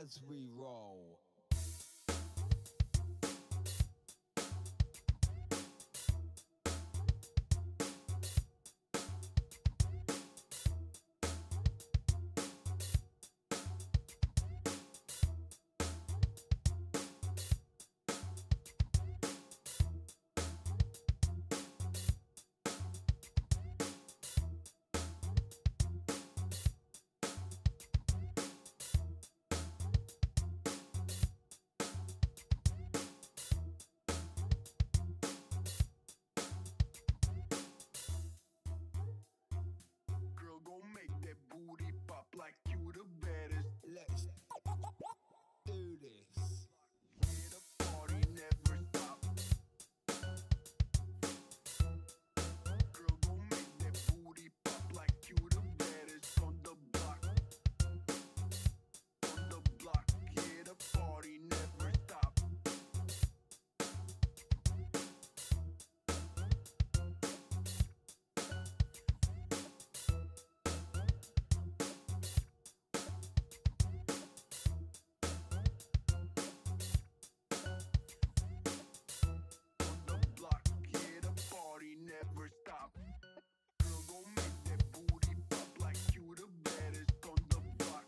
as we roll. Girl, gon' make that booty pop like you the baddest. Let's do this. Yeah, the party never stop. Girl, gon' make that booty pop like you the baddest on the block. On the block, yeah, the party never stop. On the block, yeah, the party never stop. Girl, gon' make that booty pop like you the baddest on the block.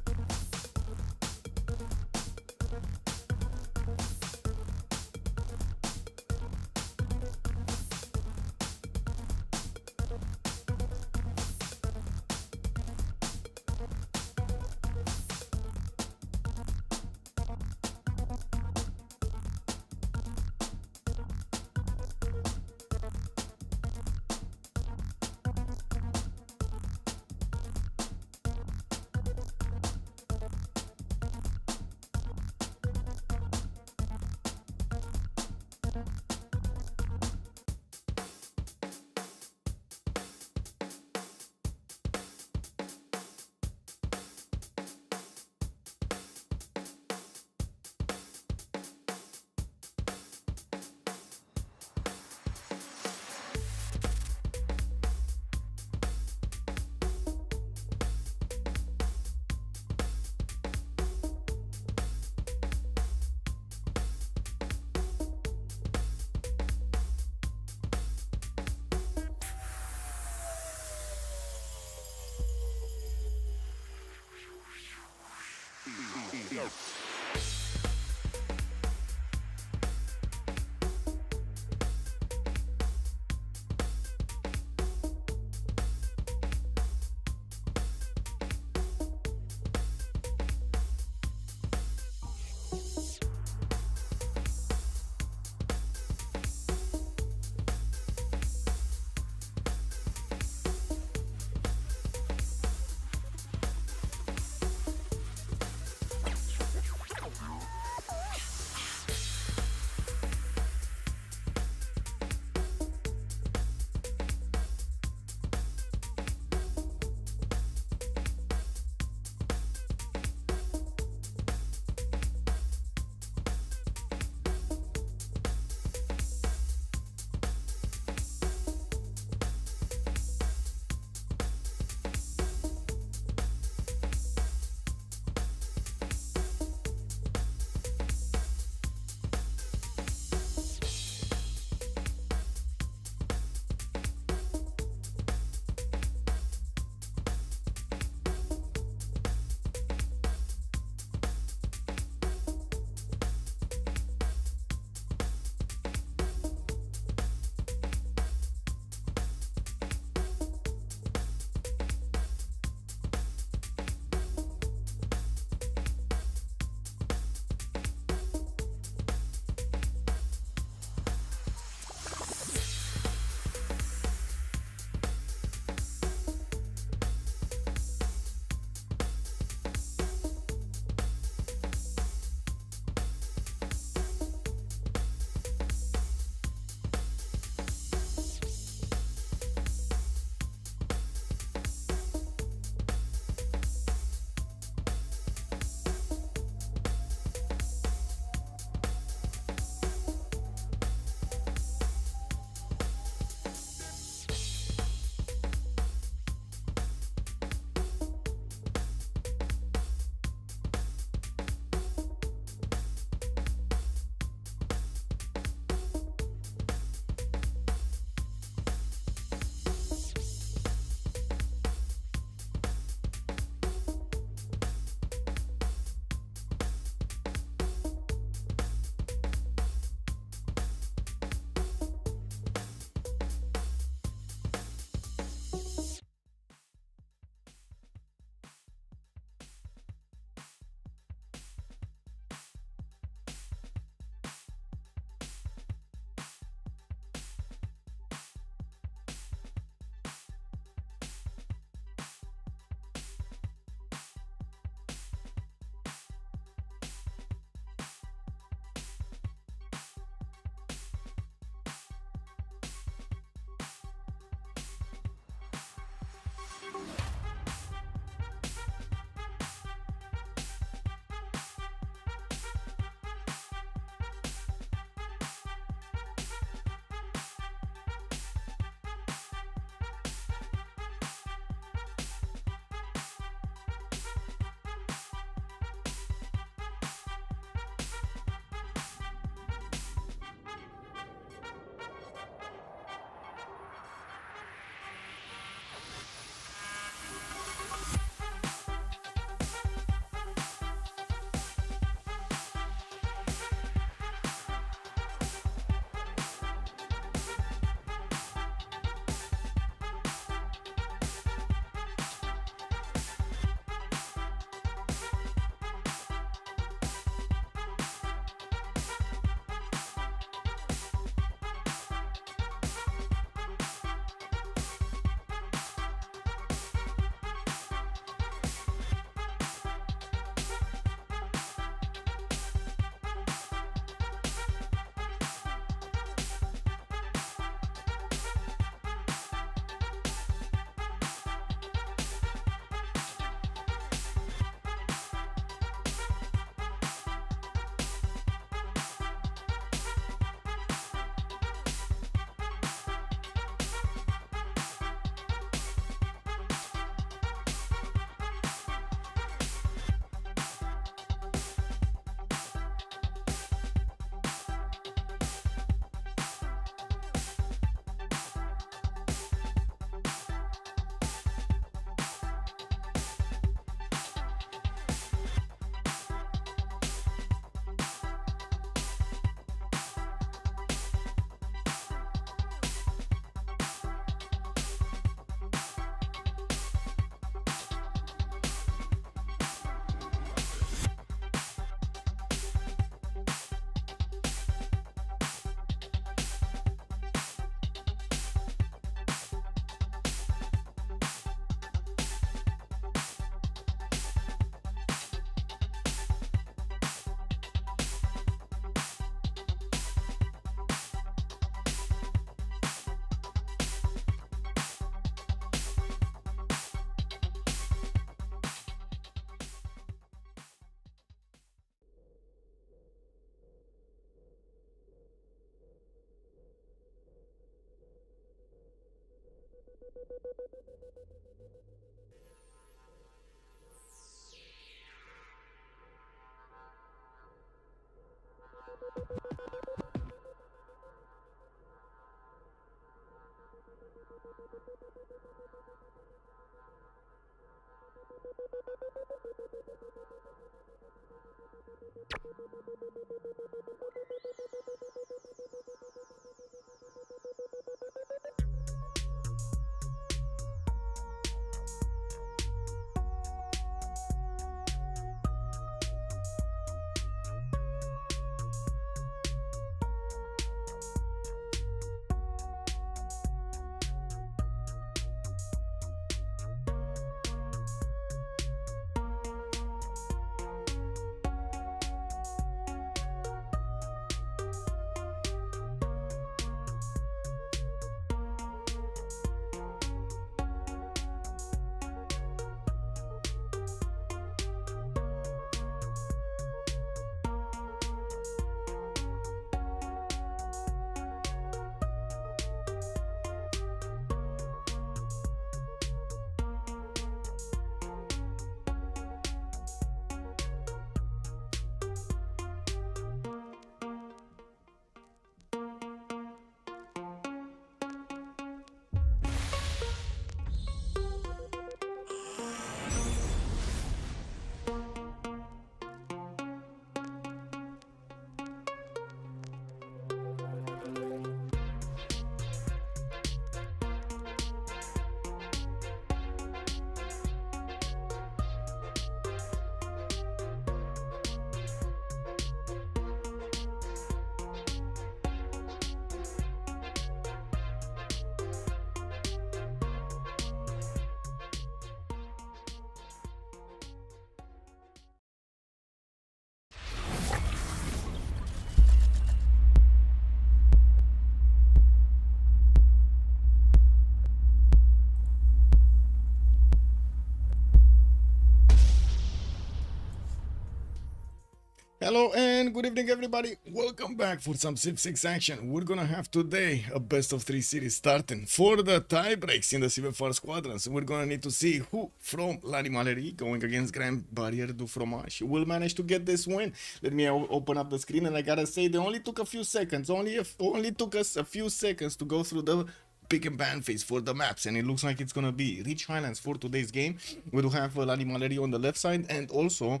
Hello and good evening everybody, welcome back for some Civ6 action. We're gonna have today a best of 3 series starting. For the tie breaks in the CivFR Squadrons, we're gonna need to see who from l'Animaleri going against Grande, Barriere du Fromage will manage to get this win. Let me open up the screen, and I gotta say they only took a few seconds, only took us a few seconds to go through the pick and ban phase for the maps, and it looks like it's gonna be Rich Highlands for today's game. We do have l'Animaleri on the left side and also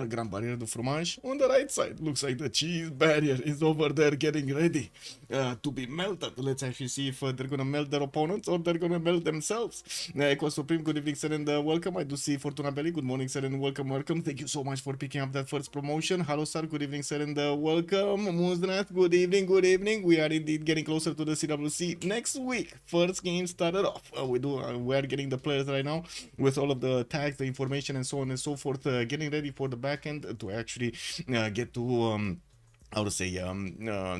Grand Barriere du Fromage on the right side. Looks like the cheese barrier is over there getting ready to be melted. Let's actually see if they're gonna melt their opponents or they're gonna melt themselves. Equa Supreme, good evening sir, and welcome. I do see Fortuna Belly, good morning sir, and welcome. Thank you so much for picking up that first promotion. Hello sir, good evening sir, and welcome. Moonstrath, good evening. We are indeed getting closer to the CWC next week. First game started off. We are getting the players right now with all of the tags, the information, and so on and so forth. Getting ready for the back end to actually get to how to say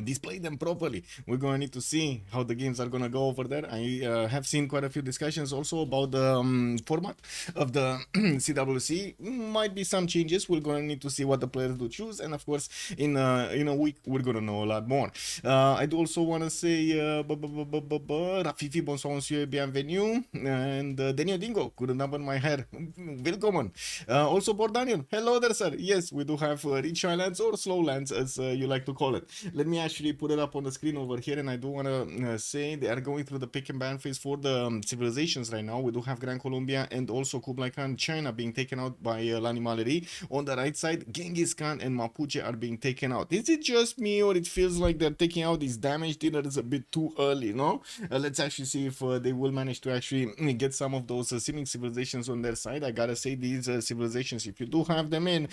display them properly. We're gonna need to see how the games are gonna go over there. I have seen quite a few discussions also about the format of the CWC. Might be some changes. We're gonna need to see what the players do choose, and of course in a week we're gonna know a lot more. I do also want to say Rafifi, bonsoir monsieur, bienvenue, and Daniel Dingo, couldn't open my hair, welcome. Also Bordanian, hello there sir. Yes, we do have Rich Islands or Slowlands as you like to call it. Let me actually put it up on the screen over here, and I do want to say they are going through the pick and ban phase for the civilizations right now. We do have Gran Colombia and also Kublai Khan, China being taken out by l'Animaleri. On the right side, Genghis Khan and Mapuche are being taken out. Is it just me, or it feels like they're taking out these damage dealers a bit too early, no? Let's actually see if they will manage to actually get some of those seeming civilizations on their side. I gotta say, these civilizations, if you do have them in,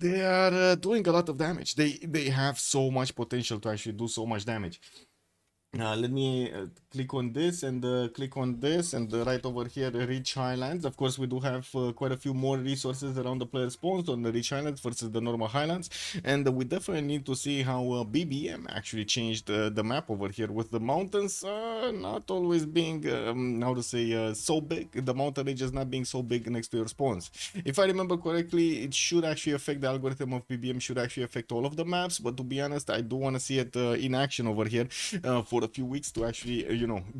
they are doing a lot of damage. They have so much potential to actually do so much damage. Let me click on this and click on this, and right over here, Rich Highlands. Of course, we do have quite a few more resources around the player spawns on the Rich Highlands versus the normal Highlands, and we definitely need to see how BBM actually changed the map over here with the mountains not always being how to say so big. The mountain ranges not being so big next to your spawns. If I remember correctly, it should actually affect the algorithm of BBM, should actually affect all of the maps, but to be honest, I do want to see it in action over here for for a few weeks to actually,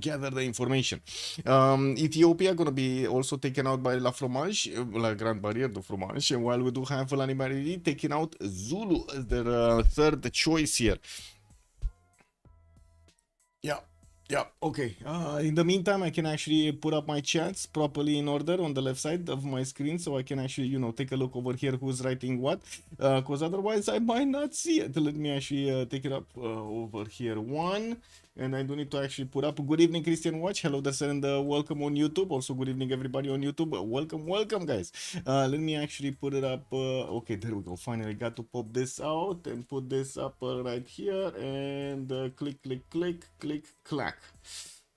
gather the information. Ethiopia gonna be also taken out by La Fromage, La Grande Barriere de Fromage, while we do have Lani taking out Zulu as their third choice here. Yeah. Yeah, okay. In the meantime, I can actually put up my chats properly in order on the left side of my screen so I can actually, take a look over here who's writing what. Because otherwise I might not see it. Let me actually take it up over here. One. And I do need to actually put up good evening, Christian Watch. Hello there, and welcome on YouTube. Also, good evening, everybody on YouTube. Welcome, guys. Let me actually put it up. Okay, there we go. Finally got to pop this out and put this up right here. And click, clack.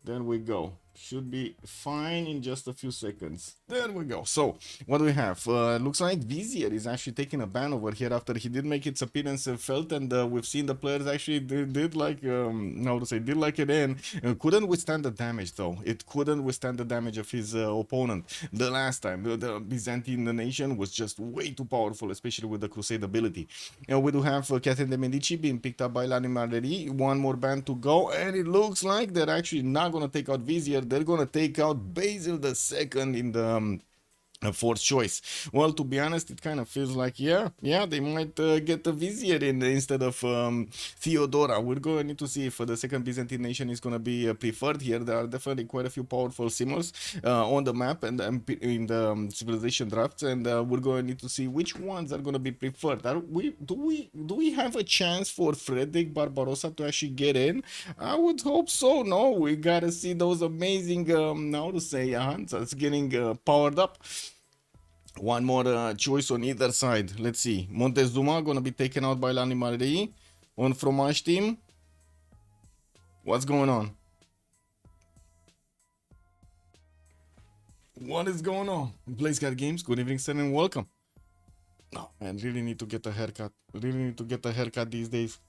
There we go. Should be fine in just a few seconds. There we go. So what do we have? Looks like Vizier is actually taking a ban over here after he did make its appearance felt, and we've seen the players actually did like did like it in. Couldn't withstand the damage though. It couldn't withstand the damage of his opponent the last time. The Byzantine nation was just way too powerful, especially with the Crusade ability. We do have Catherine de Medici being picked up by Lani. One more ban to go, and it looks like they're actually not gonna take out Vizier. They're gonna take out Basil II in the fourth choice. Well, to be honest, it kind of feels like yeah, they might get the Vizier in instead of Theodora. We're going to need to see if the second Byzantine nation is going to be preferred here. There are definitely quite a few powerful symbols on the map and in the civilization drafts, and we're going to need to see which ones are going to be preferred. Do we have a chance for Frederick Barbarossa to actually get in? I would hope so. No, we gotta see those amazing hunters getting powered up. One more choice on either side. Let's see. Montezuma gonna be taken out by Lani Marie on Fromage team. What's going on? What is going on? Blaze Cat Games, good evening, sir, and welcome. No, man, really need to get a haircut. Really need to get a haircut these days.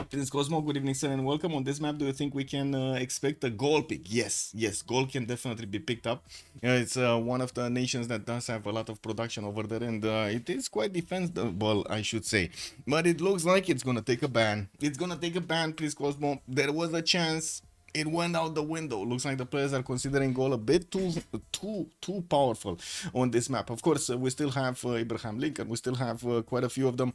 Prince Cosmo, good evening, sir, and welcome. On this map, do you think we can expect a goal pick? Yes, goal can definitely be picked up. It's one of the nations that does have a lot of production over there, and it is quite defensible, I should say. But it looks like it's gonna take a ban. It's gonna take a ban, Prince Cosmo. There was a chance. It went out the window. Looks like the players are considering goal a bit too powerful on this map. Of course, we still have Abraham Lincoln. We still have quite a few of them.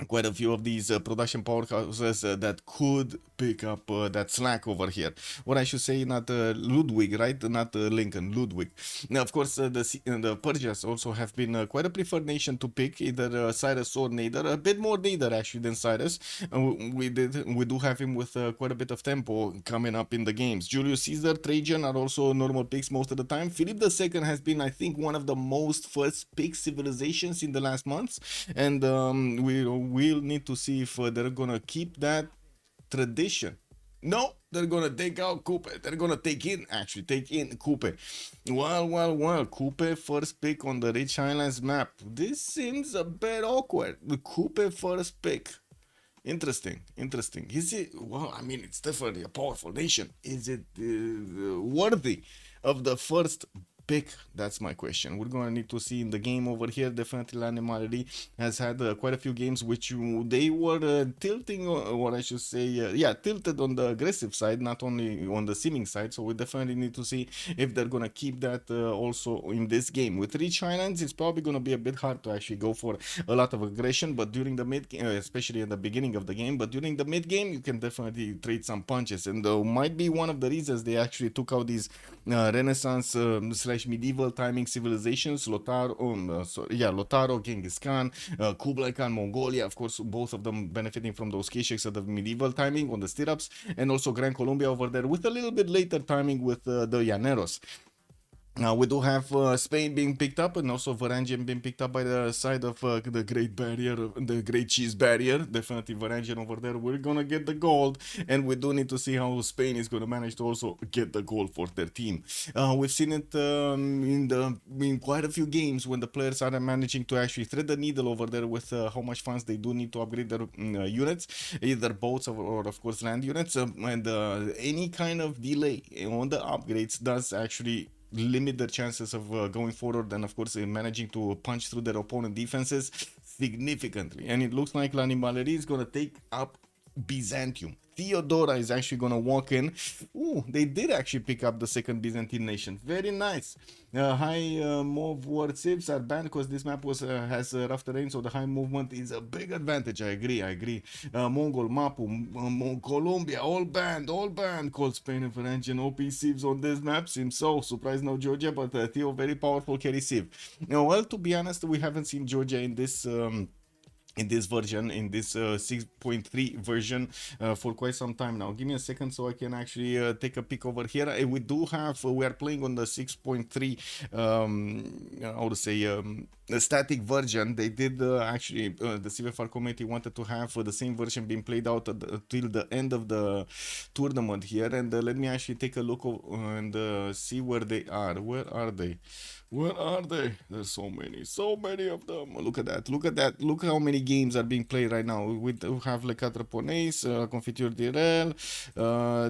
Quite a few of these production powerhouses that could pick up that slack over here. What I should say, not Ludwig, right? Not Lincoln, Ludwig. Now, of course, the Persians also have been quite a preferred nation to pick, either Cyrus or Nader. A bit more Nader actually than Cyrus. We do have him with quite a bit of tempo coming up in the games. Julius Caesar, Trajan are also normal picks most of the time. Philip II has been, I think, one of the most first pick civilizations in the last months, and we'll need to see if they're gonna keep that tradition. No, they're gonna take out Coupe. They're gonna take in Coupe. Well, Coupe first pick on the Rich Highlands map. This seems a bit awkward. The Coupe first pick. Interesting. Is it? Well, I mean, it's definitely a powerful nation. Is it worthy of the first pick? That's my question. We're gonna need to see in the game over here. Definitely L'Animality has had quite a few games which they were tilting, or I should say tilted on the aggressive side, not only on the seeming side. So we definitely need to see if they're gonna keep that also in this game. With Rich Highlands, it's probably gonna be a bit hard to actually go for a lot of aggression, but during the mid game, especially at the beginning of the game, but during the mid game you can definitely trade some punches, and might be one of the reasons they actually took out these Renaissance / medieval timing civilizations, Lotaro, Genghis Khan, Kublai Khan, Mongolia, of course, both of them benefiting from those keychecks of the medieval timing on the stirrups, and also Grand Colombia over there with a little bit later timing with the Llaneros. We do have Spain being picked up, and also Varangian being picked up by the side of the Great Barrier, the Great Cheese Barrier. Definitely Varangian over there. We're gonna get the gold, and we do need to see how Spain is gonna manage to also get the gold for their team. We've seen it in quite a few games when the players are managing to actually thread the needle over there with how much funds they do need to upgrade their units, either boats or of course land units, and any kind of delay on the upgrades does actually limit their chances of going forward, and of course managing to punch through their opponent defenses. significantly. And it looks like L'Animalerie is gonna take up Byzantium. Theodora is actually gonna walk in. Ooh, they did actually pick up the second Byzantine nation. Very nice. High move war civs are banned because this map has rough terrain, so the high movement is a big advantage. I agree. Mongol, Mapu, Colombia, all banned. Called Spain and French and OP civs on this map. Seems so. Surprised no Georgia, but Theo very powerful carry civ. Well, to be honest, we haven't seen Georgia in this. In this version, in this 6.3 version, for quite some time now. Give me a second so I can actually take a peek over here. We do have, we are playing on the 6.3, how to say, the static version. They did actually, the CivFR committee wanted to have the same version being played out till the end of the tournament here. And let me actually take a look and see where they are. Where are they? Where are they? There's so many of them. Look at that. Look how many games are being played right now. We do have Le Quatre Poneys, Confiture d'Irel.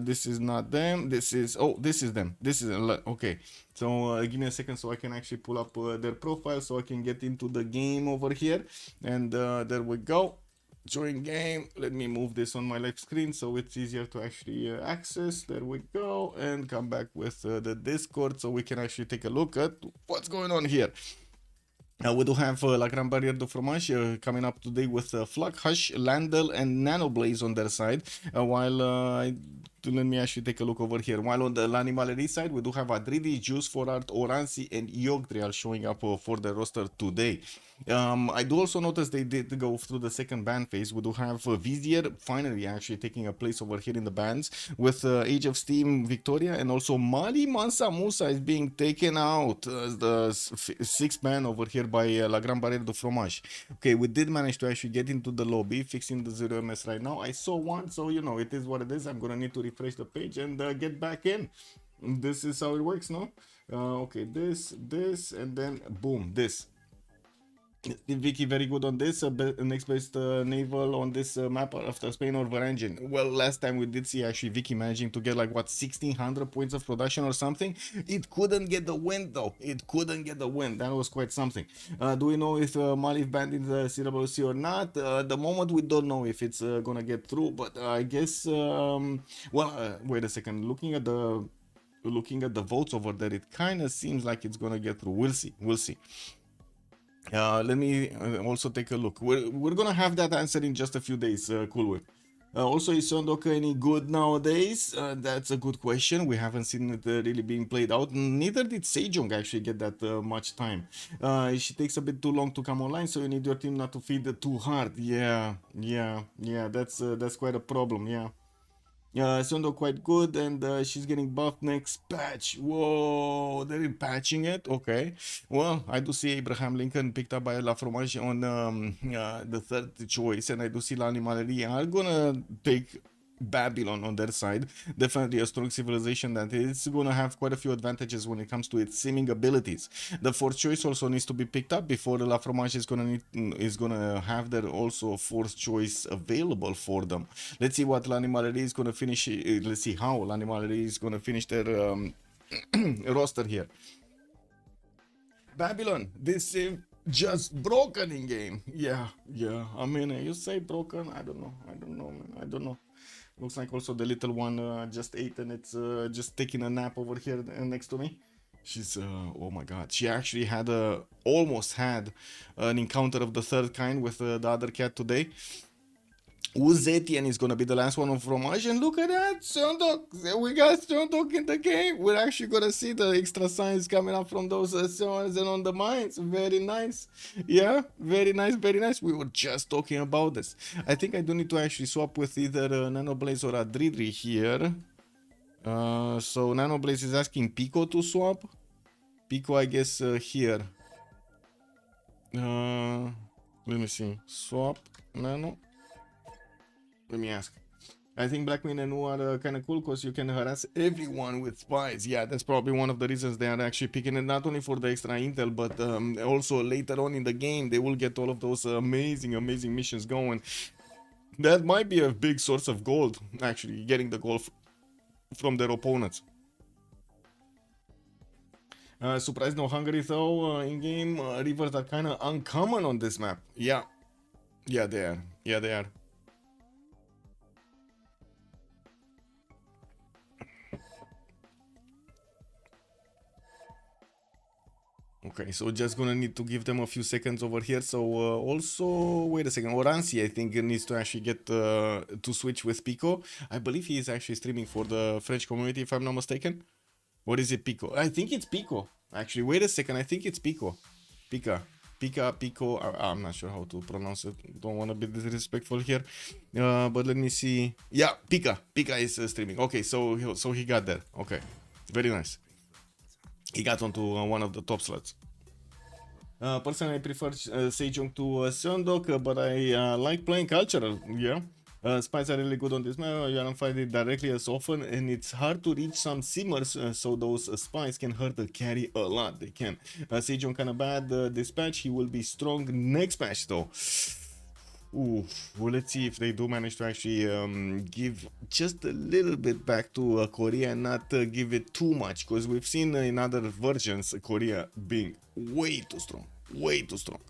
This is not them. This is them. This is okay. So give me a second so I can actually pull up their profile so I can get into the game over here. And there we go. Join game. Let me move this on my left screen so it's easier to actually access. There we go, and come back with the Discord so we can actually take a look at what's going on here. We do have La Grande Barriere de Fromage coming up today with Flak, Hush, Landel, and Nanoblaze on their side. Let me actually take a look over here. While on the L'Animalerie side, we do have Adridi, Juice for Art, Oransi, and Yogdrial showing up for the roster today. I do also notice they did go through the second ban phase. We do have Vizier finally actually taking a place over here in the bans with Age of Steam Victoria, and also Mali Mansa Musa is being taken out as the sixth ban over here by La Grande Barriere de Fromage. Okay, we did manage to actually get into the lobby, fixing the 0ms right now. I saw one, so you know, it is what it is. I'm gonna need to refresh the page and get back in. This is how it works, no? Okay, this, and then boom, this. Vicky very good on this, next best naval on this map after Spain or Varangian. Well, last time we did see actually Vicky managing to get like what, 1600 points of production or something. It couldn't get the win though. It couldn't get the win. That was quite something. Do we know if Malif banned in the CWC or not? The moment we don't know if it's gonna get through, but I guess wait a second. Looking at the votes over there, it kind of seems like it's gonna get through. We'll see. Let me also take a look. We're gonna have that answer in just a few days, Cool Whip. Also, is Sondoka any good nowadays? That's a good question. We haven't seen it really being played out. Neither did Sejong actually get that much time. She takes a bit too long to come online, so you need your team not to feed it too hard. Yeah, that's quite a problem, yeah. Sundo quite good, and she's getting buffed next patch. Whoa, they're patching it. Okay. Well, I do see Abraham Lincoln picked up by La Fromage on the third choice, and I do see L'Animalerie are gonna take Babylon on their side. Definitely a strong civilization that is gonna have quite a few advantages when it comes to its simming abilities. The fourth choice also needs to be picked up before La Fromage is gonna have their also fourth choice available for them. Let's see what L'Animalerie is gonna finish. Let's see how L'Animalerie is gonna finish their roster here. Babylon, this is just broken in game. Yeah. I mean, you say broken. I don't know, man. I don't know. Looks like also the little one just ate, and it's just taking a nap over here next to me. She's oh my god, she actually had almost had an encounter of the third kind with the other cat today. Uzetian is gonna be the last one on Fromage, and look at that, Sondok. We got Sondok in the game. We're actually gonna see the extra signs coming up from those zones and on the mines. Very nice. Yeah, very nice. We were just talking about this. I think I do need to actually swap with either Nanoblaze or Adridri here. So Nanoblaze is asking Pico to swap. Pico, I guess here. Let me see. Swap Nano. Let me ask. I think Blackman and Nu are kind of cool because you can harass everyone with spies. Yeah, that's probably one of the reasons they are actually picking it, not only for the extra intel, but also later on in the game, they will get all of those amazing missions going. That might be a big source of gold, actually, getting the gold from their opponents. Surprised no Hungary though in game. Rivers are kind of uncommon on this map. Yeah, Yeah, they are. Yeah, they are. Okay, so just gonna need to give them a few seconds over here. So also, wait a second, Oransi I think needs to actually get to switch with Pico. I believe he is actually streaming for the French community, if I'm not mistaken. What is it, Pico? I think it's Pico. Actually, wait a second, I think it's Pico. Pica. Pico. I'm not sure how to pronounce it. Don't want to be disrespectful here. But let me see. Yeah, Pica. Pica is streaming. Okay, so he got there. Okay, very nice. He got onto one of the top slots. Personally, I prefer Sejong to Seondok, but I like playing cultural. Yeah. Spies are really good on this map. You don't find it directly as often, and it's hard to reach some simmers, so those spies can hurt the carry a lot. They can. Sejong kind of bad this patch. He will be strong next patch though. Ooh, well, let's see if they do manage to actually give just a little bit back to Korea and not give it too much, because we've seen in other versions Korea being way too strong, way too strong.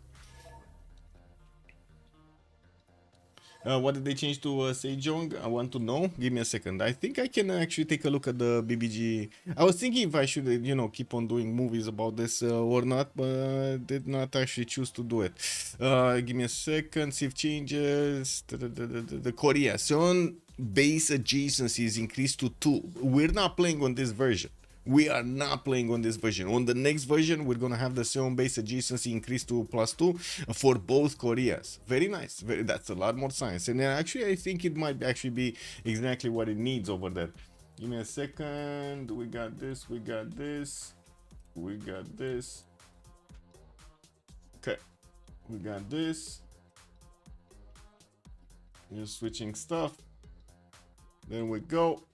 What did they change to Sejong? I want to know. Give me a second. I think I can actually take a look at the BBG. I was thinking if I should, you know, keep on doing movies about this or not, but did not actually choose to do it. Give me a second. Civ changes. The Korea. Seon base adjacency is increased to 2. We're not playing on this version. We are not playing on this version. On the next version, we're gonna have the Seon base adjacency increased to +2 for both Koreas. Very nice. That's a lot more science. And actually, I think it might actually be exactly what it needs over there. Give me a second. We got this. We got this. We got this. Okay. We got this. Just switching stuff. There we go.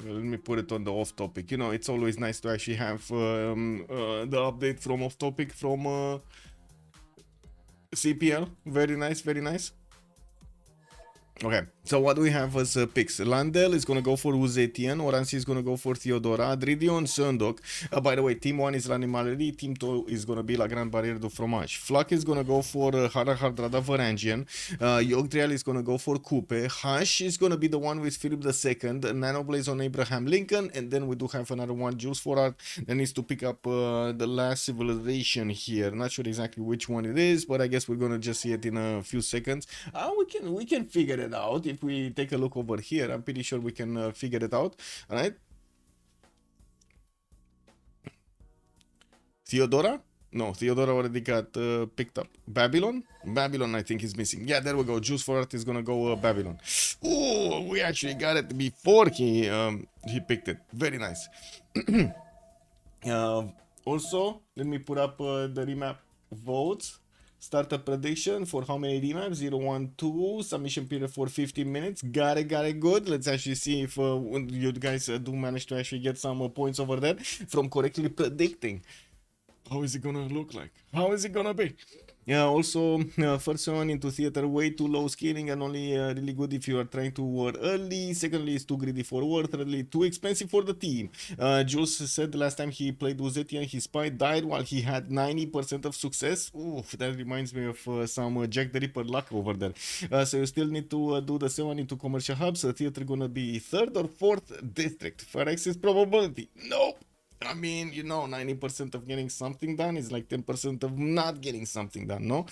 Let me put it on the off topic. You know, it's always nice to actually have the update from off topic from CPL. Very nice, very nice. Okay, so what do we have as picks? Landel is gonna go for Uzetian, Oransi is gonna go for Theodora, Adridion, Sundok. By the way, Team 1 is Ranimaleri, Team 2 is gonna be La Grande Barriere du Fromage. Flak is gonna go for Harahardrada Varangian, Yogdriel is gonna go for Coupe, Hash is gonna be the one with Philip II, Nanoblaze on Abraham Lincoln, and then we do have another one, Jules for Art, that needs to pick up the last civilization here. Not sure exactly which one it is, but I guess we're gonna just see it in a few seconds. We can figure it out if we take a look over here. I'm pretty sure we can figure it out. All right, Theodora. No, Theodora already got picked up. Babylon I think is missing. Yeah, there we go. Juice for Art is gonna go Babylon. Oh, we actually got it before he picked it. Very nice. Also, let me put up the remap votes. Startup prediction for how many remaps? 0, 1, 2. Submission period for 15 minutes. Got it good. Let's actually see if you guys do manage to actually get some points over there from correctly predicting. How is it gonna look like? How is it gonna be? Yeah, also, first one into theater, way too low scaling and only really good if you are trying to war early. Secondly, it's too greedy for war. Thirdly, too expensive for the team. Jules said the last time he played Uzetian, his spy died while he had 90% of success. Oof, that reminds me of some Jack the Ripper luck over there. So you still need to do the 7 into commercial hubs. Theater gonna be 3rd or 4th district. For access probability. Nope. I mean, you know, 90% of getting something done is like 10% of not getting something done, no?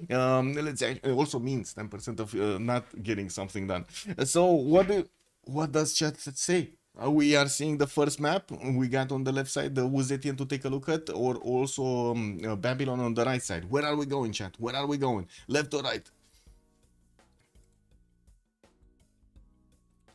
Let's say it also means 10% of not getting something done. So what does chat say? We are seeing the first map. We got on the left side the Uzetian to take a look at, or also Babylon on the right side. Where are we going, chat? Where are we going? Left or right?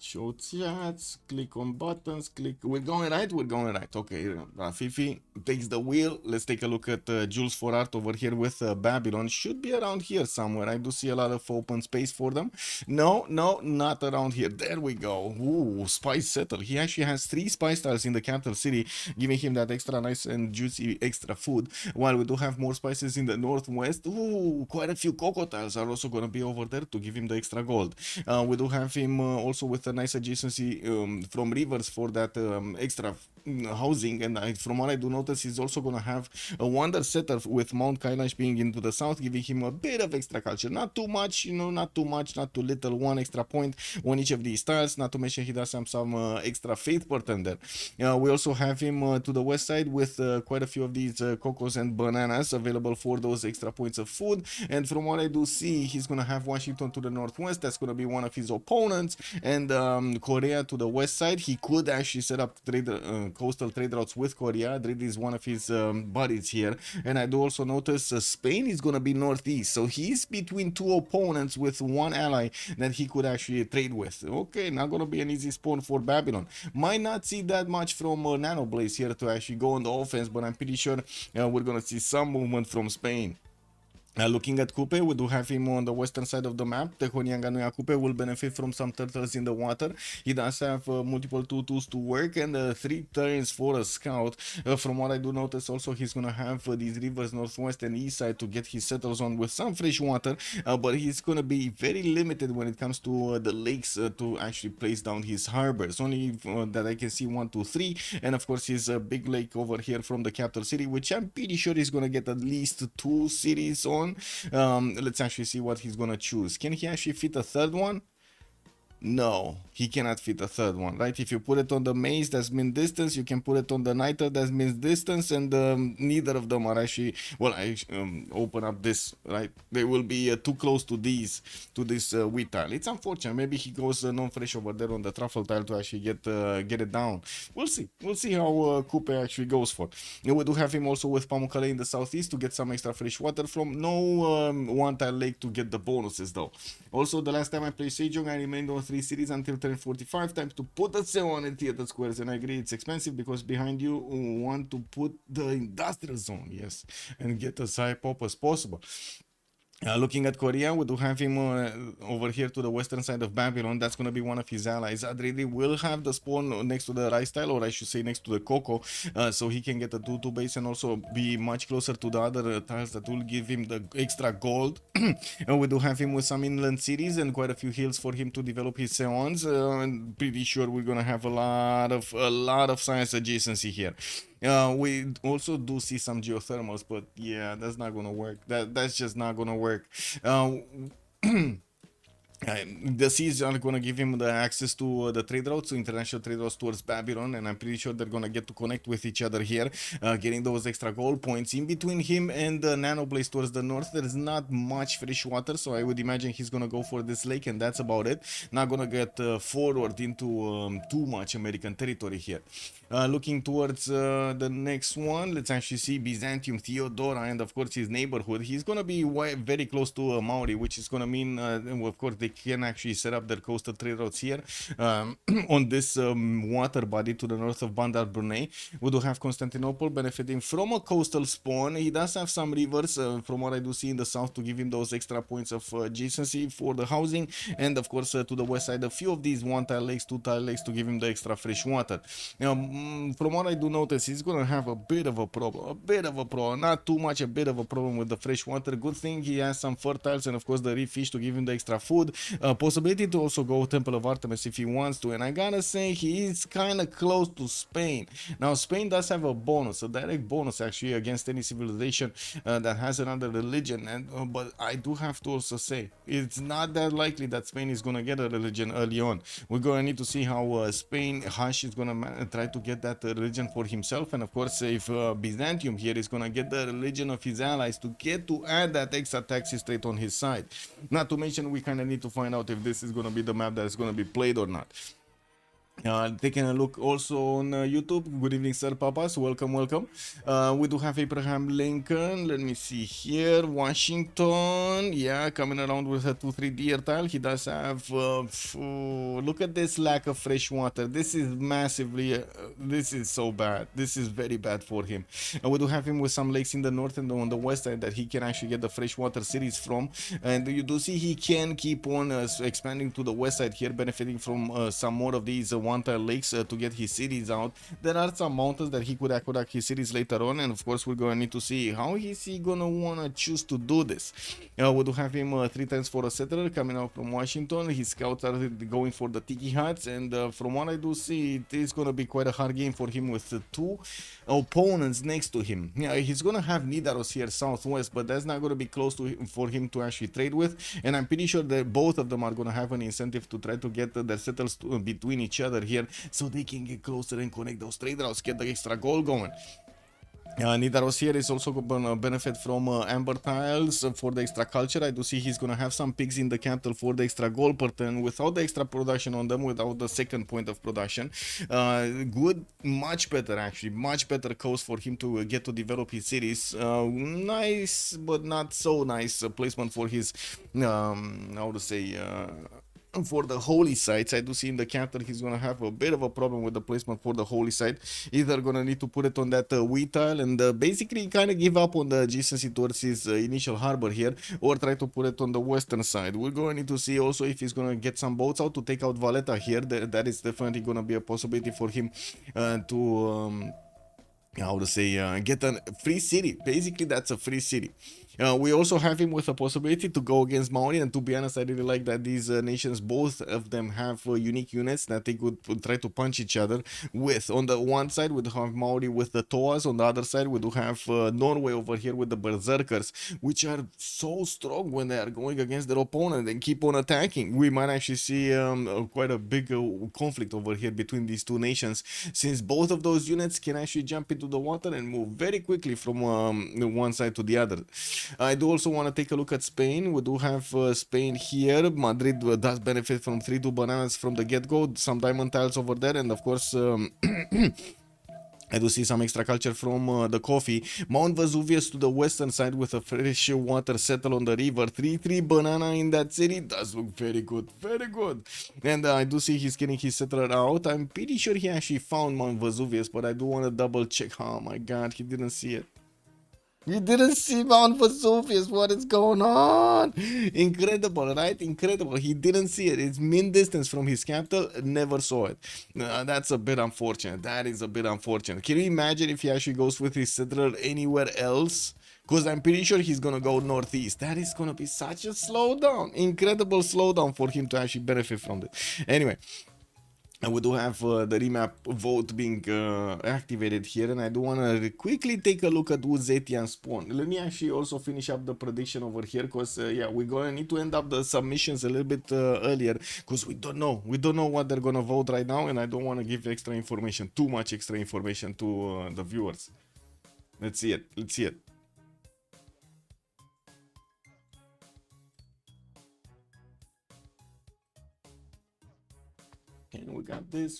Show chats, click on buttons, click. We're going right. Okay, Fifi takes the wheel. Let's take a look at Jules for Art over here with Babylon. Should be around here somewhere. I do see a lot of open space for them. No, not around here. There we go. Ooh, Spice Settle. He actually has 3 spice stars in the capital city, giving him that extra nice and juicy extra food. While we do have more spices in the northwest. Ooh, quite a few cocoa tiles are also going to be over there to give him the extra gold. We do have him also with a nice adjacency from rivers for that extra housing. And from what I do notice, he's also gonna have a wonder setter with Mount Kailash being into the south, giving him a bit of extra culture. Not too much, you know, not too much, not too little. One extra point on each of these tiles. Not to mention he does have some extra faith pattern there. We also have him to the west side with quite a few of these cocos and bananas available for those extra points of food. And from what I do see, he's gonna have Washington to the northwest. That's gonna be one of his opponents, and Korea to the west side. He could actually set up coastal trade routes with Korea. Drid is one of his buddies here, and I do also notice Spain is gonna be northeast, so he's between two opponents with one ally that he could actually trade with. Okay, not gonna be an easy spawn for Babylon. Might not see that much from Nano Blaze here to actually go on the offense, but I'm pretty sure we're gonna see some movement from Spain. Looking at Coupe, we do have him on the western side of the map. Tehonianga Coupe will benefit from some turtles in the water. He does have multiple 2-2s to work and 3 turns for a scout. From what I do notice, also he's gonna have these rivers northwest and east side to get his settles on with some fresh water, but he's gonna be very limited when it comes to the lakes to actually place down his harbors. Only that I can see 1, 2, 3, and of course his big lake over here from the capital city, which I'm pretty sure he's gonna get at least 2 cities on. Let's actually see what he's gonna choose. Can he actually fit a third one? No, he cannot fit a third one, right? If you put it on the maze, that's mean distance. You can put it on the niter, that means distance, and neither of them are actually, well, I open up this, right? They will be too close to this wheat tile. It's unfortunate. Maybe he goes non-fresh over there on the truffle tile to actually get it down. We'll see how Coupe actually goes for. And we do have him also with Pamukkale in the southeast to get some extra fresh water from. No one tile lake to get the bonuses though. Also, the last time I played Sejong, I remained on 3 cities until turn 45. Time to put a zone in theater squares, and I agree it's expensive because behind you want to put the industrial zone, yes, and get as high pop as possible. Looking at Korea, we do have him over here to the western side of Babylon. That's going to be one of his allies. Adridi will have the spawn next to the rice tile, or I should say next to the cocoa, so he can get a 2-2 base and also be much closer to the other tiles that will give him the extra gold. And we do have him with some inland cities and quite a few hills for him to develop his seons. And pretty sure we're going to have a lot of science adjacency here. We also do see some geothermals, but yeah, that's not gonna work. That's just not gonna work. The seas are going to give him the access to the trade routes, to international trade routes towards Babylon, and I'm pretty sure they're going to get to connect with each other here, getting those extra gold points. In between him and the Nano Blaze towards the north, there's not much fresh water, so I would imagine he's going to go for this lake, and that's about it. Not going to get forward into too much American territory here. Looking towards the next one, let's actually see Byzantium, Theodora, and of course his neighborhood. He's going to be very close to Maori, which is going to mean, of course, they can actually set up their coastal trade routes here on this water body to the north of Bandar Brunei. We do have Constantinople benefiting from a coastal spawn. He does have some rivers from what I do see in the south to give him those extra points of adjacency for the housing, and of course to the west side a few of these 1-tile lakes, 2-tile lakes to give him the extra fresh water. Now, from what I do notice, he's gonna have a bit of a problem, not too much, a bit of a problem with the fresh water. Good thing he has some fertiles and of course the reef fish to give him the extra food. Possibility to also go Temple of Artemis if he wants to, and I gotta say he is kind of close to Spain. Now Spain does have a bonus, a direct bonus actually against any civilization that has another religion, and but I do have to also say it's not that likely that Spain is gonna get a religion early on. We're gonna need to see how Spain Hash is gonna try to get that religion for himself, and of course if Byzantium here is gonna get the religion of his allies to get to add that extra taxes straight on his side. Not to mention we kind of need to find out if this is going to be the map that is going to be played or not. Taking a look also on YouTube. Good evening, Sir Papas. Welcome. We do have Abraham Lincoln. Let me see here. Washington. Yeah, coming around with a 2-3 deer tile. He does have. Look at this lack of fresh water. This is massively. This is so bad. This is very bad for him. We do have him with some lakes in the north and on the west side that he can actually get the freshwater cities from. And you do see he can keep on expanding to the west side here, benefiting from some more of these one tile lakes to get his cities out. There are some mountains that he could acquire his cities later on, and of course we're gonna need to see how is he gonna wanna choose to do this. We do have him 3 times for a settler coming out from Washington. His scouts are going for the tiki huts, and from what I do see, it is gonna be quite a hard game for him with 2 opponents next to him. Yeah, he's gonna have Nidaros here southwest, but that's not gonna be close to him for him to actually trade with, and I'm pretty sure that both of them are gonna have an incentive to try to get their settles between each other here so they can get closer and connect those trade routes, get the extra goal going. Nidaros here is also gonna benefit from amber tiles for the extra culture. I do see he's gonna have some pigs in the capital for the extra gold per turn without the extra production on them, without the second point of production. Good, much better actually, much better coast for him to get to develop his cities. Nice, but not so nice placement for his, how to say, for the holy sites. I do see in the capital he's gonna have a bit of a problem with the placement for the holy site. Either gonna need to put it on that wheat tile and basically kind of give up on the adjacency towards his initial harbor here, or try to put it on the western side. We're going to need to see also if he's gonna get some boats out to take out Valletta here. That is definitely gonna be a possibility for him to how to say, get a free city. Basically that's a free city. We also have him with a possibility to go against Maori, and to be honest, I really like that these nations, both of them have unique units that they could try to punch each other with. On the one side we do have Maori with the Toas, on the other side we do have Norway over here with the Berserkers, which are so strong when they are going against their opponent and keep on attacking. We might actually see quite a big conflict over here between these two nations, since both of those units can actually jump into the water and move very quickly from one side to the other. I do also want to take a look at Spain. We do have Spain here. Madrid does benefit from 3-2 bananas from the get-go, some diamond tiles over there, and of course I do see some extra culture from the coffee. Mount Vesuvius to the western side with a fresh water settle on the river. 3-3 banana in that city does look very good, very good. And I do see he's getting his settler out. I'm pretty sure he actually found Mount Vesuvius, but I do want to double check. Oh my god, he didn't see it. You didn't see Mount Vesuvius. What is going on? Incredible, right? Incredible. He didn't see it. It's mean distance from his capital. Never saw it. That's a bit unfortunate. That is a bit unfortunate. Can you imagine if he actually goes with his settler anywhere else? Because I'm pretty sure he's gonna go northeast. That is gonna be such a slowdown. Incredible slowdown for him to actually benefit from it. Anyway. And we do have the remap vote being activated here, and I do want to quickly take a look at Uzetian spawn. Let me actually also finish up the prediction over here, because yeah, we're gonna need to end up the submissions a little bit earlier, because we don't know what they're gonna vote right now, and I don't want to give extra information, too much extra information to the viewers. Let's see it. Let's see it. And we got this,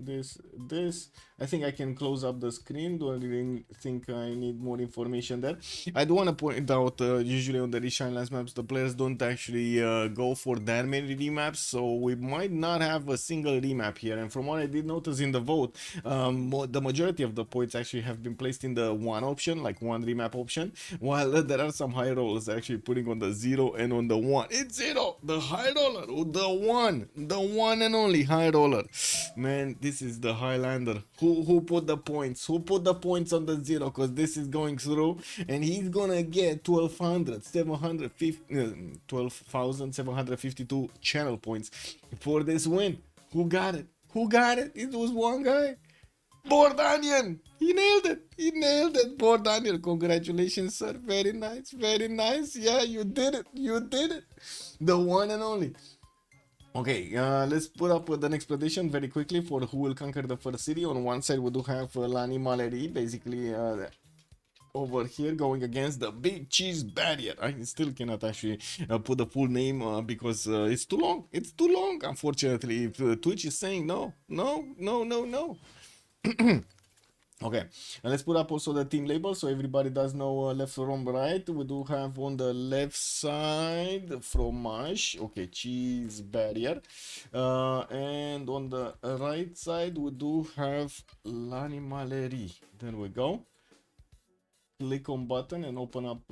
this. I think I can close up the screen. Don't really think I need more information there. I do want to point out, usually on the Reshine Lands maps, the players don't actually go for that many remaps, so we might not have a single remap here. And from what I did notice in the vote, the majority of the points actually have been placed in the one option, like one remap option, while there are some high rollers actually putting on the 0 and on the 1. It's 0, the high roller, the one and only high roller. Man, this is the Highlander. Who put the points? Who put the points on the 0? Because this is going through, and he's gonna get 12,752 channel points for this win. Who got it? Who got it? It was one guy. Bordanian! He nailed it! He nailed it! Bordanian, congratulations, sir. Very nice, very nice. Yeah, you did it. You did it. The one and only. Okay, let's put up the next prediction very quickly for who will conquer the first city. On one side, we do have Lani Maleri, basically over here going against the Big Cheese Barriere. I still cannot actually put the full name because it's too long. It's too long, unfortunately. If Twitch is saying no. Okay, and let's put up also the team label so everybody does know left from right. We do have on the left side Fromage, okay, Cheese Barriere, and on the right side we do have l'Animaleri. There we go. Click on button and open up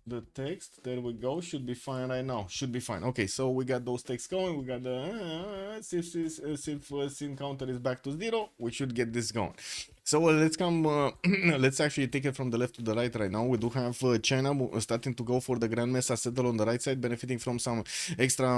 the text. There we go. Should be fine right now. Should be fine. Okay, so we got those texts going. We got the Civ counter is back to 0. We should get this going. So let's come. Let's actually take it from the left to the right right now. We do have China starting to go for the Grand Mesa settle on the right side, benefiting from some extra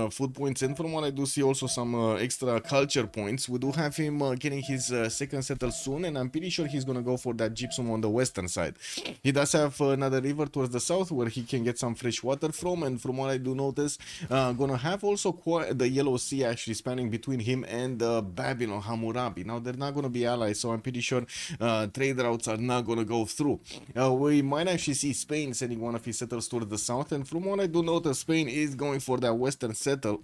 food points, and from what I do see also some extra culture points. We do have him getting his second settle soon, and I'm pretty sure he's gonna go for that gypsum on the western side. He does have another river towards the south where he can get some fresh water from, and from what I do notice, gonna have also the Yellow Sea actually spanning between him and Babylon, Hammurabi. Now they're not gonna be allies, so I'm pretty sure trade routes are not gonna go through. We might actually see Spain sending one of his settlers towards the south, and from what I do notice, Spain is going for that western settle.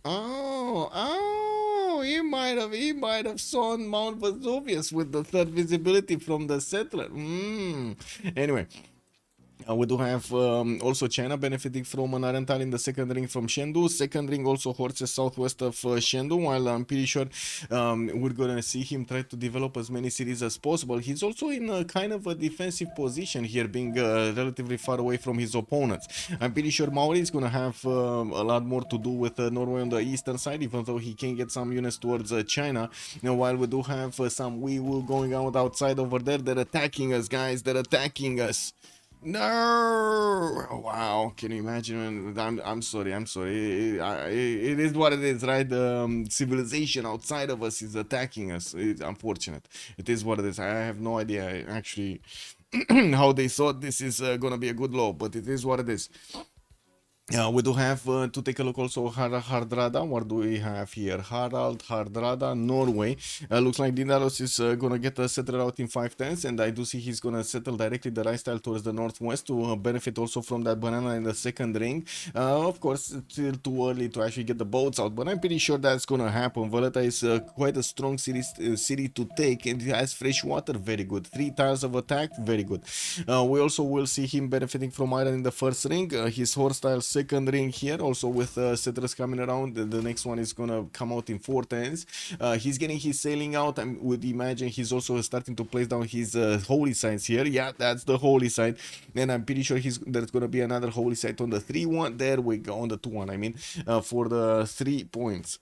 He might have sawn Mount Vesuvius with the third visibility from the settler. Anyway. We do have also China benefiting from an Arental in the second ring from Chengdu. Second ring also horses southwest of Chengdu, while I'm pretty sure we're gonna see him try to develop as many cities as possible. He's also in a kind of a defensive position here, being relatively far away from his opponents. I'm pretty sure Maori is gonna have a lot more to do with Norway on the eastern side, even though he can get some units towards China. While we do have some Wee Woo going out outside over there. They're attacking us, guys. They're attacking us. No! Wow, can you imagine? I'm sorry. It is what it is, right? Civilization outside of us is attacking us. It's unfortunate. It is what it is. I have no idea actually how they thought this is gonna be a good law, but it is what it is. We do have to take a look also Hardrada. What do we have here? Hardrada, Norway. Looks like Dindalos is gonna get a settler out in 5 turns, and I do see he's gonna settle directly the right style towards the northwest to benefit also from that banana in the second ring. Of course, it's still too early to actually get the boats out, but I'm pretty sure that's gonna happen. Valletta is quite a strong city to take, and it has fresh water, very good. 3 tiles of attack, very good. We also will see him benefiting from iron in the first ring. His horse style second ring here, also with settlers coming around. The next one is gonna come out in 4 turns. He's getting his sailing out. I would imagine he's also starting to place down his holy sites here. Yeah, that's the holy site, and I'm pretty sure there's gonna be another holy site on the 3-1. There we go, on the 2-1. I mean, for the 3 points.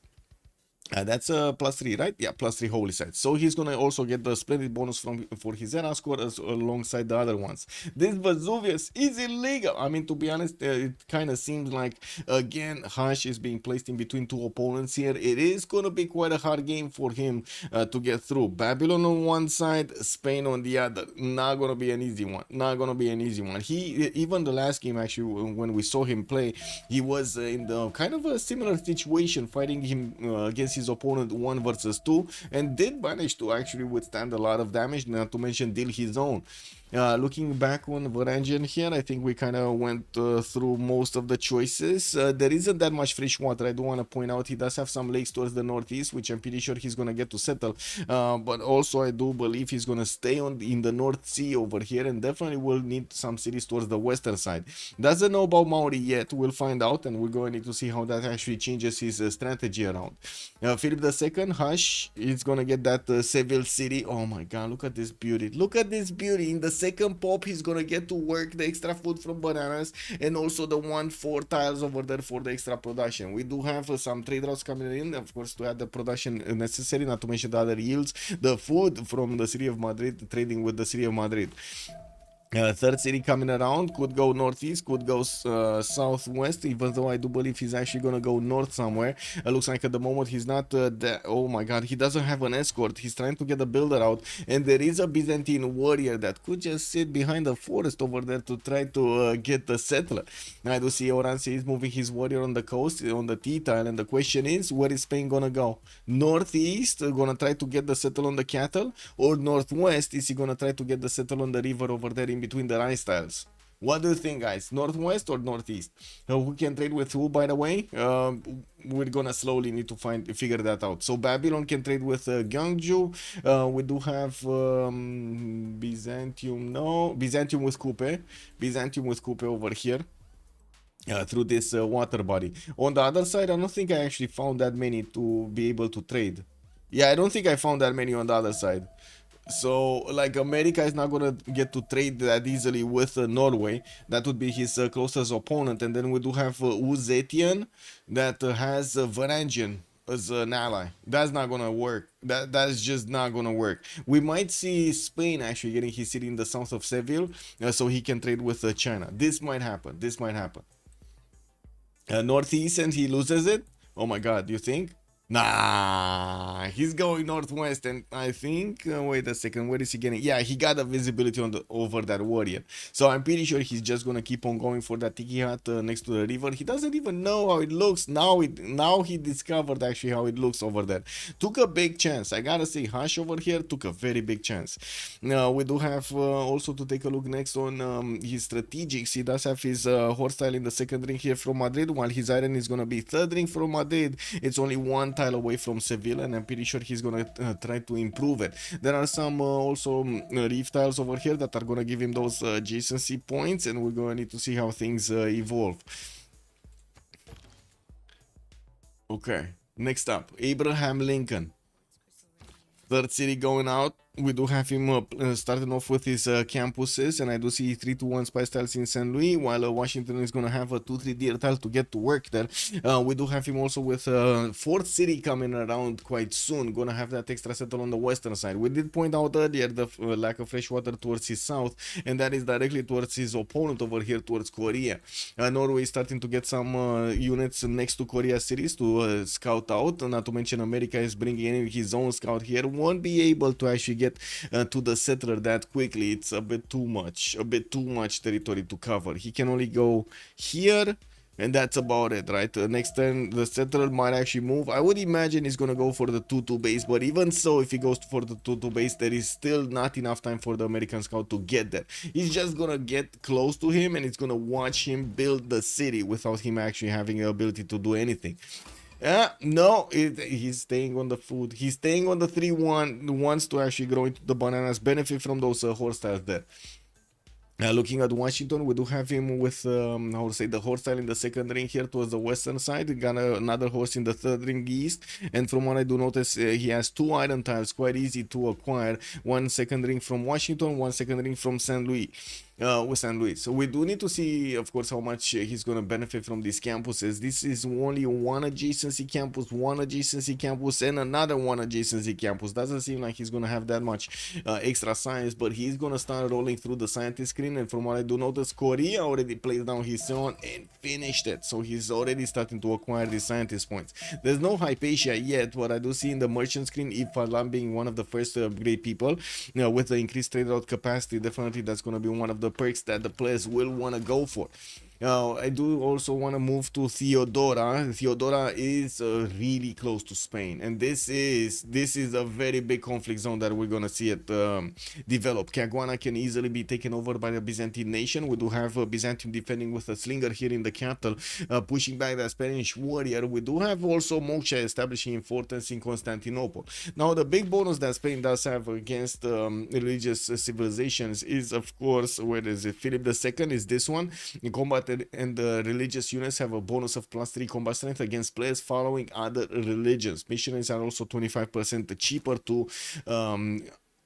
That's +3, right? Yeah, +3 holy sites. So he's gonna also get the splendid bonus for his era score alongside the other ones. This Vesuvius is illegal. I mean, to be honest, it kind of seems like again Hash is being placed in between 2 opponents here. It is gonna be quite a hard game for him to get through. Babylon on one side, Spain on the other. Not gonna be an easy one. Not gonna be an easy one. He even the last game actually, when we saw him play, he was in the kind of a similar situation, fighting him against his opponent 1 versus 2, and did manage to actually withstand a lot of damage, not to mention deal his own. Looking back on Varangian here, I think we kind of went through most of the choices. There isn't that much fresh water. I do want to point out he does have some lakes towards the northeast, which I'm pretty sure he's going to get to settle. But also I do believe he's going to stay in the North Sea over here, and definitely will need some cities towards the western side. Doesn't know about Maori yet. We'll find out, and we're going to need to see how that actually changes his strategy around. Philip II, Hush, is going to get that Seville city. Oh my god, look at this beauty. Look at this beauty. In the second pop, he's gonna get to work the extra food from bananas, and also the 1-4 tiles over there for the extra production. We do have some trade routes coming in, of course, to add the production necessary, not to mention the other yields. The food from the city of Madrid, trading with the city of Madrid. Third city coming around, could go northeast, could go southwest, even though I do believe he's actually gonna go north somewhere. Looks like at the moment he's not oh my god, he doesn't have an escort. He's trying to get a builder out, and there is a Byzantine warrior that could just sit behind the forest over there to try to get the settler. I do see Oransi is moving his warrior on the coast, on the T-tile, and the question is, where is Spain gonna go? Northeast, gonna try to get the settle on the cattle, or northwest, is he gonna try to get the settle on the river over there in between the rice tiles? What do you think, guys? Northwest or northeast? Who can trade with who, by the way? We're gonna slowly need to figure that out. So Babylon can trade with Gyeongju. We do have Byzantium. No, Byzantium with Kupe. Byzantium with Kupe over here. Through this water body. On the other side, I don't think I actually found that many to be able to trade. Yeah, I don't think I found that many on the other side. So, like, America is not gonna get to trade that easily with Norway. That would be his closest opponent. And then we do have Uzetian that has Varangian as an ally. That's not gonna work. That's just not gonna work. We might see Spain actually getting his city in the south of Seville, so he can trade with China. This might happen. This might happen. Northeast, and he loses it. Oh my God, you think? Nah, he's going northwest, and I think. Wait a second, where is he getting? Yeah, he got a visibility on the over that warrior, so I'm pretty sure he's just gonna keep on going for that tiki hut next to the river. He doesn't even know how it looks now. Now he discovered actually how it looks over there. Took a big chance. I gotta say, Hush over here took a very big chance. Now we do have also to take a look next on his strategics. He does have his horse tile in the second ring here from Madrid, while his iron is gonna be third ring from Madrid. It's only one tile away from Seville, and I'm pretty sure he's gonna try to improve it. There are some also reef tiles over here that are gonna give him those adjacency points, and we're gonna need to see how things evolve. Okay, next up, Abraham Lincoln. Third city going out. We do have him starting off with his campuses, and I do see 3-1 spice tiles in St. Louis, while Washington is going to have a 2-3 deer tile to get to work there. We do have him also with fourth city coming around quite soon, going to have that extra settle on the western side. We did point out earlier the lack of fresh water towards his south, and that is directly towards his opponent over here towards Korea. Norway is starting to get some units next to Korea cities to scout out, not to mention America is bringing in his own scout here. Won't be able to actually get to the settler that quickly. It's a bit too much territory to cover. He can only go here, and that's about it, right? Next turn the settler might actually move. I would imagine he's gonna go for the 2-2 base, but even so, if he goes for the 2-2 base, there is still not enough time for the American scout to get there. He's just gonna get close to him, and it's gonna watch him build the city without him actually having the ability to do anything. No, he's staying on the food. He's staying on the 3-1. Wants to actually grow into the bananas, benefit from those horse tiles there. Looking at Washington, we do have him with, how to say, the horse tile in the second ring here towards the western side. Got another horse in the third ring east. And from what I do notice, he has 2 iron tiles, quite easy to acquire. One second ring from Washington, one second ring from St. Louis. With St. Louis. So we do need to see, of course, how much he's going to benefit from these campuses. This is only one adjacency campus, and another one adjacency campus. Doesn't seem like he's going to have that much extra science, but he's going to start rolling through the scientist screen. And from what I do notice, Korea already placed down his own and finished it. So he's already starting to acquire these scientist points. There's no Hypatia yet. What I do see in the merchant screen, if I'm being one of the first to upgrade people, with the increased trade route capacity, definitely that's going to be one of the perks that the players will want to go for. I do also want to move to Theodora. Theodora is really close to Spain, and this is a very big conflict zone that we're gonna see it develop. Caguana can easily be taken over by the Byzantine nation. We do have Byzantium defending with a slinger here in the capital, pushing back the Spanish warrior. We do have also Moksha establishing importance in Constantinople. Now, the big bonus that Spain does have against religious civilizations is, of course, where is it? Philip II is this one. In combat, and the religious units have a bonus of +3 combat strength against players following other religions. Missionaries are also 25% cheaper to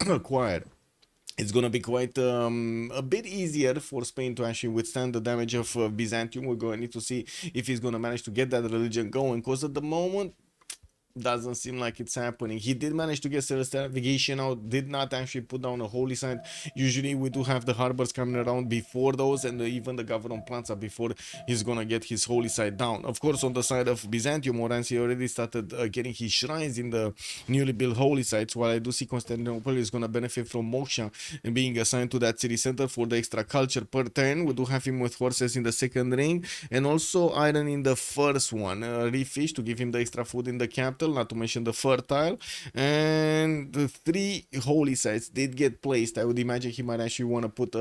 acquire. It's going to be quite a bit easier for Spain to actually withstand the damage of Byzantium. We're going to need to see if he's going to manage to get that religion going, because at the moment doesn't seem like it's happening. He did manage to get Celestial Navigation out, did not actually put down a holy site. Usually we do have the harbors coming around before those, and even the Governor Plaza before he's gonna get his holy site down. Of course, on the side of Byzantium, Oranzi already started getting his shrines in the newly built holy sites, while I do see Constantinople is gonna benefit from Moksha and being assigned to that city center for the extra culture per turn. We do have him with horses in the second ring, and also iron in the first one. Refish to give him the extra food in the capital, not to mention the fertile, and the 3 holy sites did get placed. I would imagine he might actually want to put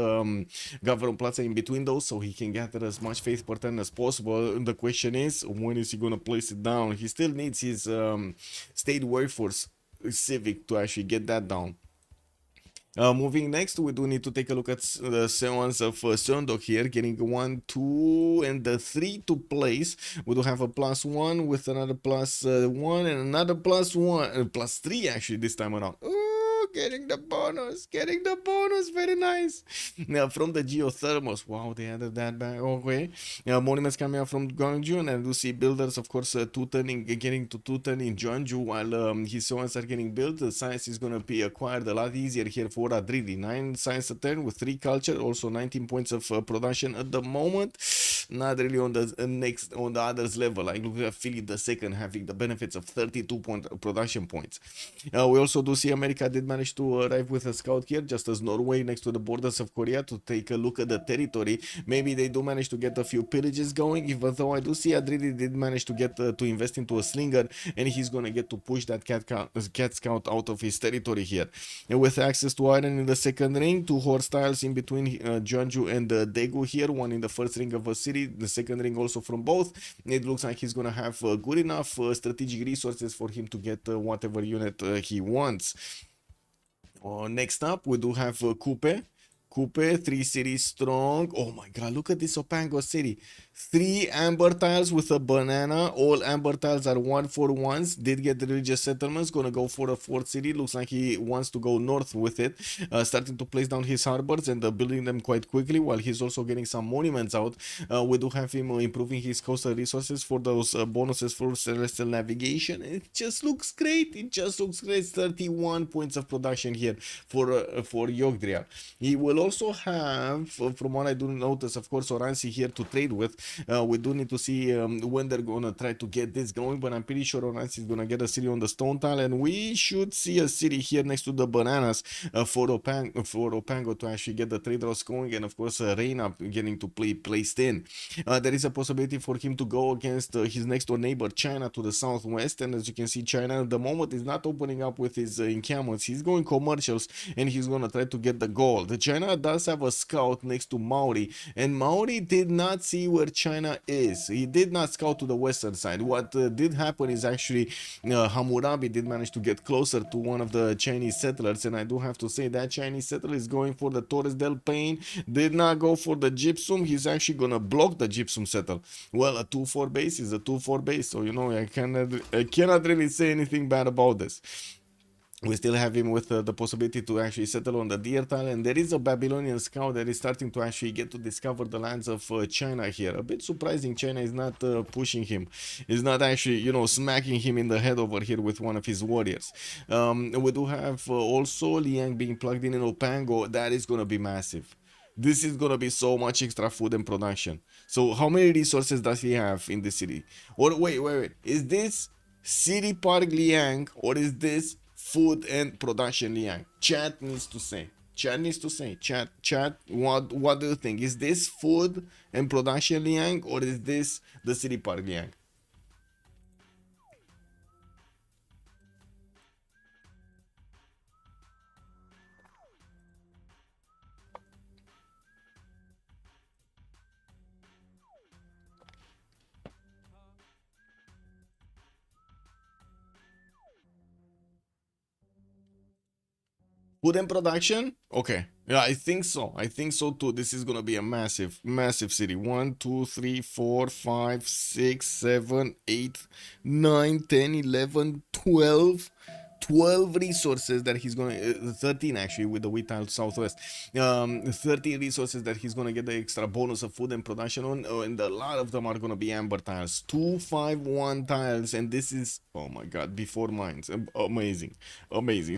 Governor Plaza in between those so he can gather as much faith per turn as possible. The question is, when is he going to place it down? He still needs his state workforce civic to actually get that down. Moving next, we do need to take a look at the Seance of Sundok here, getting 1, 2, and the 3 to place. We do have a +1 with another +1 and another +1, +3 actually this time around. getting the bonus, very nice. Now from the geothermals, wow, they added that back. Okay, monuments coming out from Grande, and I do see builders, of course, getting to two-turn in Jeonju, while his sons are getting built. The science is gonna be acquired a lot easier here for Adridi. 9 science a turn with 3 culture, also 19 points of production at the moment. Not really on the on the others level. I look at Philip II having the benefits of 32 production points. We also do see America did manage to arrive with a scout here, just as Norway next to the borders of Korea, to take a look at the territory. Maybe they do manage to get a few pillages going, even though I do see Adridi did manage to get to invest into a slinger, and he's gonna get to push that cat scout out of his territory here. And with access to iron in the second ring, 2 horse tiles in between Jeonju and Daegu here, one in the first ring of a city, the second ring also from both. It looks like he's gonna have good enough strategic resources for him to get whatever unit he wants. Next up, we do have Coupe. 3 cities strong. Oh my god, look at this Opango city. 3 amber tiles with a banana. All amber tiles are 1-for-1s. Did get the religious settlements. Gonna go for a 4th city. Looks like he wants to go north with it. Starting to place down his harbors and building them quite quickly, while he's also getting some monuments out. We do have him improving his coastal resources for those bonuses for celestial navigation. It just looks great. 31 points of production here for Yogdrial. He will also have, from what I do notice, of course, Oransi here to trade with. We do need to see when they're gonna try to get this going, but I'm pretty sure Oransi is gonna get a city on the stone tile, and we should see a city here next to the bananas for Opango to actually get the trade routes going, and of course Reina getting to play placed in. There is a possibility for him to go against his next door neighbor China to the southwest, and as you can see, China at the moment is not opening up with his encampments. He's going commercials, and he's gonna try to get the gold. China does have a scout next to Maori, and Maori did not see where China is. He did not scout to the western side. What did happen is actually Hammurabi did manage to get closer to one of the Chinese settlers, and I do have to say that Chinese settler is going for the Torres del Paine, did not go for the gypsum. He's actually gonna block the gypsum settle. Well, a 2-4 base is a 2-4 base, so you know, I cannot really say anything bad about this. We still have him with the possibility to actually settle on the deer tile, and there is a Babylonian scout that is starting to actually get to discover the lands of China here. A bit surprising, China is not pushing him, is not actually, you know, smacking him in the head over here with one of his warriors. We do have also Liang being plugged in Opango. That is going to be massive. This is going to be so much extra food and production. So how many resources does he have in the city? Or wait. Is this City Park Liang, or is this food and production Liang? Chat needs to say. Chat, what do you think? Is this food and production Liang, or is this the City Park Liang? Food and production? Okay. Yeah, I think so. I think so too. This is gonna be a massive city. 1, 2, 3, 4, 5, 6, 7, 8, 9, 10, 11, 12. 12 resources that he's gonna 13 actually with the wheat tile southwest. 13 resources that he's gonna get the extra bonus of food and production on, and a lot of them are gonna be amber tiles. 2, 5, 1 tiles, and this is, oh my god, before mines. Amazing,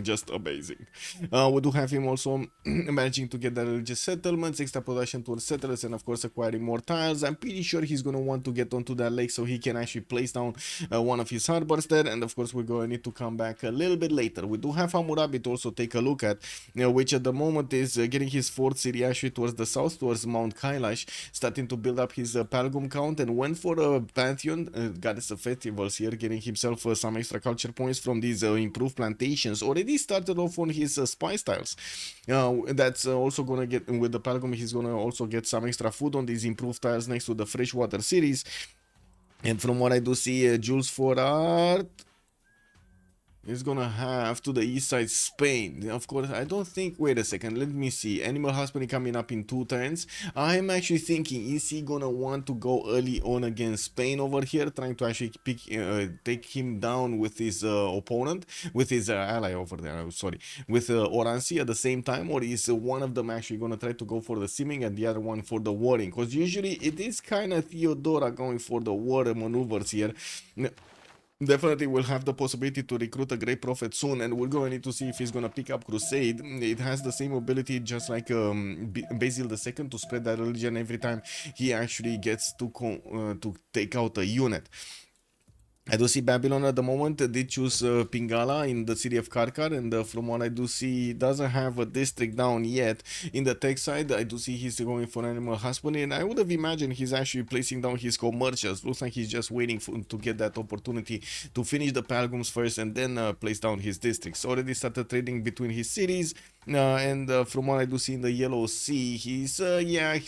just amazing. We do have him also managing to get the religious settlements, extra production towards settlers, and of course acquiring more tiles. I'm pretty sure he's gonna want to get onto that lake so he can actually place down one of his harbors there, and of course we're gonna need to come back a little bit later. We do have Hammurabi to also take a look at, which at the moment is getting his 4th city actually towards the south, towards Mount Kailash, starting to build up his Palgum count, and went for a pantheon, goddess of festivals here, getting himself some extra culture points from these improved plantations. Already started off on his spice tiles. That's also gonna get, with the Palgum, he's gonna also get some extra food on these improved tiles next to the freshwater cities. And from what I do see, Jules for Art, is gonna have to the east side Spain. Of course, I don't think. Wait a second. Let me see. Animal husbandry coming up in 2 turns. I'm actually thinking, is he gonna want to go early on against Spain over here, trying to actually take him down with his opponent, with his ally over there? Sorry, with Oransi at the same time, or is one of them actually gonna try to go for the simming and the other one for the warring? Because usually it is kind of Theodora going for the war maneuvers here. Definitely will have the possibility to recruit a great prophet soon, and we're going to need to see if he's going to pick up Crusade. It has the same ability just like Basil II to spread that religion every time he actually gets to take out a unit. I do see Babylon at the moment. They choose Pingala in the city of Karkar, and from what I do see, he doesn't have a district down yet. In the tech side, I do see he's going for animal husbandry, and I would have imagined he's actually placing down his commercials. Looks like he's just waiting to get that opportunity to finish the Pilgrims first and then place down his districts. Already started trading between his cities. And from what I do see in the Yellow Sea, he's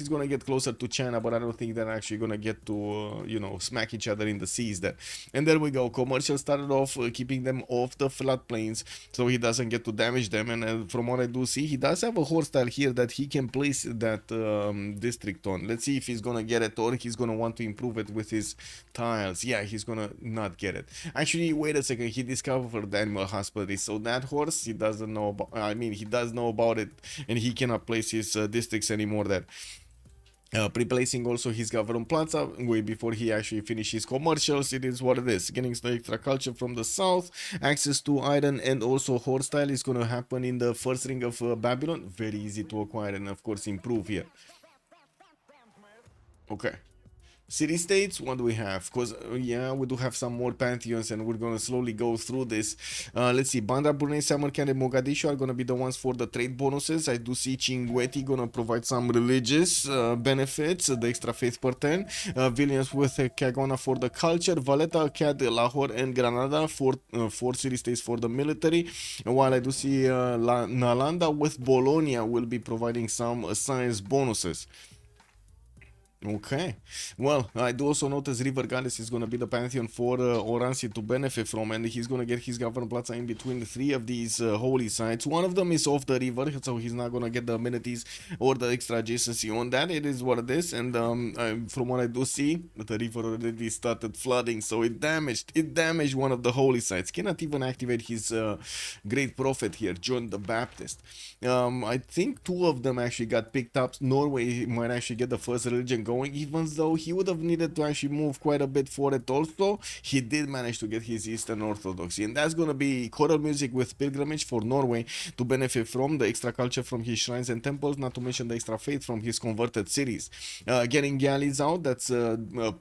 gonna get closer to China, but I don't think they're actually gonna get to smack each other in the seas there. And there we go. Commercial started off keeping them off the flat plains, so he doesn't get to damage them. And from what I do see, he does have a horse style here that he can place that district on. Let's see if he's gonna get it, or he's gonna want to improve it with his tiles. Yeah, he's gonna not get it. Actually, wait a second. He discovered the animal husbandry, so that horse he doesn't know about. I mean, he does know about it, and he cannot place his districts anymore there. Pre-placing also his government plaza way before he actually finishes commercials. It is what it is. Getting the extra culture from the south, access to iron and also horse style is going to happen in the first ring of Babylon. Very easy to acquire and of course improve here. Okay. City states, what do we have? Because yeah, we do have some more pantheons and we're gonna slowly go through this. Let's see, Bandar, Brunei, Samarkand and Mogadishu are gonna be the ones for the trade bonuses. I do see Chinguetti gonna provide some religious benefits, the extra faith per turn. Vilnius with Kagona for the culture, Valletta, Cad, Lahore and Granada for 4 city states for the military. While I do see Nalanda with Bologna will be providing some science bonuses. Okay, well, I do also notice River Goddess is going to be the pantheon for Oransi to benefit from, and he's going to get his government plaza in between the 3 of these holy sites. One of them is off the river, so he's not going to get the amenities or the extra adjacency on that. It is what it is, and from what I do see, the river already started flooding, so it damaged one of the holy sites. Cannot even activate his great prophet here, John the Baptist. I think 2 of them actually got picked up. Norway might actually get the first religion going, even though he would have needed to actually move quite a bit for it also. He did manage to get his Eastern Orthodoxy, and that's going to be choral music with pilgrimage for Norway to benefit from the extra culture from his shrines and temples, not to mention the extra faith from his converted cities. Getting galleys out, that's well,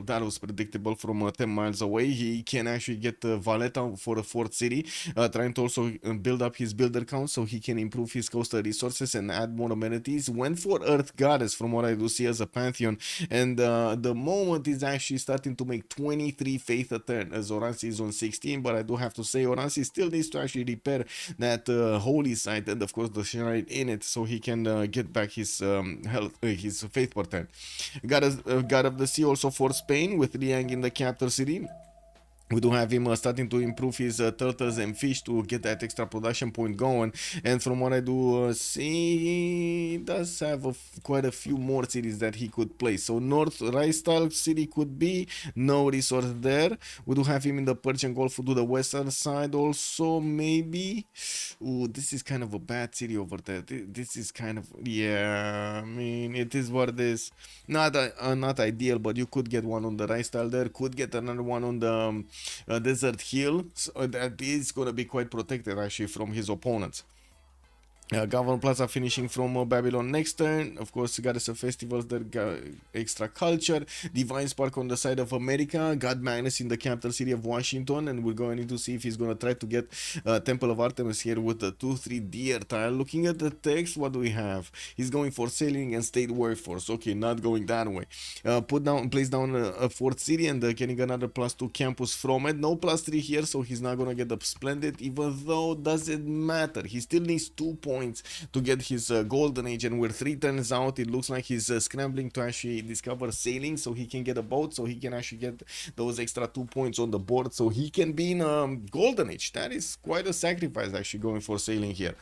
that was predictable from 10 miles away. He can actually get Valletta for a 4th city, trying to also build up his builder count so he can improve his coastal resources and add more amenities. Went for Earth Goddess from what I do see as a pantheon, and the moment is actually starting to make 23 faith a turn, as Oransi is on 16, but I do have to say Oransi still needs to actually repair that holy site and of course the shrine in it, so he can get back his health, his faith per turn. God of the Sea also for Spain with Liang in the capital city. We do have him starting to improve his turtles and fish to get that extra production point going, and from what I do see, he does have quite a few more cities that he could place. So North Raistal city could be, no resource there. We do have him in the Persian Gulf to the western side also, maybe. Ooh, this is kind of a bad city over there. This is kind of, yeah, I mean, it is what it is. Not ideal, but you could get one on the Raistal there, could get another one on the Desert Hill, so that is going to be quite protected actually from his opponents. Government Plaza finishing from Babylon next turn. Of course, Goddess of Festivals, there got extra culture. Divine Spark on the side of America. God Magnus in the capital city of Washington. And we're going to see if he's going to try to get Temple of Artemis here with the 2-3 deer tile. Looking at the text, what do we have? He's going for sailing and state workforce. Okay, not going that way. Place down a 4th city and getting another +2 campus from it. No +3 here, so he's not going to get the Splendid, even though doesn't matter. He still needs 2 points points to get his golden age, and we're 3 turns out. It looks like he's scrambling to actually discover sailing so he can get a boat, so he can actually get those extra 2 points on the board, so he can be in golden age. That is quite a sacrifice actually, going for sailing here.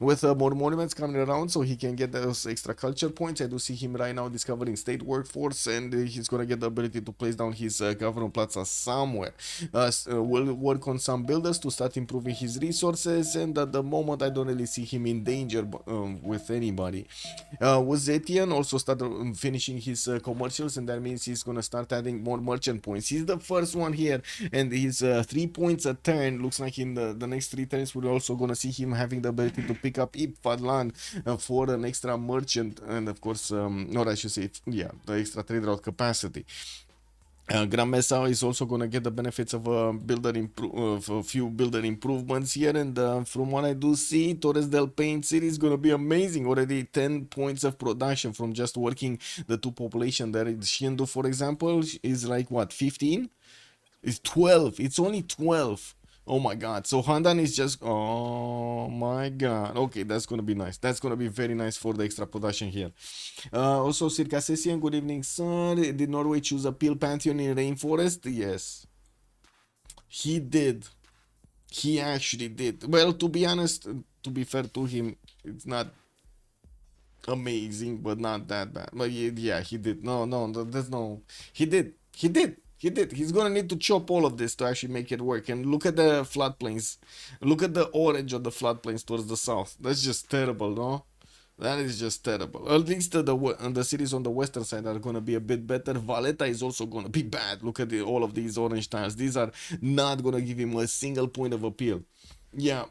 With more monuments coming around, so he can get those extra culture points. I do see him right now discovering state workforce, and he's gonna get the ability to place down his government plaza somewhere. We'll work on some builders to start improving his resources, and at the moment I don't really see him in danger with anybody. With Zetian also started finishing his commercials, and that means he's gonna start adding more merchant points. He's the first one here, and he's 3 points a turn. Looks like in the next 3 turns we're also gonna see him having the ability to pick up Ipfadlan for an extra merchant, and of course, or I should say, yeah, the extra trade route capacity. Grande is also gonna get the benefits of a few builder improvements here, and from what I do see, Torres del Paine City is gonna be amazing. Already 10 points of production from just working the 2 population there. Shindu, for example, is like what, 15? It's 12. It's only 12. Oh my god. So Handan is just, oh my god. Okay, that's gonna be nice. That's gonna be very nice for the extra production here. Also, Circassian, good evening, sir. Did Norway choose a Peel Pantheon in Rainforest? Yes. He did. He actually did. Well, to be honest, to be fair to him, it's not amazing, but not that bad. But yeah, he did. No, there's no. He did. He did. He did. He's gonna need to chop all of this to actually make it work. And look at the floodplains. Look at the orange of the floodplains towards the south. That's just terrible, no? That is just terrible. At least the cities on the western side are gonna be a bit better. Valletta is also gonna be bad. Look at all of these orange tiles. These are not gonna give him a single point of appeal. Yeah.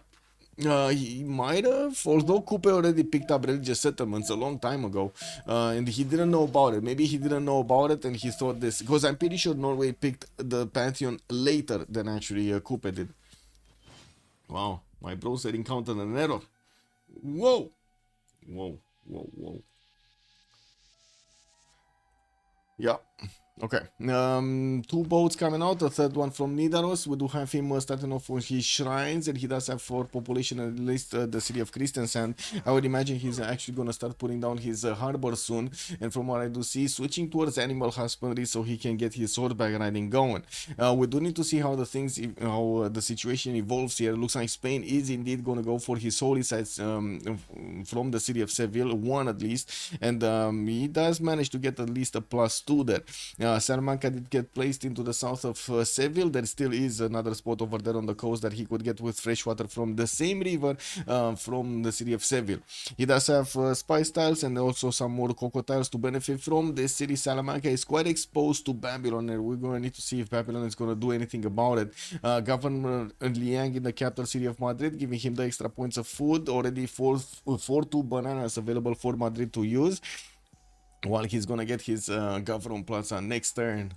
He might have, although Coupe already picked up religious settlements a long time ago, and he didn't know about it. Maybe he didn't know about it and he thought this, because I'm pretty sure Norway picked the Pantheon later than actually Coupe did. Wow, my browser encountered an error. Whoa, whoa, whoa, whoa. Yeah. Okay, 2 boats coming out, a third one from Nidaros. We do have him starting off with his shrines, and he does have 4 population, at least the city of Christiansand. I would imagine he's actually going to start putting down his harbor soon, and from what I do see, switching towards animal husbandry so he can get his swordbag riding going. We do need to see how the situation evolves here. It looks like Spain is indeed going to go for his holy sites from the city of Seville, 1 at least, and he does manage to get at least a +2 there. Salamanca did get placed into the south of Seville. There still is another spot over there on the coast that he could get with fresh water from the same river from the city of Seville. He does have spice tiles and also some more cocoa tiles to benefit from. This city, Salamanca, is quite exposed to Babylon, and we're going to need to see if Babylon is going to do anything about it. Governor Liang in the capital city of Madrid, giving him the extra points of food. Already 4-2 bananas available for Madrid to use, while he's gonna get his government plaza next turn.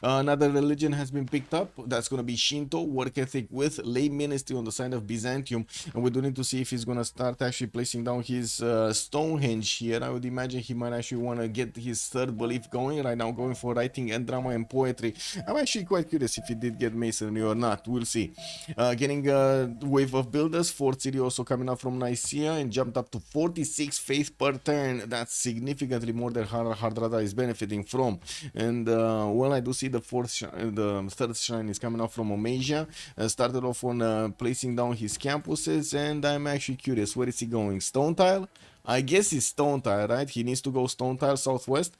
Another religion has been picked up. That's going to be Shinto, work ethic with lay ministry on the side of Byzantium. And we do need to see if he's going to start actually placing down his Stonehenge here. I would imagine he might actually want to get his third belief going right now, going for writing and drama and poetry. I'm actually quite curious if he did get masonry or not. We'll see. Getting a wave of builders. Fourth city also coming up from Nicaea and jumped up to 46 faith per turn. That's significantly more than Hardrada is benefiting from. And well, I do see the third shrine is coming out from Omasia. Started off on placing down his campuses, and I'm actually curious, where is he going? Stone tile? I guess it's stone tile, right? He needs to go stone tile southwest.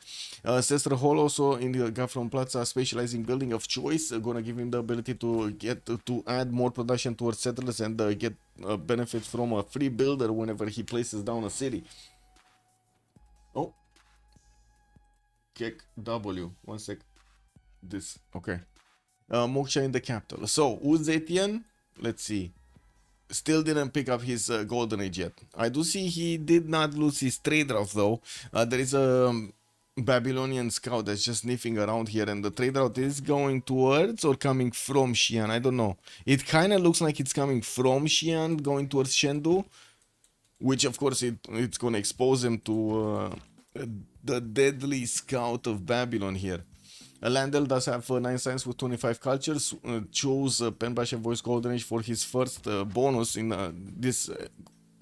Sester Hall also in the Gafron Plaza, specializing building of choice, gonna give him the ability to get to add more production towards settlers and get benefits from a free builder whenever he places down a city. Oh, kick W. 1 sec. This okay. Moksha in the capital. So Uzetian, let's see, still didn't pick up his golden age yet. I do see he did not lose his trade route though. There is a Babylonian scout that's just sniffing around here, and the trade route is going towards or coming from Xi'an. I don't know. It kind of looks like it's coming from Xi'an, going towards Chengdu, which of course it's going to expose him to the deadly scout of Babylon here. Landel does have 9 science with 25 cultures, chose Penbrush and Voice Golden Age for his first bonus in this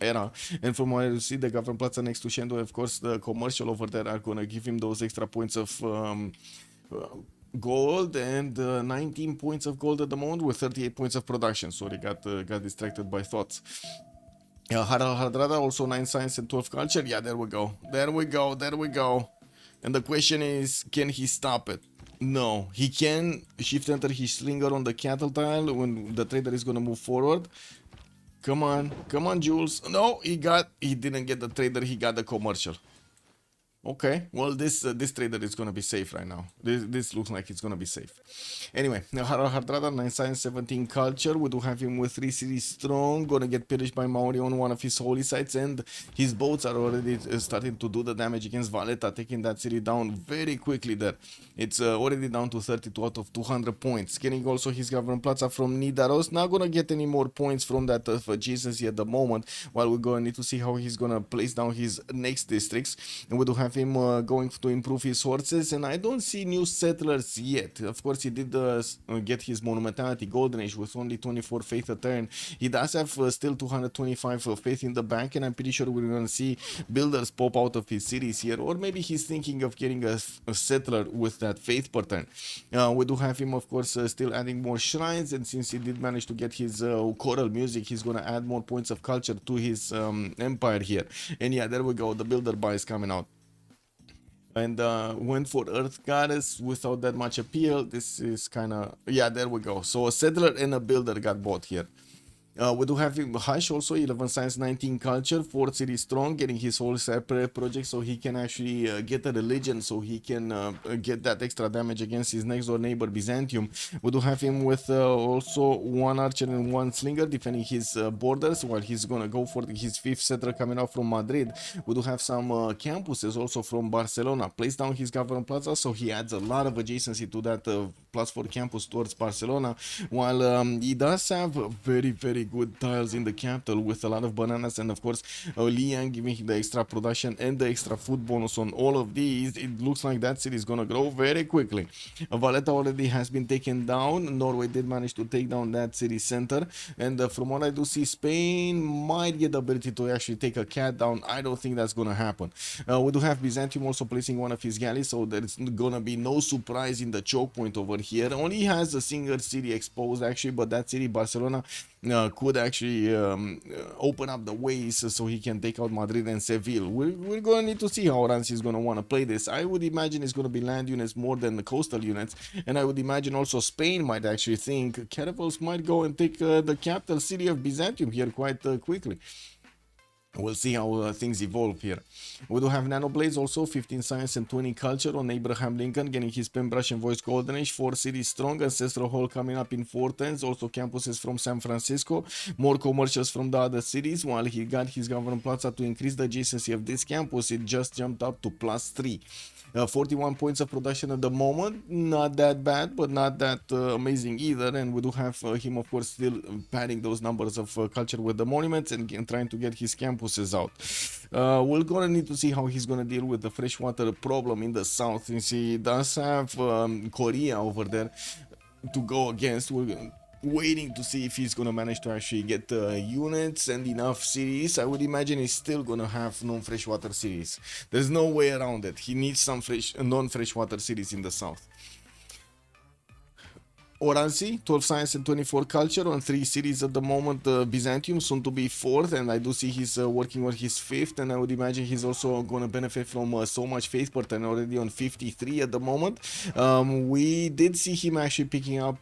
era. And from what I see, the Government Plaza next to Shendo, of course, the commercial over there are gonna give him those extra points of gold, and 19 points of gold at the moment with 38 points of production. Sorry, got distracted by thoughts. Hadrada also 9 science and 12 culture. Yeah, there we go. There we go. There we go. And the question is, can he stop it? No, he can shift enter his slinger on the cattle tile when the trader is gonna move forward. Come on, Jules. No, he didn't get the trader, he got the commercial. Okay, well, this trader is gonna be safe right now. This looks like it's gonna be safe. Anyway, Hardrada 9 science 17 culture. We do have him with 3 cities strong. Gonna get perished by Maori on one of his holy sites, and his boats are already starting to do the damage against Valletta, taking that city down very quickly there. It's already down to 32 out of 200 points. Getting also his Government Plaza from Nidaros. Not gonna get any more points from that adjacency at the moment, while we're gonna need to see how he's gonna place down his next districts. And we do have him going to improve his horses, and I don't see new settlers yet. Of course, he did get his monumentality golden age with only 24 faith a turn. He does have still 225 faith in the bank, and I'm pretty sure we're gonna see builders pop out of his cities here, or maybe he's thinking of getting a settler with that faith per turn. We do have him, of course, still adding more shrines, and since he did manage to get his choral music, he's gonna add more points of culture to his empire here. And yeah, there we go, the builder buy is coming out. And went for Earth Goddess without that much appeal. This is kind of, yeah, there we go. So a settler and a builder got bought here. We do have him Hush also, 11 science 19 culture, 4 city strong, getting his whole separate project so he can actually get a religion, so he can get that extra damage against his next door neighbor Byzantium. We do have him with also 1 archer and 1 slinger defending his borders, while he's gonna go for his 5th settler coming out from Madrid. We do have some campuses also from Barcelona. Place down his Government Plaza, so he adds a lot of adjacency to that +4 campus towards Barcelona, while he does have very good tiles in the capital with a lot of bananas, and of course Liang giving him the extra production and the extra food bonus on all of these. It looks like that city is gonna grow very quickly. Valletta already has been taken down. Norway did manage to take down that city center, and from what I do see, Spain might get the ability to actually take a cat down. I don't think that's gonna happen. We do have Byzantium also placing one of his galleys, so there's gonna be no surprise in the choke point over here. Only has a single city exposed actually, but that city, Barcelona, could actually open up the ways so he can take out Madrid and Seville. We're gonna need to see how Rancy is gonna want to play this. I would imagine it's gonna be land units more than the coastal units, and I would imagine also Spain might actually think caravels might go and take the capital city of Byzantium here quite quickly. We'll see how things evolve here. We do have Nanoblades also, 15 science and 20 culture on Abraham Lincoln, getting his pen brush and voice golden age, 4 cities strong, ancestral hall coming up in 4 turns, also campuses from San Francisco, more commercials from the other cities, while he got his Government Plaza to increase the adjacency of this campus. It just jumped up to +3. 41 points of production at the moment, not that bad, but not that amazing either. And we do have him, of course, still padding those numbers of culture with the monuments and trying to get his campuses out. We're gonna need to see how he's gonna deal with the freshwater problem in the south, since he does have Korea over there to go against. We're waiting to see if he's gonna manage to actually get units and enough cities. I would imagine he's still gonna have non-freshwater cities. There's no way around it. He needs some non-freshwater cities in the south. Oranzi, 12 science and 24 culture on 3 cities at the moment. Byzantium soon to be 4th, and I do see he's working on his 5th, and I would imagine he's also going to benefit from so much faith per turn, already on 53 at the moment. We did see him actually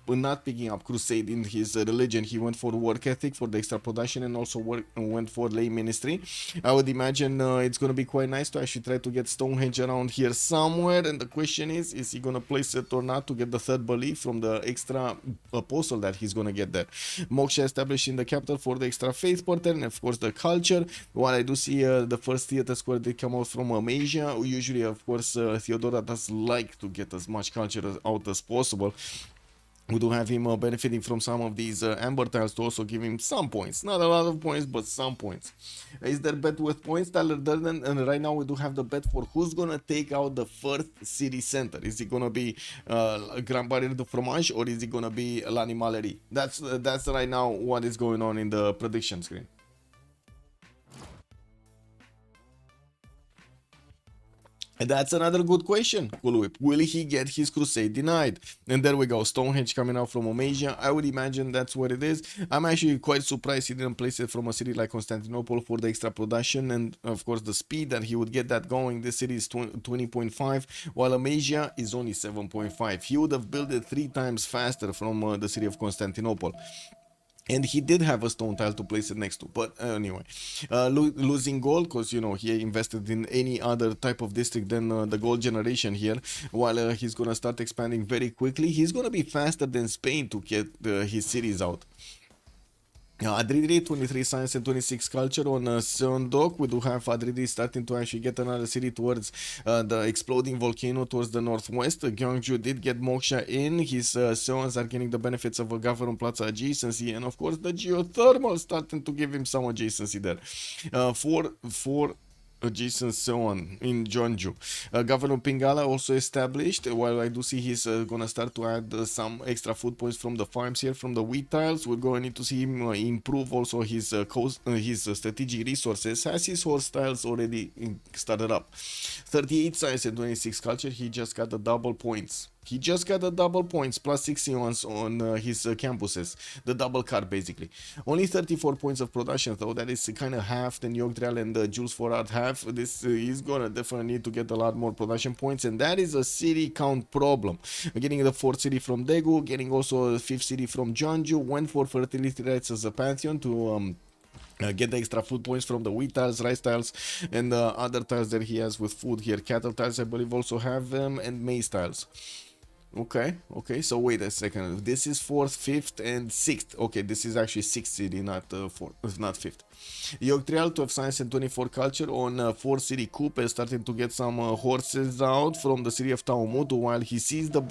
not picking up crusade in his religion. He went for work ethic for the extra production, and also went for lay ministry. I would imagine it's going to be quite nice to actually try to get Stonehenge around here somewhere, and the question is he going to place it or not to get the 3rd belief from the extra apostle that he's gonna get there. Moksha established in the capital for the extra faith per turn, and of course the culture. While I do see the first theater square did come out from Asia. Usually, of course, Theodora does like to get as much culture out as possible. We do have him benefiting from some of these amber tiles to also give him some points. Not a lot of points, but some points. Is there bet with points, Tyler Durden? And right now we do have the bet for who's gonna take out the 1st city center. Is it gonna be Grand Barriere de Fromage, or is it gonna be L'Animalerie? That's right now what is going on in the prediction screen. And that's another good question, Coolwhip. Will he get his crusade denied? And there we go, Stonehenge coming out from Omasia. I would imagine that's what it is. I'm actually quite surprised he didn't place it from a city like Constantinople for the extra production and of course the speed that he would get that going. This city is 20.5 while Omasia is only 7.5. He would have built it 3 times faster from the city of Constantinople. And he did have a stone tile to place it next to, but anyway, losing gold because, you know, he invested in any other type of district than the gold generation here. While he's gonna start expanding very quickly, he's gonna be faster than Spain to get his cities out. Adridri, 23 science and 26 culture on Seondok. We do have Adridri starting to actually get another city towards the exploding volcano towards the northwest. Gyeongju did get Moksha in. His Seons are getting the benefits of a government plaza adjacency, and of course the geothermal starting to give him some adjacency there. For adjacent Seon in Jeonju. Governor Pingala also established, while I do see he's gonna start to add some extra food points from the farms here, from the wheat tiles. We're going to need to see him improve also his strategic resources. Has his horse tiles already started up. 38 science and 26 culture, he just got the double points. He just got the double points plus 60 ones on his campuses, the double card basically. Only 34 points of production though, that is kind of half than Yogdrail and Jules Forard have. This he's gonna definitely need to get a lot more production points, and that is a city count problem. Getting the 4th city from Daegu, getting also a 5th city from Jeonju, went for fertility rights as a pantheon to get the extra food points from the wheat tiles, rice tiles, and the other tiles that he has with food here. Cattle tiles I believe also have them, and maize tiles. Okay, so wait a second. This is 4th, 5th, and 6th. Okay, this is actually 6th city, not 4th, not 5th. Yogtrial, 12 science and 24 culture on 4th city Coupe is starting to get some horses out from the city of Taomutu. While he sees the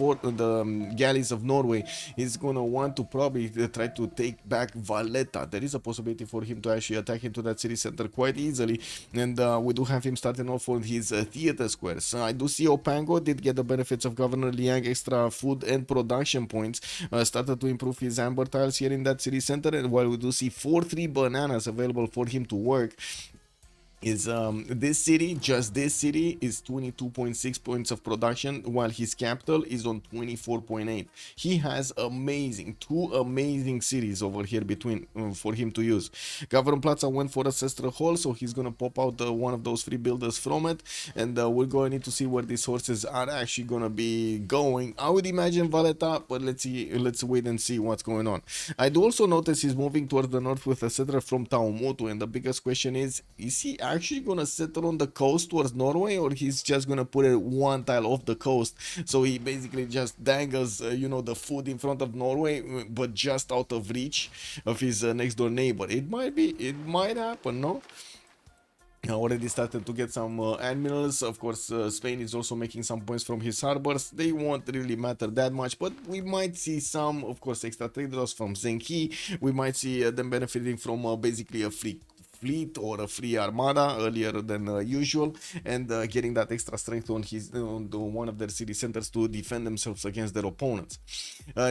galleys of Norway, he's gonna want to probably try to take back Valletta. There is a possibility for him to actually attack into that city center quite easily, and we do have him starting off on his theater squares. I do see Opango did get the benefits of Governor Liang extra food and production points, started to improve his amber tiles here in that city center, and while we do see 4-3 bananas available for him to work, is this city, just this city is 22.6 points of production, while his capital is on 24.8. He has two amazing cities over here between for him to use. Governor Plaza went for Ancestral Hall, so he's gonna pop out one of those free builders from it, and we're going to need to see where these horses are actually gonna be going. I would imagine Valletta, but let's wait and see what's going on. I do also notice he's moving towards the north with a settler from Taomutu, and the biggest question is he actually gonna settle on the coast towards Norway, or he's just gonna put it one tile off the coast, so he basically just dangles you know, the food in front of Norway, but just out of reach of his next door neighbor. It might happen, no? Already started to get some admirals. Of course, Spain is also making some points from his harbors. They won't really matter that much, but we might see some, of course, extra trade routes from Zenki. We might see them benefiting from basically a free fleet or a free armada earlier than usual, and getting that extra strength on one of their city centers to defend themselves against their opponents.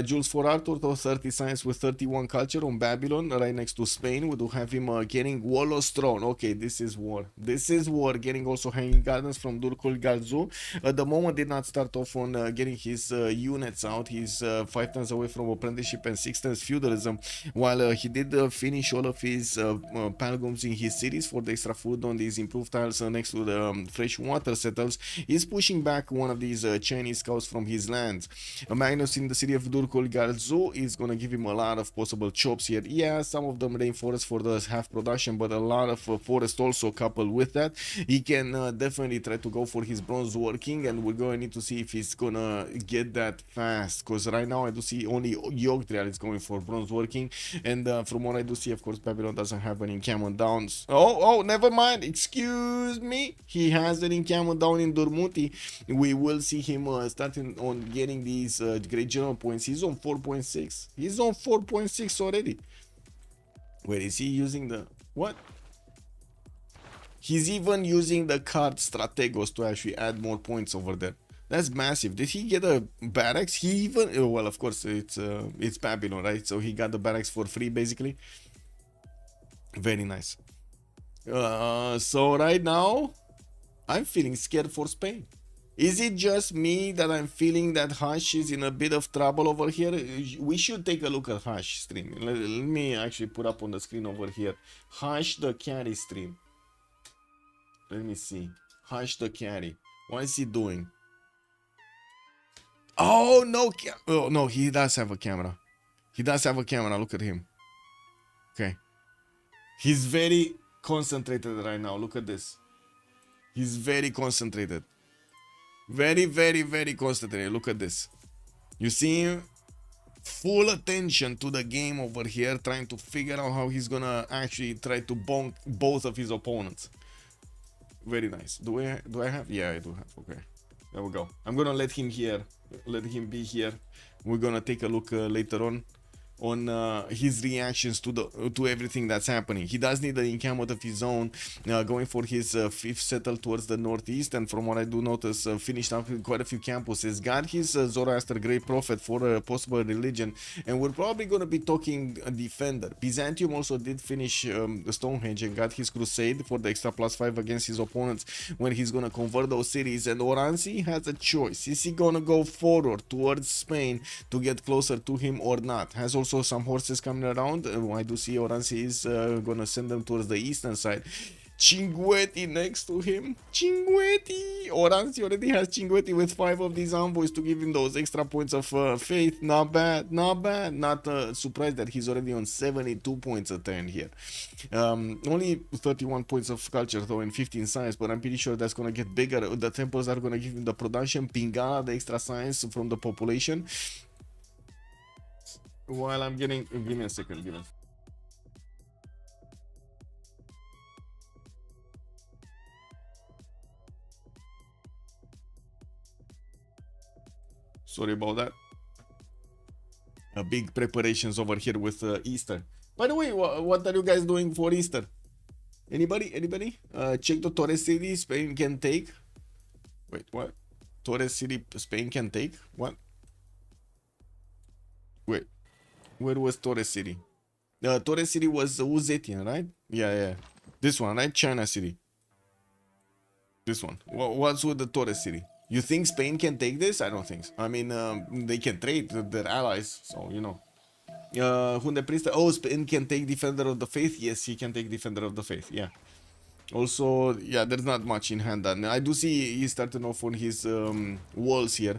Jules for Arthur, 30 science with 31 culture on Babylon, right next to Spain. We do have him getting Wallace Throne. Okay, this is war. Getting also Hanging Gardens from Durkul Galzu. At the moment did not start off on getting his units out. He's 5 turns away from apprenticeship and 6 turns feudalism, while he did finish all of his Palgums in his cities for the extra food on these improved tiles next to the fresh water settles. He's pushing back one of these Chinese scouts from his lands. Magnus in the city of Durkul Galzu is gonna give him a lot of possible chops here. Yeah, some of them rainforest for the half production, but a lot of forest also coupled with that. He can definitely try to go for his bronze working, and we're going to need to see if he's gonna get that fast, because right now I do see only Yogdrail is going for bronze working, and from what I do see, of course, Babylon doesn't have an encampment down. Oh, never mind, excuse me, he has an encampment down in Durmuti. We will see him starting on getting these great general points. He's on 4.6. He's on 4.6 already. Wait, is he using the what? He's even using the card Strategos to actually add more points over there. That's massive. Did he get a barracks? He even, well, of course, it's Babylon, right? So he got the barracks for free, basically. Very nice. So right now, I'm feeling scared for Spain. Is it just me that I'm feeling that Hush is in a bit of trouble over here? We should take a look at Hush stream. Let me actually put up on the screen over here. Hush the carry stream. Let me see. Hush the carry. What is he doing? Oh no! Oh no, he does have a camera. He does have a camera. Look at him. Okay. He's very concentrated right now. Look at this. He's very concentrated. Very, very, very concentrated. Look at this. You see him? Full attention to the game over here, trying to figure out how he's gonna actually try to bonk both of his opponents. Very nice. Do I have? Yeah, I do have. Okay. There we go. I'm gonna let him here. Let him be here. We're gonna take a look later on his reactions to everything that's happening. He does need an encampment of his own, going for his fifth settle towards the northeast, and from what I do notice, finished up with quite a few campuses. Got his Zoroaster Great Prophet for a possible religion, and we're probably going to be talking defender. Byzantium also did finish Stonehenge and got his crusade for the extra +5 against his opponents when he's going to convert those cities. And Oranzi has a choice. Is he going to go forward towards Spain to get closer to him or not? Has also some horses coming around. I do see Oranzi is gonna send them towards the eastern side. Cinguetti next to him. Cinguetti! Oranzi already has Cinguetti with 5 of these envoys to give him those extra points of faith. Not bad, not bad. Not surprised that he's already on 72 points a turn here. Only 31 points of culture though and 15 science, but I'm pretty sure that's gonna get bigger. The temples are gonna give him the production, Pingala, the extra science from the population. While I'm getting, give me a second, give me. Sorry about that. Big preparations over here with Easter. By the way, what are you guys doing for Easter? Anybody? Anybody? Check the Torres City Spain can take. Wait, what? Torres City Spain can take? What? Wait. Where was Torres City? Torres City was Uzetian, right? Yeah, yeah. This one, right? China City. This one. What's with the Torres City? You think Spain can take this? I don't think so. I mean, they can trade their allies, so, you know. Hunde Priest. Oh, Spain can take Defender of the Faith? Yes, he can take Defender of the Faith, yeah. Also, yeah, there's not much in hand. And I do see he's starting off on his walls here.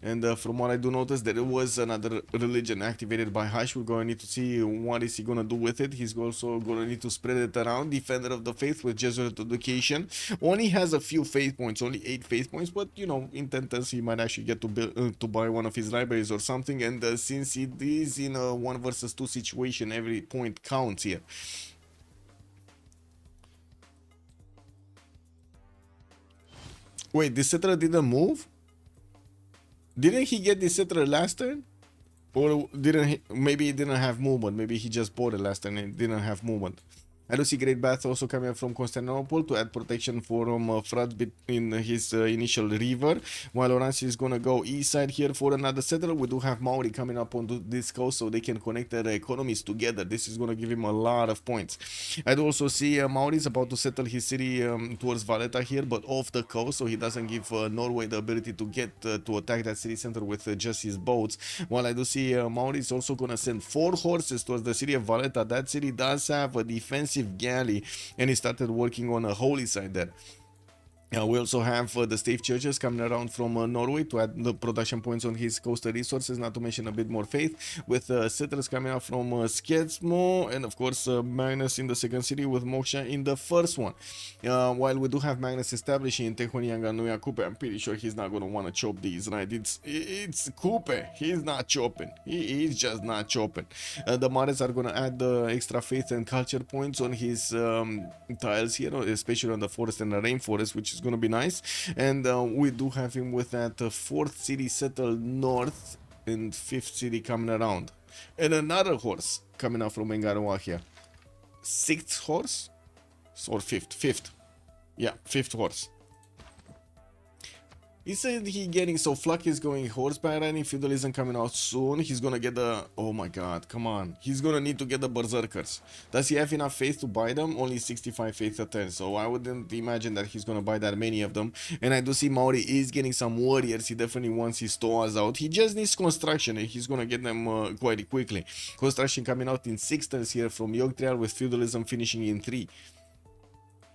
And from what I do notice, there was another religion activated by Hush. We're going to need to see what is he going to do with it. He's also going to need to spread it around. Defender of the Faith with Jesuit education. Only has a few faith points, only 8 faith points. But, you know, in 10 turns, he might actually get to buy one of his libraries or something. And since it is in a 1 versus 2 situation, every point counts here. Wait, this settler didn't move? Didn't he get this settler last turn? Or didn't he? Maybe he didn't have movement. Maybe he just bought it last turn and didn't have movement. I do see Great Bath also coming from Constantinople to add protection from floods in his initial river. While Oranzi is going to go east side here for another settler. We do have Maori coming up on this coast so they can connect their economies together. This is going to give him a lot of points. I do also see Maori is about to settle his city towards Valletta here, but off the coast, so he doesn't give Norway the ability to get to attack that city center with just his boats. While I do see Maori is also going to send 4 horses towards the city of Valletta. That city does have a defensive galley, and he started working on a holy side there. We also have the stave churches coming around from Norway to add the production points on his coastal resources, not to mention a bit more faith, with settlers coming out from Skedsmo, and of course Magnus in the second city with Moksha in the first one. While we do have Magnus establishing in Tehonianga Nuya Kupe, I'm pretty sure he's not going to want to chop these, right? It's Kupe. He's not chopping. He's just not chopping. The Mares are going to add extra faith and culture points on his tiles here, especially on the forest and the rainforest, which is going to be nice. And we do have him with that 4th city settled north and 5th city coming around, and another horse coming out from Engaroa here. 6th horse or 5th? 5th. Yeah, 5th horse. He said he getting, so Fluck is going horseback riding, feudalism coming out soon. He's gonna get the, oh my god, come on. He's gonna need to get the berserkers. Does he have enough faith to buy them? Only 65 faith a turn, so I wouldn't imagine that he's gonna buy that many of them. And I do see Maori is getting some warriors. He definitely wants his Toas out. He just needs construction and he's gonna get them quite quickly. Construction coming out in 6 turns here from Yogg-Trial, with feudalism finishing in 3.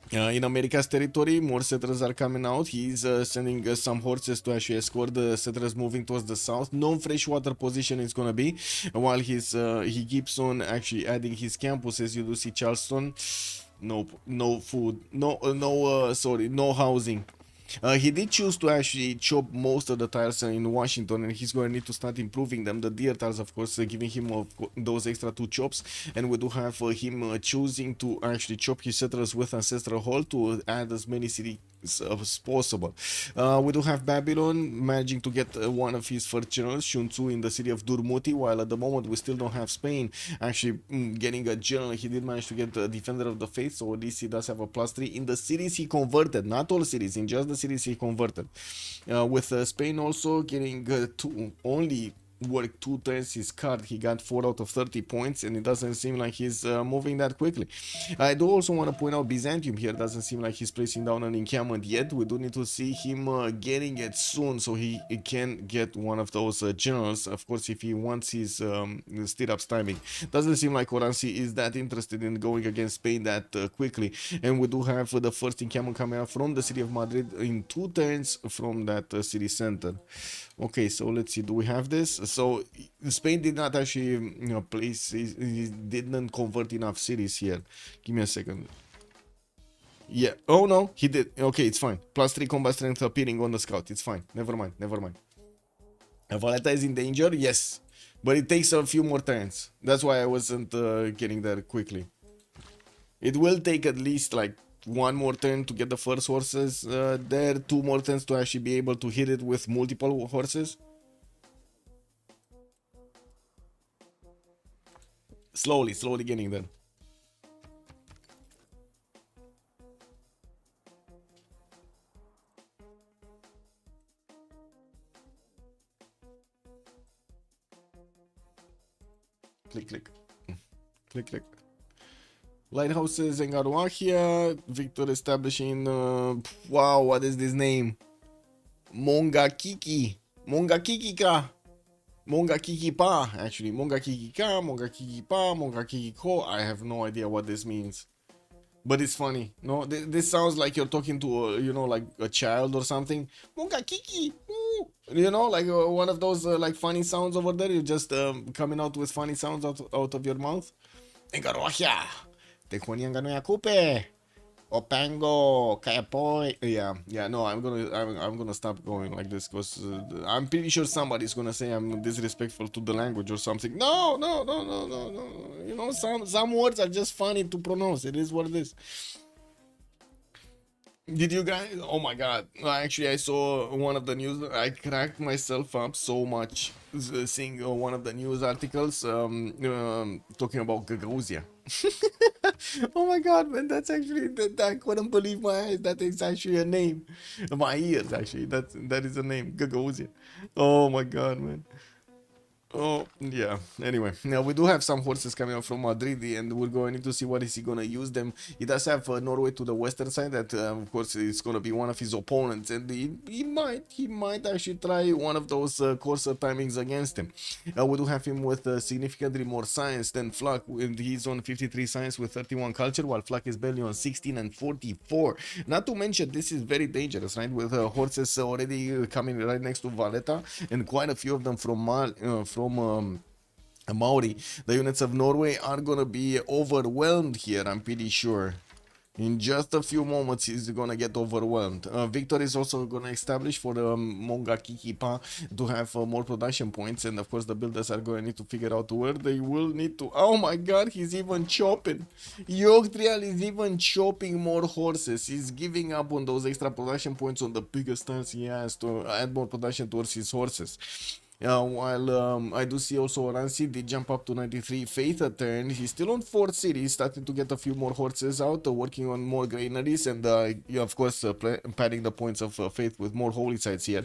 In America's territory, more settlers are coming out. He's sending some horses to actually escort the settlers moving towards the south. No freshwater position is gonna be, while he keeps on actually adding his campuses. You do see Charleston, no food, no housing. He did choose to actually chop most of the tiles in Washington, and he's going to need to start improving them. The deer tiles, of course, giving him those extra 2 chops, and we do have him choosing to actually chop his settlers with Ancestral Hall to add as many cities as possible. We do have Babylon managing to get one of his first generals, Shun Tzu, in the city of Durmuti, while at the moment we still don't have Spain actually getting a general. He did manage to get the Defender of the Faith, so at least he does have a +3 in the cities he converted, not all cities, in just the cities he converted. With Spain also getting only worked 2 turns his card, he got 4 out of 30 points, and it doesn't seem like he's moving that quickly. I do also want to point out Byzantium here doesn't seem like he's placing down an encampment yet. We do need to see him getting it soon, so he can get one of those generals, of course, if he wants his stirrups timing. Doesn't seem like Oransi is that interested in going against Spain that quickly, and we do have the first encampment coming out from the city of Madrid in 2 turns from that city center. Okay, so let's see, do we have this? So Spain did not actually place, he didn't convert enough cities here. Give me a second. Yeah, oh no, he did. Okay, it's fine. +3 combat strength appearing on the scout. It's fine. Never mind. Valletta is in danger, yes, but it takes a few more turns. That's why I wasn't getting there quickly. It will take at least like 1 more turn to get the first horses there, 2 more turns to actually be able to hit it with multiple horses. Slowly getting there. Click. Lighthouses in Garuahia. Victor establishing. Wow, what is this name? Mongakiki Pa, actually. Mongakiki Ko. I have no idea what this means. But it's funny. No, this sounds like you're talking to, like a child or something. Mongakiki. Like one of those like funny sounds over there. You're just coming out with funny sounds out of your mouth. Engarohia. Te Kwanyanga no Yakupe. Opango, Kayapoy. Yeah, no, I'm gonna stop going like this, because I'm pretty sure somebody's gonna say I'm disrespectful to the language or something. No. Some words are just funny to pronounce. It is what it is. Did you guys? Oh my god. Actually, I saw one of the news. I cracked myself up so much seeing one of the news articles talking about Gagauzia. Oh my god, man, that's actually, I couldn't believe my eyes. That is actually a name. My ears, actually. That is a name. Gagauzia. Oh my god, man. Oh, yeah. Anyway, now we do have some horses coming out from Madrid, and we're going to see what is he going to use them. He does have Norway to the western side, that of course is going to be one of his opponents, and he might actually try one of those courser timings against him. We do have him with significantly more science than Fluck, and he's on 53 science with 31 culture, while Fluck is barely on 16 and 44. Not to mention, this is very dangerous, right? With horses already coming right next to Valletta, and quite a few of them from Maori. The units of Norway are gonna be overwhelmed here, I'm pretty sure. In just a few moments, he's gonna get overwhelmed. Victor is also gonna establish for the Mongakiki Pa to have more production points, and of course the builders are gonna need to figure out where they will need to. Oh my god, he's even chopping. Yogg-Trial is even chopping more horses. He's giving up on those extra production points on the biggest times he has to add more production towards his horses. While I do see also Oransi did jump up to 93 faith a turn. He's still on 4th city, starting to get a few more horses out, working on more granaries, and yeah, of course padding the points of faith with more holy sites here.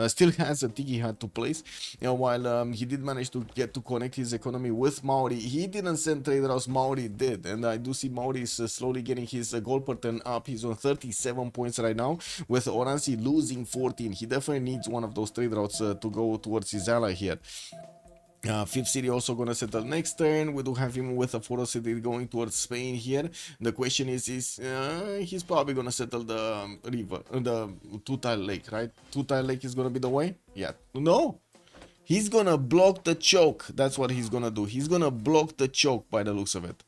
Still has a tiki hat to place. While he did manage to get to connect his economy with Maori, he didn't send trader house. Maori did, and I do see Maori is slowly getting his gold per turn up. He's on 37 points right now, with Oransi losing 14. He definitely needs one of those trade routes to go towards his ally here. 5th city also gonna settle next turn. We do have him with a 4th city going towards Spain here. The question is he's probably gonna settle the river, the two-tile lake, right? Two-tile lake is gonna be the way. Yeah, no, he's gonna block the choke. That's what he's gonna do. He's gonna block the choke by the looks of it.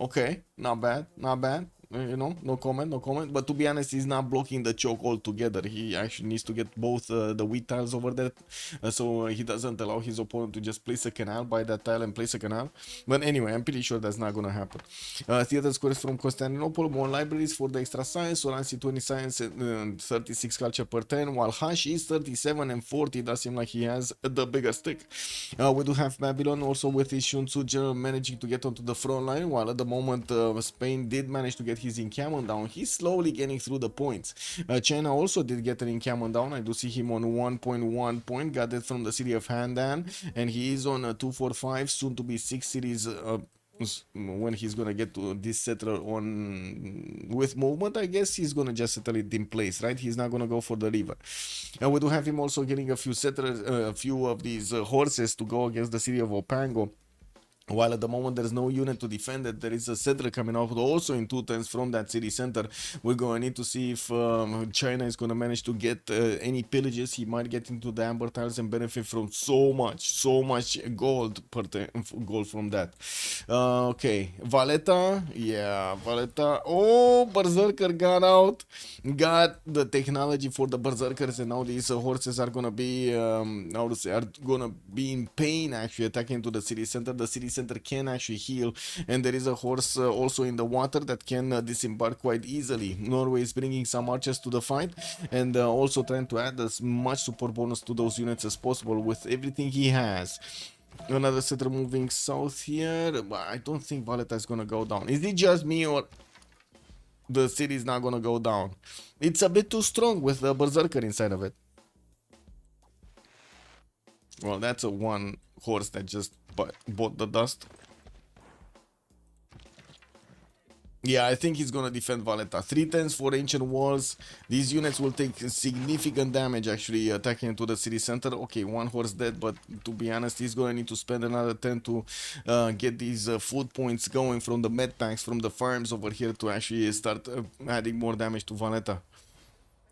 Okay, not bad, not bad. You know, no comment, no comment. But to be honest, he's not blocking the choke altogether. He actually needs to get both the wheat tiles over there, so he doesn't allow his opponent to just place a canal by that tile and place a canal. But anyway, I'm pretty sure that's not gonna happen. Theater squares from Constantinople, more libraries for the extra science. Soransi 20 science and 36 culture per turn, while Hash is 37 and 40. Does seem like he has the bigger stick. We do have Babylon also with his Shunsu general managing to get onto the front line, while at the moment Spain did manage to get his encampment down. He's slowly getting through the points. China also did get an encampment down. I do see him on 1.1 point, got it from the city of Handan, and he is on 245, soon to be 6 cities when he's gonna get to this settler on with movement. I guess he's gonna just settle it in place, right? He's not gonna go for the river. And we do have him also getting a few settlers, a few of these horses to go against the city of Opango. While at the moment there's no unit to defend it, there is a settler coming out also in 2 turns from that city center. We're going to need to see if China is going to manage to get any pillages. He might get into the amber tiles and benefit from so much gold gold from that. Okay, Valletta, yeah, Valletta. Oh, Berserker got out, got the technology for the Berserkers, and now these horses are gonna be, how to say, are gonna be in pain actually attacking to the city center. The city center can actually heal, and there is a horse also in the water that can disembark quite easily. Norway is bringing some archers to the fight, and also trying to add as much support bonus to those units as possible with everything he has. Another settler moving south here, but I don't think Valletta is gonna go down. Is it just me, or the city is not gonna go down? It's a bit too strong with the Berserker inside of it. Well, that's a one horse that just bought the dust. Yeah, I think he's gonna defend Valletta. 3 turns for ancient walls. These units will take significant damage actually attacking into the city center. Okay, one horse dead, but to be honest, he's gonna need to spend another 10 to get these food points going from the med tanks, from the farms over here, to actually start adding more damage to Valletta.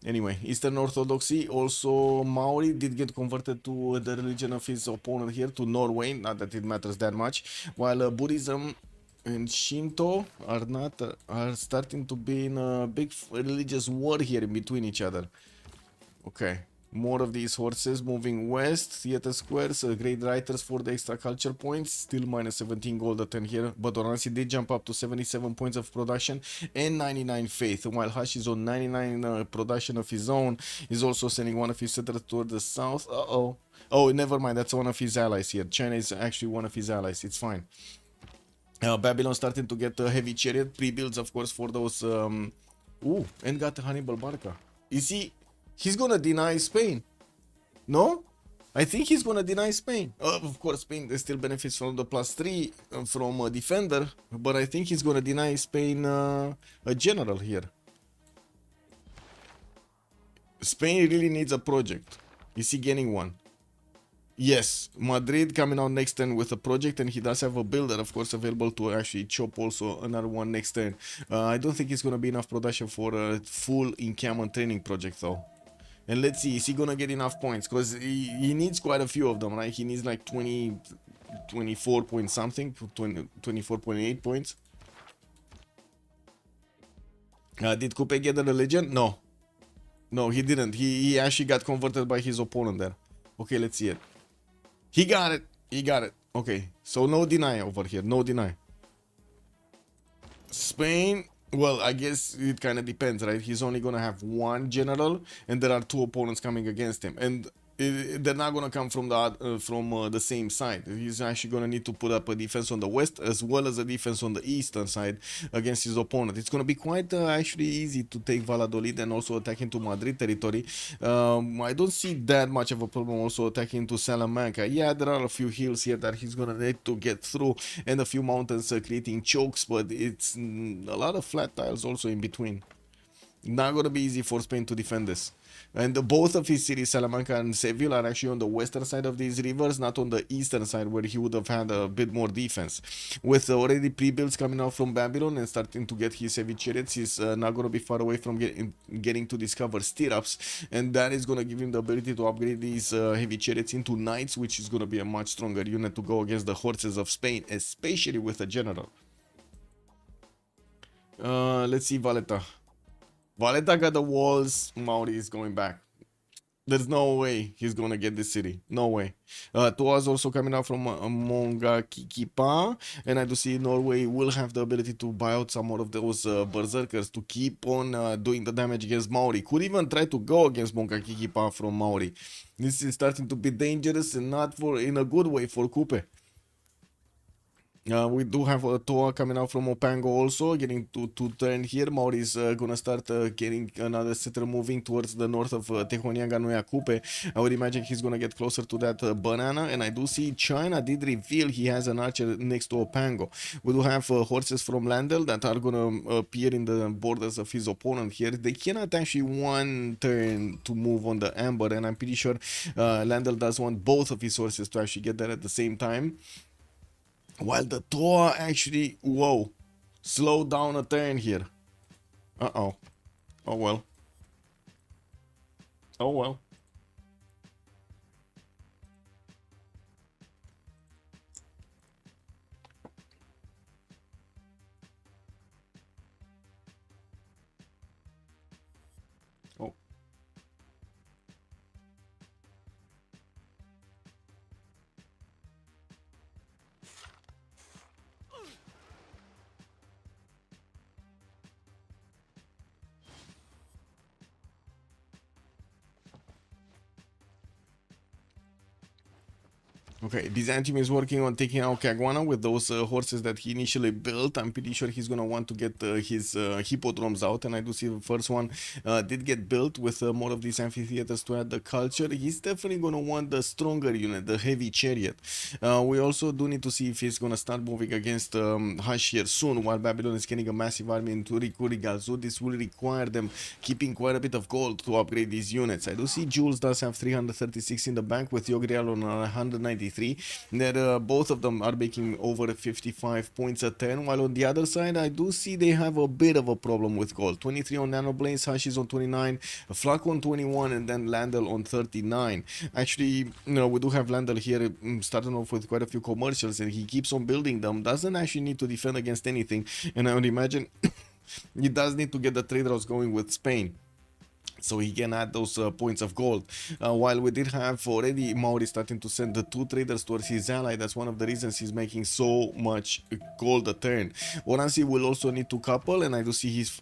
Anyway, Eastern Orthodoxy, also Maori did get converted to the religion of his opponent here, to Norway, not that it matters that much, while Buddhism and Shinto are starting to be in a big religious war here in between each other. Okay, more of these horses moving west. Theater squares, great writers for the extra culture points, still minus 17 gold a turn here, but Oransi did jump up to 77 points of production and 99 faith, while Hash is on 99 production of his own. He's also sending one of his settlers toward the south. Oh, never mind, that's one of his allies here. China is actually one of his allies, it's fine. Babylon starting to get a heavy chariot pre-builds, of course, for those. Ooh, and got Hannibal Barca. Is he's gonna deny Spain? No, I think he's gonna deny Spain. Of course, Spain still benefits from the +3 from a defender, but I think he's gonna deny Spain a general here. Spain really needs a project. Is he getting one? Yes, Madrid coming out next turn with a project, and he does have a builder, of course, available to actually chop also another one next turn. I don't think it's going to be enough production for a full encampment training project, though. And let's see, is he going to get enough points? Because he needs quite a few of them, right? He needs like 24 point something, 24.8 points. Did Coupe get the religion? No. No, he didn't. He actually got converted by his opponent there. Okay, let's see it. He got it. He got it. Okay, so no deny over here. No deny. Spain, well, I guess it kind of depends, right? He's only going to have one general, and there are 2 opponents coming against him. And they're not gonna come from the same side. He's actually gonna need to put up a defense on the west as well as a defense on the eastern side against his opponent. It's gonna be quite actually easy to take Valladolid and also attack into Madrid territory. I don't see that much of a problem also attacking into Salamanca. Yeah, there are a few hills here that he's gonna need to get through and a few mountains creating chokes, but it's a lot of flat tiles also in between. Not gonna be easy for Spain to defend this. And both of his cities, Salamanca and Seville, are actually on the western side of these rivers, not on the eastern side where he would have had a bit more defense. With already pre-builds coming out from Babylon and starting to get his heavy chariots, he's not going to be far away from getting to discover stirrups, and that is going to give him the ability to upgrade these heavy chariots into knights, which is going to be a much stronger unit to go against the horses of Spain, especially with a general. Let's see Valletta. Valletta got the walls. Mauri is going back. There's no way he's gonna get this city. No way. Toa is also coming out from Mongakikipa, and I do see Norway will have the ability to buy out some more of those berserkers to keep on doing the damage against Maori. Could even try to go against Mongakikipa from Maori. This is starting to be dangerous and not in a good way for Kupe. We do have a Toa coming out from Opango also, getting to turn here. Mauri is gonna start getting another settler moving towards the north of Tehonianga Noia Kupe. I would imagine he's gonna get closer to that banana, and I do see China did reveal he has an archer next to Opango. We do have horses from Landel that are gonna appear in the borders of his opponent here. They cannot actually one turn to move on the amber, and I'm pretty sure Landel does want both of his horses to actually get there at the same time. While the Toa actually, whoa, slow down a turn here. Uh-oh. Oh well. Oh well. Oh. Okay, Byzantium is working on taking out Caguana with those horses that he initially built. I'm pretty sure he's gonna want to get his hippodromes out, and I do see the first one did get built with more of these amphitheaters to add the culture. He's definitely gonna want the stronger unit, the heavy chariot. We also do need to see if he's gonna start moving against Hush here soon, while Babylon is getting a massive army into Rikuri Galzu. This will require them keeping quite a bit of gold to upgrade these units. I do see Jules does have 336 in the bank with Yogrial on 193. That both of them are making over 55 points a turn, while on the other side I do see they have a bit of a problem with gold. 23 on Nanoblaze, Hashi's on 29, Flak on 21, and then Landel on 39. Actually, we do have Landel here starting off with quite a few commercials, and he keeps on building them. Doesn't actually need to defend against anything, and I would imagine he does need to get the trade routes going with Spain, so he can add those points of gold. While we did have already Mauri starting to send the 2 traders towards his ally, that's one of the reasons he's making so much gold a turn. Oransi will also need to couple, and I do see his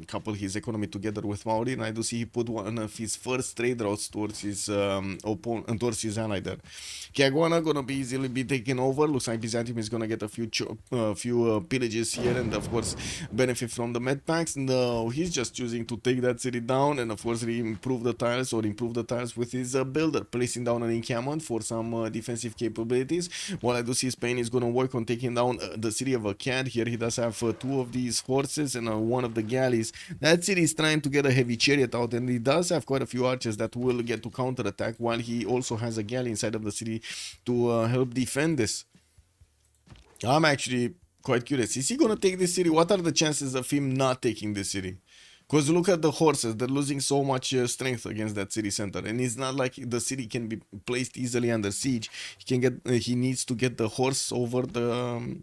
couple his economy together with Mauri, and I do see he put one of his first trade routes towards his opponent, towards his ally there. Caguana gonna be easily be taken over. Looks like Byzantium is gonna get a few pillages here, and of course benefit from the med packs. No, he's just choosing to take that city down, and of course improve the tiles with his builder, placing down an encampment for some defensive capabilities. While I do see Spain is gonna work on taking down the city of Akkad. Here he does have 2 of these horses and one of the galleys. That city is trying to get a heavy chariot out, and he does have quite a few archers that will get to counter attack, while he also has a galley inside of the city to help defend this. I'm actually quite curious. Is he gonna take this city? What are the chances of him not taking this city? Because look at the horses, they're losing so much strength against that city center, and it's not like the city can be placed easily under siege. He needs to get the horse over the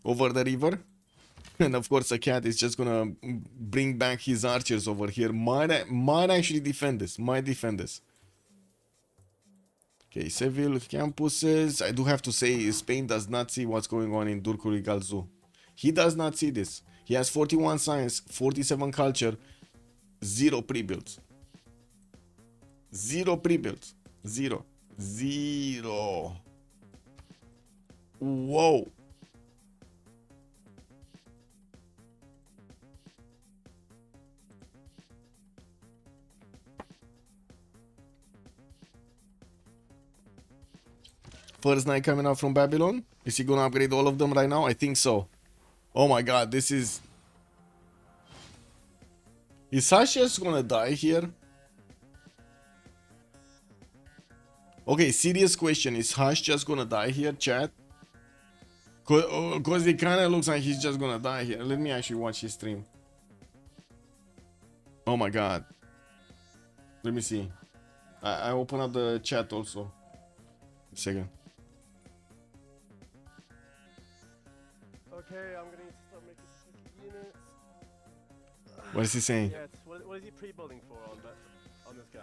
river, and of course a cat is just gonna bring back his archers over here. Might actually defend this. Might defend this. Okay, Seville campuses. I do have to say, Spain does not see what's going on in Durkuri Galzu. He does not see this. He has 41 science, 47 culture, 0 pre-builds. Zero pre-builds. Zero. Zero. Whoa. First knight coming out from Babylon. Is he gonna upgrade all of them right now? I think so. Oh my god, this is... Is Hush just gonna die here? Okay, serious question. Is Hush just gonna die here, chat? Cause it kinda looks like he's just gonna die here. Let me actually watch his stream. Oh my god. Let me see. I open up the chat also. A second. Okay, I'm gonna need to start making some units. What is he saying? Yeah, what is he pre-building for on this guy?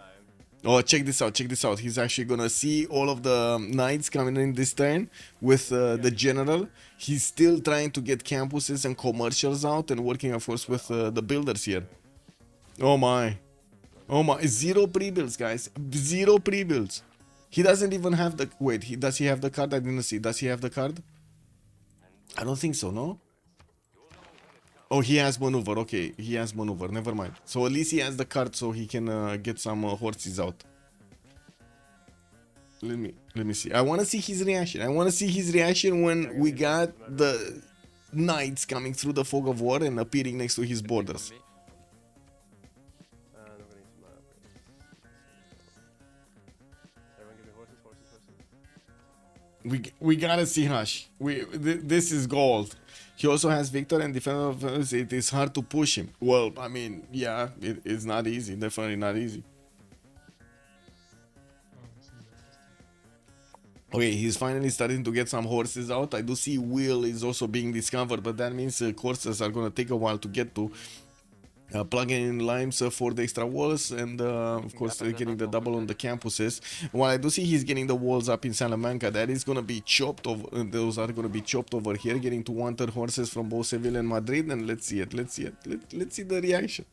Oh, check this out, check this out. He's actually gonna see all of the knights coming in this turn with the general. He's still trying to get campuses and commercials out and working, of course, with the builders here. Oh my. Oh my. Zero pre-builds, guys. Zero pre-builds. He doesn't even have the... Wait, does he have the card? I didn't see. Does he have the card? I don't think so, no? Oh, he has maneuver. Okay, he has maneuver. Never mind. So at least he has the card so he can get some horses out. Let me see. I want to see his reaction. I want to see his reaction when we got the knights coming through the fog of war and appearing next to his borders. I'm gonna need some upgrades. Everyone give me horses. We gotta see Hush. This is gold. He also has Victor and Defender of us. It is hard to push him. Well, I mean, yeah, it's not easy. Definitely not easy. Okay, he's finally starting to get some horses out. I do see Will is also being discovered, but that means courses are gonna take a while to get to. Plugging in limes for the extra walls and of course getting the double on the campuses. While I do see he's getting the walls up in Salamanca, that is gonna be chopped over. Those are gonna be chopped over here, getting to 1/3 horses from both Seville and Madrid. And let's see it. Let's see it. Let's see the reaction.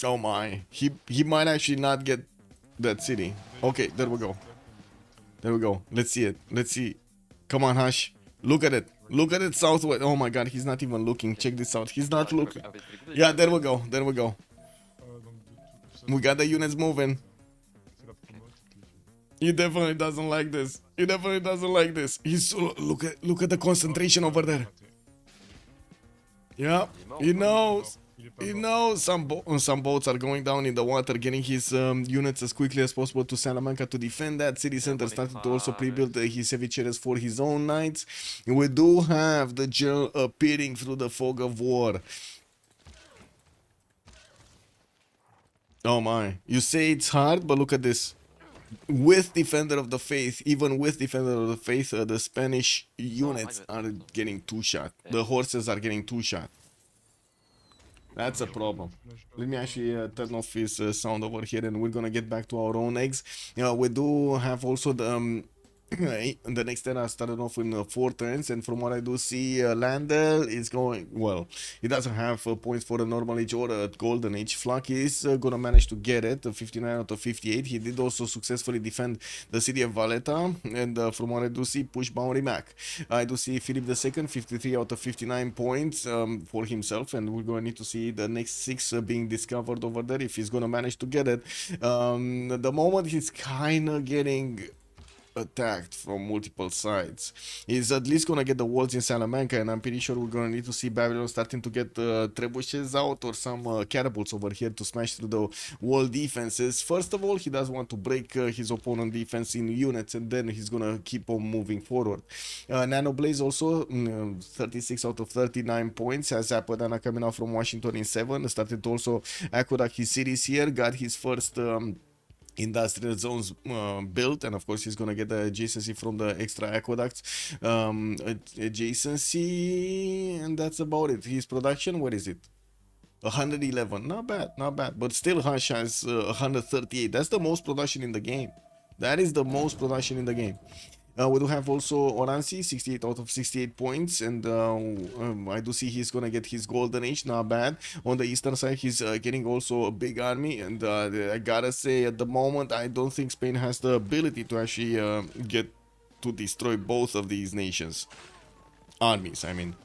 Oh my, he might actually not get that city. Okay, there we go. There we go. Let's see it. Let's see. Come on, Hush. Look at it. Look at it southwest. Oh my god, he's not even looking. Check this out. He's not looking. Yeah, there we go. There we go. We got the units moving. He definitely doesn't like this. He definitely doesn't like this. He's look at the concentration over there. Yeah, he knows. You know, some boats are going down in the water, getting his units as quickly as possible to Salamanca to defend that city center, starting to also pre-build his heavy chariots for his own knights. And we do have the general appearing through the fog of war. Oh my, you say it's hard, but look at this. With Defender of the Faith, even with Defender of the Faith, the Spanish units are getting two-shot. The horses are getting two-shot. That's a problem. Let me actually turn off his sound over here and we're gonna get back to our own eggs. We do have also the the next era started off in 4 turns, and from what I do see, Landel is going well. He doesn't have points for a normal age or a golden age. Fluck is gonna manage to get it, 59 out of 58. He did also successfully defend the city of Valletta, and from what I do see, push Bowery Mac. I do see Philip II, 53 out of 59 points for himself, and we're gonna need to see the next 6 being discovered over there if he's gonna manage to get it. The moment he's kinda getting attacked from multiple sides, he's at least gonna get the walls in Salamanca, and I'm pretty sure we're gonna need to see Babylon starting to get trebuchets out or some catapults over here to smash through the wall defenses. First of all, he does want to break his opponent defense in units, and then he's gonna keep on moving forward. Nano Blaze also 36 out of 39 points, has Apadana coming out from Washington in 7, started to also aqueduct his cities here, got his first industrial zones built, and of course he's gonna get the adjacency from the extra aqueducts adjacency, and that's about it. His production, what is it? 111. Not bad, not bad, but still Hush has 138. That's the most production in the game. That is the most production in the game. We do have also Oransi, 68 out of 68 points, and I do see he's gonna get his golden age, not bad. On the eastern side, he's getting also a big army, and I gotta say, at the moment, I don't think Spain has the ability to actually get to destroy both of these nations. Armies, I mean.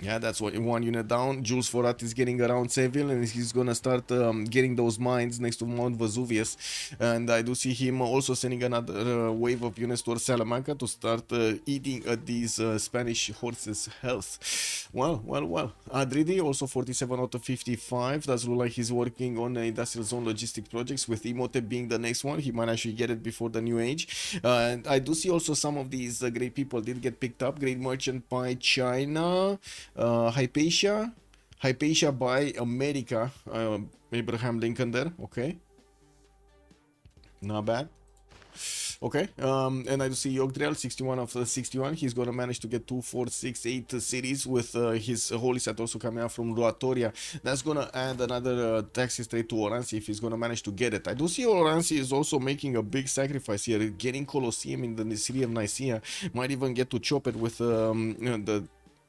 Yeah, that's what, one unit down. Jules Forat is getting around Seville, and he's gonna start getting those mines next to Mount Vesuvius. And I do see him also sending another wave of units towards Salamanca to start eating at these Spanish horses' health. Well. Adridi also 47 out of 55. Does look like he's working on industrial zone logistic projects, with Imhotep being the next one. He might actually get it before the new age. And I do see also some of these great people did get picked up. Great merchant by China. Hypatia by America, Abraham Lincoln there, okay, not bad. Okay, and I do see Yogdriel, 61 of the 61. He's gonna manage to get 2, 4, 6, 8 cities with his holy set also coming out from Ruatoria. That's gonna add another tax history to Oransi if he's gonna manage to get it. I do see Oransi is also making a big sacrifice here, getting Colosseum in the city of Nicaea. Might even get to chop it with the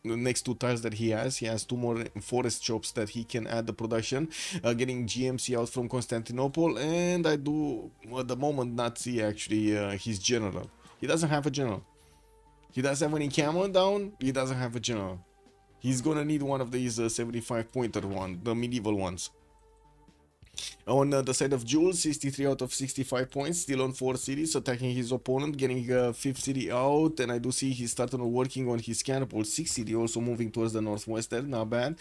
next 2 tiles that he has. He has 2 more forest chops that he can add the production, getting GMC out from Constantinople, and I do at the moment not see actually his general. He doesn't have a general. He doesn't have any camo down. He doesn't have a general. He's gonna need one of these 75 pointer one, the medieval ones. On the side of Jules, 63 out of 65 points, still on 4 cities, attacking his opponent, getting 5th city out, and I do see he started working on his catapult. 6th city also moving towards the northwestern, not bad.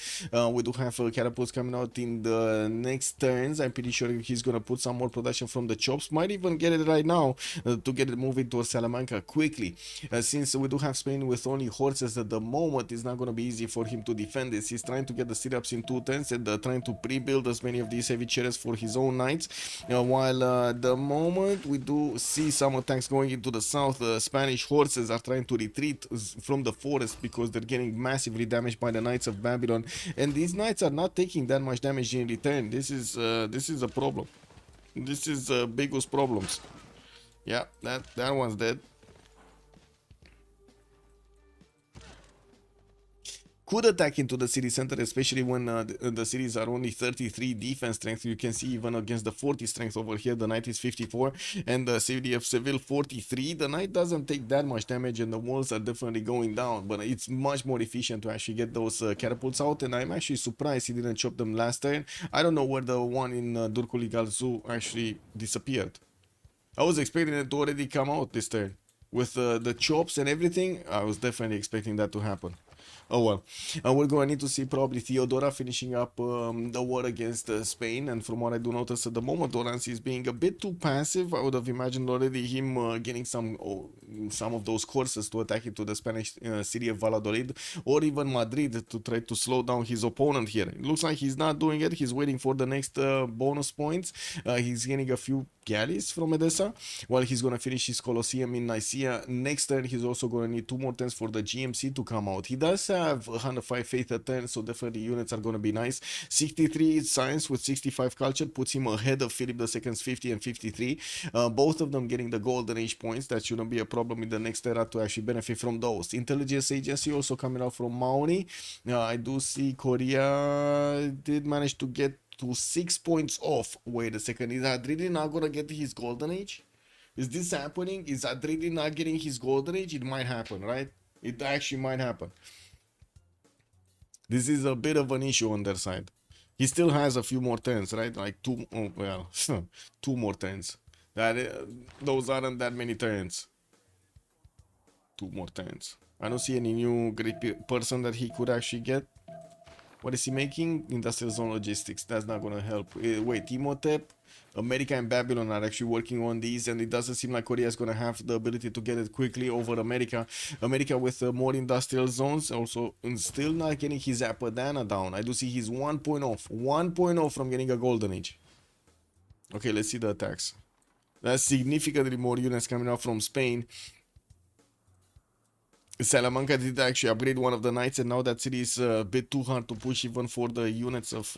We do have catapults coming out in the next turns. I'm pretty sure he's gonna put some more production from the chops, might even get it right now to get it moving towards Salamanca quickly. Since we do have Spain with only horses at the moment, it's not gonna be easy for him to defend this. He's trying to get the sit-ups in 2 turns and trying to pre-build as many of these heavy chariots for his own knights, while at the moment we do see some attacks going into the south. Spanish horses are trying to retreat from the forest because they're getting massively damaged by the Knights of Babylon, and these knights are not taking that much damage in return. This is a problem. This is biggest problems. Yeah, that one's dead. Could attack into the city center, especially when the cities are only 33 defense strength. You can see even against the 40 strength over here, the knight is 54, and the city of Seville 43. The knight doesn't take that much damage, and the walls are definitely going down, but it's much more efficient to actually get those catapults out, and I'm actually surprised he didn't chop them last turn. I don't know where the one in Durkuli Galzu actually disappeared. I was expecting it to already come out this turn. With the chops and everything, I was definitely expecting that to happen. Oh well, we're going to need to see probably Theodora finishing up the war against Spain, and from what I do notice at the moment, Oransi is being a bit too passive. I would have imagined already him getting some of those courses to attack into the Spanish city of Valladolid, or even Madrid, to try to slow down his opponent here. It looks like he's not doing it. He's waiting for the next bonus points. He's getting a few galleys from Edessa, while he's going to finish his Colosseum in Nicaea. Next turn, he's also going to need 2 more turns for the GMC to come out. He does have 105 faith a turn, so definitely units are going to be nice. 63 science with 65 culture puts him ahead of Philip II's 50 and 53. Both of them getting the golden age points. That shouldn't be a problem in the next era to actually benefit from those. Intelligence agency also coming out from Maori. I do see Korea did manage to get to 6 points off. Wait a second, is Adridi not gonna get his golden age? Is this happening? Is Adridi not getting his golden age? It might happen, right? It actually might happen. This is a bit of an issue on their side. He still has a few more turns, right? Like 2, oh, well, 2 more turns. Those aren't that many turns. 2 more turns. I don't see any new great person that he could actually get. What is he making? Industrial zone logistics. That's not going to help. Wait, Imhotep, America and Babylon are actually working on these, and it doesn't seem like Korea is going to have the ability to get it quickly over America. America with more industrial zones, also still not getting his Apadana down. I do see he's 1 point off. 1 point off from getting a golden age. Okay, let's see the attacks. That's significantly more units coming out from Spain. Salamanca did actually upgrade one of the knights, and now that city is a bit too hard to push even for the units of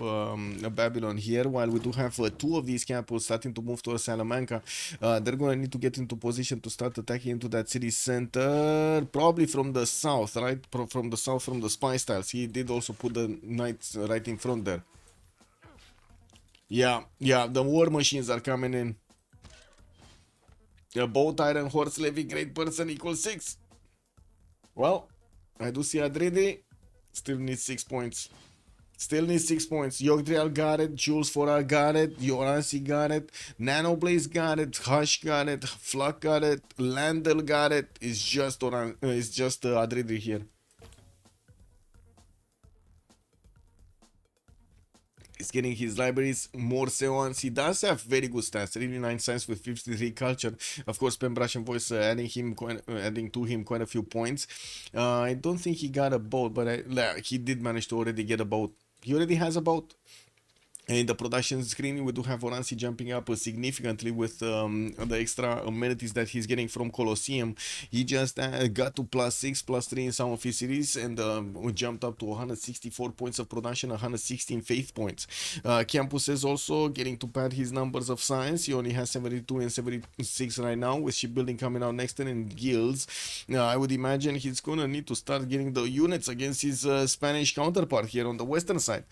Babylon here. While we do have two of these capitals starting to move towards Salamanca, they're going to need to get into position to start attacking into that city center, probably from the south, right? From the south, from the spy styles. He did also put the knights right in front there. Yeah, yeah, the war machines are coming in. Both Iron Horse Levy Great Person equals 6. Well, I do see Adrede. Still needs 6 points. Still needs 6 points. Yogdriel got it. Jules Forar got it. Yoransi got it. Nanoblaze got it. Hush got it. Fluck got it. Landel got it. It's just Adrede here. He's getting his libraries, more seance. He does have very good stats, 89 science with 53 culture. Of course, Pembrush and Voice adding to him quite a few points. I don't think he got a boat, but he did manage to already get a boat. He already has a boat. In the production screen, we do have Oransi jumping up significantly with the extra amenities that he's getting from Colosseum. He just got to +6, +3 in some of his series, and jumped up to 164 points of production, 116 faith points. Campus is also getting to pad his numbers of science. He only has 72 and 76 right now, with shipbuilding coming out next and in guilds. I would imagine he's gonna need to start getting the units against his Spanish counterpart here on the western side.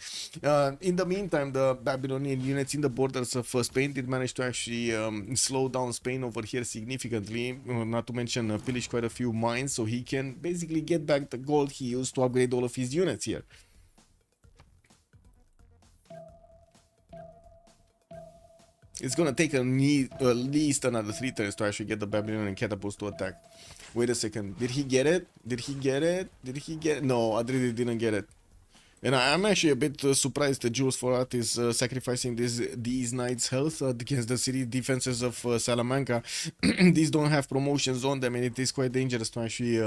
In the meantime, the Babylonian units in the borders of Spain did manage to actually slow down Spain over here significantly, not to mention pillage quite a few mines, so he can basically get back the gold he used to upgrade all of his units here. It's gonna take at least another 3 turns to actually get the Babylonian catapults to attack. Wait a second, did he get it? Did he get it? Did he get it? No, Adrede didn't get it. And I'm actually a bit surprised that Jules Forat is sacrificing these knights' health against the city defenses of Salamanca. These don't have promotions on them, and it is quite dangerous to actually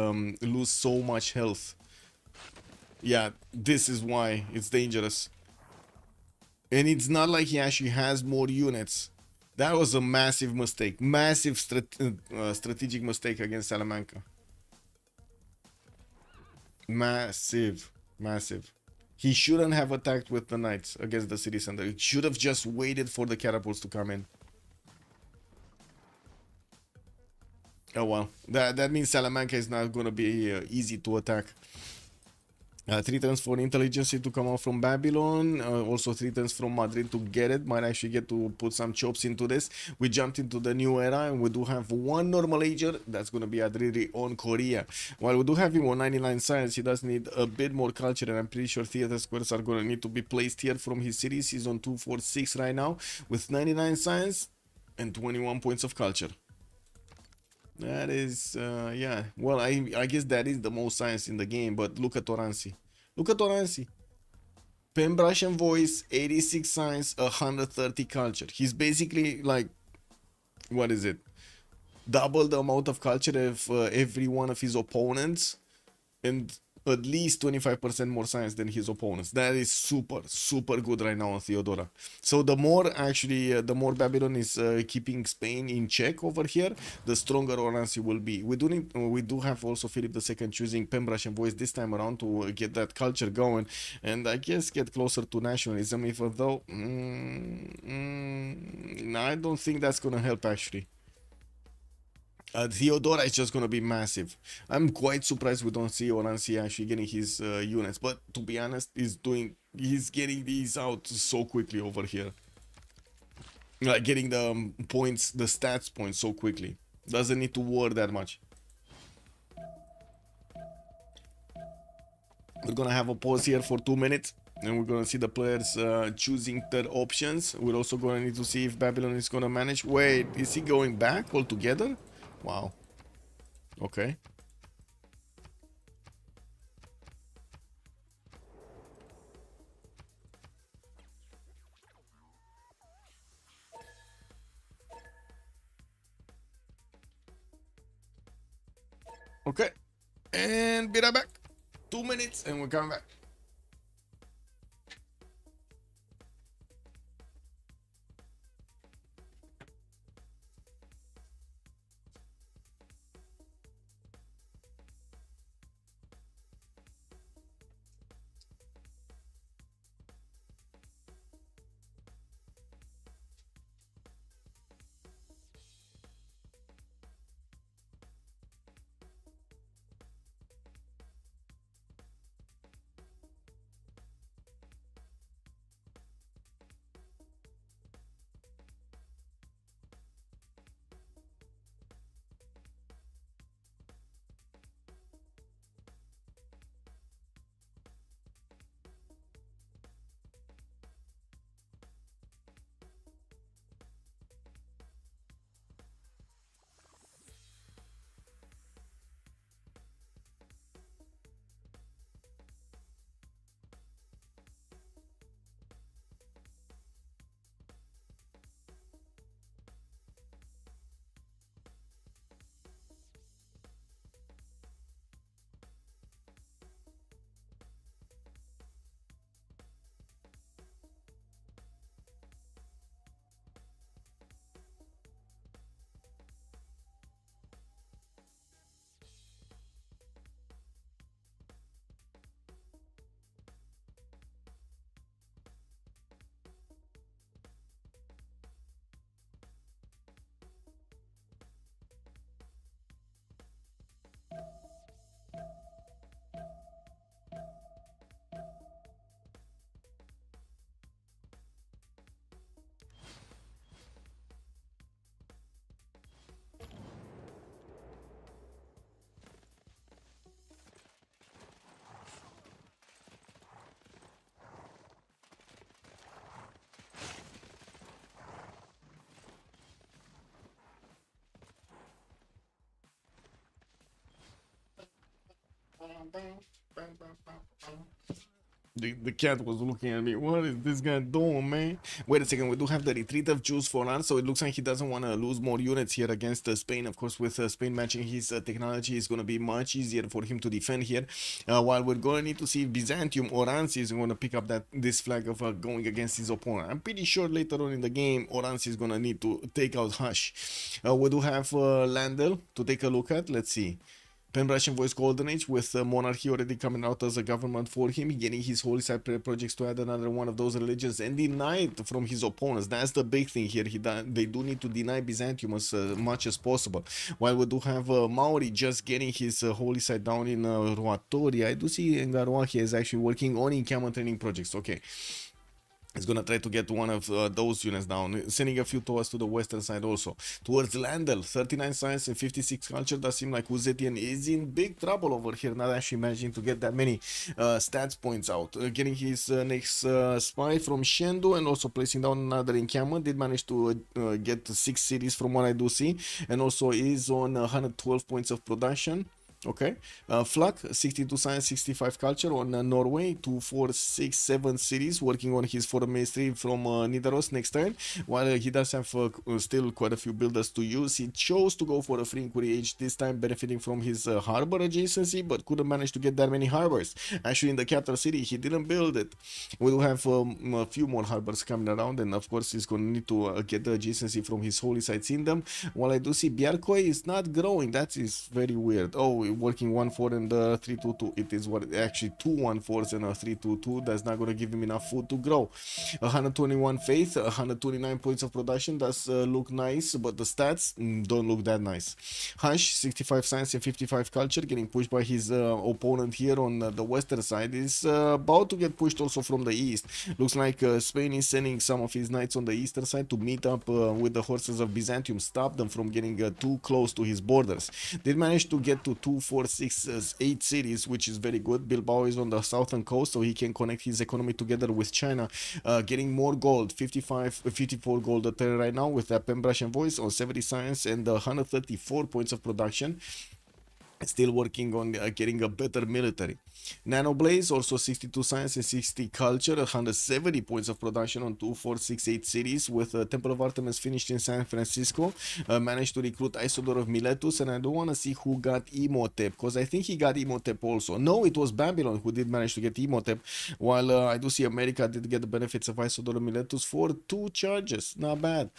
lose so much health. Yeah, this is why it's dangerous. And it's not like he actually has more units. That was a massive mistake. Massive strategic mistake against Salamanca. Massive. Massive. He shouldn't have attacked with the knights against the city center. He should have just waited for the catapults to come in. Oh well, that means Salamanca is not going to be easy to attack. 3 turns for intelligence to come out from Babylon. Also 3 turns from Madrid to get it. Might actually get to put some chops into this. We jumped into the new era, and we do have one normal ager. That's going to be Adrede on Korea. While we do have him on 99 science, he does need a bit more culture, and I'm pretty sure theater squares are going to need to be placed here from his series. He's on 246 right now with 99 science and 21 points of culture. That is, yeah. Well, I guess that is the most science in the game, but look at Oransi. Look at Oransi. Pembrush and Voice, 86 science, 130 culture. He's basically like, what is it? Double the amount of culture of every one of his opponents, and at least 25% more science than his opponents. That is super, super good right now on Theodora. So the more actually, the more Babylon is keeping Spain in check over here, the stronger Oransi will be. We do have also Philip II choosing Pembrush and Voice this time around to get that culture going, and I guess get closer to nationalism, even though I don't think that's gonna help actually. Theodora is just gonna be massive. I'm quite surprised we don't see Oransi actually getting his units, but to be honest, he's getting these out so quickly over here. Like getting the points, the stats points so quickly. Doesn't need to worry that much. We're gonna have a pause here for 2 minutes, and we're gonna see the players choosing their options. We're also gonna need to see if Babylon is gonna manage. Wait, is he going back altogether? Wow. Okay. Okay. And be right back. 2 minutes and we're coming back. The cat was looking at me. What is this guy doing, man? Wait a second. We do have the retreat of Jews for us, so it looks like he doesn't want to lose more units here against Spain. Of course, with Spain matching his technology, it's going to be much easier for him to defend here. While we're going to need to see if Byzantium or Oranzi is going to pick up this flag of going against his opponent. I'm pretty sure later on in the game, Oranzi is going to need to take out Hush. We do have Landel to take a look at. Let's see. Pembratian Voice Golden Age with Monarchy already coming out as a government for him, getting his Holy Side projects to add another one of those religions and denied from his opponents. That's the big thing here. They do need to deny Byzantium as much as possible. While we do have Maori just getting his Holy Side down in Ruatori, I do see Ngaruahi is actually working on encampment training projects. Okay. He's gonna try to get one of those units down, sending a few towards to the western side also. Towards Landel, 39 science and 56 culture. Does seem like Uzetian is in big trouble over here, not actually managing to get that many stats points out. Getting his next spy from Shendu and also placing down another encampment. Did manage to get 6 cities from what I do see, and also is on 112 points of production. Okay, Flak, 62 science, 65 culture on Norway, 2, 4, 6, 7 cities, working on his foreign ministry from Nidaros next turn. While he does have still quite a few builders to use, he chose to go for a free inquiry age this time, benefiting from his harbor adjacency, but couldn't manage to get that many harbors. Actually, in the capital city, he didn't build it. We will have a few more harbors coming around, and of course, he's going to need to get the adjacency from his holy sites in them. While I do see Bjarkoi is not growing, that is very weird. Oh, working 1-4 and 3-2-2. It is what actually 2 1-4s and a 3-2-2. That's not going to give him enough food to grow. 121 faith, 129 points of production. Does look nice, but the stats don't look that nice. Hush, 65 science and 55 culture, getting pushed by his opponent here on the western side. Is about to get pushed also from the east. Looks like Spain is sending some of his knights on the eastern side to meet up with the horses of Byzantium, stop them from getting too close to his borders. They managed to get to 2, 4, 6, 8 cities, which is very good. Bilbao is on the southern coast, so he can connect his economy together with China, getting more gold, 54 gold a turn right now with that Pembratian Voice on 70 science and 134 points of production. Still working on getting a better military. Nano Blaze, also 62 science and 60 culture, 170 points of production on 2, 4, 6, 8 cities, with Temple of Artemis finished in San Francisco. Managed to recruit Isodor of Miletus, and I don't want to see who got Imhotep, because I think he got Imhotep also. No, it was Babylon who did manage to get Imhotep, while I do see America did get the benefits of Isodor of Miletus for 2 charges. Not bad.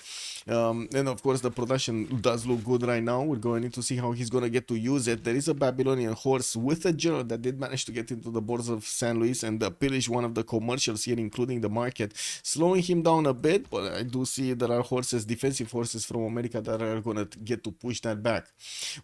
And of course, the production does look good right now. We're going to need to see how he's going to get to use it. There is a Babylonian horse with a general that did manage to get into the borders of San Luis and pillage one of the commercials here, including the market, slowing him down a bit. But I do see there are horses, defensive horses from America, that are going to get to push that back.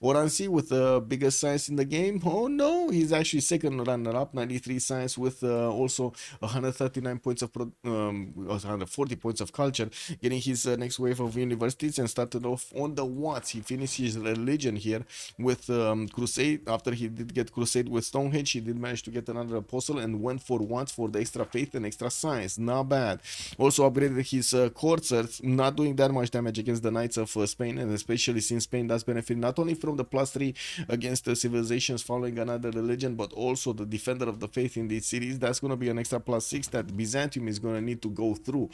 Oranzi with the biggest size in the game. Oh no, he's actually second runner-up, 93 size with also 139 points of 140 points of culture, getting his next wave of universities, and started off on the Watts. He finished his religion here with Crusade. After he did get Crusade with Stonehenge, he did manage to get another Apostle and went for Watts for the extra faith and extra science. Not bad. Also upgraded his Corsairs, not doing that much damage against the Knights of Spain, and especially since Spain does benefit not only from the +3 against the civilizations following another religion, but also the Defender of the Faith in these cities. That's going to be an extra +6 that Byzantium is going to need to go through.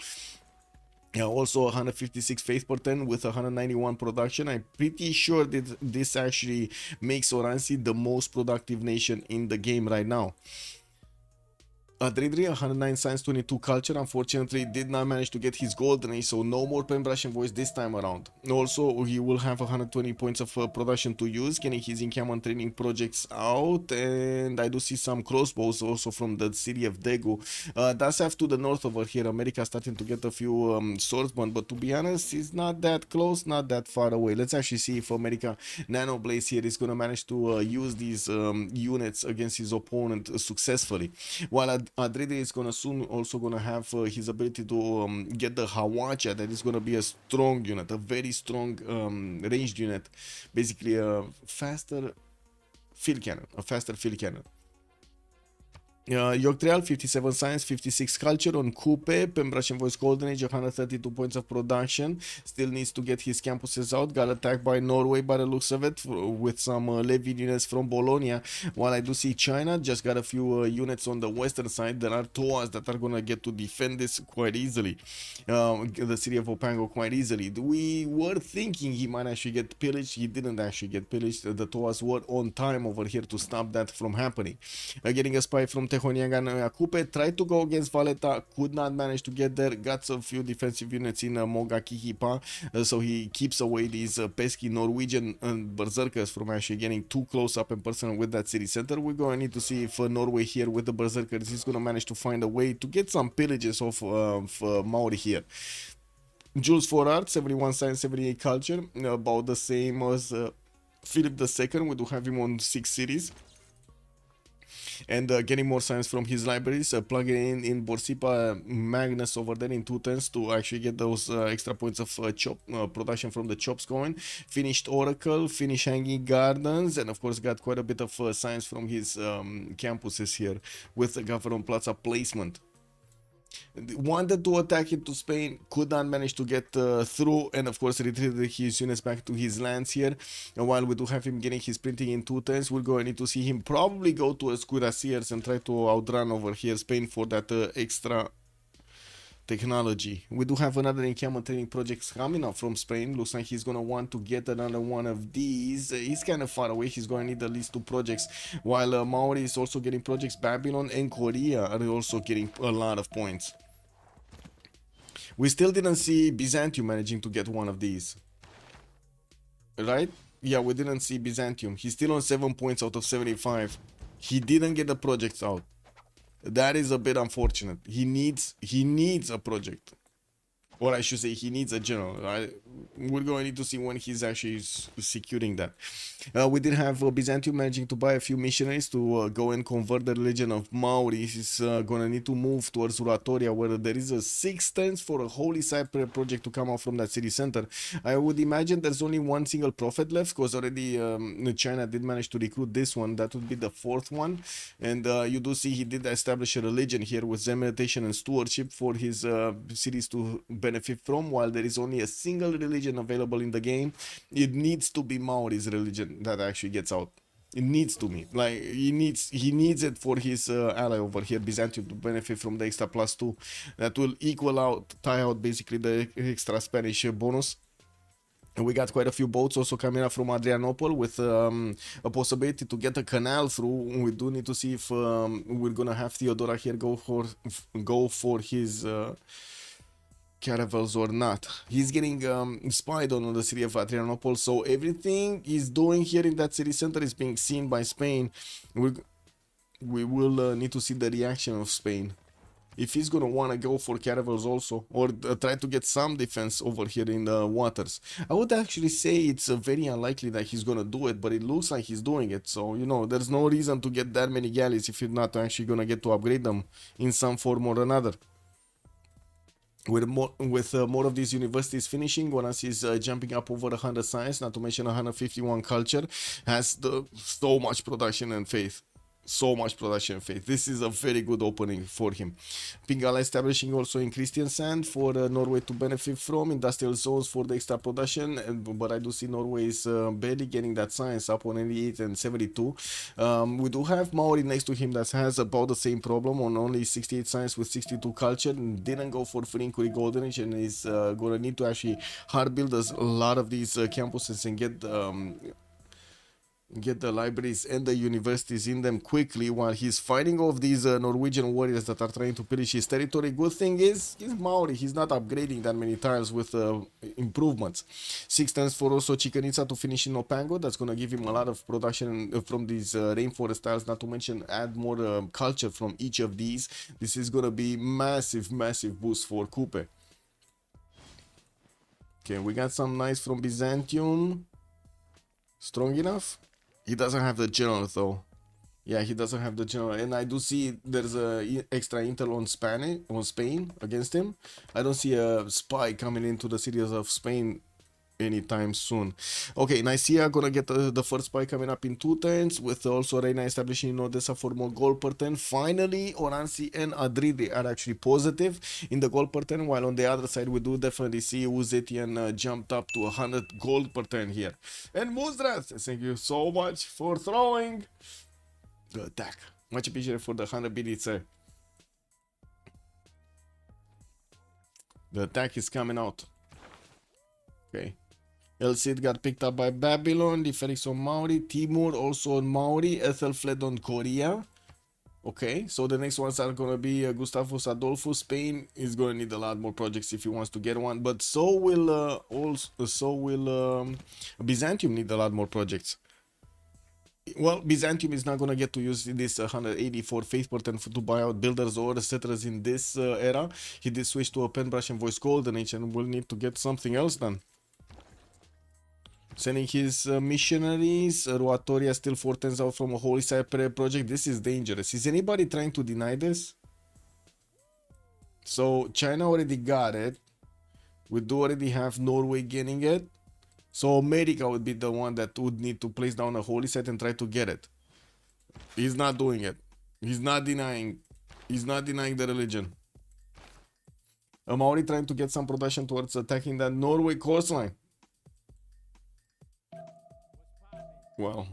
Yeah, also 156 faith per turn with 191 production. I'm pretty sure that this actually makes Oranzi the most productive nation in the game right now. Adridri, 109 science, 22 culture, unfortunately did not manage to get his golden age, so no more Pembratian Voice this time around. Also, he will have 120 points of production to use, getting his encampment training projects out, and I do see some crossbows also from the city of Daegu. Does have to the north over here, America starting to get a few swordsmen, but to be honest, it's not that close, not that far away. Let's actually see if America Nano Blaze here is going to manage to use these units against his opponent successfully. While Adrede is gonna soon also gonna have his ability to get the Hawacha. That is gonna be a strong unit, a very strong ranged unit, basically a faster field cannon, Yorktrial, 57 science, 56 culture on Coupe, Pembrokeshire Voice Golden Age, 132 points of production. Still needs to get his campuses out. Got attacked by Norway by the looks of it, with some Levy units from Bologna. While I do see China, just got a few units on the western side. There are TOAs that are gonna get to defend this quite easily. The city of Opango quite easily. We were thinking he might actually get pillaged. He didn't actually get pillaged. The TOAs were on time over here to stop that from happening. Getting a spy from Tehoniaga Noia Coupe, tried to go against Valletta, could not manage to get there, got a few defensive units in Mogakihipa, so he keeps away these pesky Norwegian berserkers from actually getting too close up and personal with that city center. We're going to need to see if Norway here with the berserkers is going to manage to find a way to get some pillages of Maori here. Jules for art, 71 science, 78 culture, about the same as Philip II. We do have him on 6 cities. And getting more science from his libraries, plugging in Borsipa Magnus over there in 210s to actually get those extra points of production from the chops going. Finished Oracle, finished Hanging Gardens, and of course got quite a bit of science from his campuses here with the Gavron Plaza placement. Wanted to attack into Spain, could not manage to get through, and of course retreated his units back to his lands here. And while we do have him getting his printing in 210s, we're going to need to see him probably go to Escudasiers and try to outrun over here Spain for that extra technology. We do have another encampment training project coming up from Spain. Looks like he's going to want to get another one of these. He's kind of far away. He's going to need at least 2 projects, while Maori is also getting projects. Babylon and Korea are also getting a lot of points. We still didn't see Byzantium managing to get one of these, right? Yeah, we didn't see Byzantium. He's still on 7 points out of 75. He didn't get the projects out. That is a bit unfortunate. He needs a project, or I should say he needs a general. We're going to need to see when he's actually securing that. We did have Byzantium managing to buy a few missionaries to go and convert the religion of Maori. He's going to need to move towards Uratoria, where there is a 6 turns for a holy site project to come out from that city center. I would imagine there's only one single prophet left, because already China did manage to recruit this one. That would be the 4th one. And you do see he did establish a religion here with Zen meditation and stewardship for his cities to benefit from. While there is only a single religion available in the game, it needs to be Maori's religion that actually gets out. It needs to be, like, he needs it for his ally over here, Byzantium, to benefit from the extra +2 that will equal out, tie out basically the extra Spanish bonus. And we got quite a few boats also coming up from Adrianople with a possibility to get a canal through. We do need to see if we're gonna have Theodora here go for his caravels or not. He's getting spied on the city of Adrianople, so everything he's doing here in that city center is being seen by Spain. We will need to see the reaction of Spain, if he's gonna want to go for caravels also, or try to get some defense over here in the waters. I would actually say it's very unlikely that he's gonna do it, but it looks like he's doing it. So, you know, there's no reason to get that many galleys if you're not actually gonna get to upgrade them in some form or another. With more of these universities finishing, Guanas is jumping up over 100 science, not to mention 151 culture, has so much production and faith. So much production and faith. This is a very good opening for him. Pingala establishing also in Christian Sand for Norway to benefit from industrial zones for the extra production, but I do see Norway is barely getting that science up on 88 and 72. We do have Maori next to him that has about the same problem on only 68 science with 62 culture, and didn't go for free inquiry golden age, and is gonna need to actually hard build a lot of these campuses and get the libraries and the universities in them quickly, while he's fighting off these Norwegian warriors that are trying to pillage his territory. Good thing is, he's Maori, he's not upgrading that many tiles with improvements. 6 turns for also Chicanitsa to finish in Opango. That's going to give him a lot of production from these rainforest tiles, not to mention add more culture from each of these. This is going to be massive boost for Coupe. Okay, we got some nice from Byzantium. Strong enough? He doesn't have the general though. Yeah, he doesn't have the general, and I do see there's a extra intel on Spain against him. I don't see a spy coming into the cities of Spain anytime soon. Okay, Nicaea gonna get the first spy coming up in 2 turns, with also Reina establishing in Odessa for more gold per turn. Finally, Oranzi and Adridi are actually positive in the gold per turn, while on the other side we do definitely see Uzetian jumped up to 100 gold per turn here. And Muzdras, thank you so much for throwing the attack. Much appreciated for the 100 biddies, sir. The attack is coming out. Okay. El Cid got picked up by Babylon, the Felix on Maori, Timur also on Maori, Ethel fled on Korea. Okay, so the next ones are gonna be Gustavus Adolfo. Spain is gonna need a lot more projects if he wants to get one, but so will Byzantium need a lot more projects. Well, Byzantium is not gonna get to use this 184 faith per turn to buy out builders or settlers in this era. He did switch to a pen brush and voice golden age and will need to get something else done. Sending his missionaries. Ruatoria still 4 turns out from a Holy Cypress project. This is dangerous. Is anybody trying to deny this? So China already got it. We do already have Norway getting it. So America would be the one that would need to place down a holy site and try to get it. He's not doing it. He's not denying the religion. A Maori trying to get some production towards attacking that Norway coastline. Well,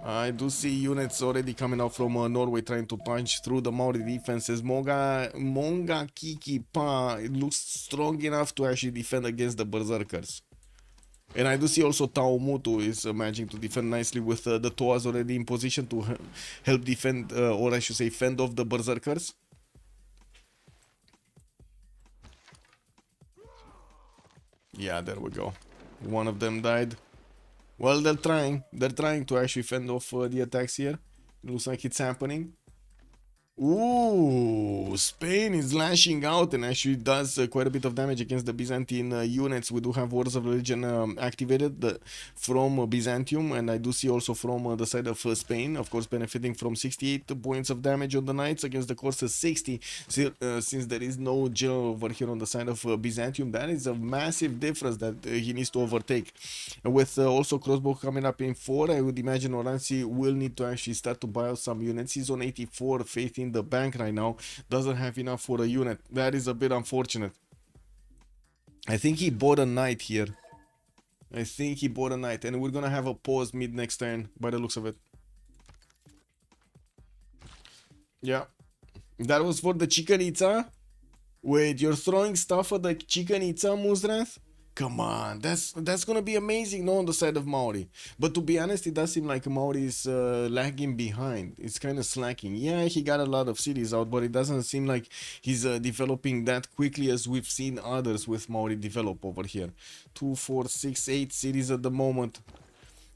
I do see units already coming out from Norway trying to punch through the Maori defenses. Monga Kiki Pa, it looks strong enough to actually defend against the Berserkers. And I do see also Taumutu is managing to defend nicely with the Toas already in position to help defend, or I should say fend off the Berserkers. Yeah, there we go. One of them died. Well, they're trying to actually fend off the attacks here. It looks like it's happening. Ooh, Spain is lashing out and actually does quite a bit of damage against the Byzantine units. We do have Wars of Religion activated from Byzantium, and I do see also from the side of Spain, of course, benefiting from 68 points of damage on the knights against the course of 60. Since there is no general over here on the side of Byzantium, that is a massive difference that he needs to overtake. With also crossbow coming up in 4, I would imagine Oranzi will need to actually start to buy out some units. He's on 84 faith in the bank right now, doesn't have enough for a unit. That is a bit unfortunate. I think he bought a knight here. And we're gonna have a pause mid next turn by the looks of it. Yeah, that was for the Chichen Itza. Wait, you're throwing stuff at the Chichen Itza, Muzrath? Come on, that's gonna be amazing, no, on the side of Maori. But to be honest, it does seem like Maori is lagging behind. It's kind of slacking. Yeah, he got a lot of cities out, but it doesn't seem like he's developing that quickly as we've seen others with Maori develop over here. 2, 4, 6, 8 cities at the moment.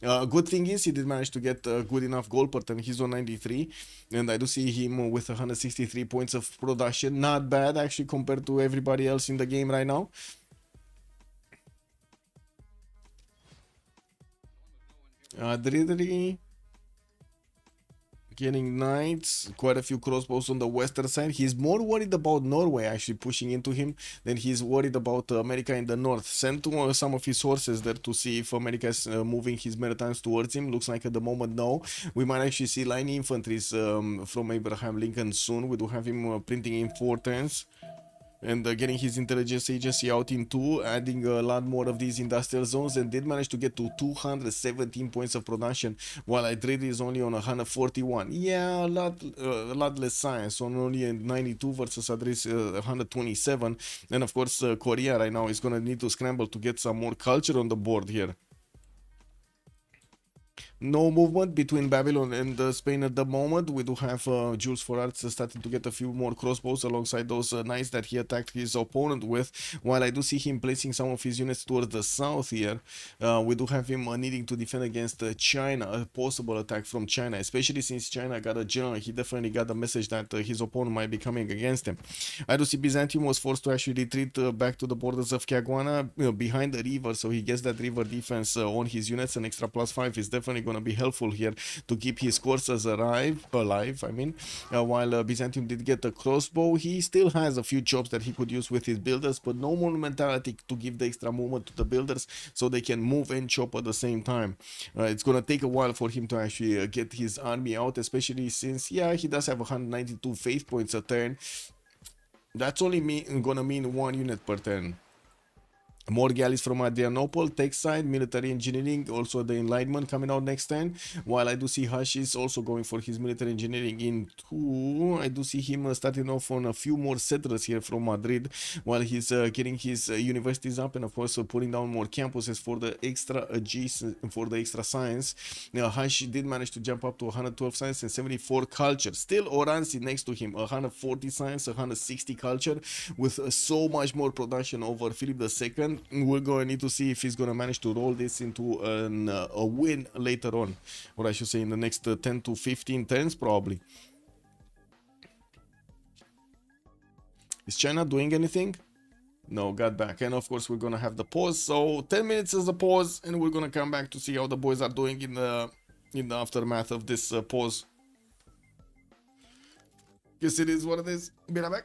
Good thing is he did manage to get good enough gold per turn. He's on 93, and I do see him with 163 points of production. Not bad actually compared to everybody else in the game right now. Dridri getting knights, quite a few crossbows on the western side. He's more worried about Norway actually pushing into him than he's worried about America in the north. Sent to some of his sources there to see if America is moving his Maritimes towards him. Looks like at the moment no. We might actually see line infantries from Abraham Lincoln soon. We do have him printing in 4 turns. And getting his intelligence agency out in 2, adding a lot more of these industrial zones, and did manage to get to 217 points of production, while Idrid is only on 141. Yeah, a lot less science, on only 92 versus Adris 127. And of course, Korea right now is gonna need to scramble to get some more culture on the board here. No movement between Babylon and Spain at the moment. We do have Jules for Arts starting to get a few more crossbows alongside those knights that he attacked his opponent with, while I do see him placing some of his units towards the south here. We do have him needing to defend against China, a possible attack from China, especially since China got a general. He definitely got the message that his opponent might be coming against him. I do see Byzantium was forced to actually retreat back to the borders of Caguana behind the river, so he gets that river defense on his units. An extra +5 is definitely gonna be helpful here to keep his courses alive. I mean, while Byzantium did get a crossbow, he still has a few jobs that he could use with his builders, but no monumentality to give the extra movement to the builders so they can move and chop at the same time. It's gonna take a while for him to actually get his army out, especially since, yeah, he does have 192 faith points a turn. That's only gonna mean 1 unit per turn. More galleys from Adrianople, tech side, military engineering, also the enlightenment coming out next turn. While I do see Hush is also going for his military engineering in 2. I do see him starting off on a few more settlers here from Madrid, while he's getting his universities up and of course putting down more campuses for the extra adjacent, for the extra science. Now Hush did manage to jump up to 112 science and 74 culture. Still Oranzi next to him, 140 science, 160 culture, with so much more production over Philip II. We're going to need to see if he's going to manage to roll this into a win later on, or I should say in the next 10 to 15 turns probably. Is China doing anything? No, got back. And of course we're going to have the pause, so 10 minutes is a pause, and we're going to come back to see how the boys are doing in the aftermath of this pause. Guess it is what it is. Be right back.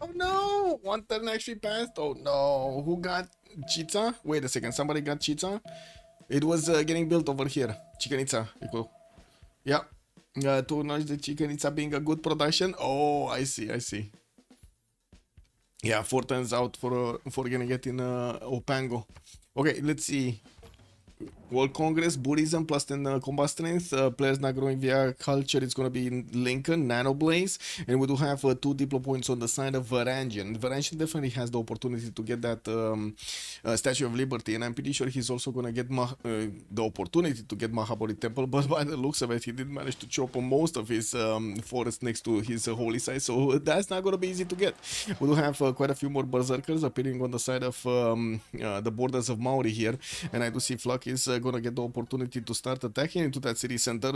Oh no! One turn actually passed. Oh no! Who got Chicha? Wait a second. Somebody got Chicha? It was getting built over here. Chicanitza. Yeah. To acknowledge the Chicanitza being a good production. Oh, I see. I see. Yeah, 4 turns out for gonna get in Opango. Okay, let's see. World Congress, Buddhism plus 10 combat strength. Players not growing via culture. It's going to be in Lincoln, Nano Blaze. And we do have 2 diplo points on the side of Varangian. Varangian definitely has the opportunity to get that Statue of Liberty. And I'm pretty sure he's also going to get the opportunity to get Mahabodhi Temple. But by the looks of it, he did manage to chop on most of his forest next to his holy site. So that's not going to be easy to get. We do have quite a few more Berserkers appearing on the side of the borders of Maori here. And I do see Fluck is gonna get the opportunity to start attacking into that city center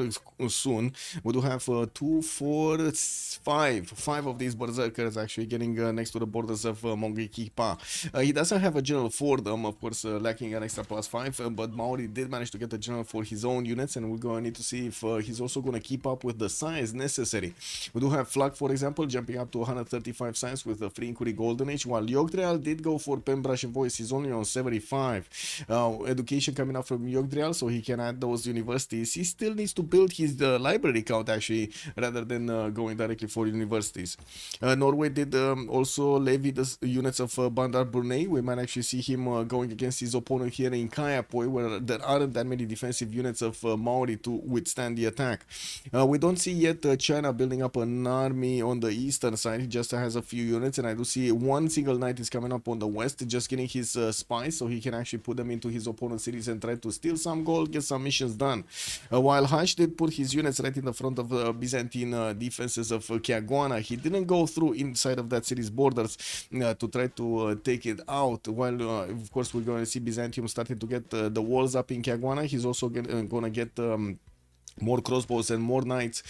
soon. We do have 2, 4, 5 of these berserkers actually getting next to the borders of Mongikipa. He doesn't have a general for them, of course, lacking an extra +5, but Maori did manage to get a general for his own units, and we're gonna need to see if he's also gonna keep up with the size necessary. We do have Fluck, for example, jumping up to 135 size with the Free Inquiry Golden Age, while Yogdrail did go for Pembrush and Voice. He's only on 75. Education coming up from Yogdrail, so he can add those universities. He still needs to build his library count actually, rather than going directly for universities. Norway did also levy the units of Bandar Brunei. We might actually see him going against his opponent here in Kayapoi, where there aren't that many defensive units of Maori to withstand the attack. We don't see yet China building up an army on the eastern side. He just has a few units, and I do see one single knight is coming up on the west, just getting his spies so he can actually put them into his opponent's cities and try to steal some gold, get some missions done. While Hash did put his units right in the front of the Byzantine defenses of Chiaguana, he didn't go through inside of that city's borders to try to take it out. While of course we're going to see Byzantium starting to get the walls up in Chiaguana, he's also going to get more crossbows and more knights.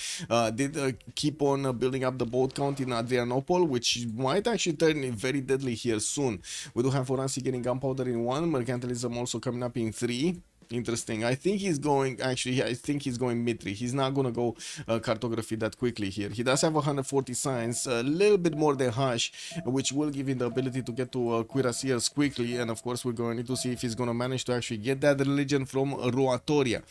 Did keep on building up the boat count in Adrianople, which might actually turn very deadly here soon. We do have Oransi getting gunpowder in 1, mercantilism also coming up in 3. Interesting. I think he's going Mitri. He's not going to go cartography that quickly here. He does have 140 signs, a little bit more than Hash, which will give him the ability to get to Cuirassiers quickly. And of course, we're going to need to see if he's going to manage to actually get that religion from Ruatoria.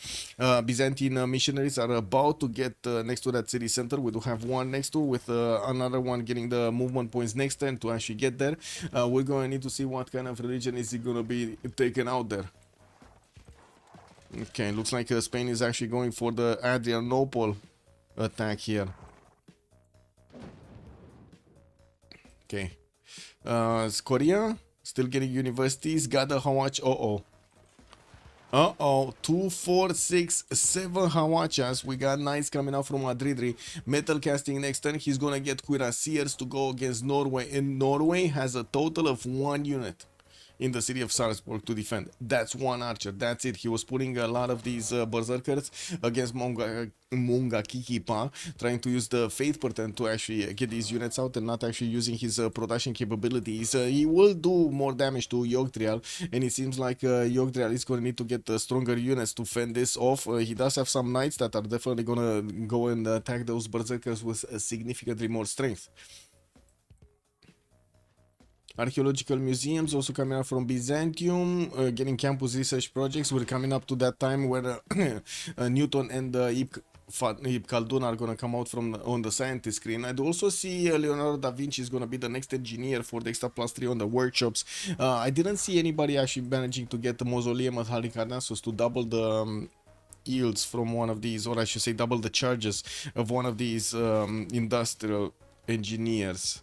Byzantine missionaries are about to get next to that city center. We do have one next to, with another one getting the movement points next turn to actually get there. We're going to need to see what kind of religion is going to be taken out there. Okay, looks like Spain is actually going for the Adrianople attack here. Okay. Korea, still getting universities. Got how much? Uh-oh. 2, 4, 6, 7 Hawachas. We got knights coming out from Madridri. Metal casting next turn. He's gonna get Cuirassiers to go against Norway. And Norway has a total of 1 unit in the city of Salzburg to defend. That's 1 archer. That's it. He was putting a lot of these berserkers against Mongakikipa, trying to use the Faith Pattern to actually get these units out and not actually using his production capabilities. He will do more damage to Yogdrail, and it seems like Yogdrail is going to need to get stronger units to fend this off. He does have some knights that are definitely going to go and attack those berserkers with significantly more strength. Archaeological museums also coming out from Byzantium, getting campus research projects. We're coming up to that time where Newton and Ibn Khaldun are going to come out from on the scientist screen. I do also see Leonardo da Vinci is going to be the next engineer for the extra +3 on the workshops. I didn't see anybody actually managing to get the mausoleum at Halicarnassus to double the yields from one of these, or I should say double the charges of one of these industrial engineers.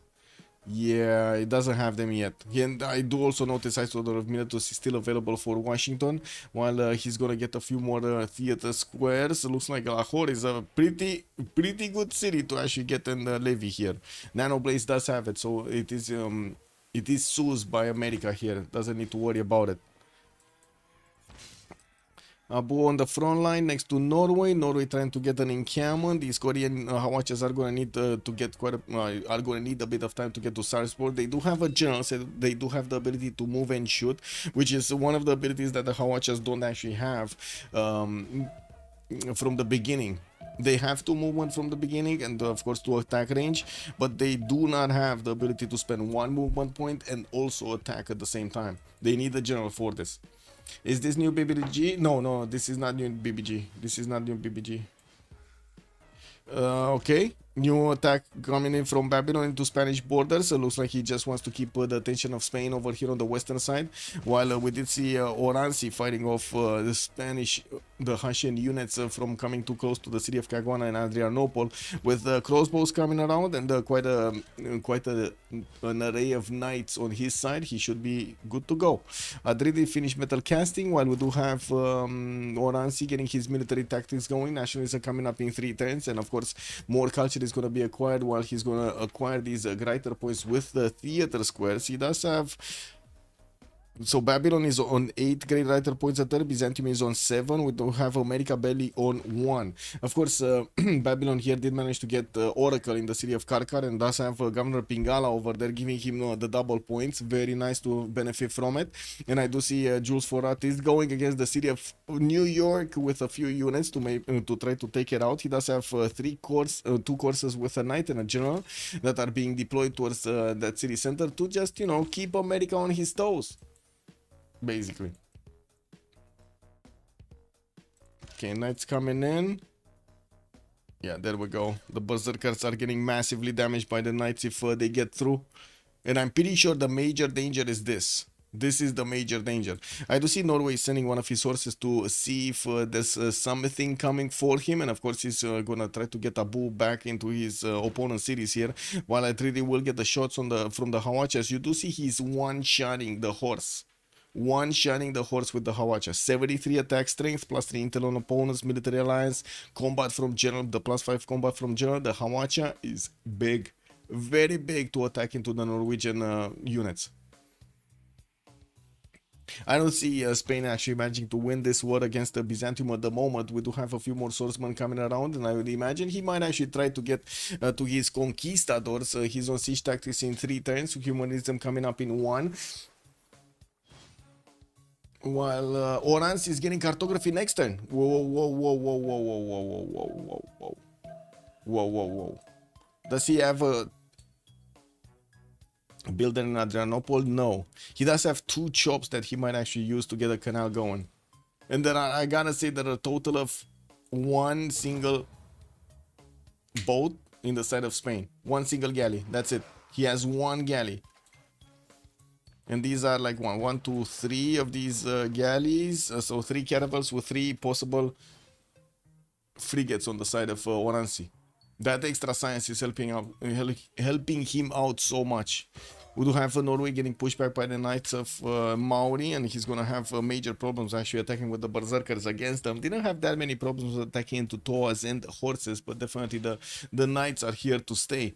Yeah, it doesn't have them yet. And I do also notice Isolder of Miletus is still available for Washington, while he's gonna get a few more theater squares. It looks like Lahore is a pretty good city to actually get in the levy here. Nanoblaze does have it, so it is soused by America here. Doesn't need to worry about it. Abu on the front line next to Norway. Norway trying to get an encampment. These Korean Hawachas are going to need to get are going to need a bit of time to get to Salzburg. They do have a general, so they do have the ability to move and shoot, which is one of the abilities that the Hawachas don't actually have from the beginning. They have to movement from the beginning and of course to attack range, but they do not have the ability to spend one movement point and also attack at the same time. They need a general for this. Is this new BBG? No, no, this is not new BBG. This is not new BBG. Okay, new attack coming in from Babylon into Spanish borders. It looks like he just wants to keep the attention of Spain over here on the western side. While we did see Oranzi fighting off the Spanish, the Haitian units from coming too close to the city of Caguana and Adrianople, with crossbows coming around and quite an array of knights on his side. He should be good to go. Adridi finished metal casting, while we do have Oranzi getting his military tactics going. Nationalism coming up in 3 turns, and of course more culture is going to be acquired while he's going to acquire these greater points with the theater squares. He does have, so Babylon is on 8 great writer points at third, Byzantium is on 7, we do have America Belli on 1. Of course, Babylon here did manage to get Oracle in the city of Karkar and does have Governor Pingala over there giving him the double points. Very nice to benefit from it. And I do see Jules Forat is going against the city of New York with a few units to try to take it out. He does have 2 courses with a knight and a general that are being deployed towards that city center to just, you know, keep America on his toes, basically. Okay, knights coming in. Yeah, there we go. The berserkers are getting massively damaged by the knights if they get through. And I'm pretty sure the major danger is this. This is the major danger. I do see Norway sending one of his horses to see if there's something coming for him. And of course, he's going to try to get Abu back into his opponent's cities here. While I 3D will get the shots on from the Hawachas. You do see he's one-shotting the horse. One-shotting the horse with the Hawacha. 73 attack strength, plus 3 intel on opponents, military alliance, combat from general, the plus 5 combat from general. The Hawacha is big. Very big to attack into the Norwegian units. I don't see Spain actually managing to win this war against the Byzantium at the moment. We do have a few more swordsmen coming around, and I would imagine he might actually try to get to his conquistadors. He's on siege tactics in 3 turns, humanism coming up in 1. While Orans is getting cartography next turn. Whoa, whoa, whoa, whoa, whoa, whoa, whoa, whoa, whoa, whoa, whoa. Whoa, whoa, whoa. Does he have a builder in Adrianople? No. He does have 2 chops that he might actually use to get a canal going. And then I gotta say that a total of 1 single boat in the side of Spain. 1 single galley. That's it. He has 1 galley. And these are like 1, 2, 3 of these galleys. So 3 caravels with 3 possible frigates on the side of Oranzi. That extra science is helping him out so much. We do have Norway getting pushed back by the Knights of Maori, and he's gonna have major problems actually attacking with the berserkers against them. Didn't have that many problems with attacking into Toas and horses, but definitely the Knights are here to stay.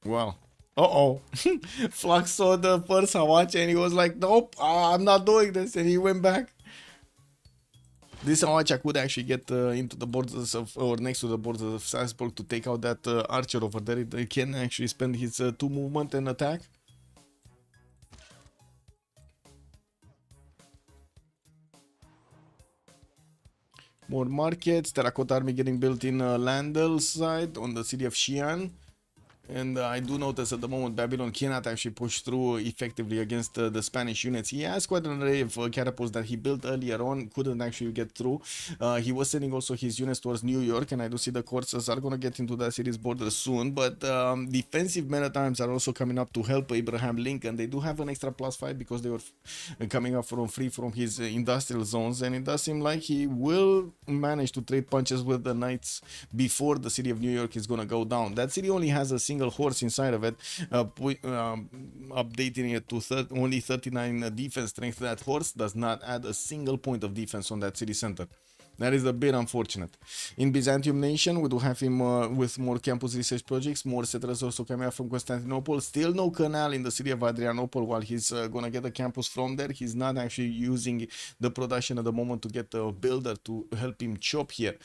Wow. Uh-oh. Flux saw the first Hawacha and he was like, nope, I'm not doing this, and he went back. This Hawacha could actually get into the borders of, or next to the borders of Salzburg to take out that archer over there. He can actually spend his 2 movement and attack. More markets. Terracotta army getting built in Landel's side on the city of Xi'an. And I do notice at the moment Babylon cannot actually push through effectively against the Spanish units. He has quite an array of catapults that he built earlier on, couldn't actually get through. He was sending also his units towards New York, and I do see the courses are going to get into that city's border soon. But defensive men-at-arms are also coming up to help Abraham Lincoln. They do have an extra +5 because they were coming up free from his industrial zones, and it does seem like he will manage to trade punches with the Knights before the city of New York is going to go down. That city only has a single horse inside of it, updating it to only 39 defense strength. That horse does not add a single point of defense on that city center. That is a bit unfortunate. In Byzantium Nation, we do have him with more campus research projects, more settlers also coming out from Constantinople. Still no canal in the city of Adrianople. While he's gonna get a campus from there, he's not actually using the production at the moment to get a builder to help him chop here.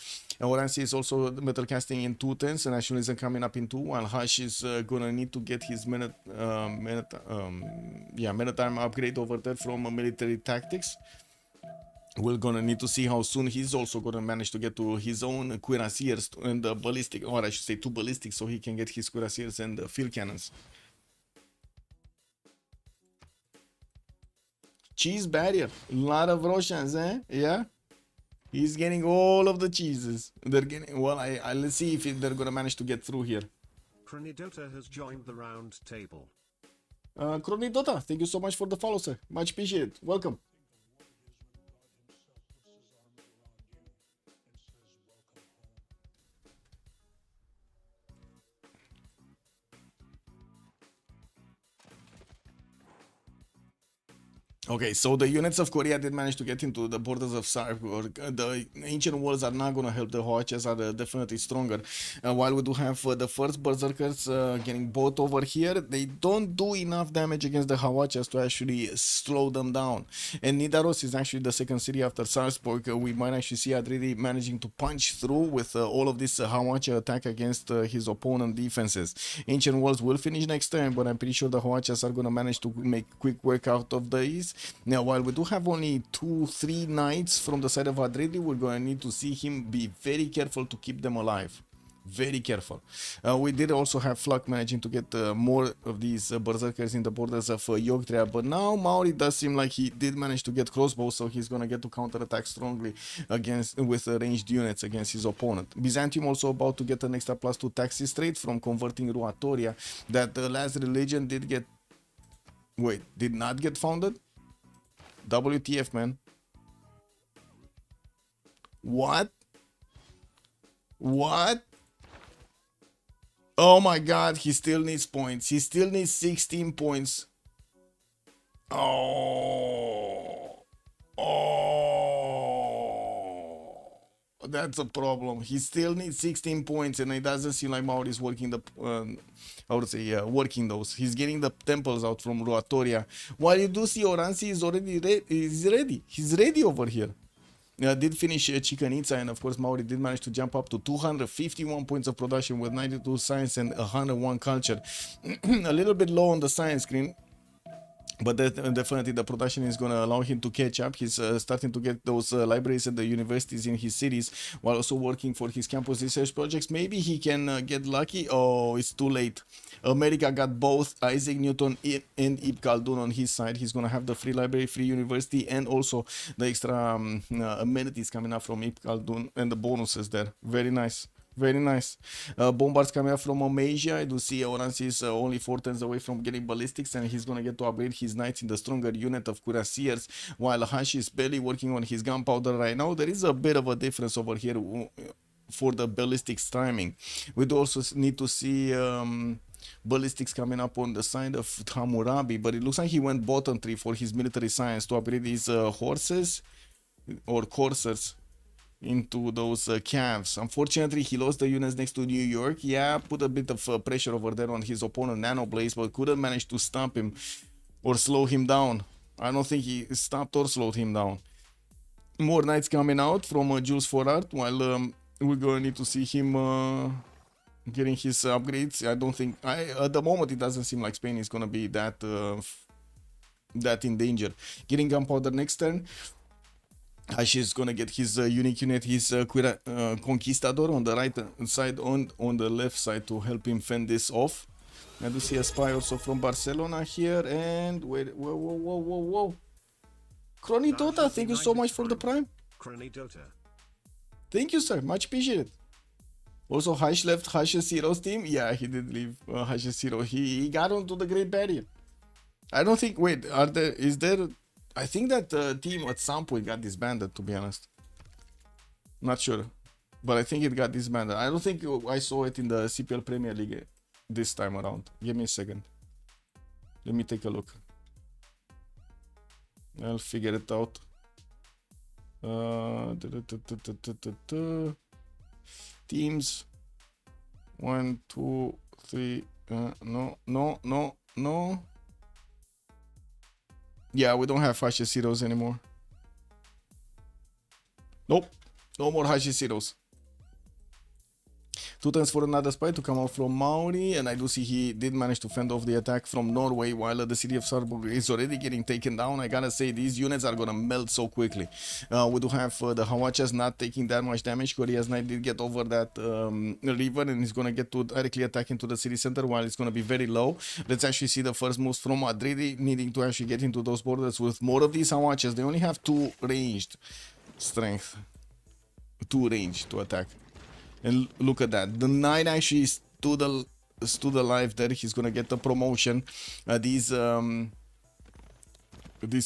Oranzi is also metal casting in 2 turns, and nationalism coming up in 2, while Hush is gonna need to get his men-at-arm upgrade over there from military tactics. We're gonna need to see how soon he's also gonna manage to get to his own cuirassiers and the ballistic, or I should say 2 ballistic, so he can get his cuirassiers and field cannons. Cheese barrier, a lot of Russians, eh? Yeah. He's getting all of the cheeses. They're getting, well, let's see if they're gonna manage to get through here. Cronidota has joined the round table. Cronidota, thank you so much for the follow, sir. Much appreciated. Welcome. Okay, so the units of Korea did manage to get into the borders of Sarpur. The ancient walls are not going to help. The Hawachas are definitely stronger. While we do have the first Berserkers getting both over here, they don't do enough damage against the Hawachas to actually slow them down. And Nidaros is actually the second city after Sarpsborg. We might actually see Adridi managing to punch through with all of this Hawacha attack against his opponent defenses. Ancient walls will finish next turn, but I'm pretty sure the Hawachas are going to manage to make quick work out of these. Now, while we do have only 2-3 knights from the side of Adredi, we're going to need to see him be very careful to keep them alive. Very careful. We did also have Flak managing to get more of these berserkers in the borders of Yoghtria, but now Maori does seem like he did manage to get crossbows, so he's gonna get to counterattack strongly against with ranged units against his opponent. Byzantium also about to get an extra +2 taxes trade from converting Ruatoria. That the last religion did get, wait, did not get founded. WTF, man. What? What? Oh my god, he still needs points. He still needs 16 points. Oh. Oh. That's a problem. He still needs 16 points, and it doesn't seem like Maori is working the I would say working those. He's getting the temples out from Ruatoria. While you do see Oransi is already ready. He's ready over here. Did finish Chichen Itza, and of course Maori did manage to jump up to 251 points of production with 92 science and 101 culture. A little bit low on the science screen, but definitely the production is going to allow him to catch up. He's starting to get those libraries at the universities in his cities, while also working for his campus research projects. Maybe he can get lucky. Oh, it's too late. America got both Isaac Newton and Ibn Khaldun on his side. He's going to have the free library, free university, and also the extra amenities coming up from Ibn Khaldun and the bonuses there. Very nice. Very nice. Bombards coming up from Omasia. I do see Oransi is only 4 turns away from getting ballistics, and he's gonna get to upgrade his knights in the stronger unit of cuirassiers, while Hashi is barely working on his gunpowder right now. There is a bit of a difference over here for the ballistics timing. We do also need to see ballistics coming up on the side of Hammurabi, but it looks like he went bottom 3 for his military science to upgrade his horses or coursers into those calves. Unfortunately, he lost the units next to New York. Yeah, put a bit of pressure over there on his opponent Nano Blaze, but couldn't manage to stop him or slow him down. I don't think he stopped or slowed him down. More knights coming out from Jules Forart, while we're going to need to see him getting his upgrades. I don't think, at the moment, it doesn't seem like Spain is going to be that in danger. Getting gunpowder next turn. Hashi is gonna get his unique unit, his Conquistador on the right side, on the left side to help him fend this off. I do see a spy also from Barcelona here, and wait, whoa. Cronidota, thank you so much for the prime. Cronidota. Thank you, sir, much appreciated. Also, Hash left Hash's Heroes team. Yeah, he did leave Hash's Hero. He got onto the Great Barrier. I don't think, wait, is there... I think that team at some point got disbanded, to be honest. Not sure. But I think it got disbanded. I don't think I saw it in the CPL Premier League this time around. Give me a second. Let me take a look. I'll figure it out. Teams. 1, 2, 3. No. Yeah, we don't have Hashes Heroes anymore. Nope. No more Hashes Heroes. 2 turns for another spy to come out from Maori, and I do see he did manage to fend off the attack from Norway, while the city of Sarburg is already getting taken down. I gotta say, these units are gonna melt so quickly. We do have the Hawachas not taking that much damage. Korea's knight did get over that river, and he's gonna get to directly attack into the city center while it's gonna be very low. Let's actually see the first moves from Madrid, needing to actually get into those borders with more of these Hawachas. They only have 2 ranged strength, 2 range to attack. And look at that. The knight actually stood alive there. He's gonna get the promotion. These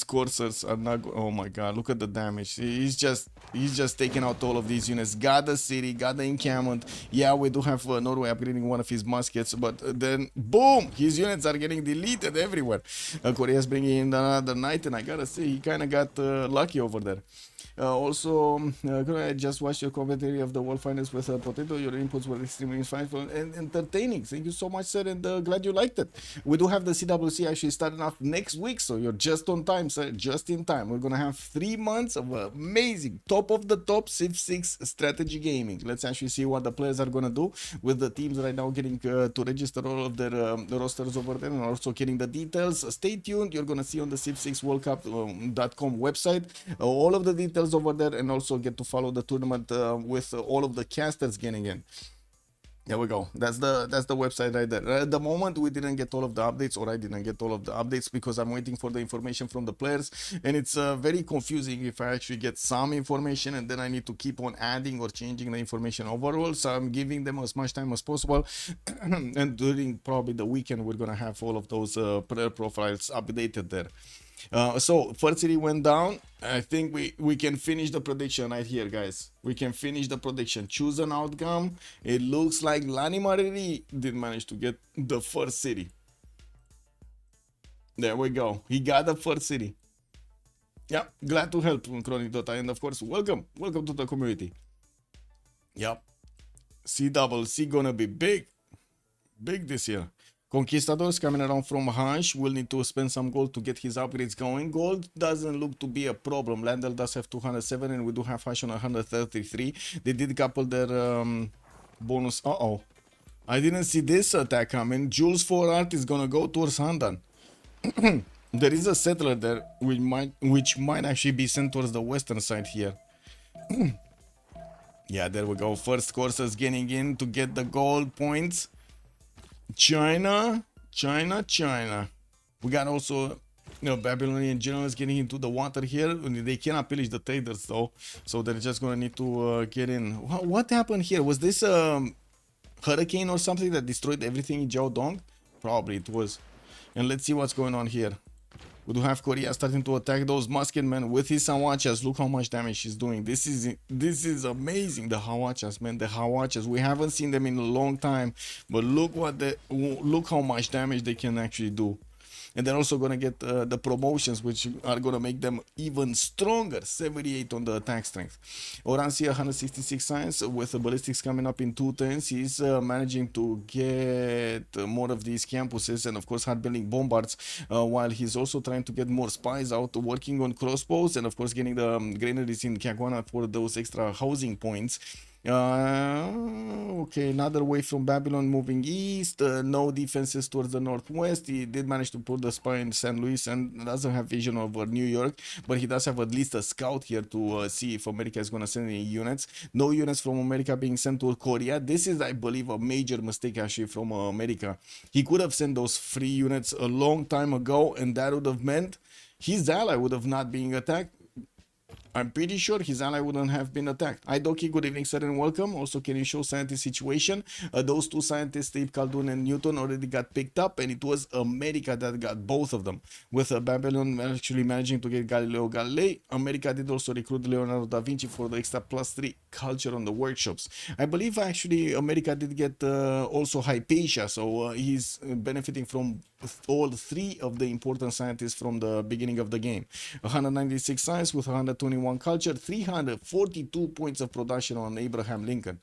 coursers are not. Oh my god! Look at the damage. He's just taking out all of these units. Got the city. Got the encampment. Yeah, we do have Norway upgrading one of his muskets, but then boom, his units are getting deleted everywhere. Korea's bringing in another knight, and I gotta say, he kind of got lucky over there. Also, I just watched your commentary of the World Finals with Potato. Your inputs were extremely insightful and entertaining. Thank you so much, sir, and glad you liked it. We do have the CWC actually starting off next week, so you're just on time, sir, just in time. We're gonna have 3 months of amazing, top of the top Civ6 strategy gaming. Let's actually see what the players are gonna do with the teams right now getting to register all of their rosters over there, and also getting the details. Stay tuned. You're gonna see on the Civ6worldcup.com website all of the details over there, and also get to follow the tournament with all of the casters getting in. There we go. That's the website right there. At the moment, we didn't get all of the updates, or I didn't get all of the updates, because I'm waiting for the information from the players, and it's very confusing if I actually get some information and then I need to keep on adding or changing the information overall. So I'm giving them as much time as possible, and during probably the weekend, we're gonna have all of those player profiles updated there. So first city went down. I think we can finish the prediction right here, guys. We can finish the prediction. Choose an outcome. It looks like Lani Mariri did manage to get the first city. There we go. He got the first city. Yeah, glad to help, Chronic Dota, and of course, welcome to the community. Yep, CWC gonna be big this year. Conquistadors coming around from Hansh will need to spend some gold to get his upgrades going. Gold doesn't look to be a problem. Landel does have 207, and we do have Hansh on 133. They did couple their bonus. I didn't see this attack coming. Jules 4 Art is gonna go towards Handan. There is a settler there which might actually be sent towards the western side here. Yeah, there we go. First courses getting in to get the gold points. China. We got also, Babylonian generals getting into the water here. They cannot pillage the traders though, so they're just gonna need to get in. What happened here? Was this a hurricane or something that destroyed everything in Jiaodong? Probably it was. And let's see what's going on here. We do have Korea starting to attack those musketmen with his Hawachas. Look how much damage he's doing. This is amazing. The Hawachas, man. The Hawachas. We haven't seen them in a long time, but look how much damage they can actually do. And they're also gonna get the promotions, which are gonna make them even stronger. 78 on the attack strength. Oransia 166 science with the ballistics coming up in 2 turns. He's managing to get more of these campuses, and of course hard building bombards, while he's also trying to get more spies out, working on crossbows, and of course getting the granaries in Kagwana for those extra housing points. Okay, another wave from Babylon moving east. No defenses towards the northwest. He did manage to put the spy in St. Louis and doesn't have vision over New York, but he does have at least a scout here to see if America is going to send any units. No units from America being sent to Korea. This is, I believe, a major mistake actually from America. He could have sent those free units a long time ago, and that would have meant his ally would have not been attacked. I'm pretty sure his ally wouldn't have been attacked. Hi Doki, good evening sir and welcome. Also, can you show scientist situation? Those 2 scientists, Steve Khaldun and Newton, already got picked up, and it was America that got both of them. With Babylon actually managing to get Galileo Galilei, America did also recruit Leonardo da Vinci for the extra +3 culture on the workshops. I believe actually America did get also Hypatia, so he's benefiting from all 3 of the important scientists from the beginning of the game. 196 science with 121 culture, 342 points of production on Abraham Lincoln.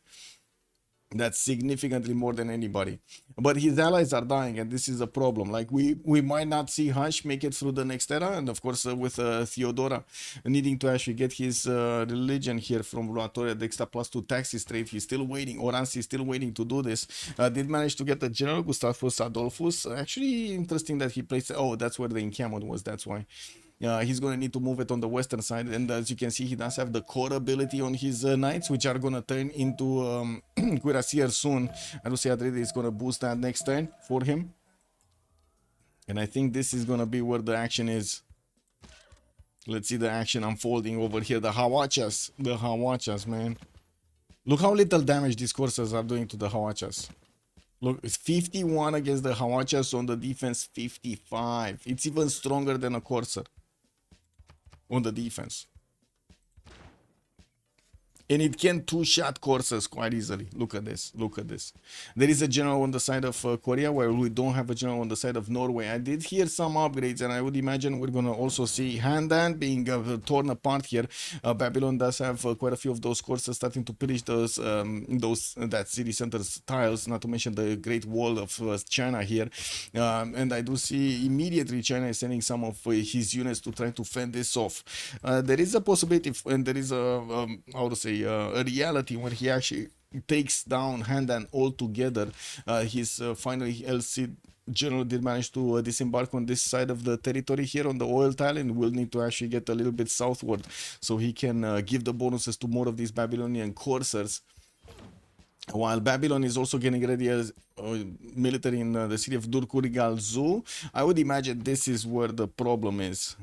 That's significantly more than anybody. But his allies are dying, and this is a problem. Like, we might not see Hush make it through the next era, and of course with Theodora needing to actually get his religion here from Ratoria Dexta +2 taxes trade. He's still waiting. Oransi is still waiting to do this. Did manage to get the General Gustavus Adolphus. Actually interesting that he placed. Oh, that's where the encampment was. That's why. He's going to need to move it on the western side, and as you can see, he does have the core ability on his knights, which are going to turn into Cuirassier soon. I do see Adrede is going to boost that next turn for him, and I think this is going to be where the action is. Let's see the action unfolding over here. The Hawachas, man. Look how little damage these coursers are doing to the Hawachas. Look, it's 51 against the Hawachas, on the defense 55. It's even stronger than a courser on the defense. And it can two-shot coursers quite easily. Look at this. Look at this. There is a general on the side of Korea, where we don't have a general on the side of Norway. I did hear some upgrades, and I would imagine we're going to also see Handan being torn apart here. Babylon does have quite a few of those coursers starting to pillage that city center's tiles, not to mention the Great Wall of China here. And I do see immediately China is sending some of his units to try to fend this off. There is a possibility, and there is a, how to say, a reality when he actually takes down Handan altogether. His finally LC general did manage to disembark on this side of the territory here on the oil tile, and will need to actually get a little bit southward so he can give the bonuses to more of these Babylonian coursers. While Babylon is also getting ready as military in the city of Durkurigalzu, I would imagine this is where the problem is.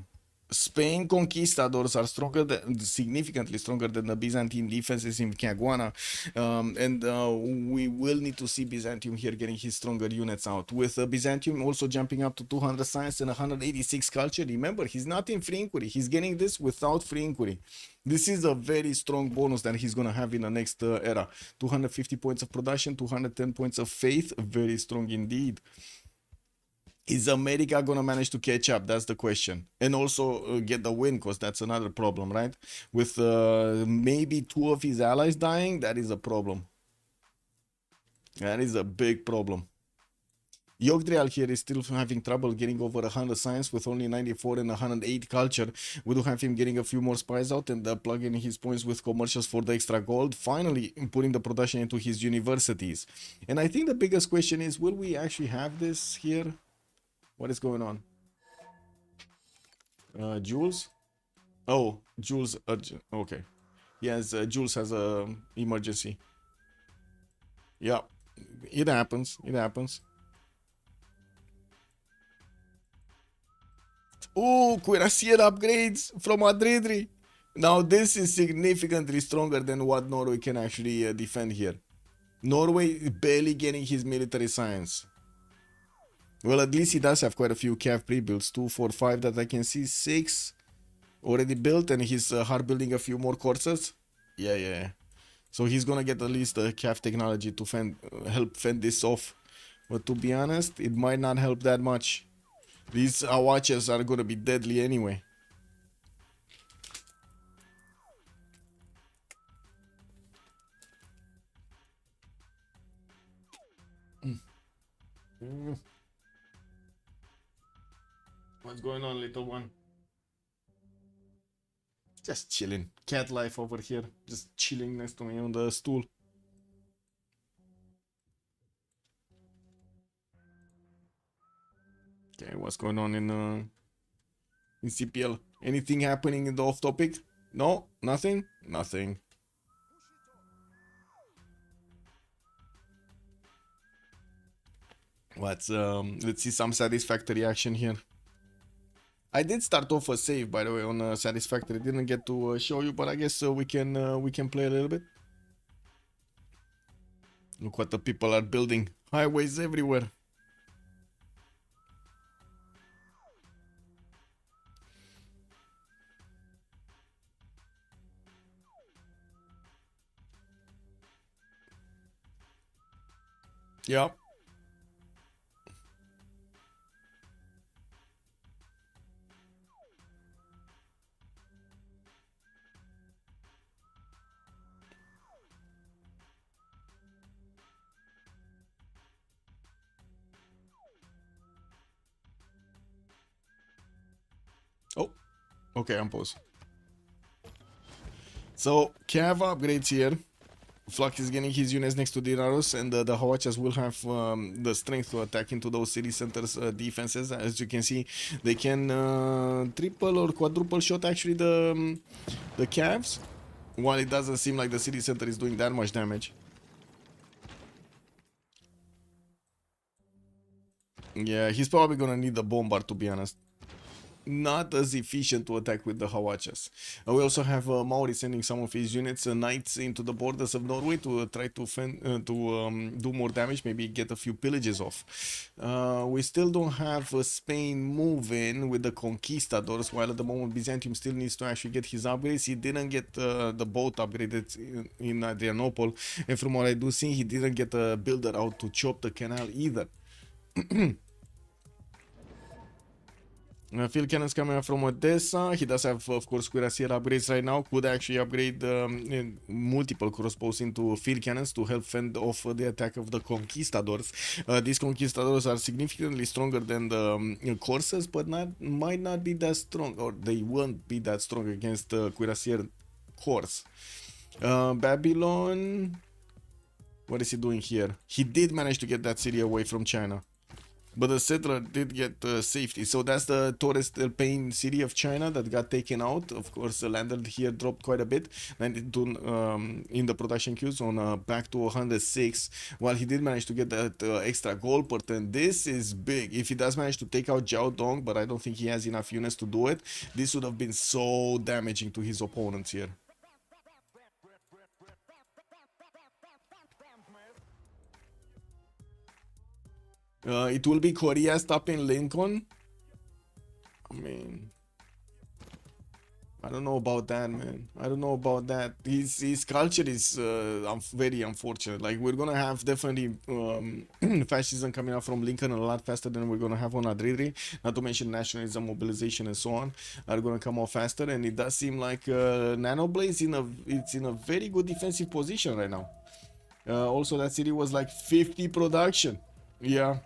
Spain conquistadors are significantly stronger than the Byzantine defenses in Caguana, and we will need to see Byzantium here getting his stronger units out. With Byzantium also jumping up to 200 science and 186 culture. Remember, he's not in free inquiry. He's getting this without free inquiry. This is a very strong bonus that he's going to have in the next era. 250 points of production, 210 points of faith. Very strong indeed. Is America gonna manage to catch up? That's the question. And also get the win, because that's another problem, right? With maybe 2 of his allies dying, that is a problem. That is a big problem. Yogdrial here is still having trouble getting over 100 science with only 94 and 108 culture. We do have him getting a few more spies out and plugging his points with commercials for the extra gold. Finally putting the production into his universities. And I think the biggest question is, will we actually have this here? What is going on? Jules? Oh, Jules. Okay. Yes, Jules has a emergency. Yeah, it happens. It happens. Oh, Cuirassier upgrades from Adredri. Now, this is significantly stronger than what Norway can actually defend here. Norway barely getting his military science. Well, at least he does have quite a few cav pre-builds. 2, 4, 5 that I can see. 6 already built, and he's hard building a few more coursers. Yeah. So he's gonna get at least the cav technology to help fend this off. But to be honest, it might not help that much. These Awachas are gonna be deadly anyway. What's going on, little one? Just chilling. Cat life over here. Just chilling next to me on the stool. Okay, what's going on in CPL? Anything happening in the off topic? No? Nothing? Nothing. Let's see some satisfactory action here. I did start off a save, by the way, on Satisfactory. Didn't get to show you, but I guess we can play a little bit. Look what the people are building. Highways everywhere. Yeah. Okay, I'm paused. So, Cav upgrades here. Flux is getting his units next to Dinaros, and the Hawachas will have the strength to attack into those city centers defenses. As you can see, they can triple or quadruple shot actually the Cavs, while it doesn't seem like the city center is doing that much damage. Yeah, he's probably gonna need the bombard, to be honest. Not as efficient to attack with the Hawachas. We also have Maori sending some of his units, knights, into the borders of Norway to try to do more damage, maybe get a few pillages off. We still don't have Spain moving with the conquistadors, while at the moment Byzantium still needs to actually get his upgrades. He didn't get the boat upgraded in Adrianople, and from what I do see, he didn't get a builder out to chop the canal either. Field cannons coming up from Odessa. He does have, of course, cuirassier upgrades right now. Could actually upgrade multiple crossbows into field cannons to help fend off the attack of the conquistadors. These conquistadors are significantly stronger than the corsairs, but might not be that strong, or they won't be that strong against cuirassier corps. Babylon, what is he doing here? He did manage to get that city away from China, but the settler did get safety. So that's the Torres del Paine city of China that got taken out. Of course, the landed here dropped quite a bit, 92 in the production queues, on back to 106. While he did manage to get that extra gold per turn. This is big. If he does manage to take out Jiao Dong, but I don't think he has enough units to do it, this would have been so damaging to his opponents here. It will be Korea stopping Lincoln. I mean, I don't know about that, man. I don't know about that. His culture is very unfortunate. Like, we're gonna have definitely fascism coming out from Lincoln a lot faster than we're gonna have on Adridri. Not to mention nationalism, mobilization, and so on are gonna come out faster. And it does seem like Nanoblaze it's in a very good defensive position right now. Also, that city was like 50 production. Yeah.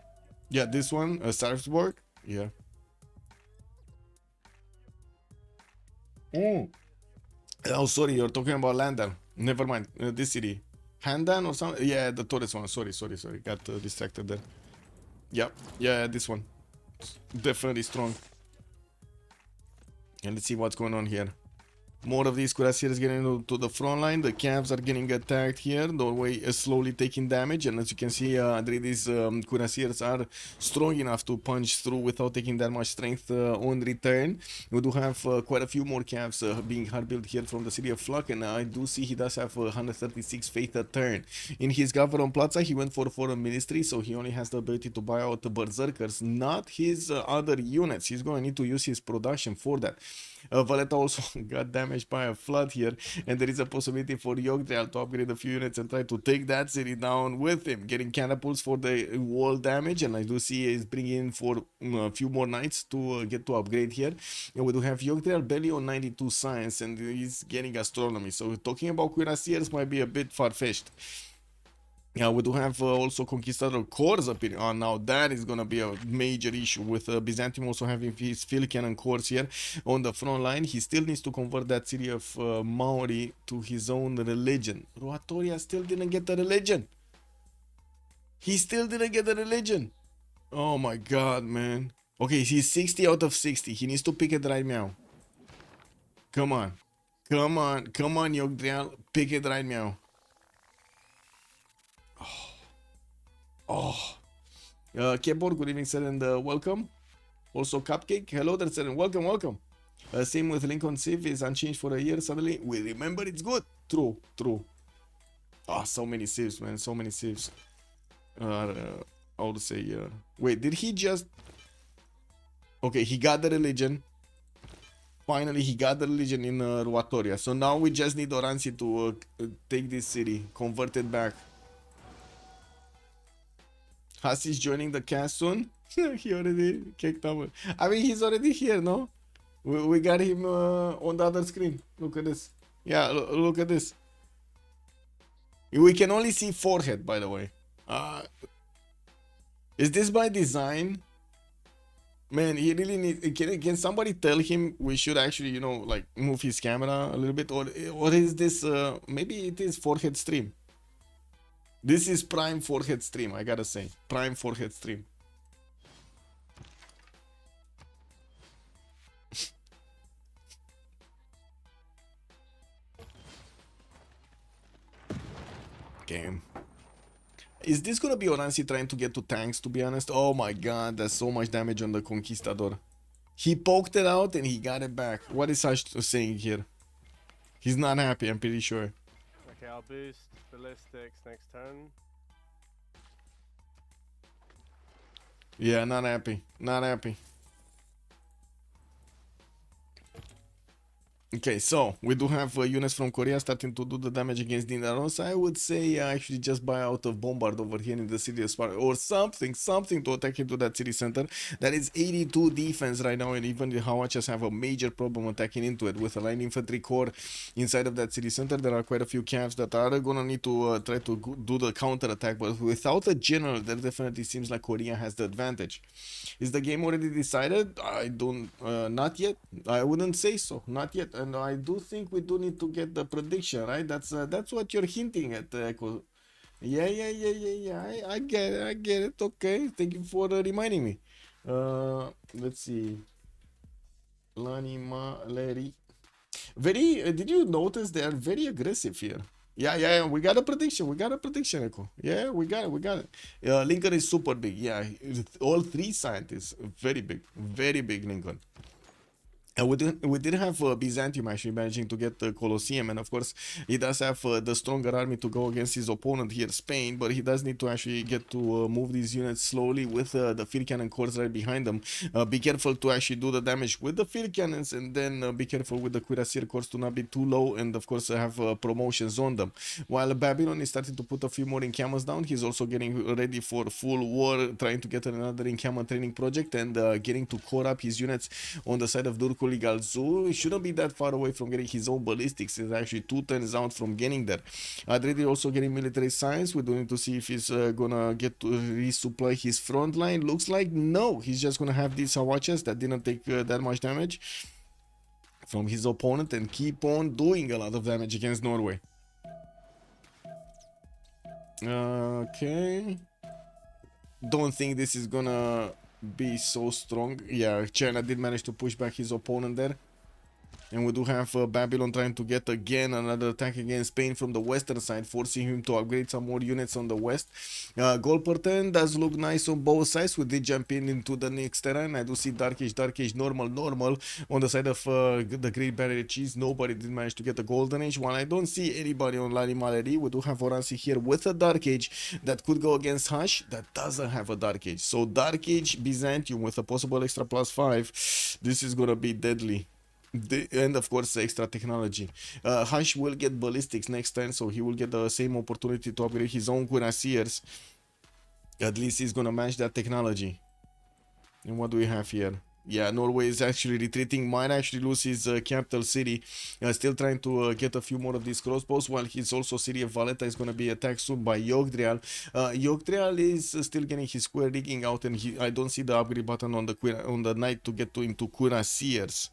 Yeah, this one, Sarpsborg. Yeah. Oh, sorry, you're talking about London. Never mind. This city. Handan or something? Yeah, the Torres one. Sorry. Got distracted there. Yep. Yeah, this one. Definitely strong. And let's see what's going on here. More of these cuirassiers getting to the front line. The Cavs are getting attacked here. Norway is slowly taking damage, and as you can see, these cuirassiers are strong enough to punch through without taking that much strength on return. We do have quite a few more Cavs being hard built here from the city of Flak, and I do see he does have 136 faith a turn. In his Governor Plaza, he went for foreign ministry, so he only has the ability to buy out the berserkers, not his other units. He's going to need to use his production for that. Valletta also got damaged by a flood here, and there is a possibility for Yogdrail to upgrade a few units and try to take that city down with him, getting catapults for the wall damage. And I do see he's bringing in for a few more knights to get to upgrade here. And we do have Yogdrail belly on 92 science, and he's getting astronomy, so talking about cuirassiers might be a bit far-fetched. Yeah, we do have also Conquistador cores appearing. Now that is gonna be a major issue with Byzantium also having his field cannon cores here on the front line. He still needs to convert that city of Maori to his own religion. Ruatoria still didn't get the religion. He still didn't get the religion. Oh my god, man. Okay, he's 60 out of 60. He needs to pick it right now. Come on. Come on, Yogdrail. Pick it right now. Keyboard, good evening, sir, and welcome. Also, Cupcake, hello there, sir, and welcome. Same with Lincoln Civ is unchanged for a year. Suddenly, we remember it's good. True. So many Civs, man, so many Civs. I would say, wait, did he just... Okay, he got the religion. Finally, he got the religion in Ruatoria. So now we just need Oransi to take this city, convert it back. Hasi's joining the cast soon. He already kicked over. I mean, he's already here, no? We got him on the other screen. Look at this. Yeah, look at this. We can only see forehead, by the way. Is this by design? Man, he really needs. Can somebody tell him we should actually, you know, like move his camera a little bit, or is this maybe it is forehead stream? This is prime forehead stream. I gotta say, prime forehead stream. Game. Is this gonna be Oransi trying to get to tanks, to be honest? Oh my god, there's so much damage on the Conquistador. He poked it out and he got it back. What is Sash saying here? He's not happy, I'm pretty sure. Okay, I'll boost ballistics next turn. Yeah, not happy. Not happy. Okay, so we do have units from Korea starting to do the damage against Dinaros. I would say actually just buy out of Bombard over here in the city of Sparta or something to attack into that city center. That is 82 defense right now, and even the Hawachas have a major problem attacking into it with a line infantry corps inside of that city center. There are quite a few camps that are gonna need to try to do the counter attack, but without a general, that definitely seems like Korea has the advantage. Is the game already decided? I don't, not yet. I wouldn't say so, not yet. And I do think we do need to get the prediction, right? That's what you're hinting at, Echo. Yeah. I get it. Okay, thank you for reminding me. Let's see. Lani Larry. Very. Did you notice they are very aggressive here? Yeah. We got a prediction. Echo. Yeah, we got it. Lincoln is super big. Yeah, all three scientists, very big Lincoln. We did have Byzantium actually managing to get the Colosseum, and of course he does have the stronger army to go against his opponent here, Spain, but he does need to actually get to move these units slowly with the field cannon corps right behind them. Be careful to actually do the damage with the field cannons, and then be careful with the cuirassier corps to not be too low, and of course have promotions on them. While Babylon is starting to put a few more encampments down, he's also getting ready for full war, trying to get another encampment training project, and getting to core up his units on the side of Durkul. Galzu shouldn't be that far away from getting his own ballistics. He's actually 2 turns out from getting there. Adredi also getting military science. We do need to see if he's gonna get to resupply his front line. Looks like no. He's just gonna have these Hawachas that didn't take that much damage from his opponent and keep on doing a lot of damage against Norway. Okay. Don't think this is gonna be so strong. Yeah, China did manage to push back his opponent there. And we do have Babylon trying to get again another attack against Spain from the western side, forcing him to upgrade some more units on the west. Goal per turn does look nice on both sides. We did jump into the next terrain. I do see Dark Age, normal. On the side of the Great Barrier Cheese, nobody did manage to get the Golden Age. While I don't see anybody on Lani Maleri, we do have Oransi here with a Dark Age that could go against Hush that doesn't have a Dark Age. So Dark Age Byzantium with a possible extra +5. This is gonna be deadly. And of course extra technology. Hush will get ballistics next turn, so he will get the same opportunity to upgrade his own cuirassiers. At least he's gonna match that technology. And what do we have here? Yeah, Norway is actually retreating, might actually lose his capital city. Still trying to get a few more of these crossbows, while his also city of Valletta is going to be attacked soon by Yogdrial. Yogdrial is still getting his square rigging out, and I don't see the upgrade button on the knight to get into cuirassiers.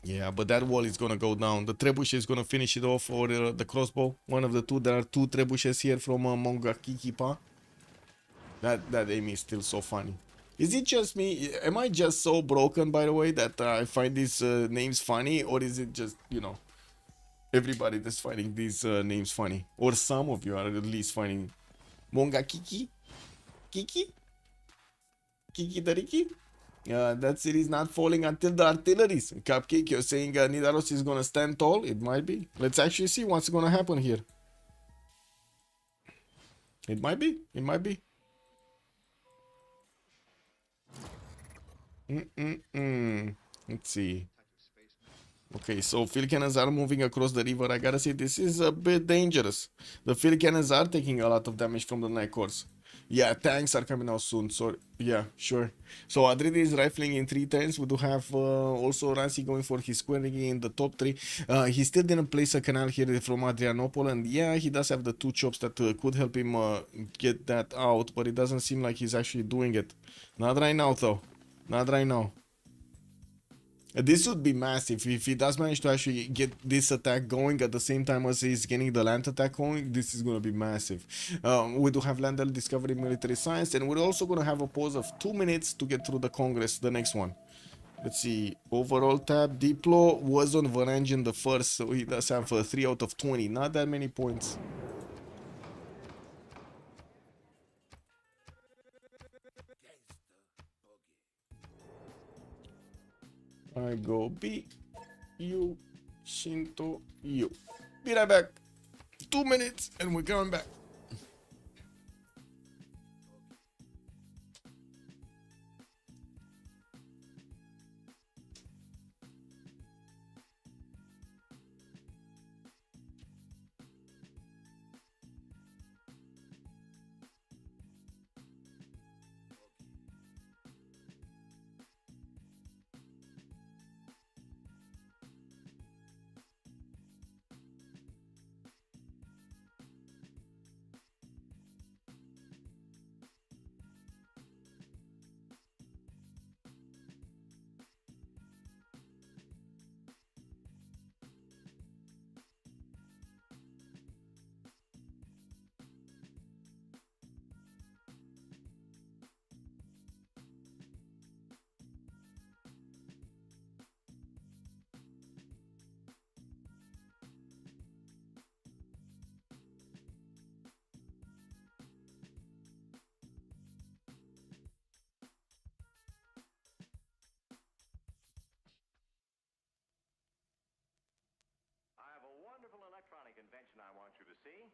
Yeah, but that wall is gonna go down. The trebuchet is gonna finish it off, or the crossbow. One of the two. There are 2 trebuchets here from Mongakikipa. That aim is still so funny. Is it just me? Am I just so broken, by the way, that I find these names funny? Or is it just, you know, everybody that's finding these names funny? Or some of you are at least finding Mongakiki? Kiki Dariki? That city is not falling until the artilleries. Cupcake, you're saying Nidaros is gonna stand tall? It might be. Let's actually see what's gonna happen here. It might be. Let's see. Okay, so field cannons are moving across the river. I gotta say, this is a bit dangerous. The field cannons are taking a lot of damage from the night corps. Yeah, tanks are coming out soon. So yeah, sure. So Adrid is rifling in 3 turns. We do have also Rancy going for his squaring in the top 3. He still didn't place a canal here from Adrianople, and yeah, he does have the 2 chops that could help him get that out, but it doesn't seem like he's actually doing it. Not right now, though. Not right now. This would be massive if he does manage to actually get this attack going at the same time as he's getting the land attack going. This is gonna be massive. We do have Landel discovering military science, and we're also gonna have a pause of 2 minutes to get through the Congress, the next one. Let's see. Overall tab, Diplo was on Varangian the first, so he does have 3 out of 20. Not that many points. I go B, U, Shinto, U. Be right back. 2 minutes and we're coming back. I have a wonderful electronic invention I want you to see.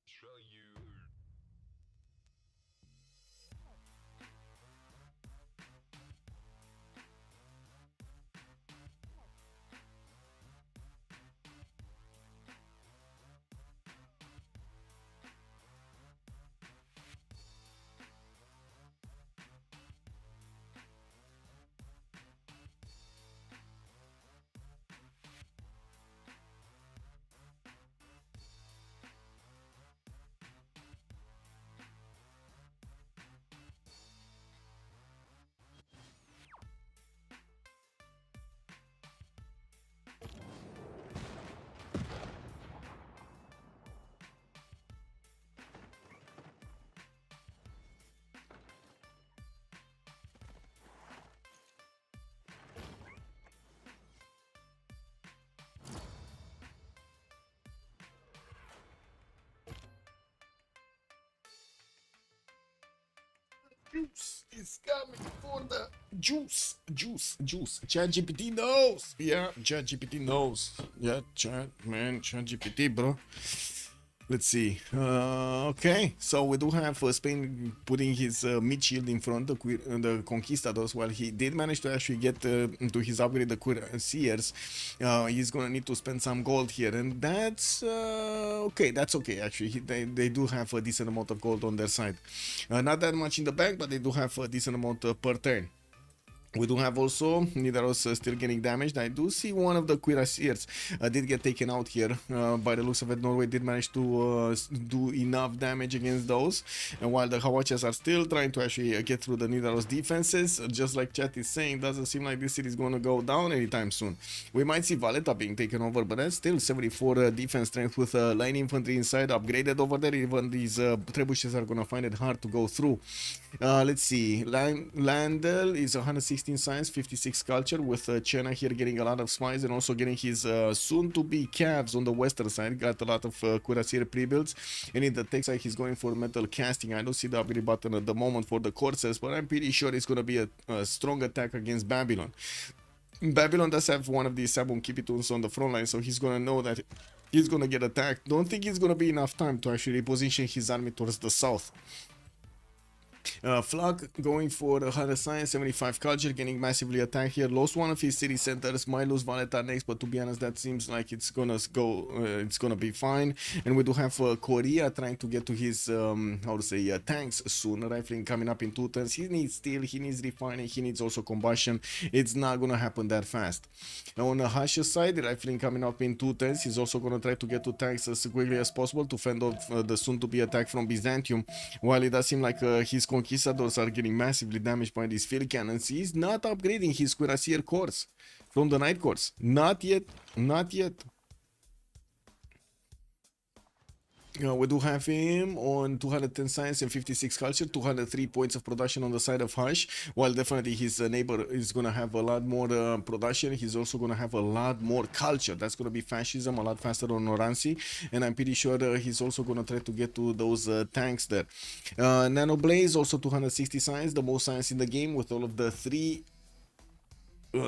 Show you. Juice is coming for the juice. ChatGPT knows. Yeah, ChatGPT knows. Yeah, ChatGPT, bro. Let's see. Okay, so we do have Spain putting his mid shield in front of the Conquistadors. While he did manage to actually get to his upgrade, the Cuirassiers, he's gonna need to spend some gold here, and that's okay. That's okay actually. They do have a decent amount of gold on their side. Not that much in the bank, but they do have a decent amount per turn. We do have also Nidaros still getting damaged. I do see one of the Cuirassiers did get taken out here. By the looks of it, Norway did manage to do enough damage against those. And while the Hawachas are still trying to actually get through the Nidaros defenses, just like chat is saying, doesn't seem like this city is going to go down anytime soon. We might see Valletta being taken over, but that's still 74 defense strength with line infantry inside upgraded over there. Even these trebuchets are going to find it hard to go through. Let's see. Landel is 116 science, 56 culture, with Chena here getting a lot of spies and also getting his soon-to-be calves on the western side. Got a lot of Cuirassier pre-builds, and in the tech side he's going for metal casting. I don't see the upgrade button at the moment for the Corsairs, but I'm pretty sure it's going to be a strong attack against Babylon. Babylon does have one of these Sabon Kipituns on the front line, so he's going to know that he's going to get attacked. Don't think it's going to be enough time to actually reposition his army towards the south. Flug going for 100 science, 75 culture, getting massively attacked here. Lost one of his city centers, might lose Valletta next, but to be honest, that seems like it's gonna be fine. And we do have Korea trying to get to his tanks soon. Rifling coming up in 2 turns. He needs steel, he needs refining, he needs also combustion. It's not gonna happen that fast. Now on the Hash's side, the rifling coming up in 2 turns. He's also gonna try to get to tanks as quickly as possible to fend off the soon to be attack from Byzantium. While it does seem like his conquistadors are getting massively damaged by these field cannons, he's not upgrading his cuirassier corps from the night corps. Not yet. Not yet. We do have him on 210 science and 56 culture, 203 points of production on the side of Hush, while definitely his neighbor is going to have a lot more production. He's also going to have a lot more culture. That's going to be fascism, a lot faster on Oransi, and I'm pretty sure he's also going to try to get to those tanks there. Nano Blaze, also 260 science, the most science in the game with all of the 3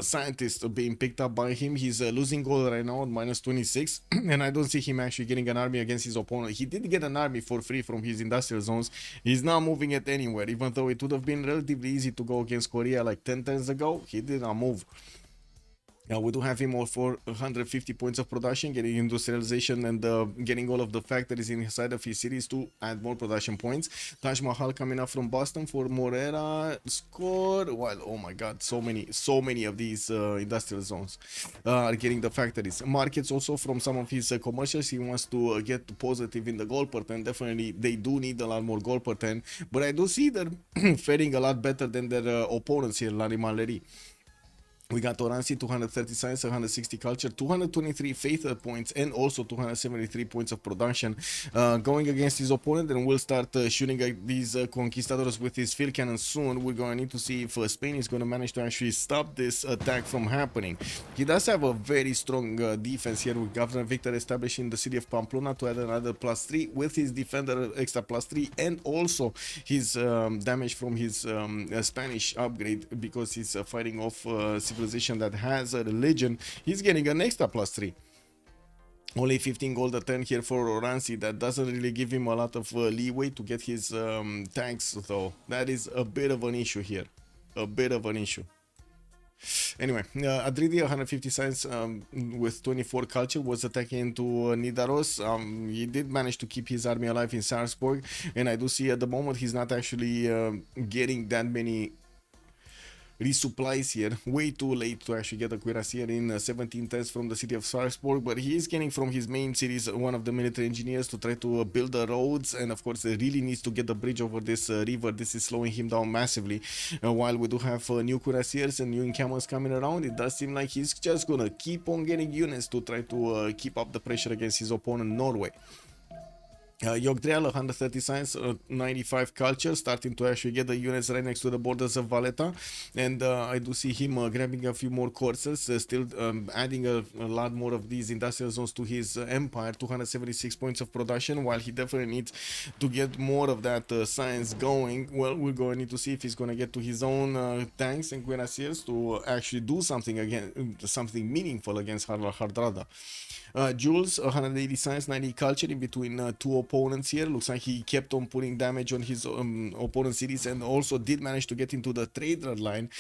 scientists being picked up by him. He's losing gold right now at -26 and I don't see him actually getting an army against his opponent. He did get an army for free from his industrial zones. He's not moving it anywhere, even though it would have been relatively easy to go against Korea like 10 turns ago. He did not move. Now we do have him all for 150 points of production, getting industrialization and getting all of the factories inside of his cities to add more production points. Taj Mahal coming up from Boston for Morera score. While oh my god, so many of these industrial zones are getting the factories. Markets also from some of his commercials. He wants to get positive in the gold per 10. Definitely they do need a lot more gold per 10, but I do see they're faring a lot better than their opponents here, Larimaleri. We got Oransi, 230 science, 160 culture, 223 faith points, and also 273 points of production. Going against his opponent, and we'll start shooting at these conquistadors with his field cannon soon. We're going to need to see if Spain is going to manage to actually stop this attack from happening. He does have a very strong defense here, with Governor Victor establishing the city of Pamplona to add another +3 with his defender extra +3, and also his damage from his Spanish upgrade, because he's fighting off civilization that has a religion. He's getting an extra +3. Only 15 gold a turn here for Oransi. That doesn't really give him a lot of leeway to get his tanks, though. That is a bit of an issue here. A bit of an issue. Anyway, Adridi, 150 science with 24 culture, was attacking into Nidaros. He did manage to keep his army alive in Sarpsborg, and I do see at the moment he's not actually getting that many resupplies here. Way too late to actually get a cuirassier in 17 turns from the city of Sarpsborg, but he is getting from his main cities one of the military engineers to try to build the roads, and of course he really needs to get the bridge over this river. This is slowing him down massively. While we do have new cuirassiers and new encampments coming around, it does seem like he's just gonna keep on getting units to try to keep up the pressure against his opponent, Norway. Yogdreal, 130 science, 95 culture, starting to actually get the units right next to the borders of Valletta, and I do see him grabbing a few more courses, still adding a lot more of these industrial zones to his empire. 276 points of production, while he definitely needs to get more of that science going. Well, we're going to need to see if he's going to get to his own tanks and cuirassiers to actually do something again, something meaningful against Hardrada. Jules, 180 science, 90 culture in between two opponents here. Looks like he kept on putting damage on his opponent's cities, and also did manage to get into the trader line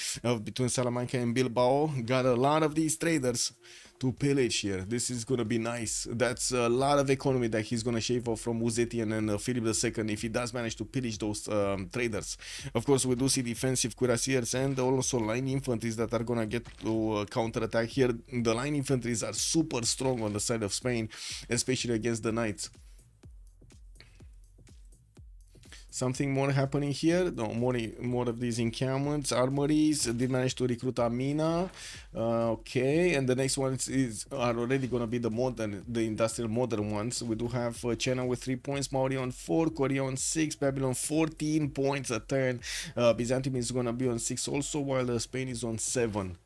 between Salamanca and Bilbao. Got a lot of these traders to pillage here. This is gonna be nice. That's a lot of economy that he's gonna shave off from Uzetian and Philip II if he does manage to pillage those traders. Of course, we do see defensive cuirassiers and also line infantries that are gonna get to counterattack here. The line infantries are super strong on the side of Spain, especially against the knights. Something more happening here. No, more of these encampments. Armories did manage to recruit Amina. Okay, and the next ones are already gonna be the industrial modern ones. We do have China with 3 points, Maori on 4, Korea on 6, Babylon 14 points a turn. Byzantium is gonna be on 6 also, while Spain is on 7.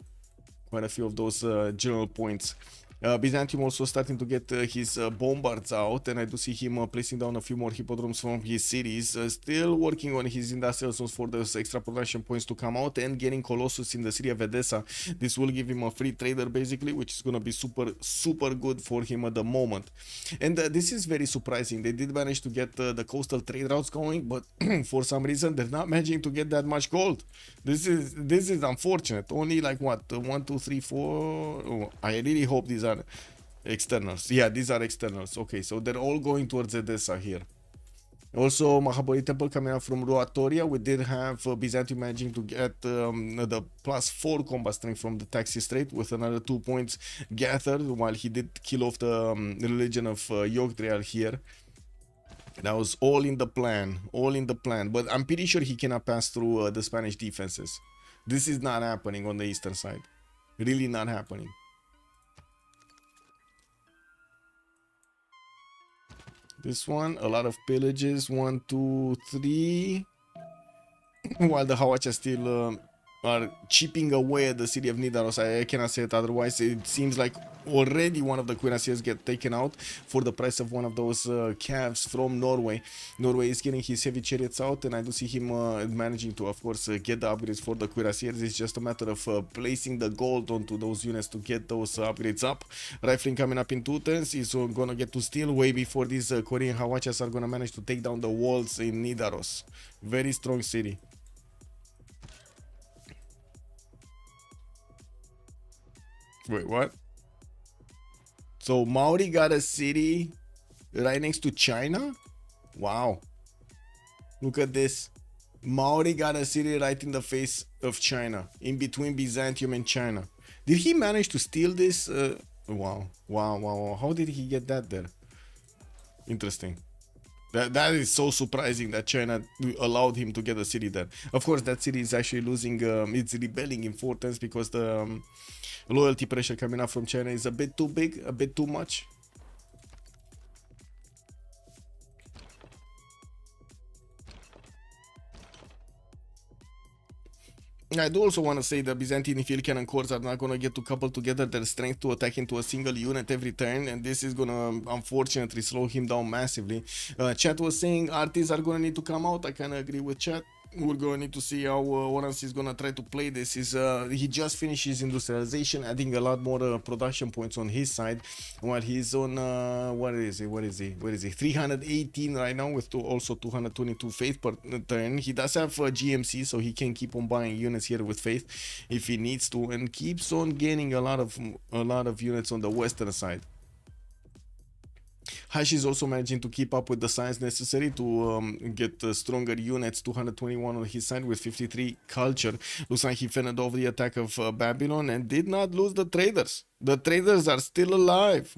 Quite a few of those general points. Byzantium also starting to get his bombards out, and I do see him placing down a few more hippodromes from his cities, still working on his industrial zones for those extra production points to come out, and getting Colossus in the city of Edessa. This will give him a free trader basically, which is going to be super good for him at the moment. And this is very surprising. They did manage to get the coastal trade routes going, but for some reason they're not managing to get that much gold. This is unfortunate. Only like what, 1 2 3 4. Oh, I really hope these are externals. Yeah, these are externals. Okay, so they're all going towards Edessa here. Also, Mahabali Temple coming out from Ruatoria. We did have Byzantium managing to get the +4 combat strength from the Taxi Strait with another 2 points gathered, while he did kill off the religion of Yogdrial here. That was all in the plan, but I'm pretty sure he cannot pass through the Spanish defenses. This is not happening on the eastern side. Really not happening. This one, a lot of pillages, 1 2 3. While the Hawacha still are chipping away at the city of Nidaros. I cannot say it otherwise. It seems like already one of the cuirassiers get taken out for the price of one of those calves from Norway. Norway is getting his heavy chariots out, and I do see him managing to, of course, get the upgrades for the cuirassiers. It's just a matter of placing the gold onto those units to get those upgrades up. Rifling coming up in 2 turns. He's gonna get to steal way before these Korean Hawachas are gonna manage to take down the walls in Nidaros. Very strong city. Wait, what? So Maori got a city right next to China? Wow. Look at this. Maori got a city right in the face of China, in between Byzantium and China. Did he manage to steal this? Wow. How did he get that there? Interesting. That is so surprising that China allowed him to get a city there. Of course, that city is actually losing, it's rebelling in 4 turns because the loyalty pressure coming up from China is a bit too big, a bit too much. I do also want to say that Byzantine field cannon corps are not going to get to couple together their strength to attack into a single unit every turn, and this is going to unfortunately slow him down massively. Chat was saying artists are going to need to come out. I kind of agree with chat. We're going to need to see how Orange is going to try to play this. He just finished his industrialization, adding a lot more production points on his side, while he's on, what is he? 318 right now with also 222 faith per turn. He does have GMC, so he can keep on buying units here with faith if he needs to, and keeps on gaining a lot of units on the western side. Hashi is also managing to keep up with the science necessary to get stronger units. 221 on his side with 53 culture. Looks like he fended off the attack of Babylon and did not lose the traders. The traders are still alive.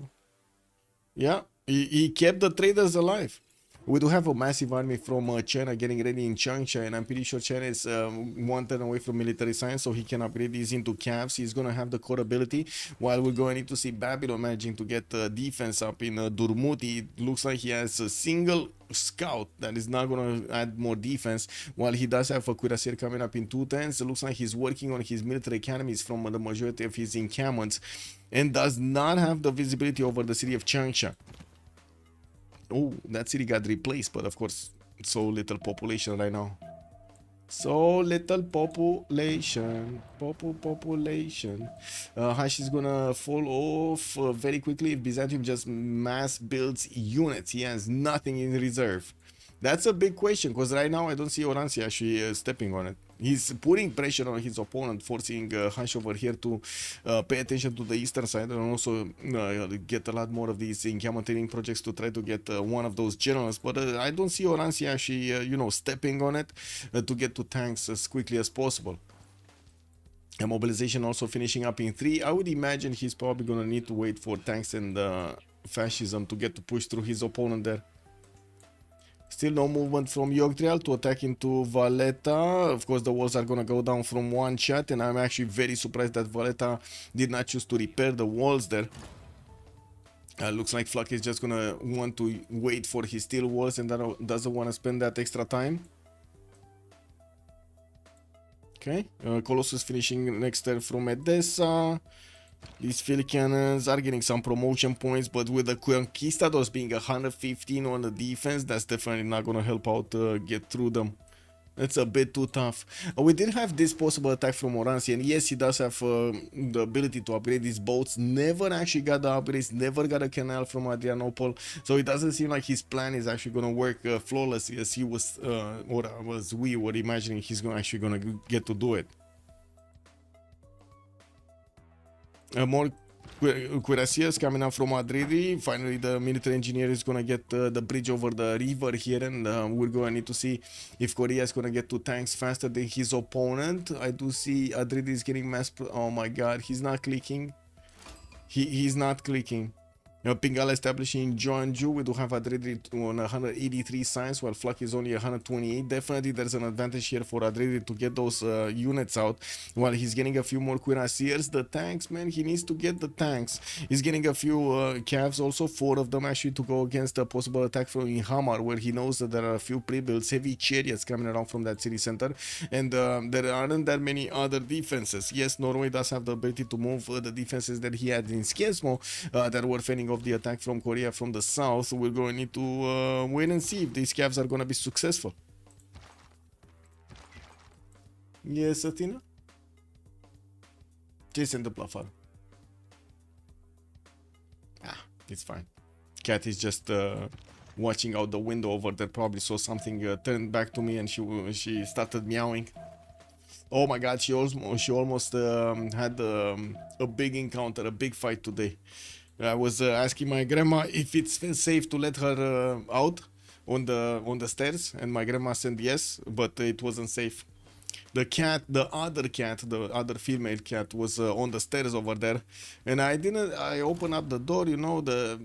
Yeah, he kept the traders alive. We do have a massive army from China getting ready in Changsha, and I'm pretty sure China is 1 turn away from military science, so he can upgrade these into calves. He's going to have the core ability, while we're going to need to see Babylon managing to get defense up in Durmuti. It looks like he has a single scout that is not going to add more defense, while he does have a cuirassier coming up in 2 turns. It looks like he's working on his military academies from the majority of his encampments, and does not have the visibility over the city of Changsha. Oh, that city got replaced, but of course, so little population right now. So little population. Hashi's gonna fall off very quickly if Byzantium just mass builds units. He has nothing in reserve. That's a big question, because right now I don't see Oransi actually stepping on it. He's putting pressure on his opponent, forcing Hash over here to pay attention to the eastern side, and also get a lot more of these encampment training projects to try to get one of those generals. But I don't see Oransi actually, stepping on it to get to tanks as quickly as possible. And mobilization also finishing up in 3. I would imagine he's probably going to need to wait for tanks and fascism to get to push through his opponent there. Still no movement from Yogdrial to attack into Valletta. Of course, the walls are going to go down from 1 shot, and I'm actually very surprised that Valletta did not choose to repair the walls there. Looks like Flak is just going to want to wait for his steel walls and doesn't want to spend that extra time. Okay, Colossus finishing next turn from Edessa. These field cannons are getting some promotion points, but with the Conquistadors being 115 on the defense, that's definitely not gonna help out get through them. It's a bit too tough. We did have this possible attack from Oransi, and yes, he does have the ability to upgrade these boats. Never actually got the upgrades, never got a canal from Adrianople, so it doesn't seem like his plan is actually going to work flawlessly as he was, or as we were imagining he's actually going to get to do it. More cuirassiers coming out from Madrid. Finally, the military engineer is gonna get the bridge over the river here, and we're gonna need to see if Korea is gonna get 2 tanks faster than his opponent. I do see Madrid is getting oh my god, he's not clicking. He's not clicking. Pingala establishing Jeonju. We do have Adredi on 183 science, while Flak is only 128. Definitely there's an advantage here for Adredi to get those units out, while he's getting a few more cuirassiers. The tanks, man, he needs to get the tanks. He's getting a few calves, also 4 of them actually, to go against a possible attack from Inhamar, where he knows that there are a few pre-builds, heavy chariots coming around from that city center, and there aren't that many other defenses. Yes, Norway does have the ability to move the defenses that he had in Skiesmo that were fending off the attack from Korea from the south. We're going to need to wait and see if these calves are going to be successful. Yes, Athena? Ce se întâmplă afară? It's fine. Cat is just watching out the window over there. Probably saw something turned back to me, and she started meowing. Oh my god, she almost had a big encounter, a big fight today. I was asking my grandma if it's safe to let her out on the stairs, and my grandma said yes, but it wasn't safe. The other female cat was on the stairs over there, and I opened up the door, you know,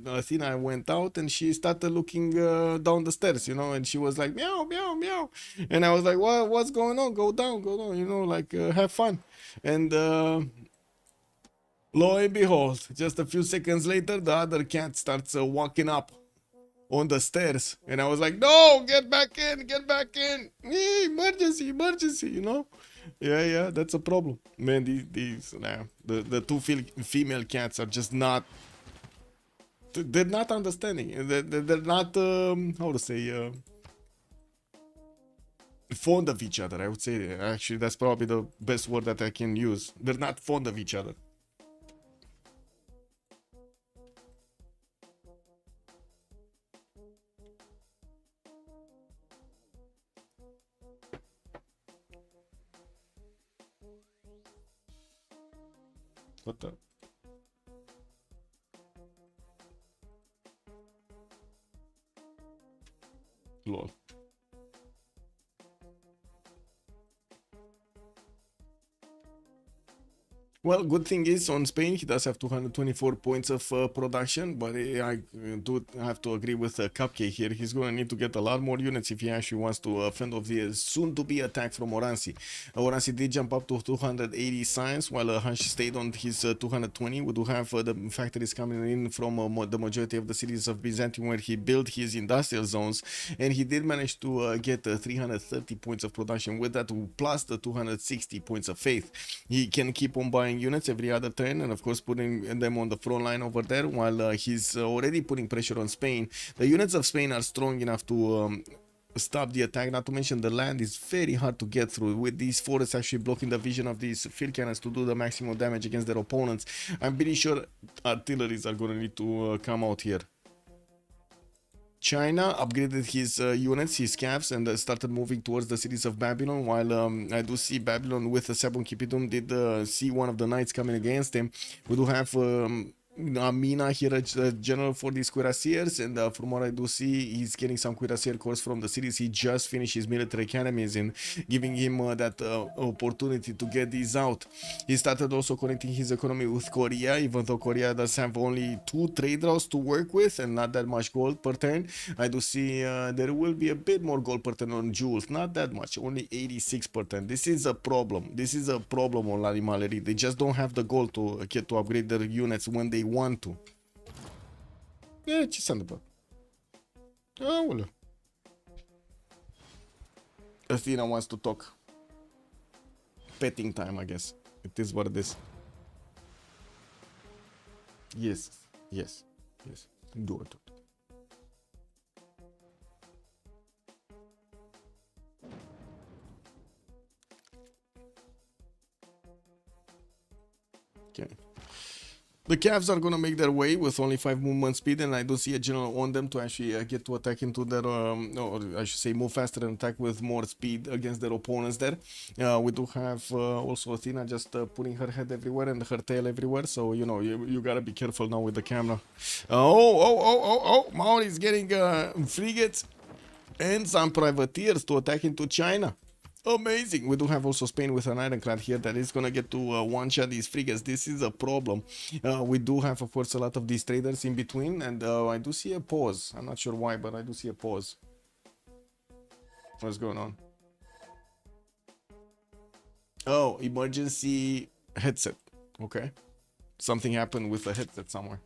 Athena went out, and she started looking down the stairs, you know, and she was like, meow, meow, meow. And I was like, what's going on? Go down, you know, like, have fun. And lo and behold, just a few seconds later, the other cat starts walking up on the stairs, and I was like, no, get back in, emergency, you know. Yeah, that's a problem, man. The 2 female cats are just not, they're not understanding. They're not how to say, fond of each other, I would say. Actually, that's probably the best word that I can use. They're not fond of each other. What the? Lol. Well, good thing is on Spain, he does have 224 points of production, but I do have to agree with Cupcake here. He's going to need to get a lot more units if he actually wants to fend off the soon-to-be attack from Oransi. Oransi did jump up to 280 science, while Hansh stayed on his 220. We do have the factories coming in from the majority of the cities of Byzantium, where he built his industrial zones, and he did manage to get 330 points of production. With that, plus the 260 points of faith, he can keep on buying units every other turn, and of course putting them on the front line over there, while he's already putting pressure on Spain. The units of Spain are strong enough to stop the attack, not to mention the land is very hard to get through, with these forests actually blocking the vision of these field cannons to do the maximum damage against their opponents. I'm pretty sure artilleries are going to need to come out here. China upgraded his units, his scavs, and started moving towards the cities of Babylon, while I do see Babylon with the Sabon Kipidum did see one of the knights coming against him. We do have Amina here, a general for these cuirassiers, and from what I do see, he's getting some cuirassier corps from the cities he just finished his military academies in, giving him that opportunity to get these out. He started also connecting his economy with Korea, even though Korea does have only 2 trade routes to work with and not that much gold per turn. I do see there will be a bit more gold per turn on jewels, not that much, only 86 per turn. This is a problem. This is a problem on La Rimaleri. They just don't have the gold to get to upgrade their units when they want to. Ce s-a întâmplat? Aoleu. Athena wants to talk. Petting time, I guess. It is what it is. Yes, yes, yes. Do it. Okay. The Cavs are gonna make their way with only 5 movement speed, and I don't see a general on them to actually get to attack into their, or I should say, move faster and attack with more speed against their opponents there. We do have also Athena just putting her head everywhere and her tail everywhere, so you know, you gotta be careful now with the camera. Oh, Maori's getting frigates and some privateers to attack into China. Amazing. We do have also Spain with an ironclad here that is gonna get to one-shot these frigates. This is a problem. We do have, of course, a lot of these traders in between, and I do see a pause. I'm not sure why, but I do see a pause. What's going on? Oh, emergency headset. Okay. Something happened with the headset somewhere.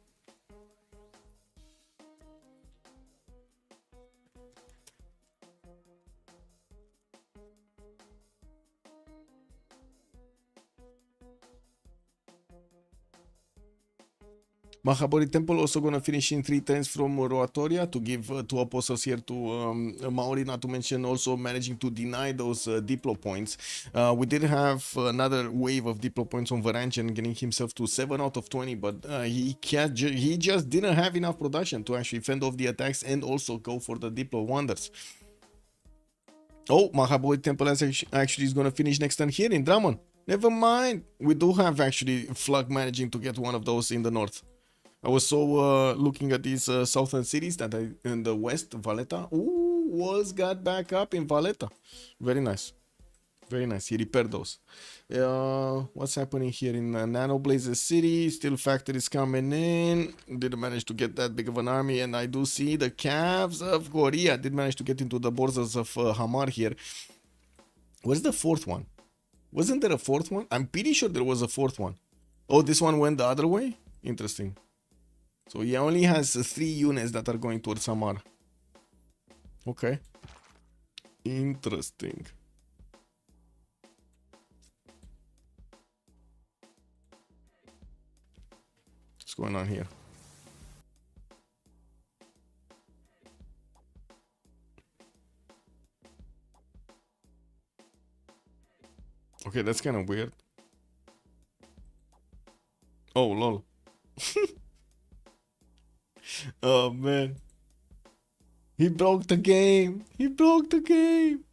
Mahabori Temple also gonna finish in 3 turns from Roatoria to give 2 apostles here to Maori, not to mention also managing to deny those Diplo points. We did have another wave of Diplo points on Varangian, getting himself to 7 out of 20, but he just didn't have enough production to actually fend off the attacks and also go for the Diplo wonders. Oh, Mahabori Temple actually is gonna finish next turn here in Drummond. Never mind. We do have actually Flug managing to get one of those in the north. I was so looking at these southern cities that in the west, Valletta. Ooh, walls got back up in Valletta. Very nice. Very nice. He repaired those. What's happening here in Nano Blazes City? Steel factories coming in. Didn't manage to get that big of an army. And I do see the Cavs of Korea did manage to get into the borders of Hamar here. Where's the 4th one? Wasn't there a 4th one? I'm pretty sure there was a 4th one. Oh, this one went the other way? Interesting. So he only has 3 units that are going towards Samar. Okay. Interesting. What's going on here? Okay, that's kind of weird. Oh, lol. Oh man, he broke the game. He broke the game.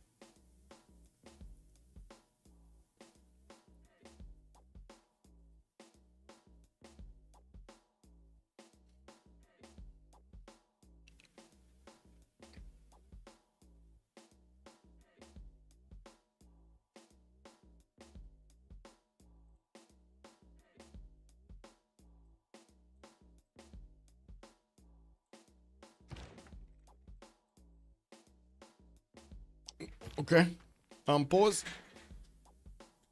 Okay, pause.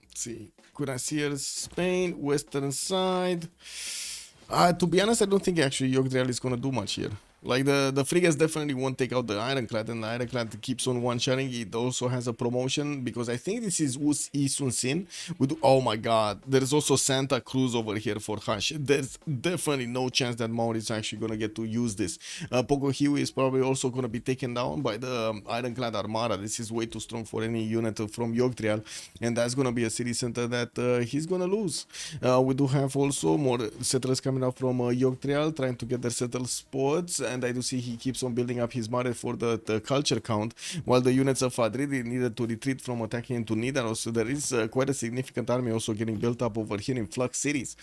Let's see, Cuirassiers, Spain, western side. To be honest, I don't think actually Yogdrail is gonna do much here. Like the frigates definitely won't take out the ironclad, and the ironclad keeps on one-shotting. It also has a promotion because I think this is Isun Sin. Oh my god, there's also Santa Cruz over here for Hush. There's definitely no chance that Maori is actually gonna get to use this. Pogohiwi is probably also gonna be taken down by the ironclad Armada. This is way too strong for any unit from Yogdrail, and that's gonna be a city center that he's gonna lose. We do have also more settlers coming up from Yogdrail trying to get their settled spots. And I do see he keeps on building up his market for the culture count, while the units of Fadridi needed to retreat from attacking into Nidaros. So there is quite a significant army also getting built up over here in Flux cities.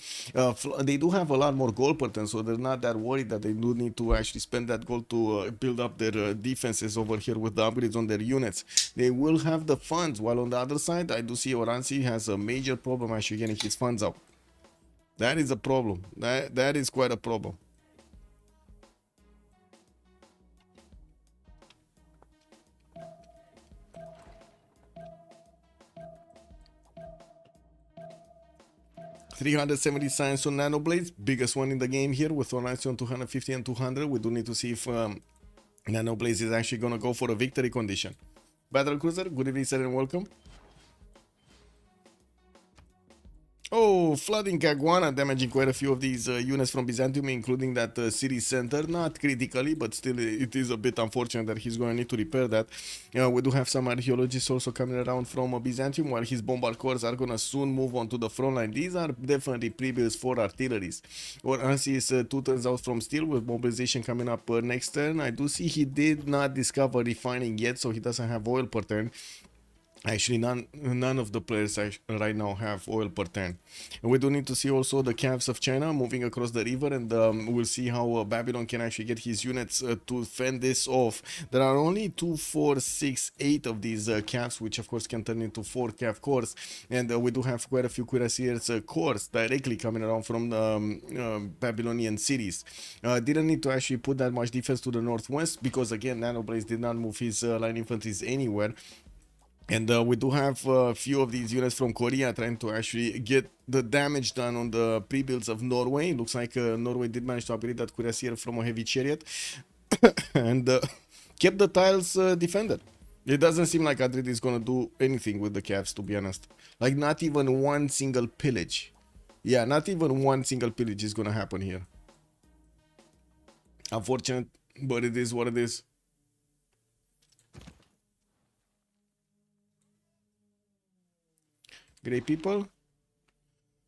They do have a lot more gold per turn, so they're not that worried that they do need to actually spend that gold to build up their defenses over here with the upgrades on their units. They will have the funds, while on the other side, I do see Oransi has a major problem actually getting his funds out. That is a problem. That is quite a problem. $370 science on nanoblades, biggest one in the game here with Oransi on 250 and 200. We do need to see if nanoblades is actually gonna go for a victory condition. Battle Cruiser, good evening sir and welcome. Oh, flooding Caguana, damaging quite a few of these units from Byzantium, including that city center. Not critically, but still it is a bit unfortunate that he's going to need to repair that. We do have some archaeologists also coming around from Byzantium, while his bombard corps are going to soon move on to the front line. These are definitely pre-builds for artilleries. Oransi is 2 turns out from steel, with mobilization coming up next turn. I do see he did not discover refining yet, so he doesn't have oil per turn. Actually, none of the players right now have oil per turn. And we do need to see also the calves of China moving across the river, and we'll see how Babylon can actually get his units to fend this off. There are only 2, 4, 6, 8 of these calves, which of course can turn into 4 calf cores, and we do have quite a few cuirassiers cores directly coming around from the Babylonian cities. Didn't need to actually put that much defense to the northwest, because again, Nanoblaze did not move his line infantries anywhere. And we do have a few of these units from Korea trying to actually get the damage done on the pre-builds of Norway. Looks like Norway did manage to upgrade that cuirassier from a heavy chariot and kept the tiles defended. It doesn't seem like Madrid is going to do anything with the calves, to be honest. Like, not even one single pillage. Yeah, not even one single pillage is going to happen here. Unfortunate, but it is what it is. Great people.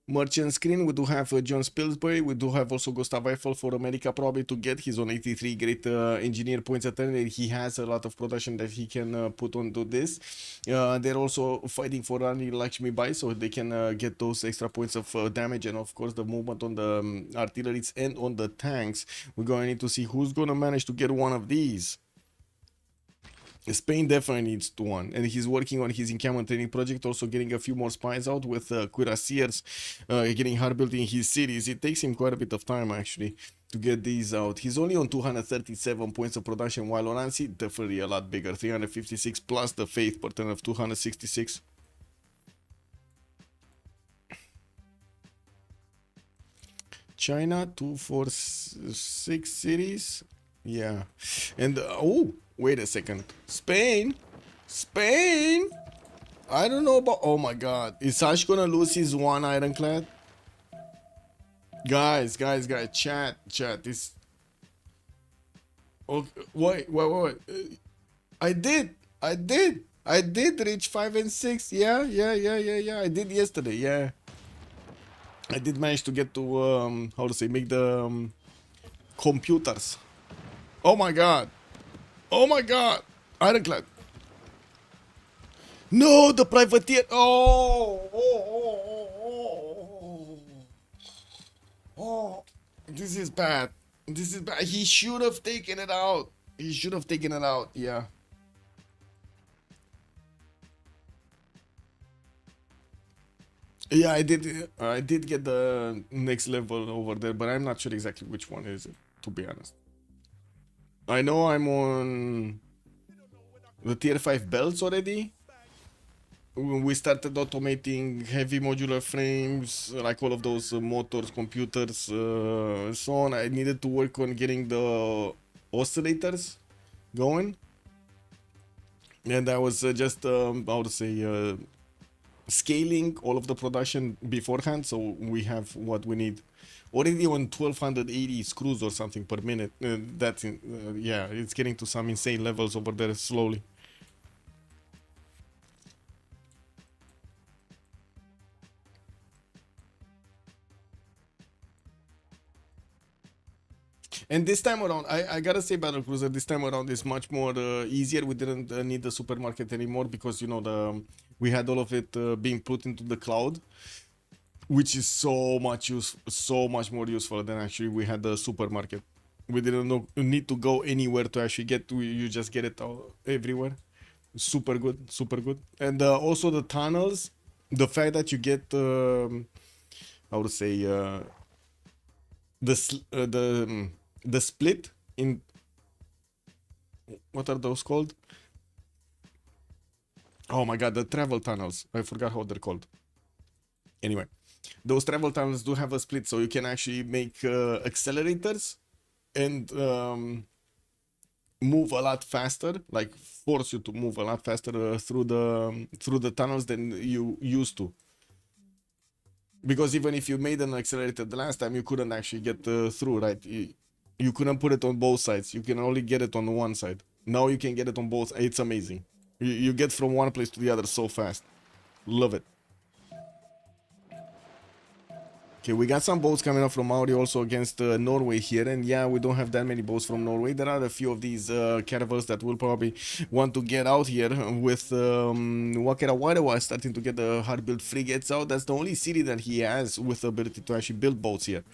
Merchant screen, we do have John Spilsbury. We do have also Gustav Eiffel for America, probably to get his own 83 great engineer points a turn. He has a lot of production that he can put onto this. They're also fighting for Rani Lakshmi Bai, so they can get those extra points of damage, and of course the movement on the artilleries and on the tanks. We're going to need to see who's going to manage to get one of these. Spain definitely needs to one, and he's working on his encampment training project, also getting a few more spies out with cuirassiers, getting hard building his cities. It takes him quite a bit of time actually to get these out. He's only on 237 points of production, while Oransi definitely a lot bigger, 356 plus the faith per turn of 266. China 246 cities, yeah, and oh. Wait a second. Spain? Spain? I don't know about... Oh my god. Is Sash gonna lose his one ironclad? Guys. Chat. This... Okay, wait. I did reach 5 and 6. Yeah. I did yesterday, yeah. I did manage to get to, how to say, make the computers. Oh my god. Ironclad. No, the privateer. Oh. This is bad. He should have taken it out. Yeah. Yeah, I did get the next level over there, but I'm not sure exactly which one is it, to be honest. I know I'm on the tier 5 belts already. We started automating heavy modular frames, like all of those motors, computers, so on. I needed to work on getting the oscillators going. And I was just, how to say, scaling all of the production beforehand, so we have what we need. Already on 1280 screws or something per minute. That's yeah, it's getting to some insane levels over there slowly. And this time around, I gotta say, Battlecruiser, this time around is much more easier. We didn't need the supermarket anymore because, you know, we had all of it being put into the cloud, which is so much more useful than actually we had the supermarket. We didn't need to go anywhere to actually get to, you just get it all, everywhere. Super good. And also the tunnels, the fact that you get, how to say, the split in, what are those called? Oh my god, the travel tunnels. I forgot how they're called. Anyway, those travel tunnels do have a split, so you can actually make accelerators and move a lot faster, like force you to move a lot faster through the tunnels than you used to. Because even if you made an accelerated the last time, you couldn't actually get through, right? You couldn't put it on both sides. You can only get it on one side. Now you can get it on both. It's amazing. You get from one place to the other so fast. Love it. Okay, we got some boats coming up from Maori also against Norway here, and yeah, we don't have that many boats from Norway. There are a few of these caravels that will probably want to get out here with Wakera Wairewa starting to get the hard-built frigates out. That's the only city that he has with the ability to actually build boats here.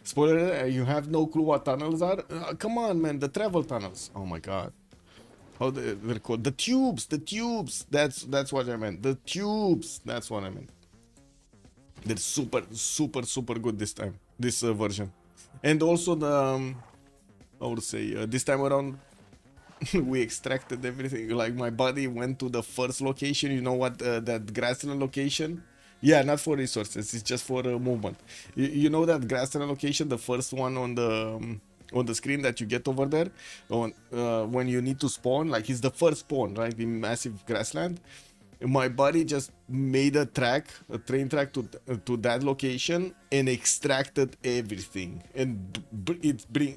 Spoiler, you have no clue what tunnels are? Come on, man, the travel tunnels. Oh my god. How they're called? The tubes, the tubes. That's what I meant. The tubes. That's what I meant. They're super good this time, this version. And also the, I would say, this time around, we extracted everything. Like my buddy went to the first location, you know what, that grassland location? Yeah, not for resources, it's just for movement. You know that grassland location, the first one on the screen that you get over there, when you need to spawn, like it's the first spawn, right, in massive grassland. My buddy just made a train track to that location and extracted everything, and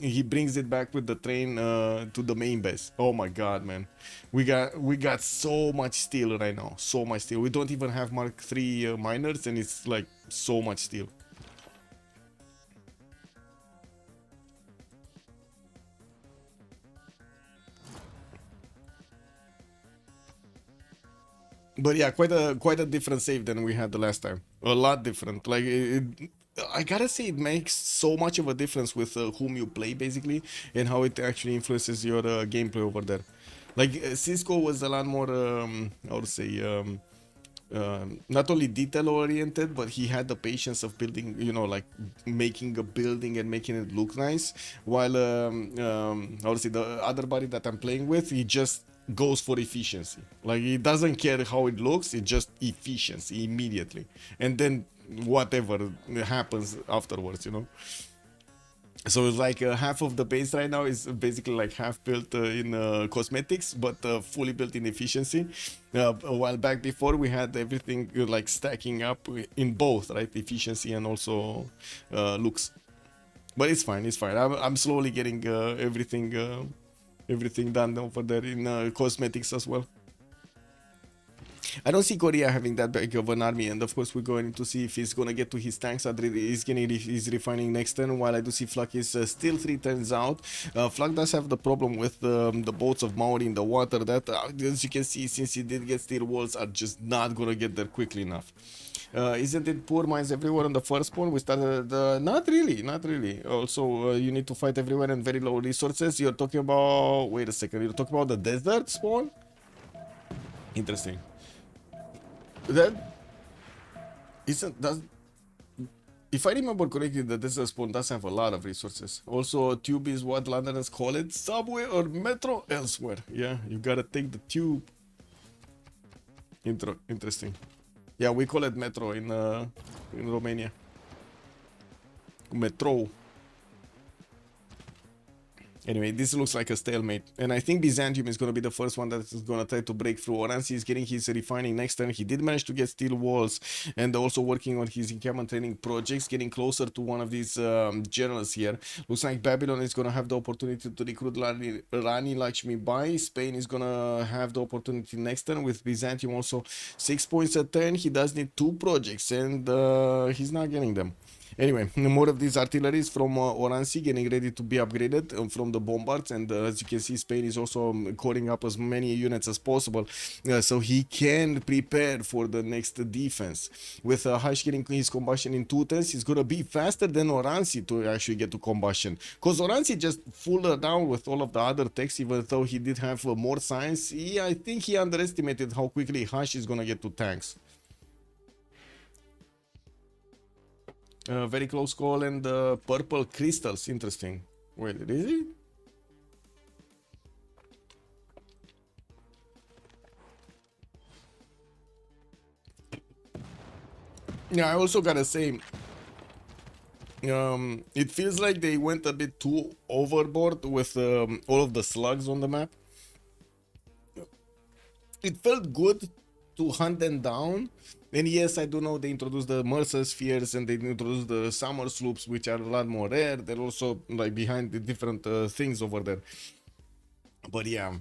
he brings it back with the train to the main base. Oh my god, man, we got so much steel right now, so much steel. We don't even have Mark III miners, and it's like so much steel. But yeah, quite a different save than we had the last time. A lot different. Like I gotta say, it makes so much of a difference with whom you play, basically, and how it actually influences your gameplay over there. Like Cisco was a lot more, I would say, not only detail oriented, but he had the patience of building, you know, like making a building and making it look nice. While I would say the other buddy that I'm playing with, he just goes for efficiency. Like he doesn't care how it looks, it's just efficiency immediately, and then whatever happens afterwards, you know. So it's like half of the base right now is basically like half built in cosmetics, but fully built in efficiency. A while back before, we had everything like stacking up in both, right, efficiency and also looks. But it's fine, it's fine. I'm slowly getting everything done over there in cosmetics as well. I don't see Korea having that big of an army, and of course we're going to see if he's gonna get to his tanks. He's refining next turn, while I do see Flak is still 3 turns out. Flak does have the problem with the boats of Maori in the water that, as you can see, since he did get steel walls, are just not gonna get there quickly enough. Isn't it poor mines everywhere on the first spawn? We started, not really. Also, you need to fight everywhere and very low resources. You're talking about, wait a second, you're talking about the desert spawn? Interesting. That isn't, does, if I remember correctly, the desert spawn does have a lot of resources. Also, tube is what Londoners call it, subway or metro elsewhere. Yeah, you gotta take the tube. Interesting. Yeah, we call it metro in Romania. Metro. Anyway, this looks like a stalemate, and I think Byzantium is going to be the first one that is going to try to break through. Oransi is getting his refining next turn. He did manage to get steel walls, and also working on his encampment training projects, getting closer to one of these generals here. Looks like Babylon is going to have the opportunity to recruit Rani Lakshmi Bai. Spain is going to have the opportunity next turn, with Byzantium also 6 points a turn. He does need 2 projects, and he's not getting them. Anyway, more of these artilleries from Oransi getting ready to be upgraded from the bombards, and as you can see, Spain is also calling up as many units as possible so he can prepare for the next defense. With Hash getting his combustion in 2 turns, he's gonna be faster than Oransi to actually get to combustion, because Oransi just fooled around with all of the other techs. Even though he did have more science, I think he underestimated how quickly Hash is gonna get to tanks. Very close call, and purple crystals. Interesting. Wait, is it? Yeah, I also gotta say, it feels like they went a bit too overboard with all of the slugs on the map. It felt good to hunt them down. And yes, I do know they introduced the Mercer spheres and they introduced the summer sloops, which are a lot more rare. They're also like behind the different things over there. But yeah,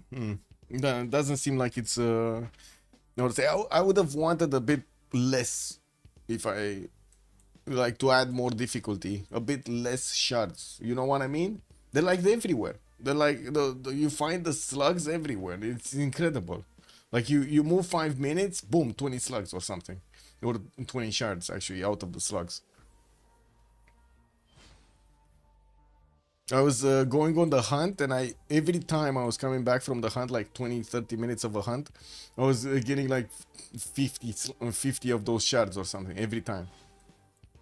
that doesn't seem like it's. I would say I would have wanted a bit less, if I like to add more difficulty, a bit less shards. You know what I mean? They're like everywhere. They're like you find the slugs everywhere. It's incredible. Like you move 5 minutes, boom, 20 slugs or something, or 20 shards actually out of the slugs. I was going on the hunt, and every time I was coming back from the hunt, like 20-30 minutes of a hunt, I was getting like 50 of those shards or something every time.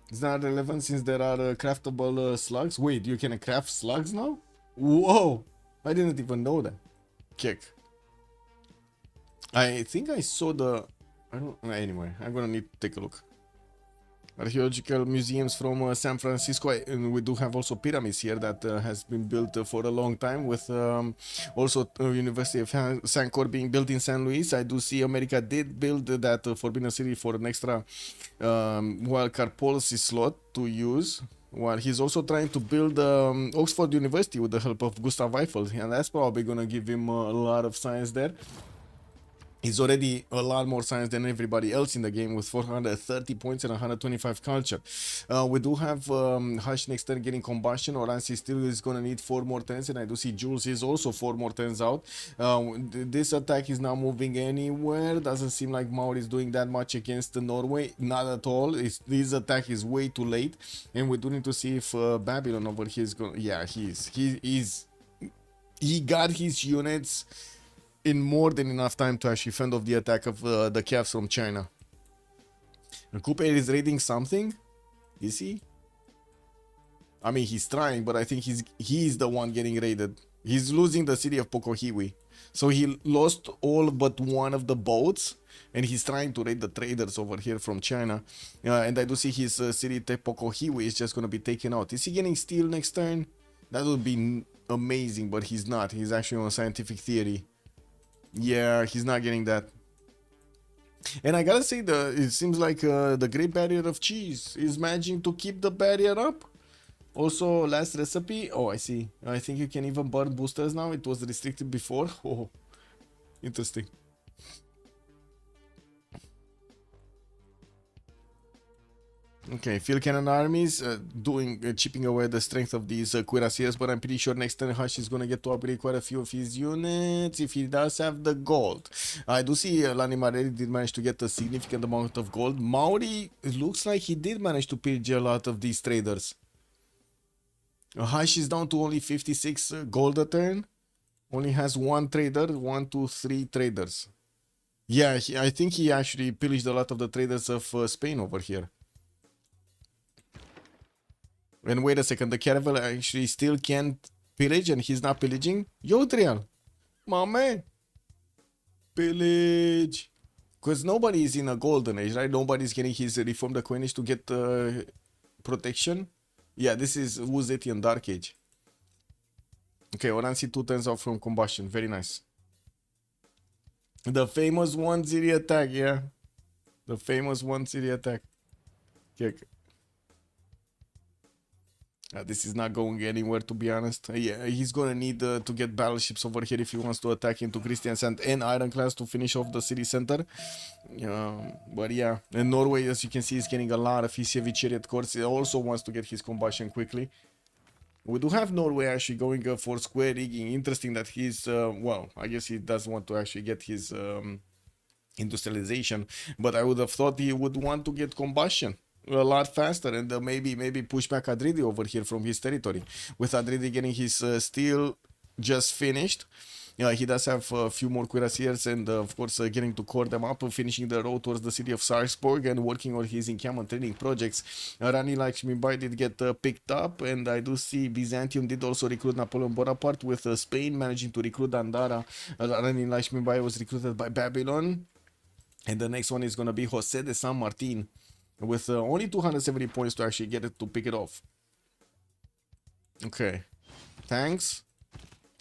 It's not relevant since there are craftable slugs. Wait, you can craft slugs now? Whoa! I didn't even know that. Kick. I think I saw the... I don't... Anyway, I'm gonna need to take a look. Archaeological museums from San Francisco, and we do have also pyramids here that has been built for a long time, with also University of Sancor being built in San Luis. I do see America did build that Forbidden City for an extra wildcard policy slot to use, while he's also trying to build Oxford University with the help of Gustav Eiffel, and that's probably gonna give him a lot of science there. He's already a lot more science than everybody else in the game, with 430 points and 125 culture. We do have Hush next turn getting combustion. Oransi still is going to need 4 more turns, and I do see Jules is also 4 more turns out. This attack is not moving anywhere. Doesn't seem like Maori is doing that much against Norway. Not at all. This attack is way too late, and we do need to see if Babylon over here is going. Yeah, he got his units in more than enough time to actually fend off the attack of the calves from China. Coupe is raiding something? Is he? I mean, he's trying, but I think he's the one getting raided. He's losing the city of Pokohiwi. So he lost all but one of the boats, and he's trying to raid the traders over here from China. And I do see his city Pokohiwi is just going to be taken out. Is he getting steel next turn? That would be amazing, but he's not. He's actually on scientific theory. Yeah, he's not getting that. And I gotta say, it seems like the Great Barrier of Cheese is managing to keep the barrier up. Also, last recipe. Oh, I see. I think you can even burn boosters now. It was restricted before. Oh, interesting. Okay, field cannon armies chipping away the strength of these cuirassiers, but I'm pretty sure next turn Hush is gonna get to upgrade quite a few of his units if he does have the gold. I do see Lani Marelli did manage to get a significant amount of gold. Maori, it looks like he did manage to pillage a lot of these traders. Hush is down to only 56 gold a turn. Only has 1 trader, 1, 2, 3 traders. Yeah, I think he actually pillaged a lot of the traders of Spain over here. And wait a second, the caravel actually still can't pillage and he's not pillaging? Yo, Trial, my man, pillage. Because nobody is in a golden age, right? Nobody's getting his reform the coinage to get protection. Yeah, this is Wuzetian Dark Age. Okay, Oransi 2 turns out from combustion. Very nice. The famous 1-0 attack, yeah. The famous 1-0 attack. Okay. This is not going anywhere, to be honest. Yeah, he's gonna need to get battleships over here if he wants to attack into Christiansand and Ironclads to finish off the city center. But yeah, and Norway, as you can see, is getting a lot of his heavy chariot corps. He also wants to get his combustion quickly. We do have Norway actually going for square rigging. Interesting that he's, well, I guess he does want to actually get his industrialization, but I would have thought he would want to get combustion a lot faster and maybe push back Adridi over here from his territory. With Adridi getting his steel just finished, he does have a few more cuirassiers and of course getting to core them up, finishing the road towards the city of Sarpsborg and working on his encampment training projects. Rani Lakshmibai did get picked up, and I do see Byzantium did also recruit Napoleon Bonaparte, with Spain managing to recruit Andara. Rani Lakshmibai was recruited by Babylon, and the next one is going to be Jose de San Martin, with only 270 points to actually get it to pick it off. Okay, thanks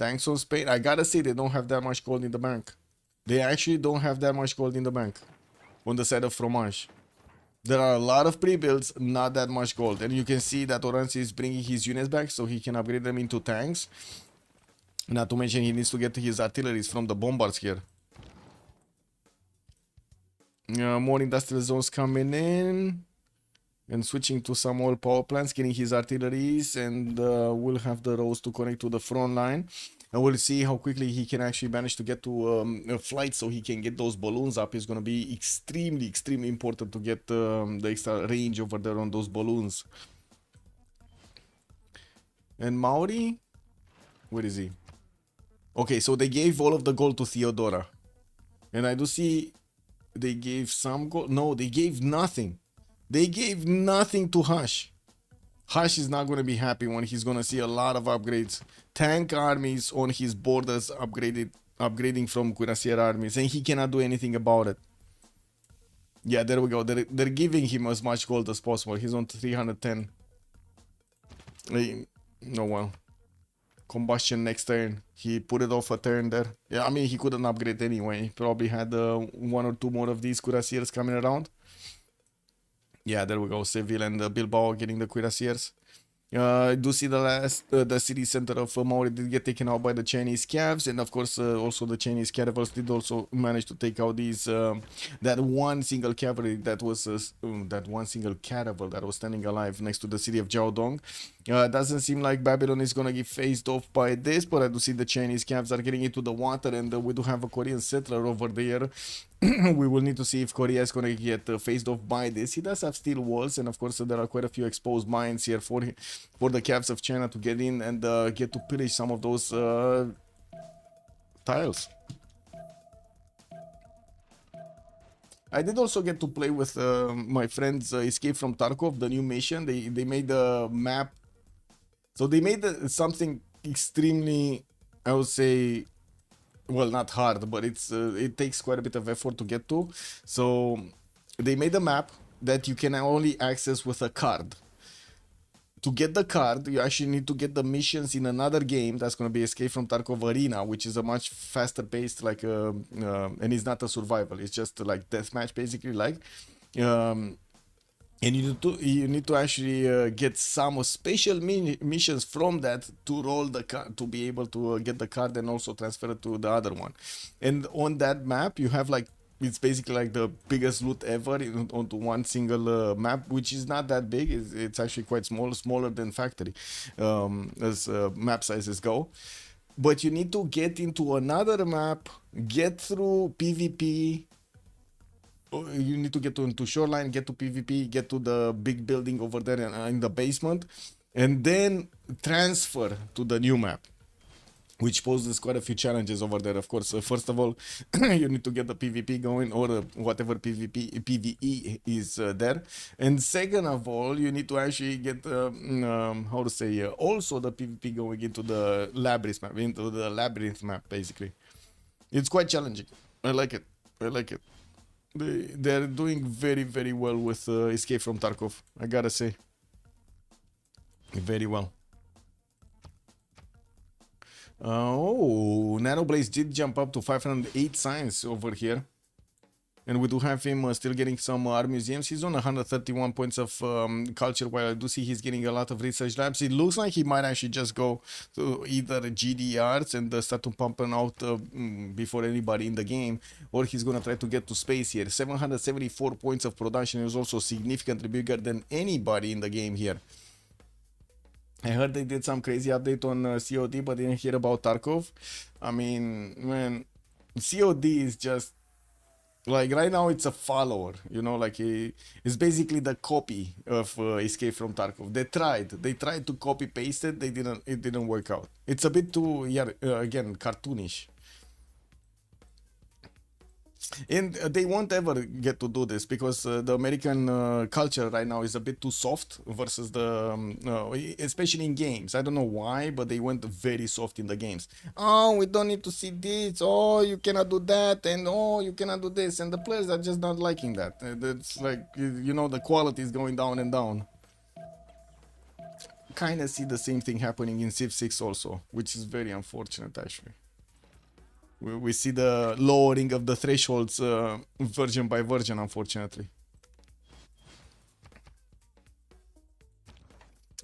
on Spain. I gotta say, they don't have that much gold in the bank. They actually don't have that much gold in the bank. on the side of Fromage. There are a lot of pre-builds, not that much gold. And you can see that Orange is bringing his units back so he can upgrade them into tanks. Not to mention he needs to get his artilleries from the bombards here. More industrial zones coming in. And switching to some oil power plants, getting his artilleries. And we'll have the roads to connect to the front line. And we'll see how quickly he can actually manage to get to a flight so he can get those balloons up. It's going to be extremely, extremely important to get the extra range over there on those balloons. And Maori? Where is he? Okay, so they gave all of the gold to Theodora. And I do see they gave some gold. No, they gave nothing. They gave nothing to Hush. Hush is not going to be happy when he's going to see a lot of upgrades. Tank armies on his borders upgrading from cuirassier armies, and he cannot do anything about it. Yeah, there we go. They're giving him as much gold as possible. He's on 310. No, well. Combustion next turn. He put it off a turn there. Yeah, I mean, he couldn't upgrade anyway. He probably had one or two more of these cuirassiers coming around. Yeah, there we go. Seville and Bilbao getting the cuirassiers. I do see the city center of Maori did get taken out by the Chinese Cavs, and of course also the Chinese caravels did also manage to take out these that one single cavalry that was that one single caravel that was standing alive next to the city of Jiaodong. Doesn't seem like Babylon is gonna get phased off by this, but I do see the Chinese Cavs are getting into the water, and we do have a Korean settler over there. We will need to see if Korea is going to get phased off by this. He does have steel walls, and of course there are quite a few exposed mines here for the Cavs of China to get in and get to pillage some of those tiles. I did also get to play with my friends Escape from Tarkov, the new mission. They made a map. So they made something extremely, I would say, well, not hard, but it takes quite a bit of effort to get to. So they made a map that you can only access with a card. To get the card, you actually need to get the missions in another game that's going to be Escape from Tarkov Arena, which is a much faster paced, like, and it's not a survival. It's just like deathmatch, basically, like. And you need to actually get some special missions from that to roll the card, to be able to get the card and also transfer it to the other one. And on that map, you have like, it's basically like the biggest loot ever onto one single map, which is not that big. It's actually quite small, smaller than Factory as map sizes go. But you need to get into another map, get through PvP. You need to get into Shoreline, get to PvP, get to the big building over there in the basement, and then transfer to the new map, which poses quite a few challenges over there. Of course, first of all, you need to get the PvP going, or whatever PvE is there. And second of all, you need to actually get, how to say, also the PvP going into the labyrinth map, basically. It's quite challenging. I like it. They're doing very, very well with Escape from Tarkov, I gotta say. Very well. Oh, Nanoblaze did jump up to 508 signs over here. And we do have him still getting some art museums. He's on 131 points of culture, while I do see he's getting a lot of research labs. It looks like he might actually just go to either GD arts and start to pump them out before anybody in the game, or he's going to try to get to space here. 774 points of production is also significantly bigger than anybody in the game here. I heard they did some crazy update on COD, but didn't hear about Tarkov. I mean, man, COD is just, like, right now it's a follower, you know, like it's basically the copy of Escape from Tarkov. They tried to copy paste it. It didn't work out. It's a bit too, again, cartoonish. And they won't ever get to do this because the American culture right now is a bit too soft versus the, especially in games. I don't know why, but they went very soft in the games. Oh, we don't need to see this. Oh, you cannot do that. And oh, you cannot do this. And the players are just not liking that. It's like, you know, the quality is going down and down. Kind of see the same thing happening in Civ6 also, which is very unfortunate, actually. We see the lowering of the thresholds version by version, unfortunately.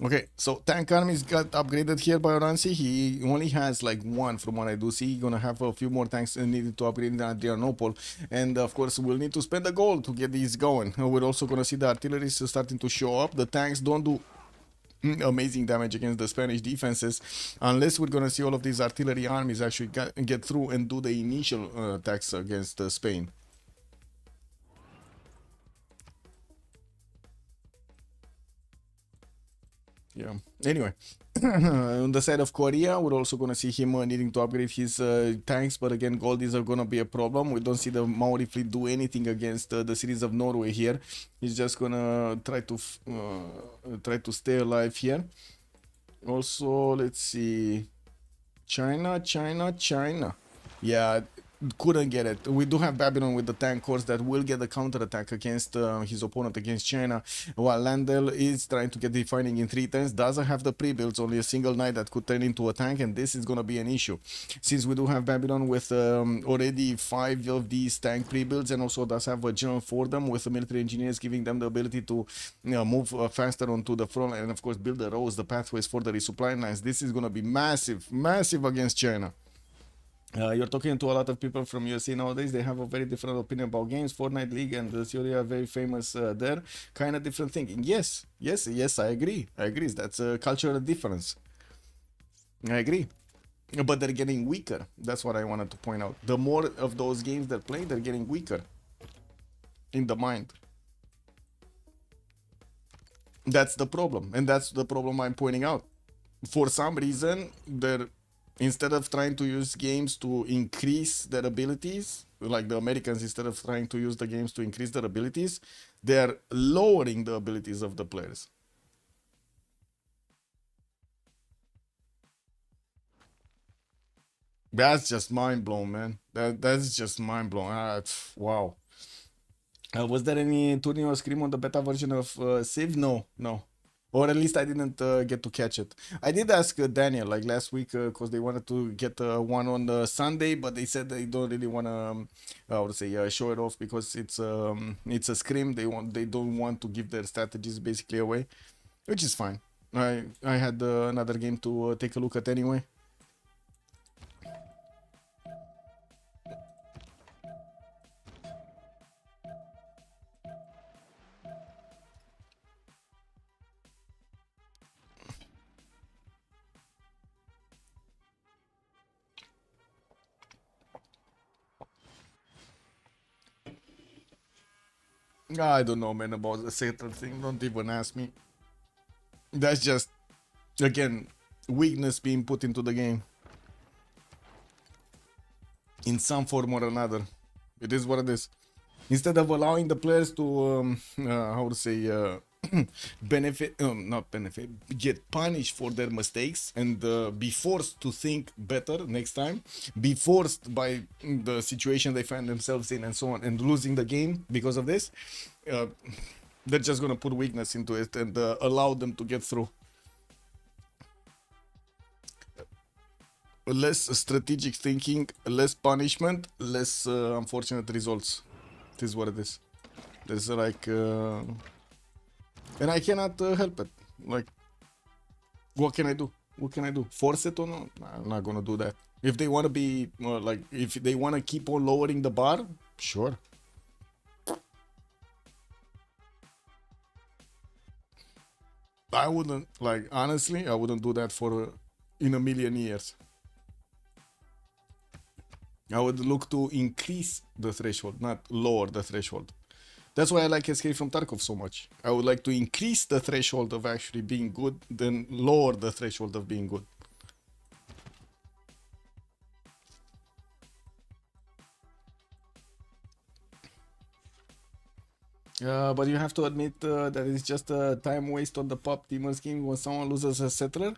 Okay, so tank armies got upgraded here by Oranzi. He only has like one from what I do see. Gonna have a few more tanks needed to upgrade in Adrianople. And of course, we'll need to spend the gold to get these going. We're also gonna see the artillery starting to show up. The tanks don't do amazing damage against the Spanish defenses unless we're gonna see all of these artillery armies actually get through and do the initial attacks against Spain. Yeah. Anyway, on the side of Korea, we're also going to see him needing to upgrade his tanks, but again, goldies are going to be a problem. We don't see the Maori fleet do anything against the cities of Norway here. He's just going to try to stay alive here. Also, let's see. China. Yeah, couldn't get it. We do have Babylon with the tank corps that will get the counterattack against his opponent against China, while Landel is trying to get defining in 3 turns, doesn't have the pre-builds, only a single knight that could turn into a tank, and this is going to be an issue. Since we do have Babylon with already 5 of these tank pre-builds, and also does have a general for them with the military engineers giving them the ability to move faster onto the front line, and of course build the roads, the pathways for the resupply lines. This is going to be massive against China. You're talking to a lot of people from USA nowadays. They have a very different opinion about games. Fortnite League and the COD are very famous there. Kind of different thinking. Yes, I agree. That's a cultural difference. I agree. But they're getting weaker. That's what I wanted to point out. The more of those games they're playing, they're getting weaker in the mind. That's the problem. And that's the problem I'm pointing out. For some reason, they're instead of trying to use games to increase their abilities, like the Americans, instead of trying to use the games to increase their abilities, they're lowering the abilities of the players. That's just mind blown, man. That's just mind blown. Wow. Was there any tourney or scrim on the beta version of Civ? No. Or at least I didn't get to catch it. I did ask Daniel like last week because they wanted to get one on the Sunday, but they said they don't really want to, show it off because it's a scrim. They don't want to give their strategies basically away, which is fine. I had another game to take a look at anyway. I don't know, man, about the Satan thing. Don't even ask me. That's just, again, weakness being put into the game. In some form or another. It is what it is. Instead of allowing the players to, get punished for their mistakes and be forced to think better next time, be forced by the situation they find themselves in and so on, and losing the game because of this, they're just gonna put weakness into it and allow them to get through. Less strategic thinking, less punishment, less unfortunate results. It is what it is. There's like and I cannot help it. Like, what can I do? Force it or not? Nah, I'm not gonna do that. If they want to be if they want to keep on lowering the bar, sure. I wouldn't, honestly, I wouldn't do that for in a million years. I would look to increase the threshold, not lower the threshold. That's why I like Escape from Tarkov so much. I would like to increase the threshold of actually being good, then lower the threshold of being good. But you have to admit that it's just a time waste on the pop demon scheme when someone loses a settler.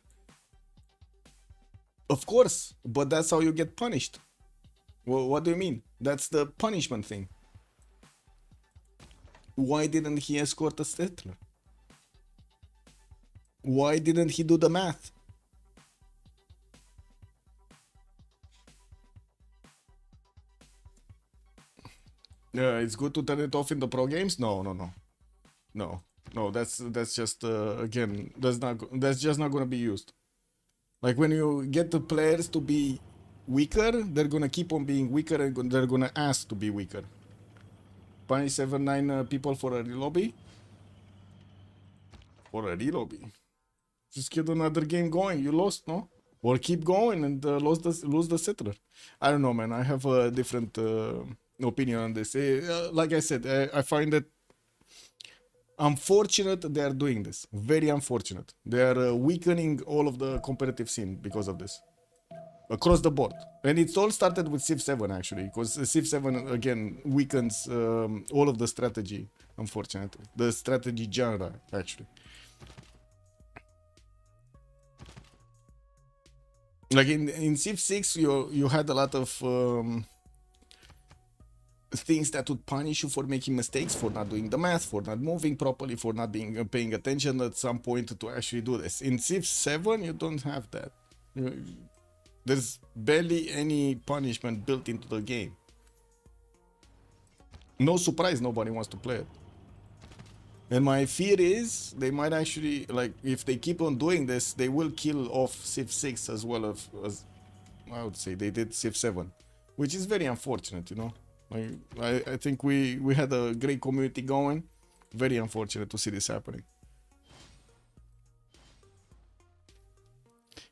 Of course, but that's how you get punished. Well, what do you mean? That's the punishment thing. Why didn't he escort a settler? Why didn't he do the math? It's good to turn it off in the pro games. No. That's just again that's just not gonna be used. Like when you get the players to be weaker, they're gonna keep on being weaker and they're gonna ask to be weaker. Punish 7-9 people for a relobby. For a relobby. Just get another game going. You lost, no? Or keep going and lose the settler. I don't know, man. I have a different opinion on this. Like I said, I find it unfortunate they are doing this. Very unfortunate. They are weakening all of the competitive scene because of this. Across the board. And it's all started with Civ7 actually, because Civ7 again weakens all of the strategy, unfortunately. The strategy genre, actually. Like in Civ6, you had a lot of things that would punish you for making mistakes, for not doing the math, for not moving properly, for not being paying attention at some point to actually do this. In Civ7, you don't have that. There's barely any punishment built into the game. No surprise, nobody wants to play it. And my fear is they might actually, like, if they keep on doing this, they will kill off Civ6 as well as I would say they did Civ7, which is very unfortunate, you know. Like, I think we had a great community going. Very unfortunate to see this happening.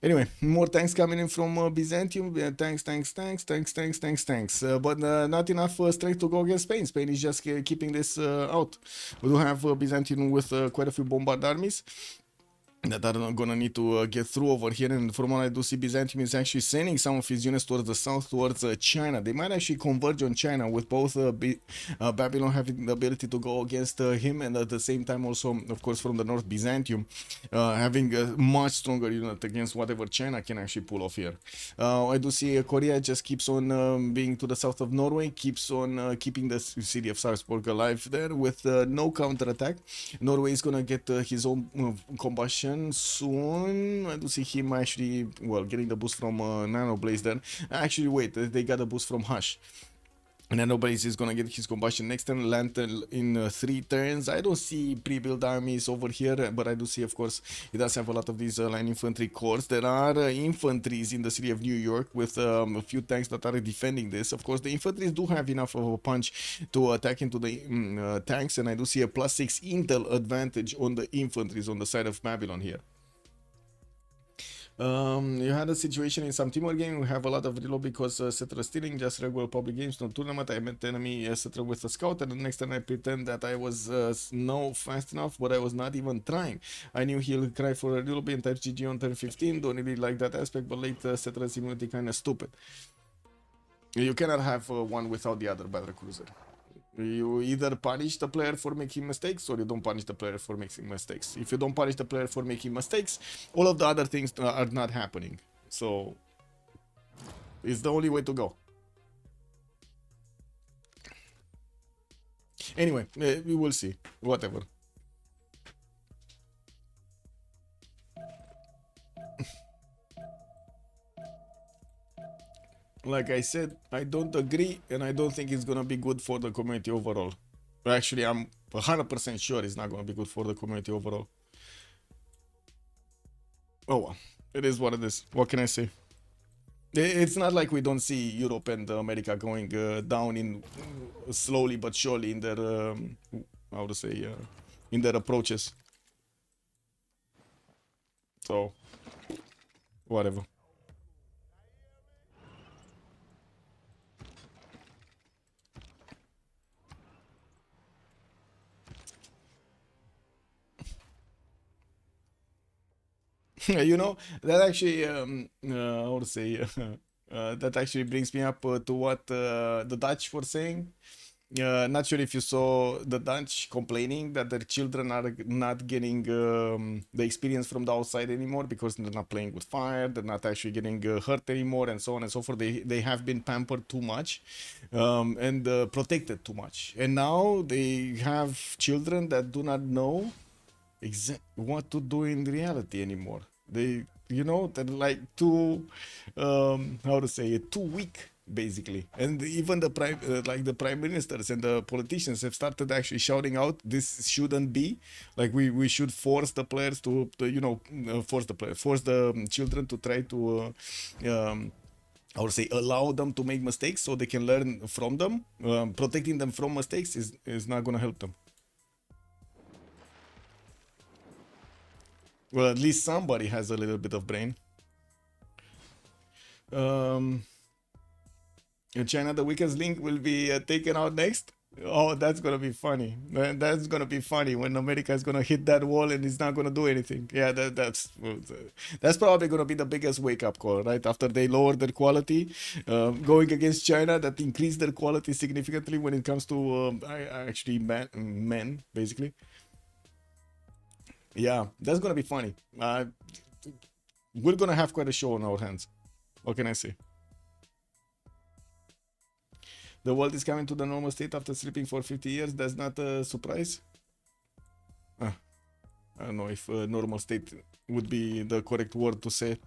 Anyway, more thanks coming in from Byzantium. Thanks. But not enough strength to go against Spain. Spain is just keeping this out. We do have Byzantium with quite a few bombard armies that are gonna need to get through over here, and from what I do see, Byzantium is actually sending some of his units towards the south, towards China. They might actually converge on China, with both Babylon having the ability to go against him, and at the same time also, of course, from the north, Byzantium having a much stronger unit against whatever China can actually pull off here. I do see Korea just keeps on being to the south of Norway, keeps on keeping the city of Sarpsborg alive there with no counterattack. Norway is gonna get his own combustion soon. I do see him actually, well, getting the boost from Nano Blaze then. Actually, wait, they got a boost from Hush. Nano Blaze is gonna get his combustion next turn, land in 3 turns. I don't see pre-built armies over here, but I do see, of course, it does have a lot of these line infantry corps. There are infantries in the city of New York with a few tanks that are defending this. Of course, the infantries do have enough of a punch to attack into the tanks, and I do see a +6 intel advantage on the infantries on the side of Babylon here. You had a situation in some teamwork game. We have a lot of reload because Settler stealing, just regular public games, no tournament. I met enemy Settler with a scout, and the next time I pretend that I was no fast enough, but I was not even trying. I knew he'll cry for a reload and type GG on turn 15. Don't really like that aspect, but late Settler's immunity kind of stupid. You cannot have one without the other, battle cruiser. You either punish the player for making mistakes, or you don't punish the player for making mistakes. If you don't punish the player for making mistakes, all of the other things are not happening. So it's the only way to go. Anyway, we will see. Whatever. Like I said, I don't agree, and I don't think it's gonna be good for the community overall. Actually, I'm 100% sure it's not gonna be good for the community overall. Oh well, it is what it is. What can I say? It's not like we don't see Europe and America going down in slowly but surely in their how to say in their approaches. So whatever. You know, that actually how to say that actually brings me up to what the Dutch were saying. Not sure if you saw the Dutch complaining that their children are not getting the experience from the outside anymore because they're not playing with fire, they're not actually getting hurt anymore, and so on and so forth. They have been pampered too much and protected too much, and now they have children that do not know what to do in reality anymore. They, you know, they're like too how to say it, too weak. basically. And even the prime ministers and the politicians have started actually shouting out, this shouldn't be, like we should force the players to force the children to try to I would say allow them to make mistakes so they can learn from them. Protecting them from mistakes is not going to help them. Well, at least somebody has a little bit of brain. In China, the weakest link will be taken out next. Oh, that's gonna be funny. That's gonna be funny when America is gonna hit that wall and it's not gonna do anything. Yeah, that's probably gonna be the biggest wake-up call, right? After they lower their quality, going against China, that increased their quality significantly when it comes to actually men, basically. Yeah, that's gonna be funny. We're gonna have quite a show on our hands. What can I say? The world is coming to the normal state after sleeping for 50 years. That's not a surprise. I don't know if normal state would be the correct word to say.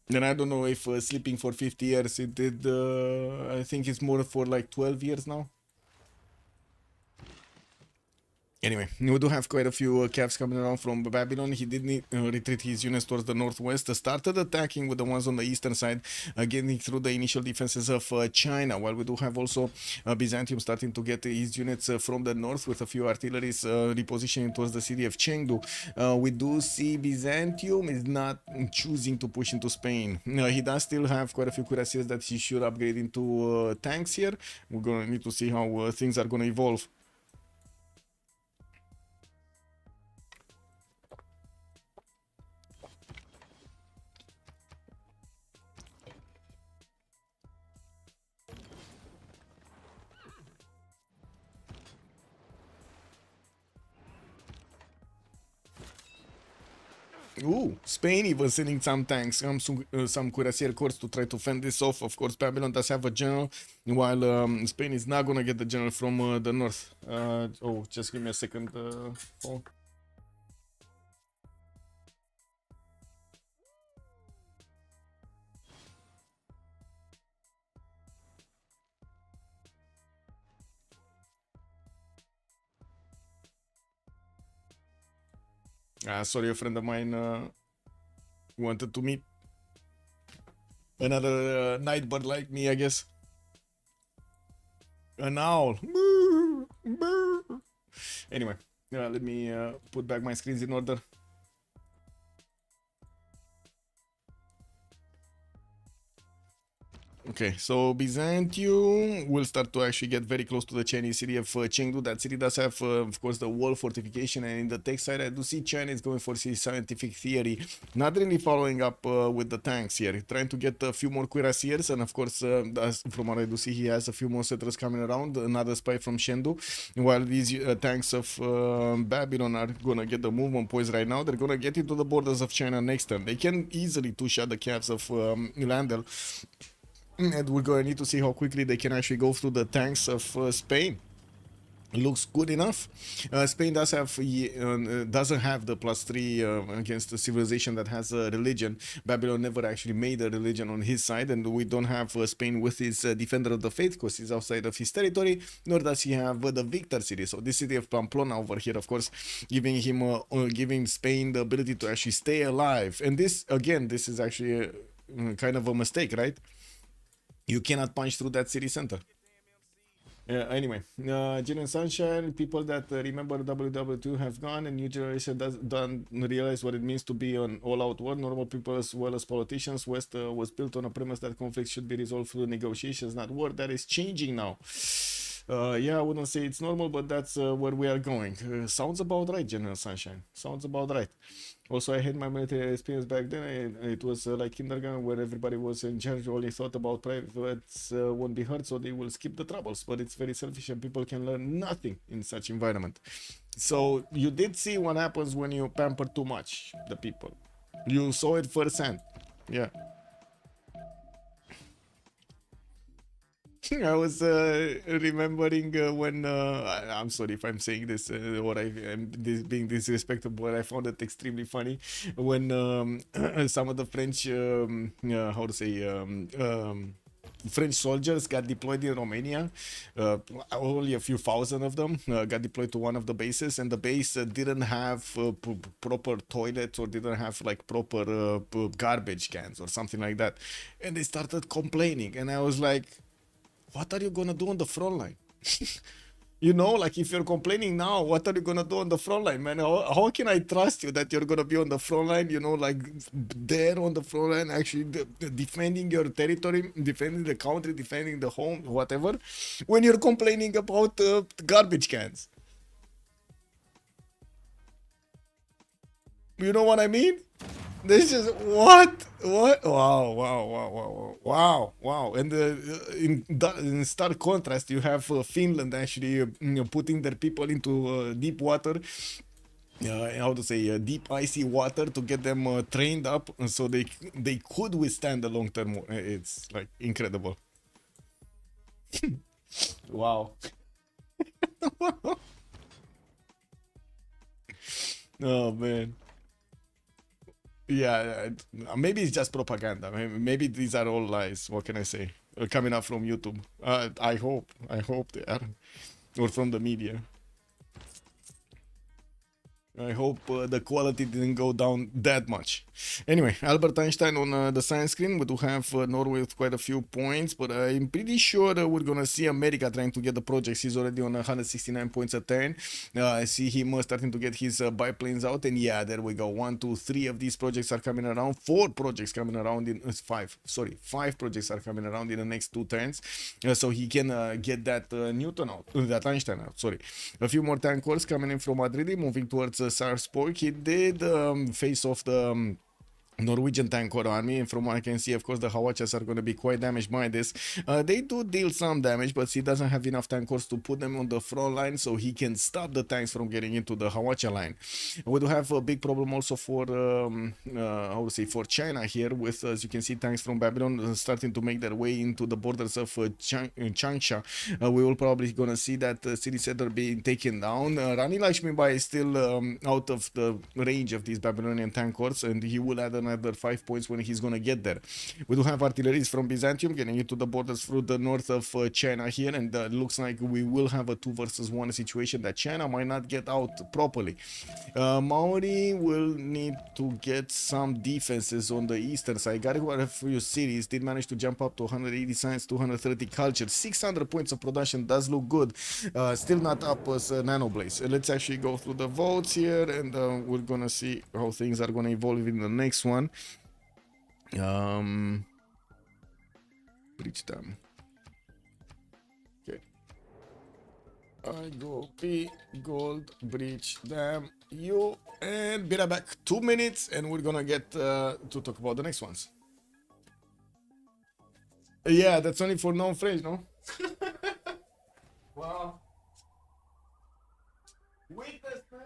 And I don't know if sleeping for 50 years, it did, I think it's more for like 12 years now. Anyway, we do have quite a few caps coming around from Babylon. He did need, retreat his units towards the northwest, started attacking with the ones on the eastern side, getting through the initial defenses of China, while we do have also Byzantium starting to get his units from the north with a few artilleries repositioning towards the city of Chengdu. We do see Byzantium is not choosing to push into Spain. He does still have quite a few cuirassiers that he should upgrade into tanks here. We're going to need to see how things are going to evolve. Ooh, Spain even sending some tanks, some cuirassier corps to try to fend this off. Of course, Babylon does have a general, while Spain is not gonna get the general from the north. Oh, just give me a second. Oh. Sorry, a friend of mine wanted to meet another nightbird like me, I guess. An owl. Anyway, let me put back my screens in order. Okay, so Byzantium will start to actually get very close to the Chinese city of Chengdu. That city does have, of course, the wall fortification, and in the tech side, I do see China is going for scientific theory, not really following up with the tanks here, trying to get a few more cuirassiers, and of course, from what I do see, he has a few more settlers coming around, another spy from Chengdu, while these tanks of Babylon are gonna get the movement points right now. They're gonna get into the borders of China next turn. They can easily two-shot the caps of Landel. And we're going to need to see how quickly they can actually go through the tanks of Spain. Looks good enough. Spain does have doesn't have the +3 against the civilization that has a religion. Babylon never actually made a religion on his side, and we don't have Spain with his defender of the faith because he's outside of his territory, nor does he have the victor city. So this city of Pamplona over here, of course, giving him giving Spain the ability to actually stay alive. And this, again, this is actually kind of a mistake, right? You cannot punch through that city center. Anyway, Genuine Sunshine, people that remember WW2 have gone, and new generation don't realize what it means to be an all-out war. Normal people as well as politicians. West was built on a premise that conflict should be resolved through negotiations, not war. That is changing now. Yeah, I wouldn't say it's normal, but that's where we are going. Sounds about right, General Sunshine. Sounds about right. Also, I had my military experience back then. It was like kindergarten, where everybody was in charge, only thought about privates won't be hurt, so they will skip the troubles. But it's very selfish, and people can learn nothing in such environment. So you did see what happens when you pamper too much the people. You saw it firsthand. Yeah. I was remembering when I'm sorry if I'm saying this or I am being disrespectful, but I found it extremely funny when some of the French how to say French soldiers got deployed in Romania. Uh, Only a few thousand of them got deployed to one of the bases, and the base didn't have proper toilets or didn't have like proper garbage cans or something like that. And they started complaining, and I was like, what are you gonna do on the front line? You know, like if you're complaining now, what are you gonna do on the front line, man? How can I trust you that you're gonna be on the front line? You know, like there on the front line, actually defending your territory, defending the country, defending the home, whatever, when you're complaining about garbage cans. You know what I mean? This is what? Wow, wow, wow, wow, wow, wow. And in stark contrast, you have Finland actually putting their people into deep water. How to say deep icy water to get them trained up so they could withstand the long term. It's like incredible. Wow. Oh man. Yeah, maybe it's just propaganda. Maybe these are all lies. What can I say? Coming up from YouTube. I hope. I hope they are. Or from the media. I hope the quality didn't go down that much. Anyway, Albert Einstein on the science screen. We do have Norway with quite a few points, but I'm pretty sure we're gonna see America trying to get the projects. He's already on 169 points a turn. I see him starting to get his biplanes out, and yeah, there we go. 1, 2, 3 of these projects are coming around. 4 projects coming around in 5. Sorry, 5 projects are coming around in the next 2 turns, so he can get that Newton out, that Einstein out. Sorry, a few more tankers coming in from Madrid, moving towards Sarpsborg. He did face off the Norwegian tanker army, and from what I can see, of course, the Hawachas are going to be quite damaged by this. They do deal some damage, but he doesn't have enough tankers to put them on the front line, so he can stop the tanks from getting into the Hawacha line. We do have a big problem also for how to say, for China here, with, as you can see, tanks from Babylon starting to make their way into the borders of Changsha. We will probably gonna see that city center being taken down. Rani Lakshmibai is still out of the range of these Babylonian tankers, and he will add another 5 points when he's gonna get there. We do have artilleries from Byzantium getting into the borders through the north of China here, and looks like we will have a 2 versus 1 situation that China might not get out properly. Maori will need to get some defenses on the eastern side. Got quite a few cities, did manage to jump up to 180 science, 230 culture, 600 points of production, does look good. Still not up as Nanoblaze. Let's actually go through the votes here, and we're gonna see how things are gonna evolve in the next one. Breach them. Okay. I go B, gold, breach them, you, and be right back. 2 minutes, and we're gonna get to talk about the next ones. Yeah, that's only for non-French, no? Wow. Witness, man.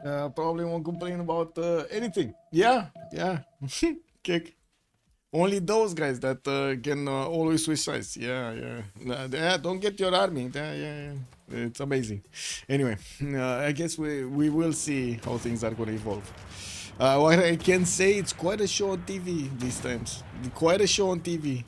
Probably won't complain about anything. Yeah, yeah. Kick. Only those guys that can always switch sides. Yeah, yeah. Yeah, don't get your army. Yeah, yeah, yeah. It's amazing. Anyway, I guess we will see how things are going to evolve. What I can say, it's quite a show on TV these times. Quite a show on TV.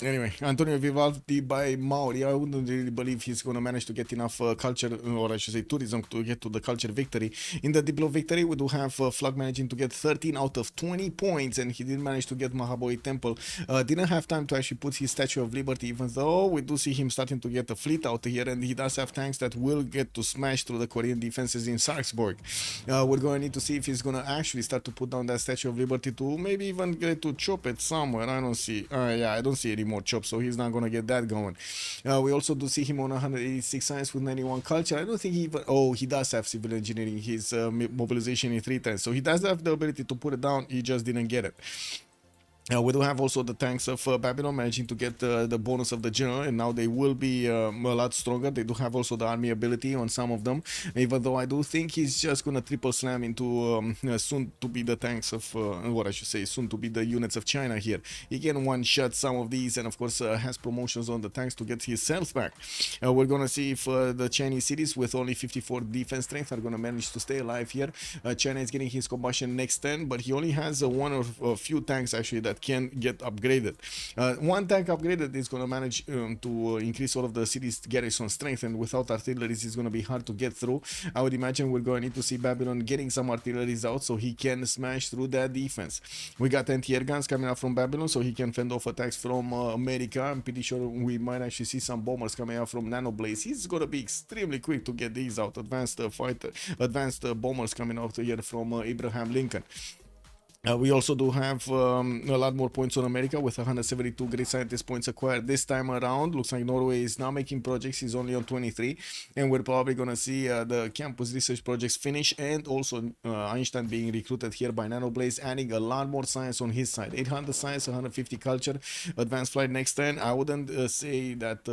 Anyway, Antonio Vivaldi by Mauri. I wouldn't really believe he's going to manage to get enough culture, or I should say tourism, to get to the culture victory. In the Diplo victory, we do have Flag managing to get 13 out of 20 points, and he did manage to get Mahaboi Temple. Didn't have time to actually put his Statue of Liberty, even though we do see him starting to get a fleet out here, and he does have tanks that will get to smash through the Korean defenses in Sarpsborg. We're going to need to see if he's going to actually start to put down that Statue of Liberty to maybe even get to chop it somewhere. I don't see. Yeah, I don't see any more chops, so he's not gonna get that going. We also do see him on 186 science with 91 culture. I don't think he even. Oh, he does have civil engineering. His mobilization is 3 times, so he does have the ability to put it down. He just didn't get it. We do have also the tanks of Babylon managing to get the bonus of the general, and now they will be a lot stronger. They do have also the army ability on some of them, even though I do think he's just gonna triple slam into soon to be the tanks of what I should say, soon to be the units of China here. He can one-shot some of these, and of course has promotions on the tanks to get his health back. We're gonna see if the Chinese cities with only 54 defense strength are gonna manage to stay alive here. China is getting his combustion next 10, but he only has one or a few tanks actually that can get upgraded. One tank upgraded is going to manage to increase all of the city's garrison strength, and without artillery it's going to be hard to get through. I would imagine we're going to need to see Babylon getting some artilleries out so he can smash through that defense. We got anti-air guns coming out from Babylon so he can fend off attacks from America. I'm pretty sure we might actually see some bombers coming out from Nanoblaze. He's going to be extremely quick to get these out. Advanced bombers coming out here from Abraham Lincoln. We also do have a lot more points on America with 172 great scientist points acquired this time around. Looks like Norway is now making projects. He's only on 23, and we're probably going to see the campus research projects finish, and also Einstein being recruited here by Nanoblaze, adding a lot more science on his side. 800 science, 150 culture, advanced flight next 10. I wouldn't say that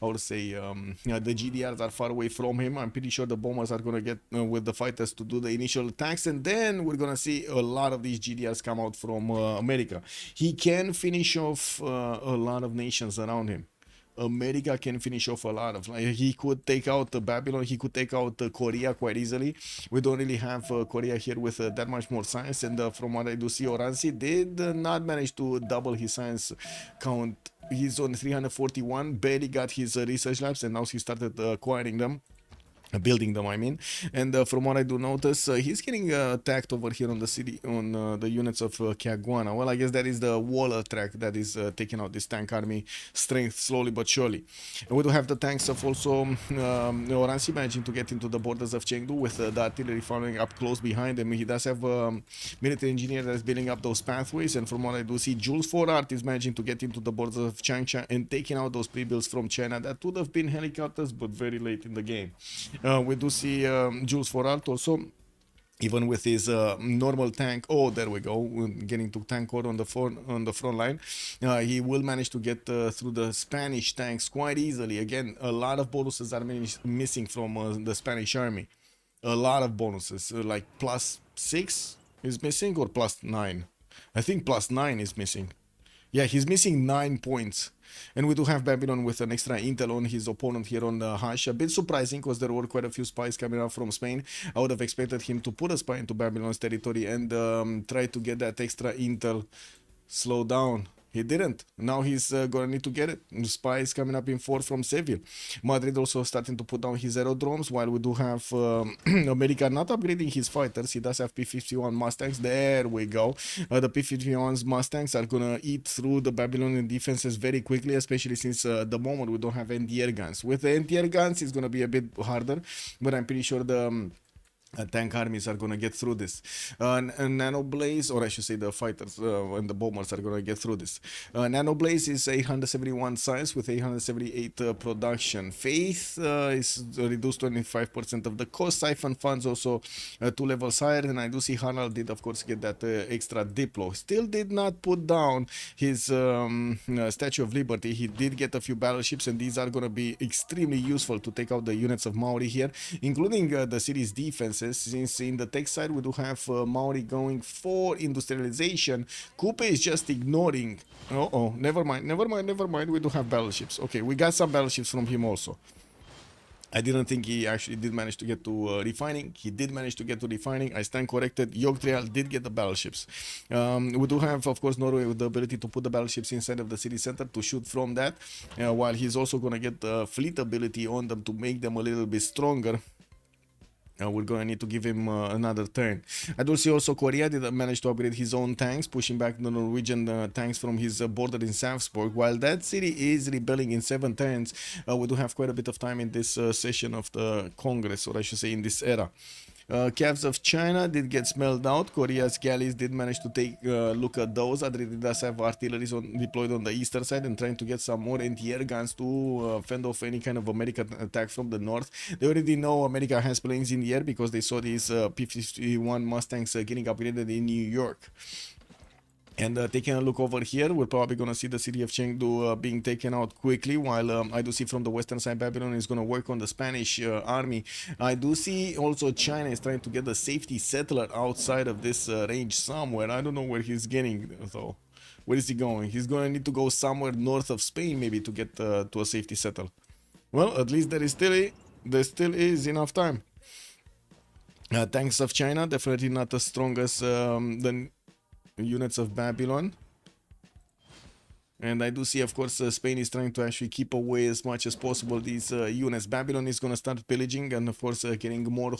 I would say the GDRs are far away from him. I'm pretty sure the bombers are going to get with the fighters to do the initial attacks, and then we're going to see a lot of these GDRs come out from America. He can finish off a lot of nations around him. America can finish off a lot of, like, he could take out Babylon, he could take out Korea quite easily. We don't really have Korea here with that much more science, and from what I do see, Oransi did not manage to double his science count. He's on 341, barely got his research labs, and now he started acquiring them. Building them, I mean. And from what I do notice, he's getting attacked over here on the city, on the units of Caguana. Well, I guess that is the wall track that is taking out this tank army strength slowly but surely. And we do have the tanks of also Oransi managing to get into the borders of Chengdu with the artillery following up close behind him. He does have a military engineer that is building up those pathways, and from what I do see, Jules Forart is managing to get into the borders of Changsha and taking out those pre-builds from China that would have been helicopters, but very late in the game. We do see Jules Forart also, even with his normal tank. Oh, there we go, getting to tank core on the front line. He will manage to get through the Spanish tanks quite easily. Again, a lot of bonuses are missing from the Spanish army. A lot of bonuses, like +6 is missing, or +9. I think +9 is missing. Yeah, he's missing 9 points. And we do have Babylon with an extra intel on his opponent here on the Hash. A bit surprising because there were quite a few spies coming out from Spain. I would have expected him to put a spy into Babylon's territory and try to get that extra intel. Slow down. He didn't. Now he's gonna need to get it. Spies coming up in 4 from Seville. Madrid also starting to put down his aerodromes, while we do have America not upgrading his fighters. He does have P-51 Mustangs. There we go. The P-51 Mustangs are gonna eat through the Babylonian defenses very quickly, especially since the moment we don't have anti-air guns. With the anti-air guns, it's gonna be a bit harder, but I'm pretty sure the tank armies are gonna get through this. Nano Blaze, or I should say the fighters and the bombers are gonna get through this. Nano Blaze is 871 science with 878 production. Faith is reduced 25% of the cost. Siphon funds also 2 levels higher, and I do see Harald did of course get that extra Diplo. Still did not put down his Statue of Liberty. He did get a few battleships, and these are gonna be extremely useful to take out the units of Maori here, including the city's defenses, since in the tech side we do have Maori going for industrialization. Coupe is just ignoring. Never mind, we do have battleships. Okay, we got some battleships from him also. I didn't think he actually did manage to get to refining. He did manage to get to refining. I stand corrected. Yogtrial did get the battleships. We do have, of course, Norway with the ability to put the battleships inside of the city center to shoot from that, while he's also going to get the fleet ability on them to make them a little bit stronger. We're going to need to give him another turn. I do see also Korea did manage to upgrade his own tanks, pushing back the Norwegian tanks from his border in Sarpsborg. While that city is rebelling in 7 turns, we do have quite a bit of time in this session of the Congress, or I should say in this era. Cavs of China did get smelled out. Korea's galleys did manage to take a look at those. Adri does have artillery deployed on the eastern side and trying to get some more anti-air guns to fend off any kind of American attack from the north. They already know America has planes in the air because they saw these P-51 Mustangs getting upgraded in New York. And taking a look over here, we're probably going to see the city of Chengdu being taken out quickly, while I do see from the western side Babylon is going to work on the Spanish army. I do see also China is trying to get a safety settler outside of this range somewhere. I don't know where he's getting, though. Where is he going? He's going to need to go somewhere north of Spain maybe to get to a safety settle. Well, at least there still is enough time. Tanks of China, definitely not as strong as the units of Babylon. And I do see, of course, Spain is trying to actually keep away as much as possible these units. Babylon is going to start pillaging, and of course getting more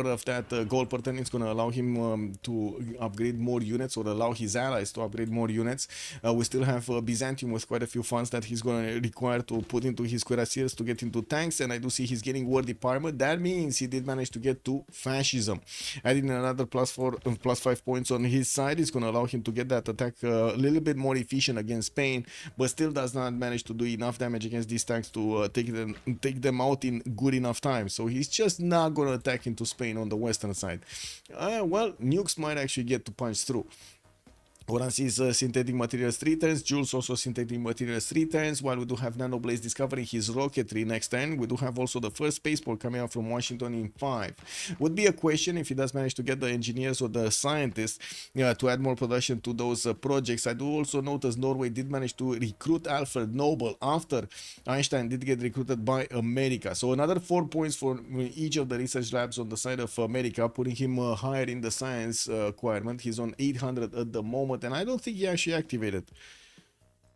of that gold pattern is going to allow him to upgrade more units, or allow his allies to upgrade more units. We still have Byzantium with quite a few funds that he's going to require to put into his cuirassiers to get into tanks, and I do see he's getting war department. That means he did manage to get to fascism. Adding another +5 points on his side is going to allow him to get that attack a little bit more efficient against Spain, but still does not manage to do enough damage against these tanks to take them out in good enough time. So he's just not going to attack into Spain on the western side. Well, nukes might actually get to punch through. Orange is synthetic materials 3 turns, Jules also synthetic materials 3 turns, while we do have Nanoblaze discovering his rocketry next turn. We do have also the first spaceport coming out from Washington in 5. Would be a question if he does manage to get the engineers or the scientists to add more production to those projects. I do also notice Norway did manage to recruit Alfred Nobel after Einstein did get recruited by America. So another 4 points for each of the research labs on the side of America, putting him higher in the science requirement. He's on 800 at the moment. And I don't think he actually activated.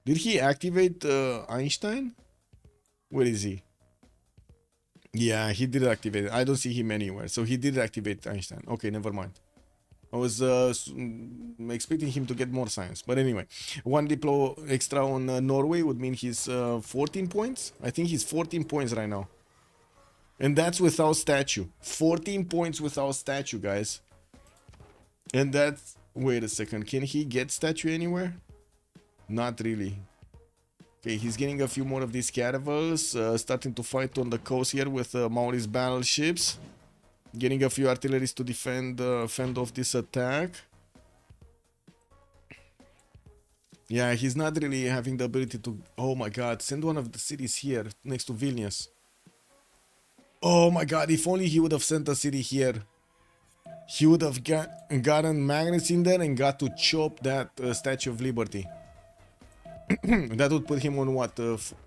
Did he activate Einstein? Where is he? Yeah, he did activate it. I don't see him anywhere. So he did activate Einstein. Okay, never mind. I was expecting him to get more science. But anyway, 1 diplo extra on Norway would mean he's 14 points. I think he's 14 points right now. And that's without statue. 14 points without statue, guys. And that's... Wait a second, can he get statue anywhere? Not really. Okay, he's getting a few more of these caravels, starting to fight on the coast here with Maori's battleships. Getting a few artilleries to fend off this attack. Yeah, he's not really having the ability to... Oh my god, send one of the cities here, next to Vilnius. Oh my god, if only he would have sent a city here. He would have gotten magnets in there and got to chop that Statue of Liberty. That would put him on what?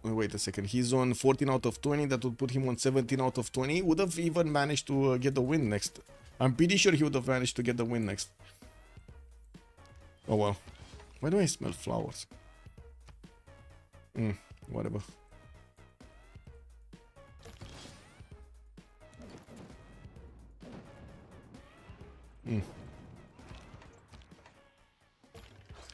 Wait a second. He's on 14 out of 20. That would put him on 17 out of 20. Would have even managed to get the win next. I'm pretty sure he would have managed to get the win next. Oh well. Why do I smell flowers? Whatever.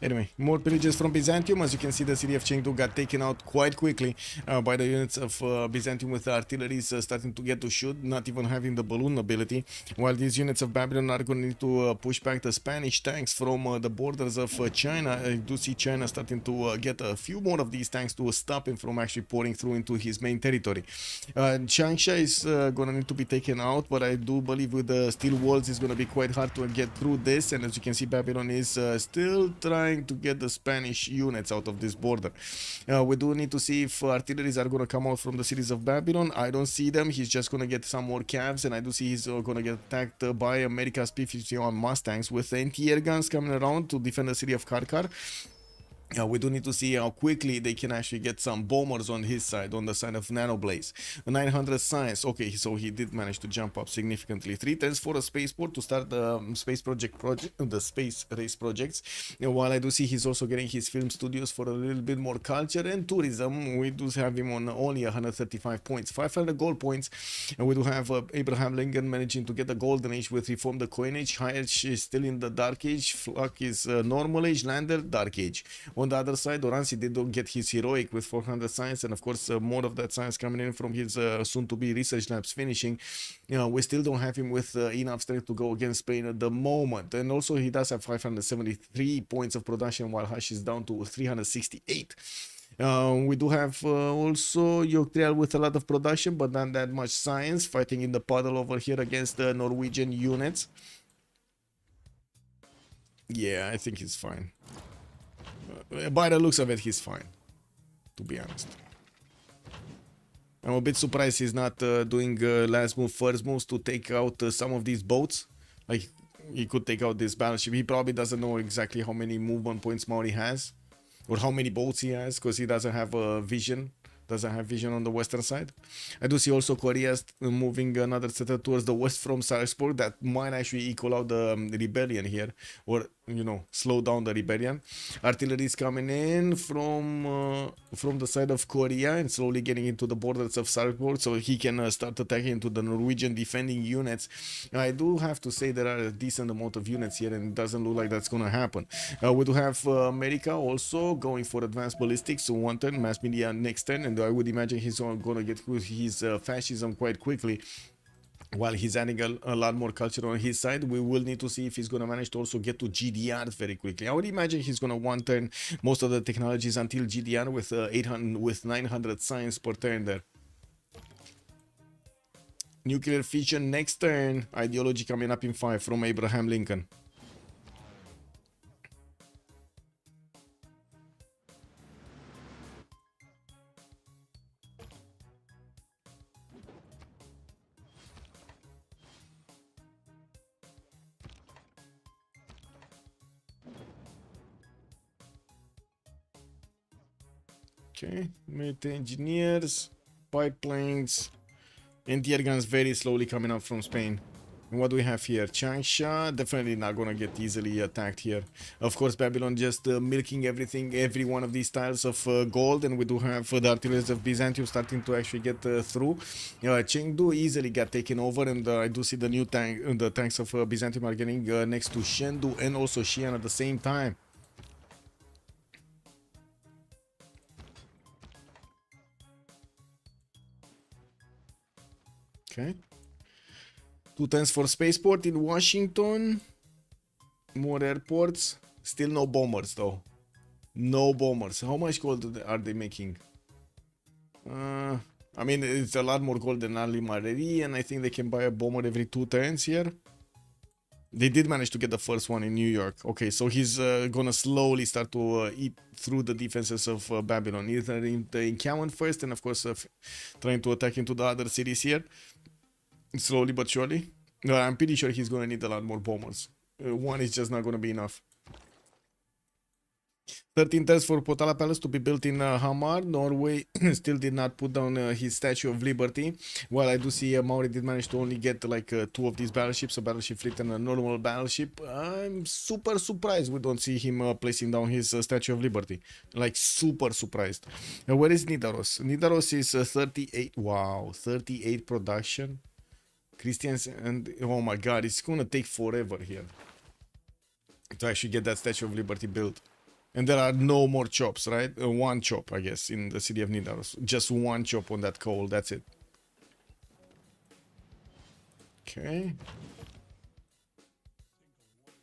Anyway, more pillages from Byzantium. As you can see, the city of Chengdu got taken out quite quickly by the units of Byzantium, with the artillery starting to get to shoot, not even having the balloon ability, while these units of Babylon are going to need to push back the Spanish tanks from the borders of China. I do see China starting to get a few more of these tanks to stop him from actually pouring through into his main territory. Changsha is going to need to be taken out, but I do believe with the steel walls it's going to be quite hard to get through this, and as you can see, Babylon is still trying to get the Spanish units out of this border. We do need to see if artilleries are going to come out from the cities of Babylon. I don't see them. He's just going to get some more cavs, and I do see he's going to get attacked by America's P-51 Mustangs with anti-air guns coming around to defend the city of Karkar. We do need to see how quickly they can actually get some bombers on his side, on the side of Nanoblaze. 900 science. Okay, so he did manage to jump up significantly. 310s for a spaceport to start the space the space race projects. While I do see he's also getting his film studios for a little bit more culture and tourism. We do have him on only 135 points, 500 gold points, and we do have Abraham Lincoln managing to get the golden age with Reform the Coinage. Hayek is still in the dark age. Flak is normal age. Lander dark age. On the other side, Oransi did get his heroic with 400 science, and of course more of that science coming in from his soon-to-be research labs finishing. We still don't have him with enough strength to go against Spain at the moment, and also he does have 573 points of production, while Hash is down to 368. We do have also Yogtrial with a lot of production, but not that much science, fighting in the puddle over here against the Norwegian units. Yeah, I think he's fine. By the looks of it, he's fine, to be honest. I'm a bit surprised he's not doing last move, first moves to take out some of these boats. Like, he could take out this battleship. He probably doesn't know exactly how many movement points Maori has, or how many boats he has, because he doesn't have a vision. Doesn't have vision on the western side. I do see also Korea moving another setup towards the west from Sarpsborg. That might actually equal out the rebellion here, or slow down the rebellion. Artillery is coming in from the side of Korea and slowly getting into the borders of Sarpsborg, so he can start attacking into the Norwegian defending units. I do have to say there are a decent amount of units here, and it doesn't look like that's gonna happen. We do have America also going for advanced ballistics, so one turn, mass media next turn, and I would imagine he's gonna get his fascism quite quickly. While he's adding a lot more culture on his side, we will need to see if he's going to manage to also get to GDR very quickly. I would imagine he's going to one turn most of the technologies until GDR with 900 science per turn there. Nuclear fission next turn. Ideology coming up in 5 from Abraham Lincoln. Okay, military engineers, pipelines, anti-air guns very slowly coming up from Spain. And what do we have here? Changsha, definitely not gonna get easily attacked here. Of course, Babylon just milking everything, every one of these tiles of gold, and we do have the artillery of Byzantium starting to actually get through. Chengdu easily got taken over, and I do see the new the tanks of Byzantium are getting next to Chengdu and also Xi'an at the same time. Okay. 2 turns for spaceport in Washington. More airports. Still no bombers though. No bombers. How much gold are they making? I mean, it's a lot more gold than Ali Mareri, and I think they can buy a bomber every 2 turns here. They did manage to get the first one in New York. Okay, so he's gonna slowly start to eat through the defenses of Babylon. Either in the encampment first, and of course trying to attack into the other cities here. Slowly but surely. No, I'm pretty sure he's gonna need a lot more bombers. One is just not gonna be enough. 13 turns for Potala Palace to be built in Hamar. Norway still did not put down his Statue of Liberty. While I do see Maori did manage to only get like 2 of these battleships, a battleship fleet and a normal battleship. I'm super surprised we don't see him placing down his Statue of Liberty. Like super surprised. Where is Nidaros? Nidaros is 38. Wow, 38 production. Christians, and oh my god, it's gonna take forever here to actually get that Statue of Liberty built. And there are no more chops, right? One chop, I guess, in the city of Nidaros. Just one chop on that coal, that's it. Okay.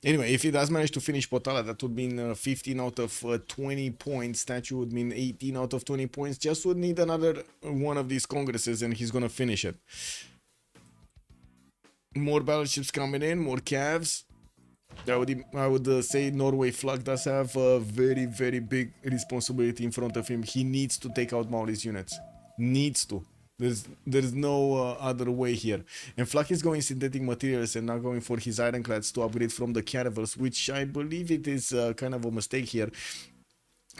Anyway, if he does manage to finish Potala, that would mean 15 out of 20 points. Statue would mean 18 out of 20 points. Just would need another one of these congresses and he's gonna finish it. More battleships coming in, more calves. I would say Norway Flag does have a very, very big responsibility in front of him. He needs to take out Mauli's units. Needs to. There's no other way here. And Flak is going synthetic materials and not going for his ironclads to upgrade from the caravels, which I believe it is kind of a mistake here.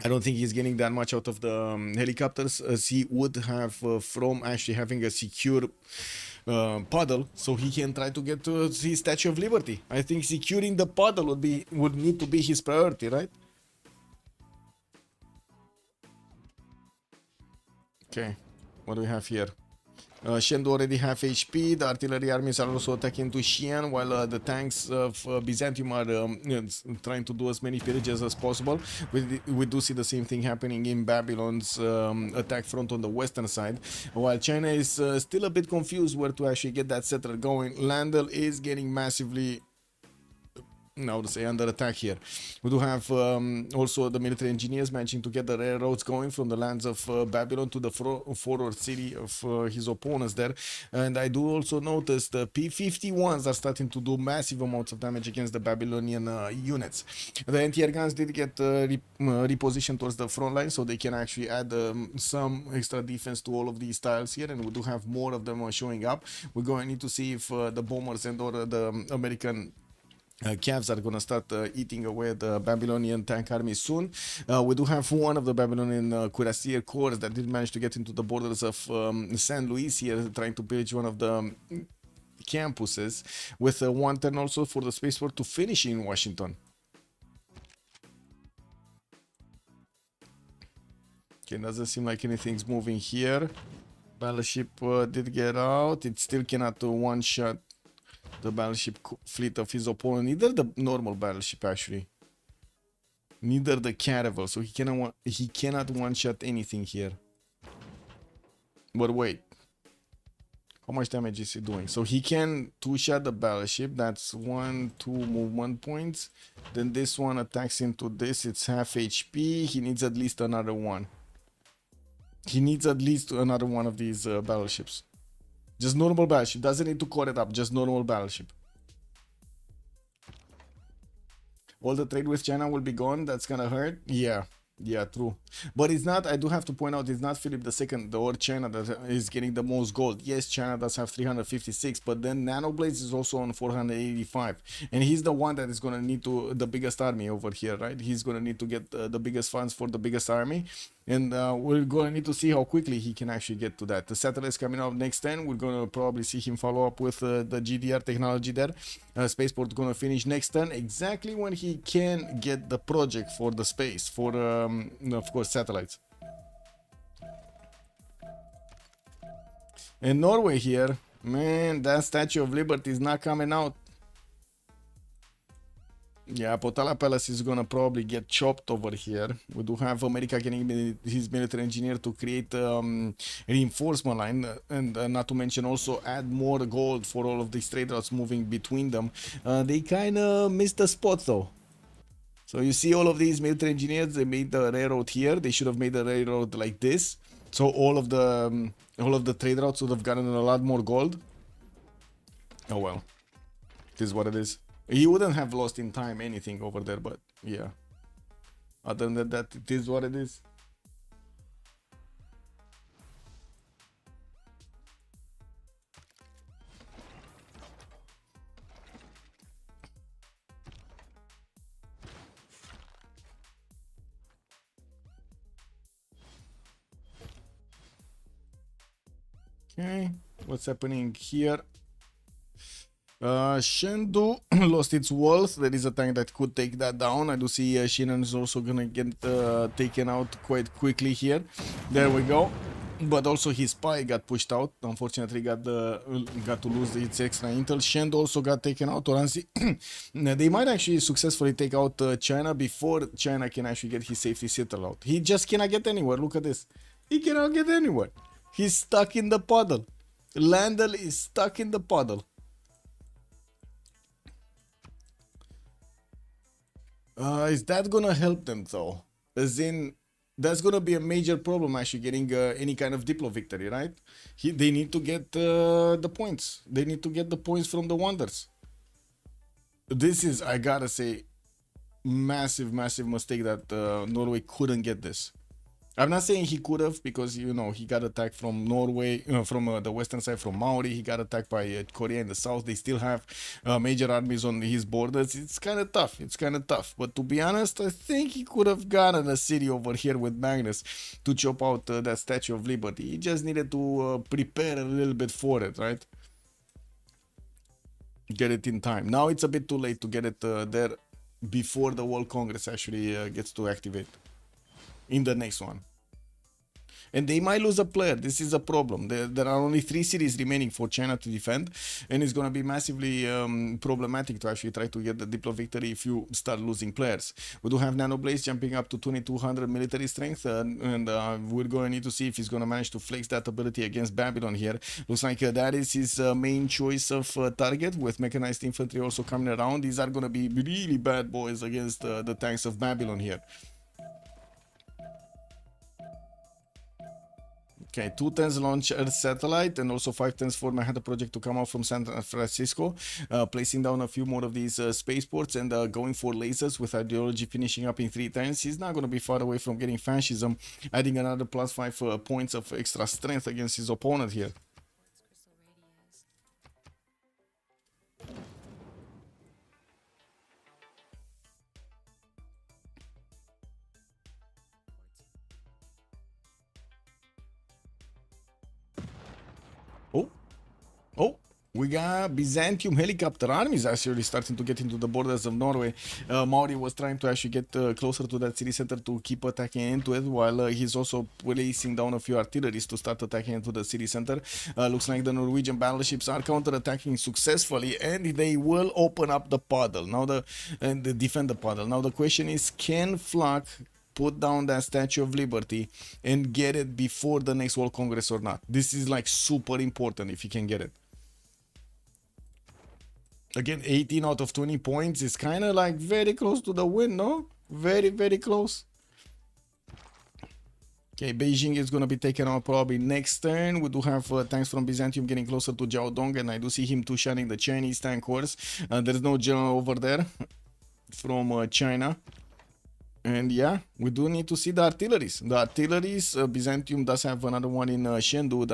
I don't think he's getting that much out of the helicopters, as he would have from actually having a secure puddle, so he can try to get to his Statue of Liberty. I think securing the puddle would need to be his priority, right? Okay. What do we have here? Shen already have HP. The artillery armies are also attacking to Xi'an, while the tanks of Byzantium are trying to do as many pillages as possible. We do see the same thing happening in Babylon's attack front on the western side, while China is still a bit confused where to actually get that settler going. Landel is getting massively, I would say, under attack here. We do have also the military engineers managing to get the railroads going from the lands of Babylon to the forward city of his opponents there. And I do also notice the P-51s are starting to do massive amounts of damage against the Babylonian units. The anti-air guns did get repositioned towards the front line, so they can actually add some extra defense to all of these tiles here, and we do have more of them showing up. We're going to need to see if the bombers and or the American Cavs are going to start eating away the Babylonian tank army soon. We do have one of the Babylonian cuirassier corps that did manage to get into the borders of San Luis here, trying to pillage one of the campuses, with one turn also for the spaceport to finish in Washington. Okay, doesn't seem like anything's moving here. Battleship did get out. It still cannot one-shot the battleship fleet of his opponent, neither the normal battleship actually, neither the caravel, so he cannot one-shot anything here. But wait, how much damage is he doing? So he can two-shot the battleship, that's 1, 2 movement points. Then this one attacks into this, it's half HP. He needs at least another one. He needs at least another one of these battleships. Just normal battleship, doesn't need to core it up, just normal battleship. All the trade with China will be gone, that's gonna hurt. Yeah, true. But it's not, I do have to point out, it's not Philip II or China that is getting the most gold. Yes, China does have 356, but then Nanoblaze is also on 485. And he's the one that is going to need to, the biggest army over here, right? He's going to need to get the biggest funds for the biggest army. And we're going to need to see how quickly he can actually get to that. The satellites coming up next 10, we're going to probably see him follow up with the GDR technology there. Spaceport going to finish next 10, exactly when he can get the project for the space, for, of course, satellites. In Norway here, man, that Statue of Liberty is not coming out. Yeah, Potala Palace is gonna probably get chopped over here. We do have America getting his military engineer to create a reinforcement line, and not to mention also add more gold for all of these trade routes moving between them. They kind of missed the spot though. So you see all of these military engineers, they made the railroad here. They should have made the railroad like this. So all of the trade routes would have gotten a lot more gold. Oh well, it is what it is. He wouldn't have lost in time anything over there, but yeah. Other than that, it is what it is. Okay, what's happening here? Shendu lost its walls. There is a tank that could take that down. I do see Shinan is also gonna get taken out quite quickly here. There we go. But also his spy got pushed out. Unfortunately, got to lose its extra intel. Shend also got taken out. Oranzi, they might actually successfully take out China before China can actually get his safety settled out. He just cannot get anywhere. Look at this. He cannot get anywhere. He's stuck in the puddle. Landel is stuck in the puddle. Is that gonna help them though? As in, that's gonna be a major problem actually getting any kind of Diplo victory, right? They need to get the points. They need to get the points from the Wonders. This is, I gotta say, massive mistake that Norway couldn't get this. I'm not saying he could have, because you know he got attacked from Norway, from the western side, from Maori. He got attacked by Korea in the south. They still have major armies on his borders. It's kind of tough. But to be honest, I think he could have gotten a city over here with Magnus to chop out that Statue of Liberty. He just needed to prepare a little bit for it, right? Get it in time. Now it's a bit too late to get it there before the World Congress actually gets to activate in the next one. And they might lose a player. This is a problem. There are only 3 cities remaining for China to defend, and it's going to be massively problematic to actually try to get the Diplo victory if you start losing players. We do have Nanoblaze jumping up to 2200 military strength, and we're going to need to see if he's going to manage to flex that ability against Babylon here. Looks like that is his main choice of target, with mechanized infantry also coming around. These are going to be really bad boys against the tanks of Babylon here. Okay, 2 tens launch Earth satellite, and also 5 tens for Manhattan Project to come out from San Francisco, placing down a few more of these spaceports and going for lasers, with ideology finishing up in 3 tens. He's not going to be far away from getting fascism, adding another +5 points of extra strength against his opponent here. Oh, we got Byzantium helicopter armies actually starting to get into the borders of Norway. Maori was trying to actually get closer to that city center to keep attacking into it, while he's also placing down a few artilleries to start attacking into the city center. Looks like the Norwegian battleships are counter-attacking successfully, and they will open up the puddle now, and defend the puddle. Now the question is, can Flak put down that Statue of Liberty and get it before the next World Congress or not? This is like super important if he can get it. Again, 18 out of 20 points is kind of like very close to the win, no? Very close. Okay, Beijing is going to be taken out probably next turn. We do have tanks from Byzantium getting closer to Jiaodong, and I do see him two-shotting the Chinese tank horse. There's no general over there from China. And yeah, we do need to see the artilleries. Byzantium does have another one in Chengdu,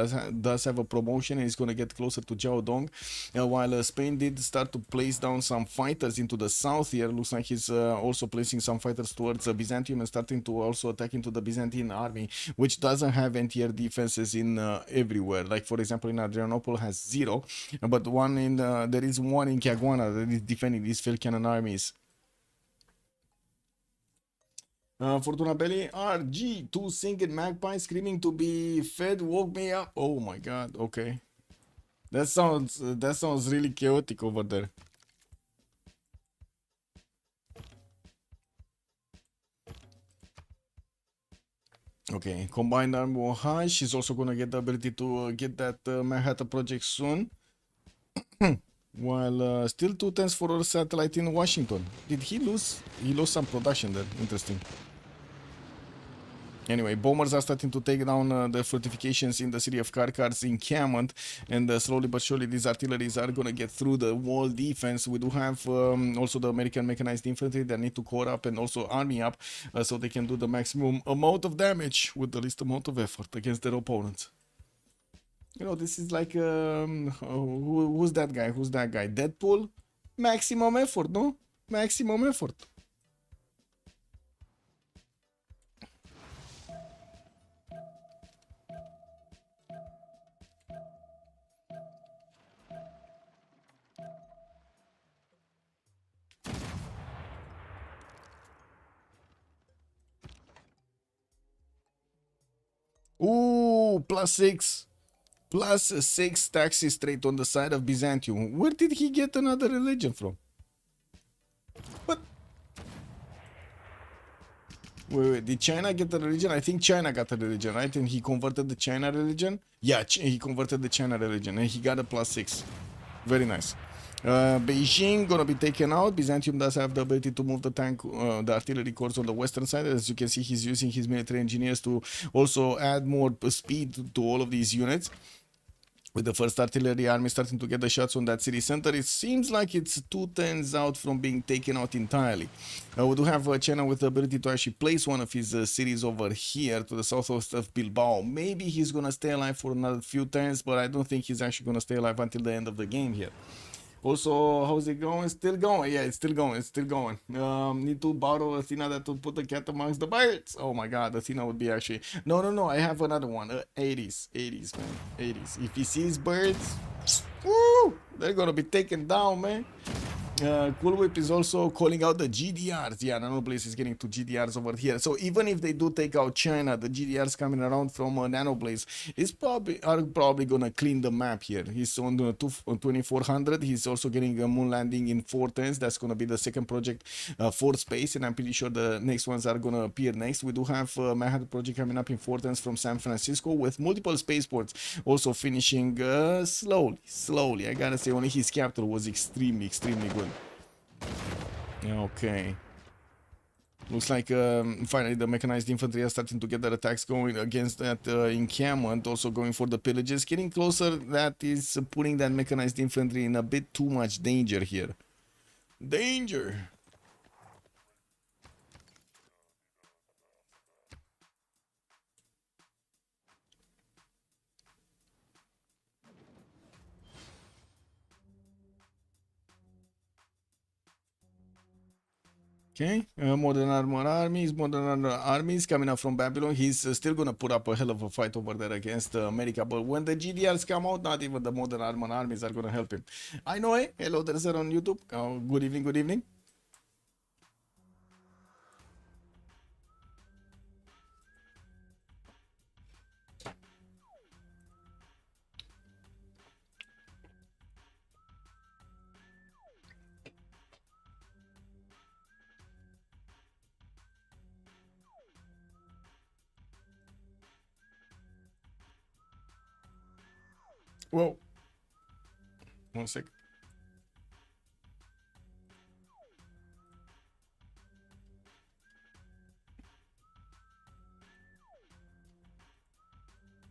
does have a promotion, and is going to get closer to Jiaodong. While Spain did start to place down some fighters into the south here. Looks like he's also placing some fighters towards Byzantium and starting to also attack into the Byzantine army, which doesn't have anti-air defenses in everywhere. Like for example, in Adrianople has 0, but there is one in Caguana that is defending these field cannon armies. Fortuna Belli RG2 singing magpie screaming to be fed woke me up. Oh my god, okay. That sounds really chaotic over there. Okay, combined army Mohaj. She's also gonna get the ability to get that Manhattan Project soon. While still 2 tens for our satellite in Washington. Did he lose? He lost some production there. Interesting. Anyway, bombers are starting to take down the fortifications in the city of Karkar's encampment, and slowly but surely these artilleries are going to get through the wall defense. We do have also the American mechanized infantry that need to core up and also army up so they can do the maximum amount of damage with the least amount of effort against their opponents. You know, this is like, who's that guy? Who's that guy? Deadpool? Maximum effort, no? Maximum effort. Ooh, Oh, +6 taxes straight on the side of Byzantium. Where did he get another religion from? What? Wait, did China get the religion? I think China got the religion, right? And he converted the China religion? Yeah, he converted the China religion and he got a +6. Very nice. Beijing gonna be taken out. Byzantium does have the ability to move the tank, the artillery corps on the western side. As you can see, he's using his military engineers to also add more speed to all of these units. With the first artillery army starting to get the shots on that city center, it seems like it's 2 turns out from being taken out entirely. We do have China with the ability to actually place one of his cities over here to the southwest of Bilbao. Maybe he's gonna stay alive for another few turns, but I don't think he's actually gonna stay alive until the end of the game here. Also, how's it going? Still going. Yeah, it's still going. It's still going. Need to borrow Athena that to put the cat amongst the birds. Oh my god, Athena would be actually... No. I have another one. 80s, man. 80s. If he sees birds, woo, they're gonna be taken down, man. Cool Whip is also calling out the GDRs. Yeah, Nanoblaze is getting to GDRs over here. So even if they do take out China, the GDRs coming around from Nanoblaze are probably gonna clean the map here. He's on the 2400. He's also getting a moon landing in 4 turns. That's gonna be the second project for space, and I'm pretty sure the next ones are gonna appear next. We do have Manhattan project coming up in 4 turns from San Francisco with multiple spaceports also finishing slowly. I gotta say, only his capital was extremely good. Okay. Looks like finally the mechanized infantry are starting to get their attacks going against that encampment, also going for the pillages. Getting closer, that is putting that mechanized infantry in a bit too much danger here. Danger! Okay, modern armies coming up from Babylon. He's still gonna put up a hell of a fight over there against America, but when the GDRs come out, not even the modern armies are gonna help him. I know, eh? Hello there, sir, on YouTube. Good evening. Whoa. 1 sec.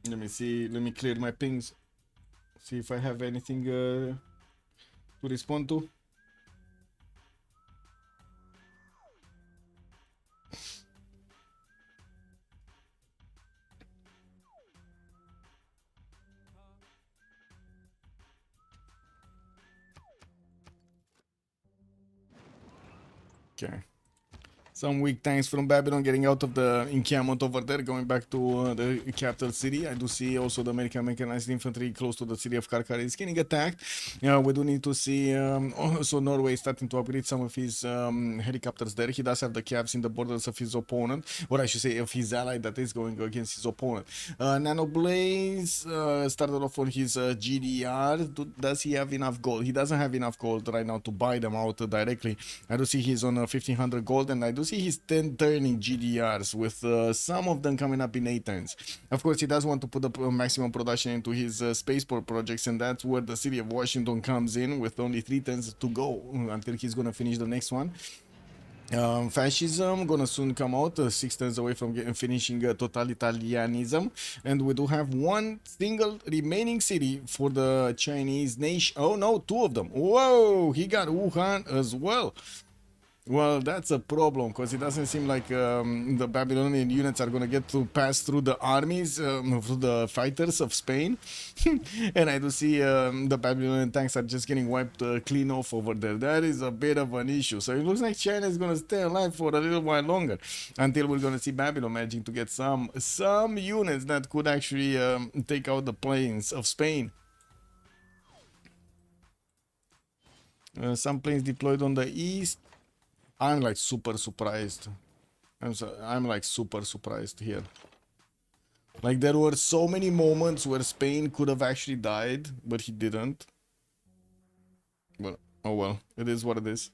Let me see. Let me clear my pings. See if I have anything to respond to. Okay. Some weak tanks from Babylon getting out of the encampment over there, going back to the capital city. I do see also the American mechanized infantry close to the city of Karkar is getting attacked. We do need to see also Norway starting to upgrade some of his helicopters there. He does have the caps in the borders of his opponent, or I should say of his ally that is going against his opponent. Nanoblaze started off on his GDR. Does he have enough gold? He doesn't have enough gold right now to buy them out directly. I do see he's on 1500 gold, and I do see he's 10 turning GDRs with some of them coming up in 8 turns. Of course, he does want to put the maximum production into his spaceport projects, and that's where the city of Washington comes in with only 3 turns to go until he's gonna finish the next one. Fascism gonna soon come out, 6 turns away from finishing totalitarianism, and we do have one single remaining city for the Chinese nation. Oh no, 2 of them. Whoa, he got Wuhan as well. Well, that's a problem, because it doesn't seem like the Babylonian units are going to get to pass through the armies, through the fighters of Spain. And I do see the Babylonian tanks are just getting wiped clean off over there. That is a bit of an issue. So it looks like China is going to stay alive for a little while longer, until we're going to see Babylon managing to get some units that could actually take out the planes of Spain. Some planes deployed on the east. I'm like super surprised. I'm like super surprised here. Like, there were so many moments where Spain could have actually died, but he didn't. But, oh well, it is what it is.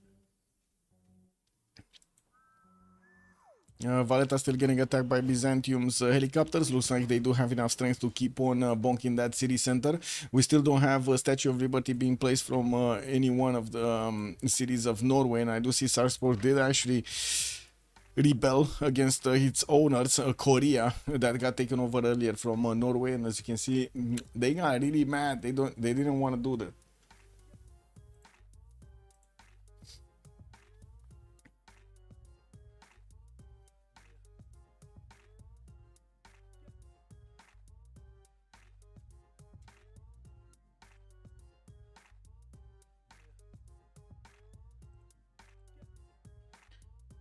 Valletta still getting attacked by Byzantium's helicopters. Looks like they do have enough strength to keep on bonking that city center. We still don't have a Statue of Liberty being placed from any one of the cities of Norway. And I do see Sarpsborg did actually rebel against its owners, Korea, that got taken over earlier from Norway. And as you can see, they got really mad. They didn't want to do that.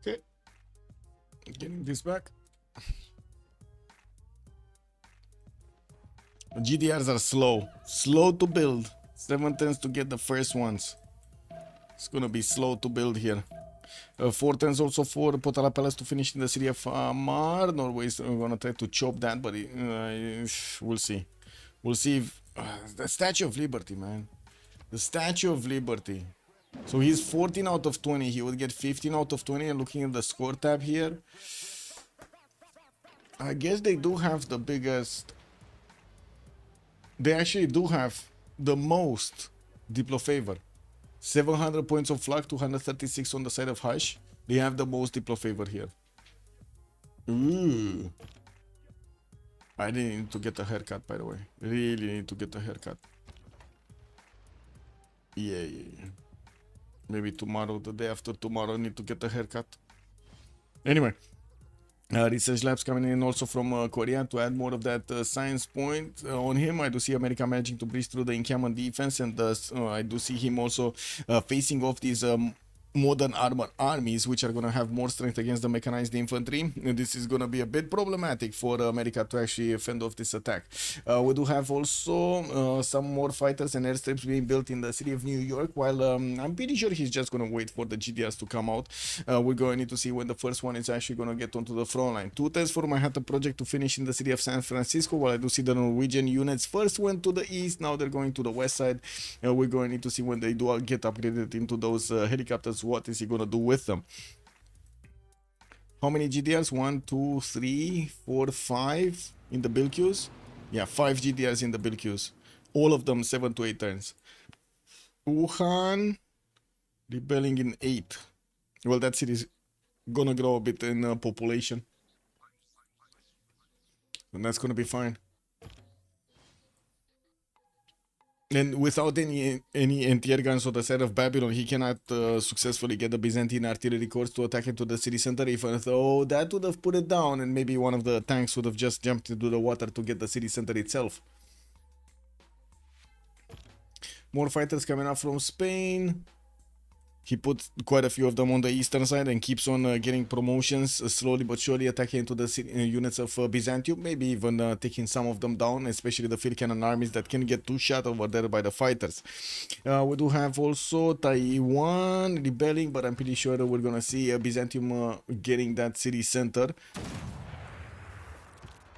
Okay, getting this back. GDRs are slow to build. 7 tends to get the first ones. It's gonna be slow to build here. 4 tens also for Potala Palace to finish in the city of Mar. Norway is gonna try to chop that, but we'll see. We'll see if the Statue of Liberty, man. The Statue of Liberty. So he's 14 out of 20. He would get 15 out of 20. And looking at the score tab here, I guess they do have the biggest. They actually do have the most Diplo favor. 700 points of luck, 236 on the side of Hush. They have the most Diplo favor here. Ooh. I didn't need to get a haircut, by the way. Really need to get a haircut. Yeah. Maybe tomorrow, the day after tomorrow, I need to get a haircut. Anyway. Research labs coming in also from Korea to add more of that science point on him. I do see America managing to breach through the encampment defense, and I do see him also facing off these modern armor armies, which are going to have more strength against the mechanized infantry. And this is going to be a bit problematic for America to actually fend off this attack. We do have also some more fighters and airstrips being built in the city of New York, while I'm pretty sure he's just going to wait for the GDRs to come out. We're going to need to see when the first one is actually going to get onto the front line. 2 tests for Manhattan Project to finish in the city of San Francisco, while I do see the Norwegian units first went to the east, now they're going to the west side. We're going to need to see when they do get upgraded into those helicopters. What is he gonna do with them? How many GDRs? 1, 2, 3, 4, 5 in the build queues? Yeah, 5 GDRs in the build queues. All of them 7 to 8 turns. Wuhan rebelling in 8. Well, that city is gonna grow a bit in population, and that's gonna be fine. And without any anti-air guns on the side of Babylon, he cannot successfully get the Byzantine artillery corps to attack into the city center, even though that would have put it down, and maybe one of the tanks would have just jumped into the water to get the city center itself. More fighters coming up from Spain. He put quite a few of them on the eastern side and keeps on getting promotions, slowly but surely attacking into the units of Byzantium, maybe even taking some of them down, especially the field cannon armies that can get 2 shot over there by the fighters. We do have also Taiwan rebelling, but I'm pretty sure that we're gonna see Byzantium getting that city center.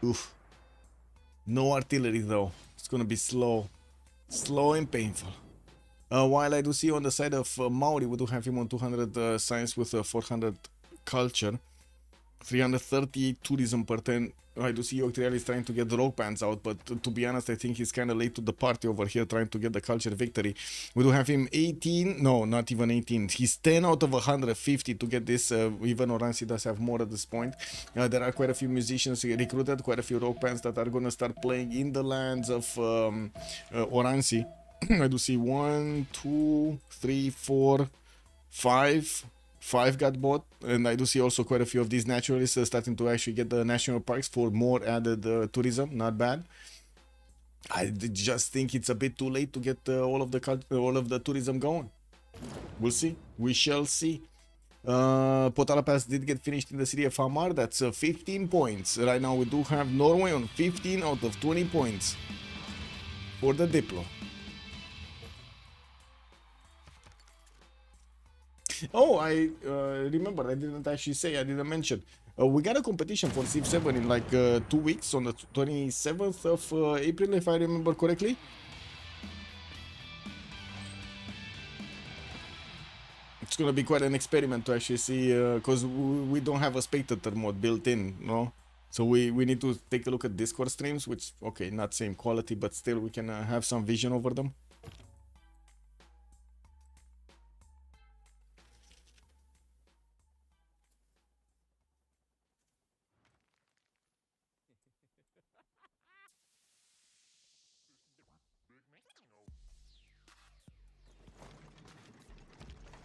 Oof. No artillery though. It's gonna be slow and painful. While I do see on the side of Maori, we do have him on 200 science with 400 culture, 330 tourism per turn. I do see Octrial is trying to get the rock bands out, but to be honest, I think he's kind of late to the party over here trying to get the culture victory. We do have him 18, no, not even 18. He's 10 out of 150 to get this. Even Oransi does have more at this point. There are quite a few musicians recruited, quite a few rock bands that are going to start playing in the lands of Oransi. I do see 1, 2, 3, 4, 5. 5 got bought, and I do see also quite a few of these naturalists starting to actually get the national parks for more added tourism. Not bad. I just think it's a bit too late to get all of the tourism going. We'll see. We shall see. Potala Pass did get finished in the city of Hamar. That's 15 points. Right now we do have Norway on 15 out of 20 points for the Diplo. Oh, I remember. I didn't actually say. I didn't mention. We got a competition for Civ7 in like 2 weeks on the 27th of April, if I remember correctly. It's gonna be quite an experiment to actually see, because we don't have a spectator mode built in, no? So we need to take a look at Discord streams, which, okay, not same quality, but still we can have some vision over them.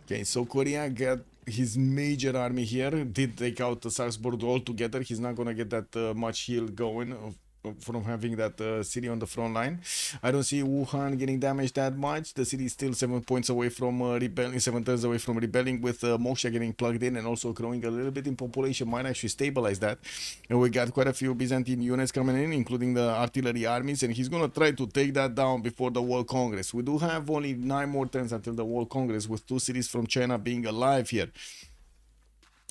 Okay, so Korea got his major army here, did take out the Salzburg altogether. He's not gonna get that much heal going from having that city on the front line. I don't see Wuhan getting damaged that much. The city is still 7 points away from rebelling, 7 turns away from rebelling, with Moksha getting plugged in and also growing a little bit in population. Might actually stabilize that. And we got quite a few Byzantine units coming in, including the artillery armies, and he's gonna try to take that down before the World Congress. We do have only 9 more turns until the World Congress, with 2 cities from China being alive here.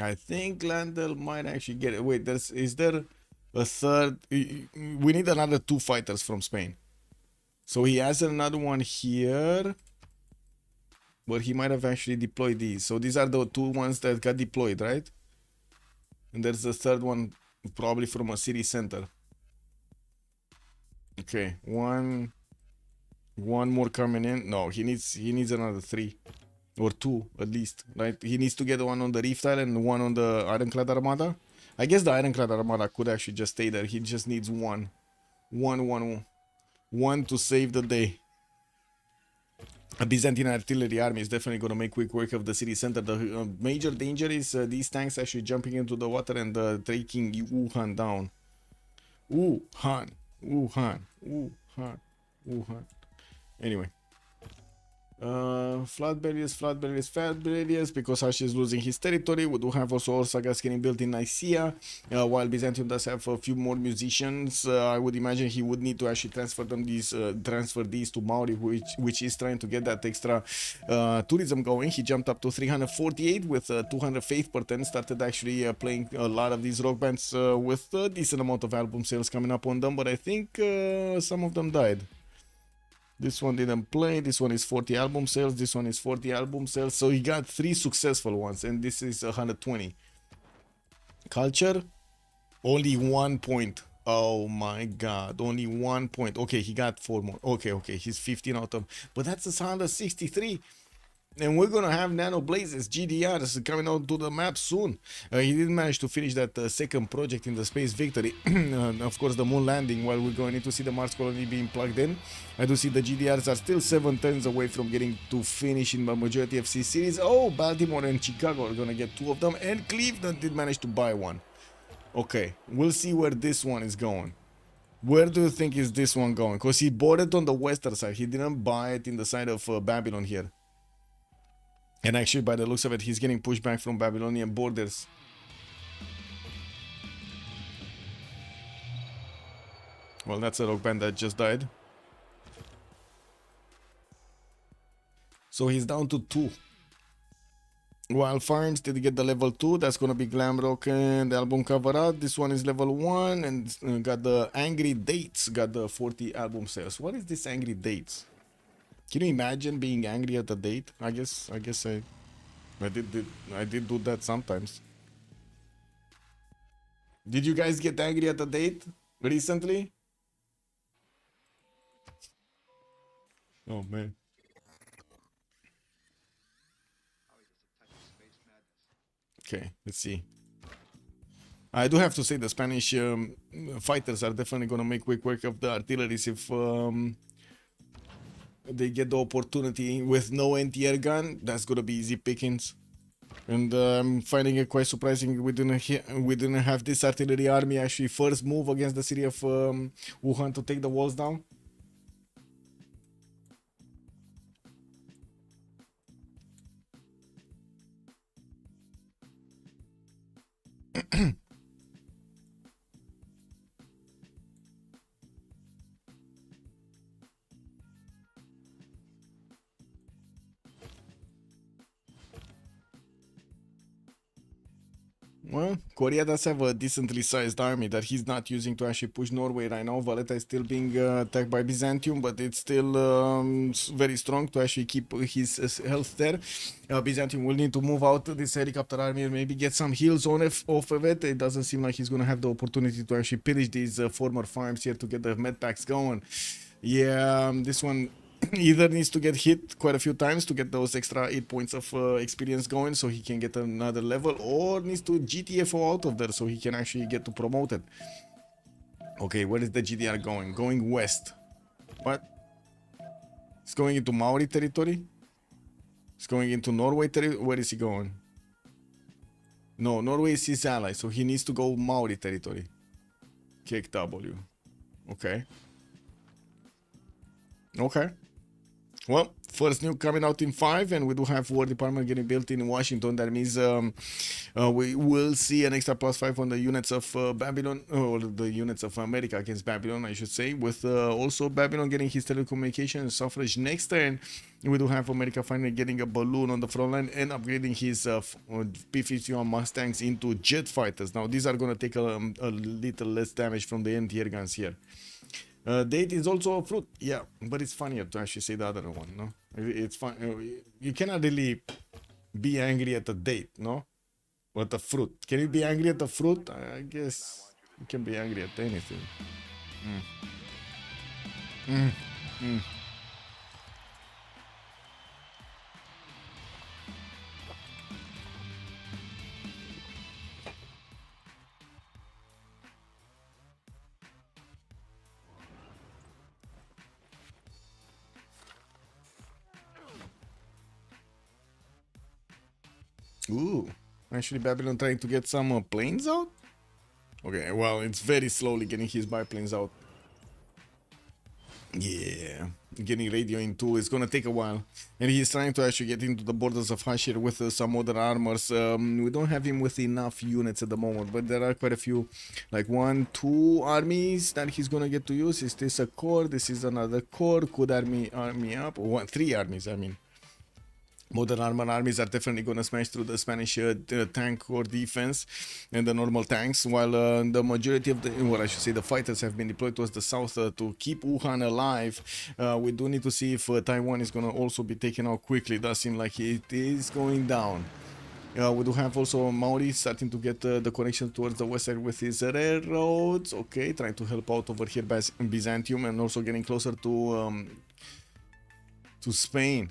I think Landel might actually get it. Wait, is there a third? We need another 2 fighters from Spain. So he has another one here, but he might have actually deployed these. So these are the 2 ones that got deployed, right? And there's a third one probably from a city center. Okay, one more coming in. No, he needs another 3 or 2 at least, right? He needs to get one on the Rift Island and one on the Ironclad Armada. I guess the Ironclad Armada could actually just stay there. He just needs one to save the day. A Byzantine artillery army is definitely going to make quick work of the city center. The major danger is these tanks actually jumping into the water and taking Wuhan down. Wuhan. Anyway. Flat barriers, because Hash is losing his territory. We do have also Orsagas getting built in Nicaea, while Byzantium does have a few more musicians. I would imagine he would need to actually transfer these to Mauri, which is trying to get that extra tourism going. He jumped up to 348 with 200 faith per turn, started actually playing a lot of these rock bands with a decent amount of album sales coming up on them, but I think some of them died. This one didn't play. This one is 40 album sales. This one is 40 album sales. So he got 3 successful ones, and this is 120. Culture, only 1 point. Oh my god, only 1 point. Okay, he got 4 more. Okay, he's 15 out of. But that's 163. And we're gonna have Nano Blazes, GDRs coming out to the map soon. He didn't manage to finish that second project in the Space Victory. Of course, the moon landing, while we're going to see the Mars colony being plugged in. I do see the GDRs are still 7 turns away from getting to finish in the majority of C series. Oh, Baltimore and Chicago are gonna get 2 of them, and Cleveland did manage to buy 1. Okay, we'll see where this one is going. Where do you think is this one going? Because he bought it on the western side. He didn't buy it in the side of Babylon here. And actually, by the looks of it, he's getting pushed back from Babylonian borders. Well, that's a rock band that just died. So he's down to 2. While Farms did get the level 2, that's gonna be Glam Rock and album cover art. This one is level 1 and got the Angry Dates, got the 40 album sales. What is this Angry Dates? Can you imagine being angry at a date? I guess I did do that sometimes. Did you guys get angry at a date recently? Oh man. Okay, let's see. I do have to say the Spanish fighters are definitely gonna make quick work of the artilleries if they get the opportunity with no anti-air gun. That's gonna be easy pickings. And I'm finding it quite surprising we didn't have this artillery army actually first move against the city of Wuhan to take the walls down. Well, Korea does have a decently sized army that he's not using to actually push Norway right now. Valletta is still being attacked by Byzantium, but it's still very strong to actually keep his health there. Byzantium will need to move out this helicopter army and maybe get some heals on off of it. It doesn't seem like he's going to have the opportunity to actually pillage these former farms here to get the med packs going. Yeah, this one either needs to get hit quite a few times to get those extra 8 points of experience going so he can get another level, or needs to GTFO out of there so he can actually get to promoted. Okay, where is the GDR going? Going west. What? It's going into Maori territory? It's going into Norway territory? Where is he going? No, Norway is his ally, so he needs to go Maori territory. Kick W. Okay. Okay. Well, first nuke coming out in 5, and we do have War Department getting built in Washington. That means we will see an extra +5 on the units of Babylon, or the units of America against Babylon, I should say, with also Babylon getting his telecommunications suffrage next turn. We do have America finally getting a balloon on the front line and upgrading his P-51 Mustangs into jet fighters. Now, these are going to take a little less damage from the anti-air guns here. Date is also a fruit, yeah, but it's funnier to actually say the other one, no? It's fun. You cannot really be angry at the date, no? Or at the fruit. Can you be angry at the fruit? I guess you can be angry at anything. Ooh, actually Babylon trying to get some planes out? Okay, well, it's very slowly getting his biplanes out. Yeah, getting radio in 2 is gonna take a while. And he's trying to actually get into the borders of Hashir with some other armors. We don't have him with enough units at the moment, but there are quite a few, like 1, 2 armies that he's gonna get to use. Is this a core? This is another core. Could army up? Or 3 armies, I mean. Modern armor armies are definitely going to smash through the Spanish tank or defense and the normal tanks, while the majority of the, well, I should say the fighters have been deployed towards the south to keep Wuhan alive. We do need to see if Taiwan is going to also be taken out quickly. It does seem like it is going down. We do have also Maori starting to get the connection towards the west side with his railroads. Okay, trying to help out over here by Byzantium and also getting closer to Spain.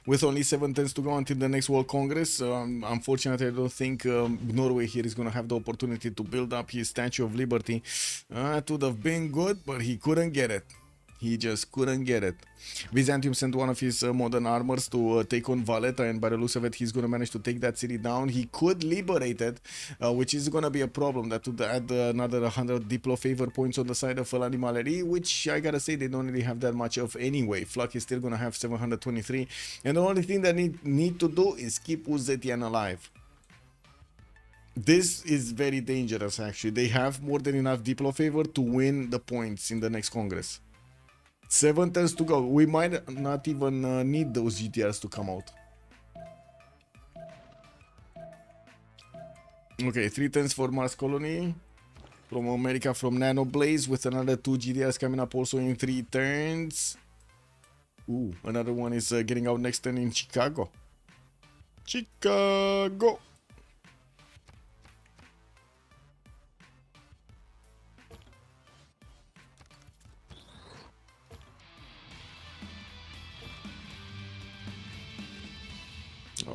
With only 7 turns to go until the next World Congress, unfortunately, I don't think Norway here is going to have the opportunity to build up his Statue of Liberty. It would have been good, but he couldn't get it. He just couldn't get it. Byzantium sent one of his modern armors to take on Valletta, and by the looks of it, he's going to manage to take that city down. He could liberate it, which is going to be a problem. That would add another 100 Diplo favor points on the side of Animalerie, which I gotta say they don't really have that much of anyway. Flak is still going to have 723, and the only thing that need to do is keep Uzetian alive. This is very dangerous, actually. They have more than enough Diplo favor to win the points in the next Congress. 7 turns to go. We might not even need those GTRs to come out. Okay, 3 turns for Mars Colony. From America, from Nano Blaze, with another 2 GTRs coming up also in 3 turns. Ooh, another one is getting out next turn in Chicago. Chicago!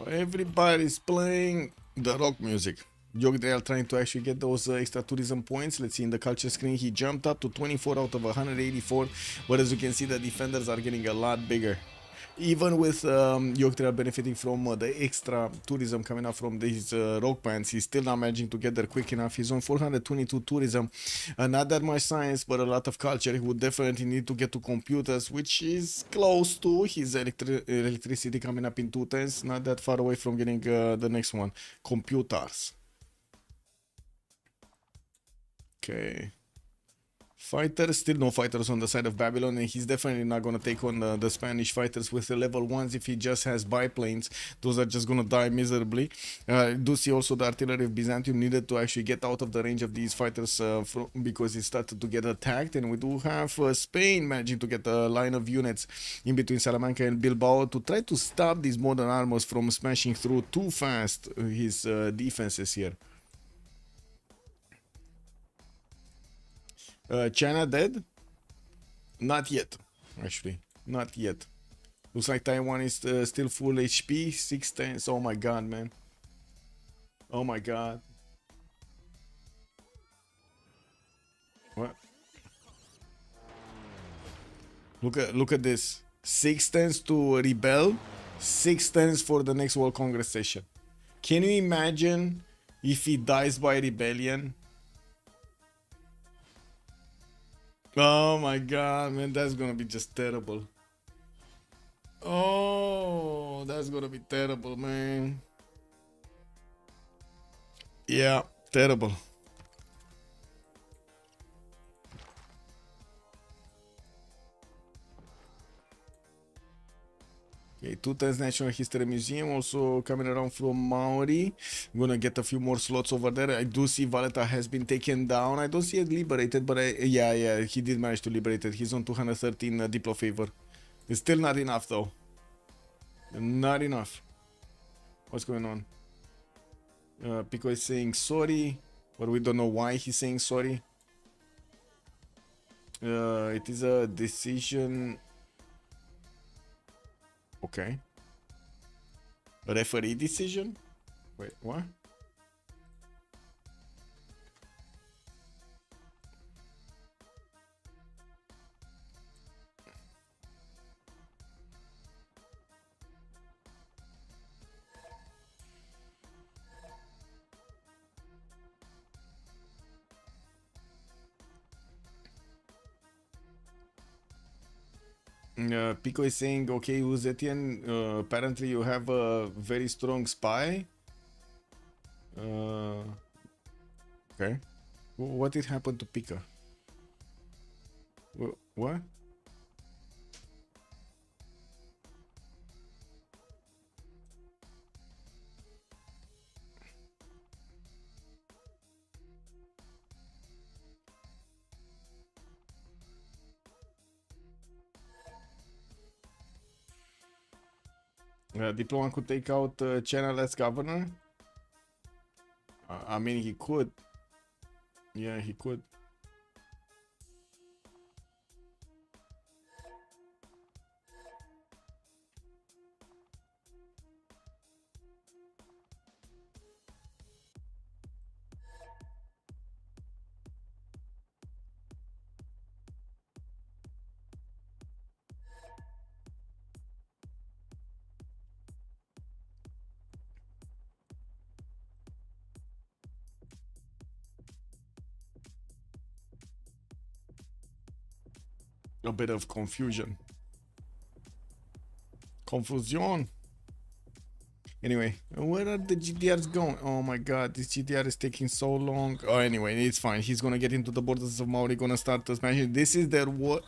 Everybody's playing the rock music. Yogdale trying to actually get those extra tourism points. Let's see, in the culture screen, he jumped up to 24 out of 184. But as you can see, the defenders are getting a lot bigger. Even with Yogdale benefiting from the extra tourism coming up from these rock bands, he's still not managing to get there quick enough. He's on 422 tourism. Not that much science, but a lot of culture. He would definitely need to get to computers, which is close to his electricity coming up in 2 turns. Not that far away from getting the next one. Computers. Okay. fighters. Still no fighters on the side of Babylon, and he's definitely not gonna take on the Spanish fighters with the level 1s if he just has biplanes. Those are just gonna die miserably. I do see also the artillery of Byzantium needed to actually get out of the range of these fighters because it started to get attacked, and we do have Spain managing to get a line of units in between Salamanca and Bilbao to try to stop these modern armors from smashing through too fast his defenses here. China dead? Not yet, actually. Not yet. Looks like Taiwan is still full HP. 6 tanks. Oh my god, man. Oh my god. What? Look at this. 6 turns to rebel, 6 turns for the next World Congress session. Can you imagine if he dies by rebellion? Oh my god, man, that's gonna be just terrible. Oh, that's gonna be terrible, man. Yeah, terrible. Okay, Tutan's Natural History Museum also coming around from Maori. I'm gonna get a few more slots over there. I do see Valletta has been taken down. I don't see it liberated, but yeah, he did manage to liberate it. He's on 213 Diplo favor. It's still not enough though. Not enough. What's going on? Pico is saying sorry, but we don't know why he's saying sorry. It is a decision. Okay. A referee decision? Wait, what? Pico is saying, okay, Uzetian, apparently you have a very strong spy. Okay. What did happen to Pico? What? Diplomat could take out China as governor. I mean, he could. Yeah, he could. A bit of confusion. Confusion. Anyway, where are the GDRs going? Oh my god, this GDR is taking so long. Oh, anyway, it's fine. He's gonna get into the borders of Maori, gonna start smashing. This is their what?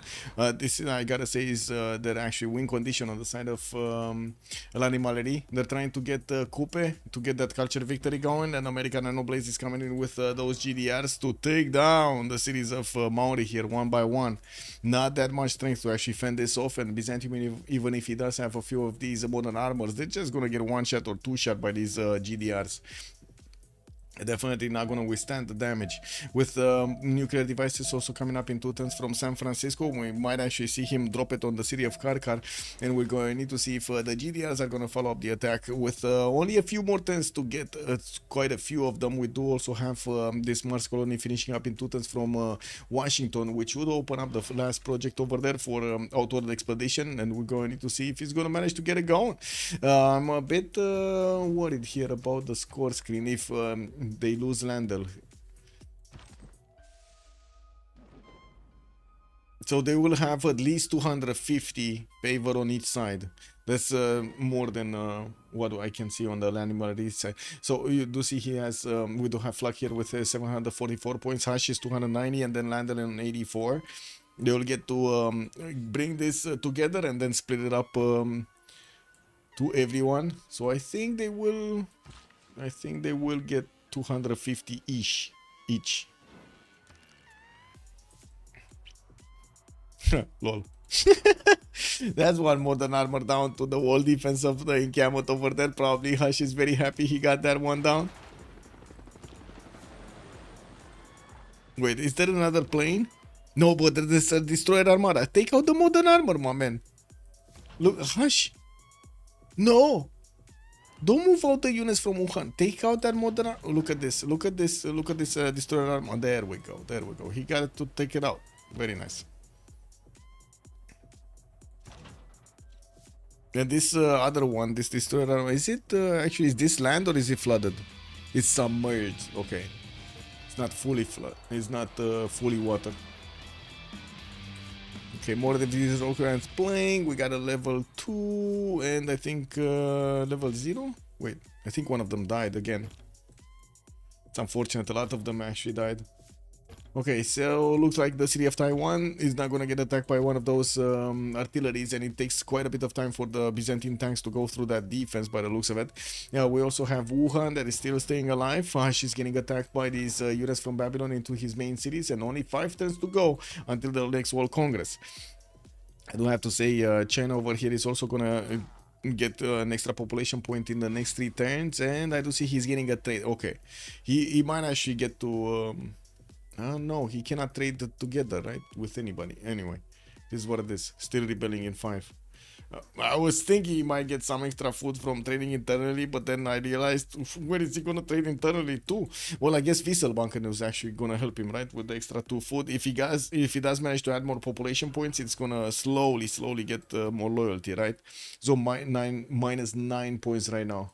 This is, I gotta say, is their actually win condition on the side of l'Animalerie. They're trying to get Coupe to get that culture victory going, and American Nanoblaze is coming in with those GDRs to take down the cities of Maori here one by one. Not that much strength to actually fend this off, and Byzantium, even if he does have a few of these modern armors, they're just gonna get one shot or two shot by these GDRs. Definitely not going to withstand the damage. With nuclear devices also coming up in 2 turns from San Francisco, we might actually see him drop it on the city of Karkar, and we're going to need to see if the GDRs are going to follow up the attack with only a few more turns to get quite a few of them. We do also have this Mars colony finishing up in 2 turns from Washington, which would open up the last project over there for outward expedition, and we're going to need to see if he's going to manage to get it going. I'm a bit worried here about the score screen if they lose Landel. So they will have at least 250 favor on each side. That's more than what I can see on the landing side. So you do see he has, we do have Fluck here with 744 points, Hash is 290, and then Landon on 84. They will get to bring this together and then split it up to everyone. So I think they will get 250-ish each. Lol. That's one modern armor down to the wall defense of the encampment over there. Probably Hush is very happy he got that one down. Wait, is there another plane? No, but there's a destroyer armada. Take out the modern armor, my man. Look, Hush. No. Don't move out the units from Wuhan. Take out that modern. Look at this. Look at this. Look at this destroyer armor. There we go. There we go. He got to take it out. Very nice. And this other one, this destroyer, is it actually, is this land or is it flooded? It's submerged. Okay, it's not fully flood. It's not fully water. Okay, more than these Ukrainians playing. We got a level 2 and I think level 0. Wait, I think one of them died again. It's unfortunate. A lot of them actually died. Okay, so looks like the city of Taiwan is not gonna get attacked by one of those artilleries, and it takes quite a bit of time for the Byzantine tanks to go through that defense by the looks of it. Yeah, we also have Wuhan that is still staying alive. She's getting attacked by these units from Babylon into his main cities, and only 5 turns to go until the next World Congress. I do have to say, China over here is also gonna get an extra population point in the next 3 turns, and I do see he's getting a trade. Okay, he might actually get to... no, he cannot trade together, right? With anybody. Anyway, this is what it is. Still rebelling in 5. I was thinking he might get some extra food from trading internally, but then I realized, where is he gonna trade internally too? Well, I guess Wieselbanken is actually gonna help him, right? With the extra 2 food. If he does manage to add more population points, it's gonna slowly get more loyalty, right? So minus 9 points right now.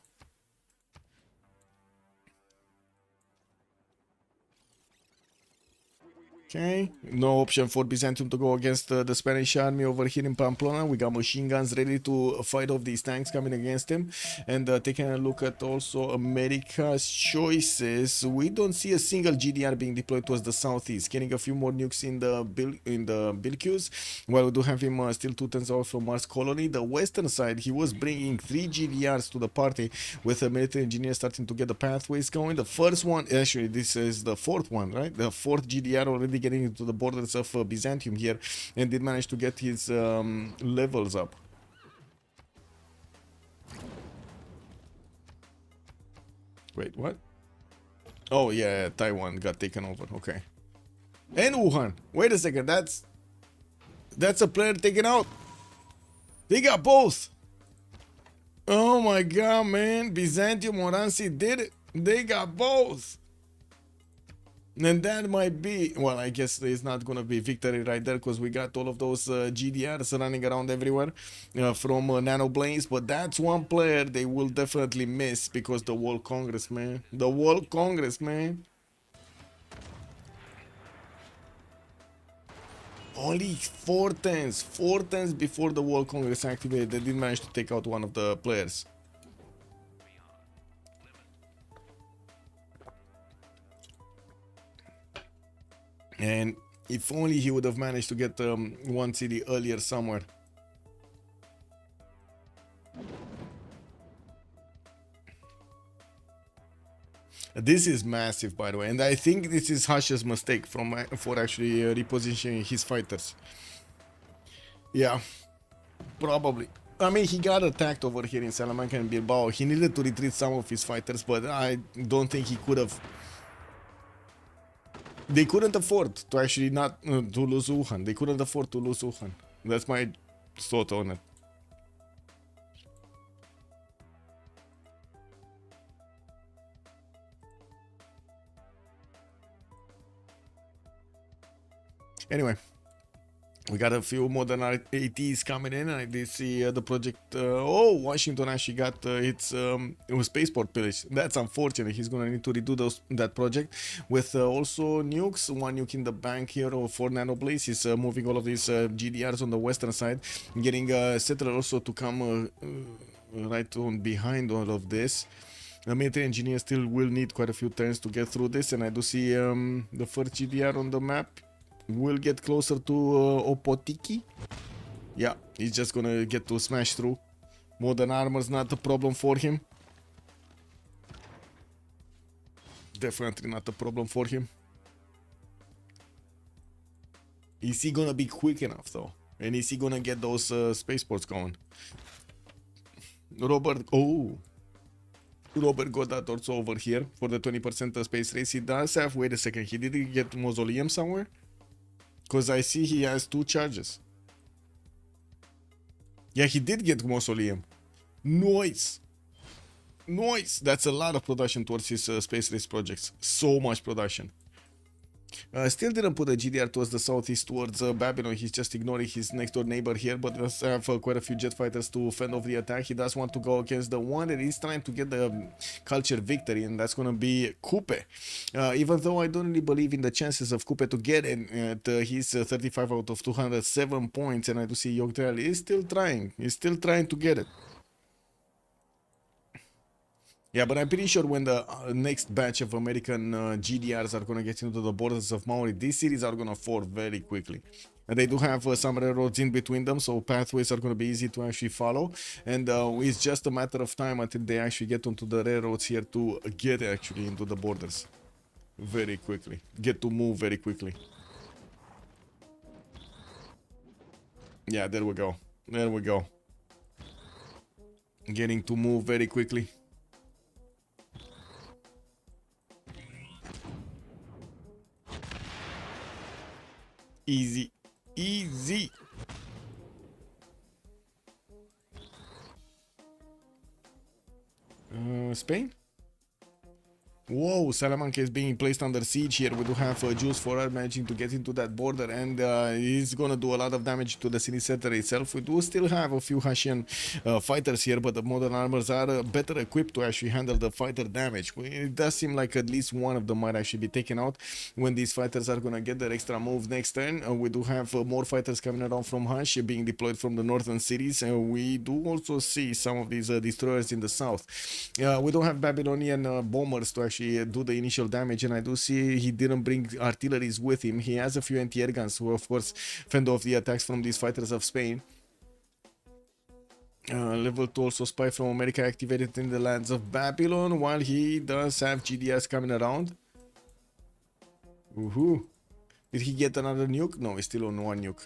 Okay, no option for Byzantium to go against the Spanish army over here in Pamplona. We got machine guns ready to fight off these tanks coming against him. And taking a look at also America's choices, we don't see a single GDR being deployed towards the southeast. Getting a few more nukes in the build queues. While we do have him still 2 turns out from Mars Colony. The western side, he was bringing 3 GDRs to the party with a military engineer starting to get the pathways going. The first one, actually this is the 4th one, right? The 4th GDR already getting into the borders of Byzantium here, and did manage to get his levels up. Wait, what? Oh yeah, Taiwan got taken over. Okay. And Wuhan. Wait a second, that's a player taken out. They got both. Oh my god, man. Byzantium Oransi did it. They got both. And that might be, well, I guess there's not gonna be victory right there because we got all of those GDRs running around everywhere from Nano Blaze, but that's one player they will definitely miss because the World Congress, man. The World Congress, man. Only 4 turns before the World Congress activated. They did manage to take out one of the players. And if only he would have managed to get one city earlier somewhere. This is massive, by the way, and I think this is Hash's mistake for actually repositioning his fighters. Yeah, probably. I mean, he got attacked over here in Salamanca and Bilbao. He needed to retreat some of his fighters, but I don't think he could have. They couldn't afford to actually not to lose Wuhan. They couldn't afford to lose Wuhan. That's my thought on it. Anyway, We got a few modern ATs coming in, and I did see the project. Oh, Washington actually got its spaceport pillage. That's unfortunate. He's gonna need to redo that project with also nukes. One nuke in the bank here for Nanoblaze. He's moving all of these GDRs on the western side, getting settler also to come right on behind all of this. The military engineer still will need quite a few turns to get through this, and I do see the first GDR on the map will get closer to Opotiki. Yeah, he's just gonna get to smash through. Modern armor's not a problem for him. Definitely not a problem for him. Is he gonna be quick enough though? And is he gonna get those spaceports going? Robert got that also over here for the 20% space race. He does have, wait a second, he didn't get mausoleum somewhere? Because I see he has 2 charges. Yeah, he did get mausoleum. Nice. Nice. That's a lot of production towards his space race projects. So much production. Still didn't put a GDR towards the southeast, towards Babylon. He's just ignoring his next door neighbor here, but does have quite a few jet fighters to fend off the attack. He does want to go against the one that is trying to get the culture victory, and that's going to be Coupe. Even though I don't really believe in the chances of Coupe to get it, he's 35 out of 207 points, and I do see Yogdrail is still trying. He's still trying to get it. Yeah, but I'm pretty sure when the next batch of American GDRs are going to get into the borders of Maori, these cities are going to fall very quickly. And they do have some railroads in between them, so pathways are going to be easy to actually follow. And it's just a matter of time until they actually get onto the railroads here to get actually into the borders very quickly. Get to move very quickly. Yeah, there we go. There we go. Getting to move very quickly. Easy, easy. Spain? Whoa, Salamanca is being placed under siege here. We do have CivFR managing to get into that border, and he's gonna do a lot of damage to the city center itself. We do still have a few Haitian fighters here, but the modern armors are better equipped to actually handle the fighter damage. It does seem like at least one of them might actually be taken out when these fighters are gonna get their extra move next turn. We do have more fighters coming around from Hush being deployed from the northern cities, and we do also see some of these destroyers in the south. We don't have Babylonian bombers to actually do the initial damage, and I do see he didn't bring artilleries with him. He has a few anti-air guns who of course fend off the attacks from these fighters of Spain. Level 2 also spy from America activated in the lands of Babylon, while he does have GDS coming around. Woohoo! Did he get another nuke? No, he's still on 1 nuke.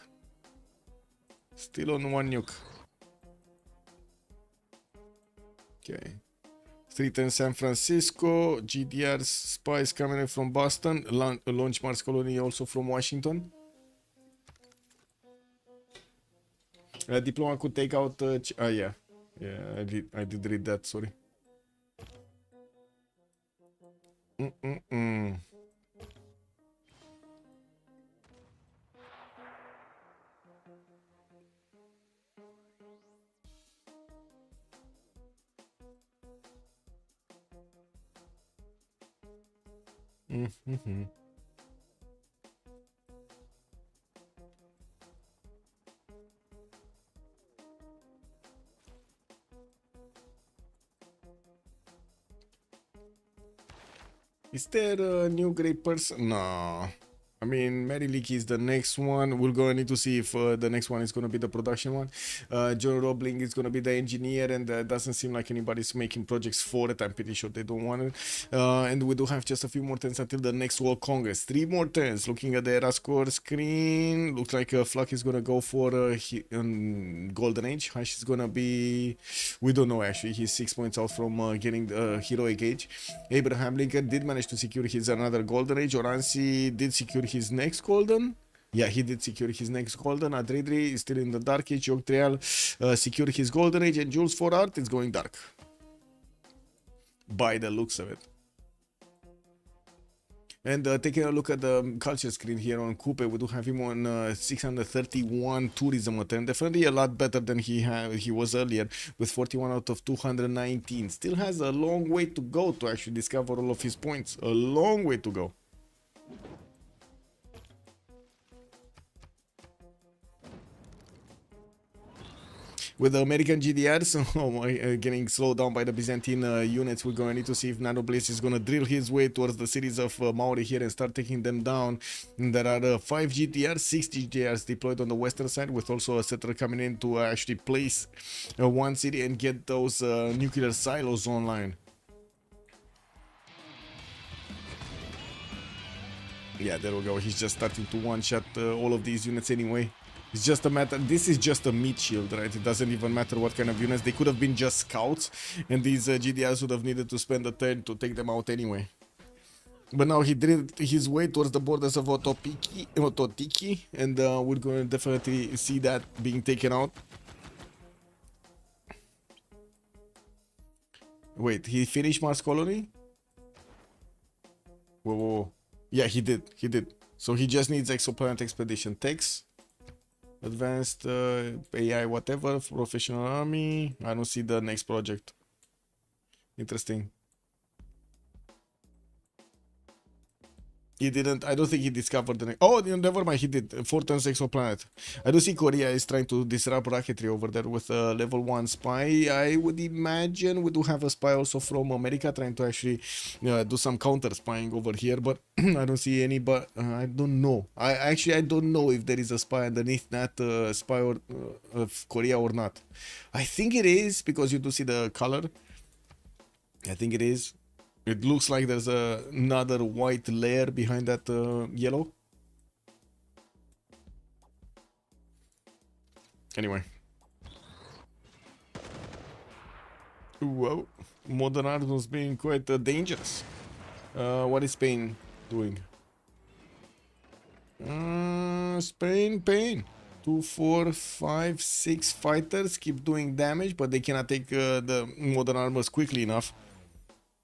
Still on 1 nuke. Okay. Street in San Francisco, GDR's spies coming in from Boston, launch Mars colony also from Washington. Diploma could take out. Yeah, I did read that. Sorry. Is there a new great person? No. I mean, Mary Leakey is the next one. We're going to need to see if the next one is going to be the production one. John Robling is going to be the engineer, and doesn't seem like anybody's making projects for it. I'm pretty sure they don't want it. And we do have just a few more turns until the next World Congress. 3 more turns. Looking at the era score screen, looks like Fluck is going to go for Golden Age. Hush is going to be... We don't know actually. He's 6 points out from getting the Heroic Age. Abraham Lincoln did manage to secure his another Golden Age. Oransi did secure his next golden. Yeah, he did secure his next golden. Adridri is still in the dark age. Yogtrial secured his golden age, and Jules for Art is going dark. By the looks of it. And taking a look at the culture screen here on Coupe, we do have him on 631 tourism attempt. Definitely a lot better than he was earlier with 41 out of 219. Still has a long way to go to actually discover all of his points. A long way to go. With the American GDRs getting slowed down by the Byzantine units, we're going to need to see if Nanoblaze is going to drill his way towards the cities of Maori here and start taking them down. And there are 5 GTRs, 6 GTRs deployed on the western side, with also a settler coming in to actually place one city and get those nuclear silos online. Yeah, there we go. He's just starting to one-shot all of these units anyway. It's just a matter, this is just a meat shield, right? It doesn't even matter what kind of units. They could have been just scouts, and these GDRs would have needed to spend a turn to take them out anyway. But now he drilled his way towards the borders of Ototiki, and we're going to definitely see that being taken out. Wait, he finished Mars Colony? Whoa. Yeah, he did. So he just needs Exoplanet Expedition. Text. Advanced AI whatever, professional army. I don't see the next project. Interesting. He didn't, I don't think he discovered the next. Oh, never mind, he did. 4 turns exoplanet. I do see Korea is trying to disrupt rocketry over there with a level 1 spy. I would imagine we do have a spy also from America trying to actually do some counter spying over here, but I don't see any, but I don't know. I don't know if there is a spy underneath that spy of Korea or not. I think it is, because you do see the color. I think it is. It looks like there's another white layer behind that yellow. Anyway. Whoa. Modern art was being quite dangerous. What is Spain doing? Spain, pain. 2, 4, 5, 6 fighters keep doing damage, but they cannot take the modern armors quickly enough.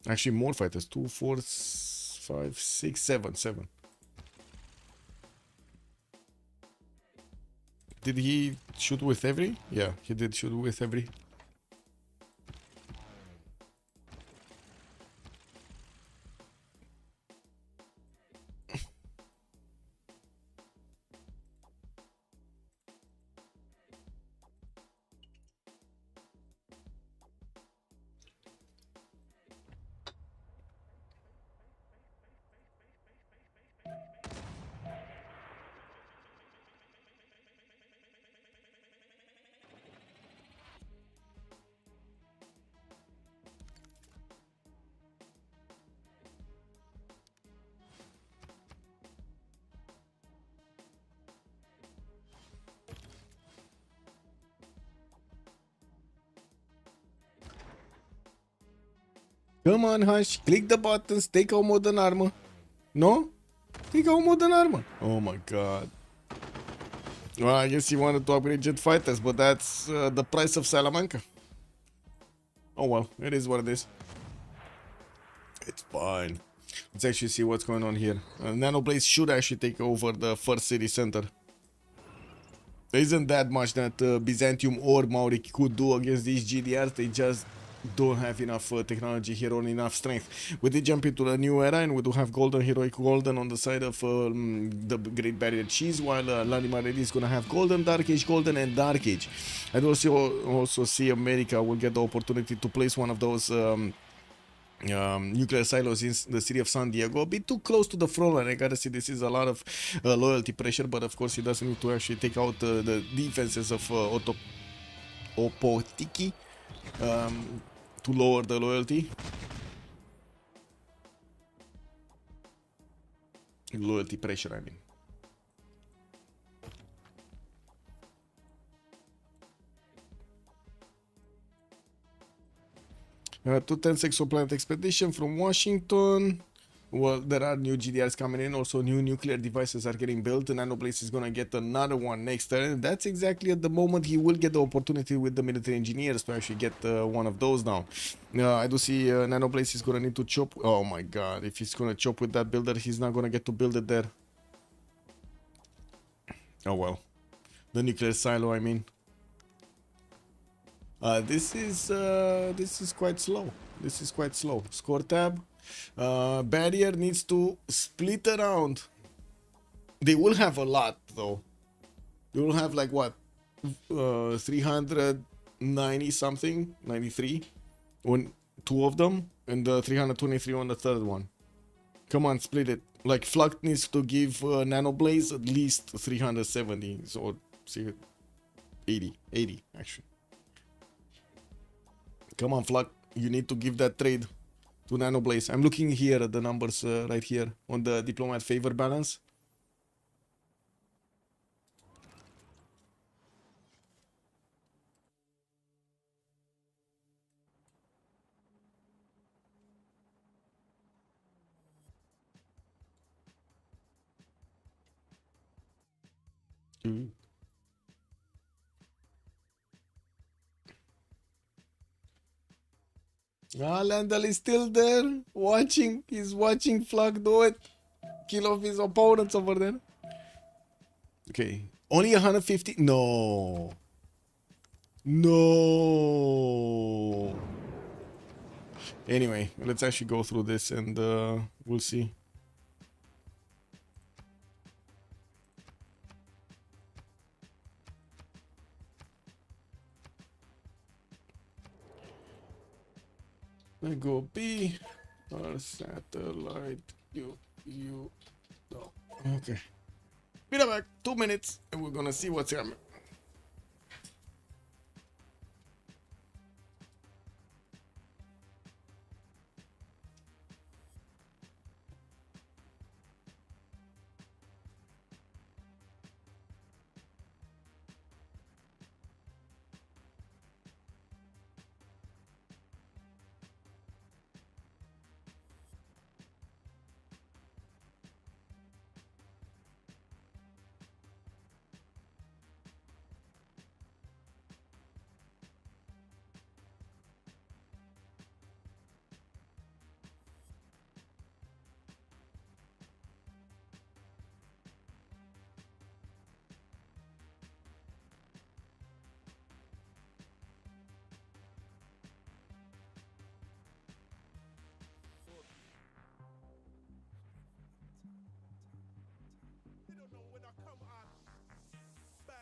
Actually, more fighters. 2, 4, 5, 6, 7. Did he shoot with every? Yeah, he did shoot with every. Come on, Hush. Click the buttons. Take out modern armor. No? Take out modern armor. Oh my god. Well, I guess he wanted to upgrade jet fighters, but that's the price of Salamanca. Oh well, it is what it is. It's fine. Let's actually see what's going on here. Nanoblaze should actually take over the first city center. There isn't that much that Byzantium or Maori could do against these GDRs. They just don't have enough technology here or enough strength. We did jump into a new era, and we do have Golden, Heroic Golden on the side of the Great Barrier Cheese, while Lanimar is going to have Golden, Dark and Dark Age. I do also see America will get the opportunity to place one of those nuclear silos in the city of San Diego. A bit too close to the front line. I gotta say, this is a lot of loyalty pressure, but of course he doesn't need to actually take out the defenses of Opotiki to lower the loyalty. Loyalty pressure, I mean. Two 10 exoplanet expedition from Washington. well, there are new GDRs coming in. Also, new nuclear devices are getting built. And Nanoblaze is gonna get another one next turn. And that's exactly at the moment he will get the opportunity with the military engineers to actually get one of those down. I do see Nanoblaze is gonna need to chop. Oh my god! If he's gonna chop with that builder, he's not gonna get to build it there. Oh well, the nuclear silo. I mean, this is quite slow. This is quite slow. Score tab. Barriere needs to split around. They will have a lot though. They will have like what, 390 something, 93 on two of them, and 323 on the third one. Come on, split it. Like Flux needs to give Nanoblaze at least 370, so see, 80 actually. Come on, Flux, you need to give that trade to Nanoblaze. I'm looking here at the numbers right here on the diplomat favor balance. Landal is still there, watching. He's watching Flug do it. Kill off his opponents over there. Okay, only 150. No. No. Anyway, let's actually go through this and we'll see. I go B, our satellite, you, no. Okay. Be right back, 2 minutes, and we're gonna see what's happening. You don't know when I come on. Bang.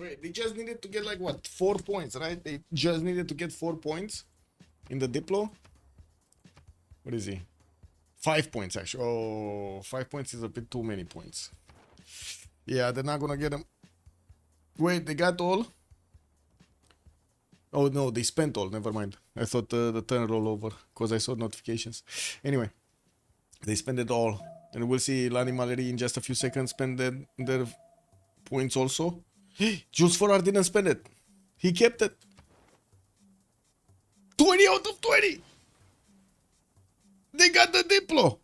Wait, they just needed to get like what, 4 points, right? They just needed to get 4 points in the Diplo. What is he? 5 points actually. Oh, 5 points is a bit too many points. Yeah, they're not gonna get them. Wait, they got all? Oh no, they spent all. Never mind. I thought the turn roll over because I saw notifications. Anyway, they spent it all, and we'll see Lani Mallory in just a few seconds spend their points also. Jules Farrar didn't spend it. He kept it. 20 out of 20. They got the Diplo.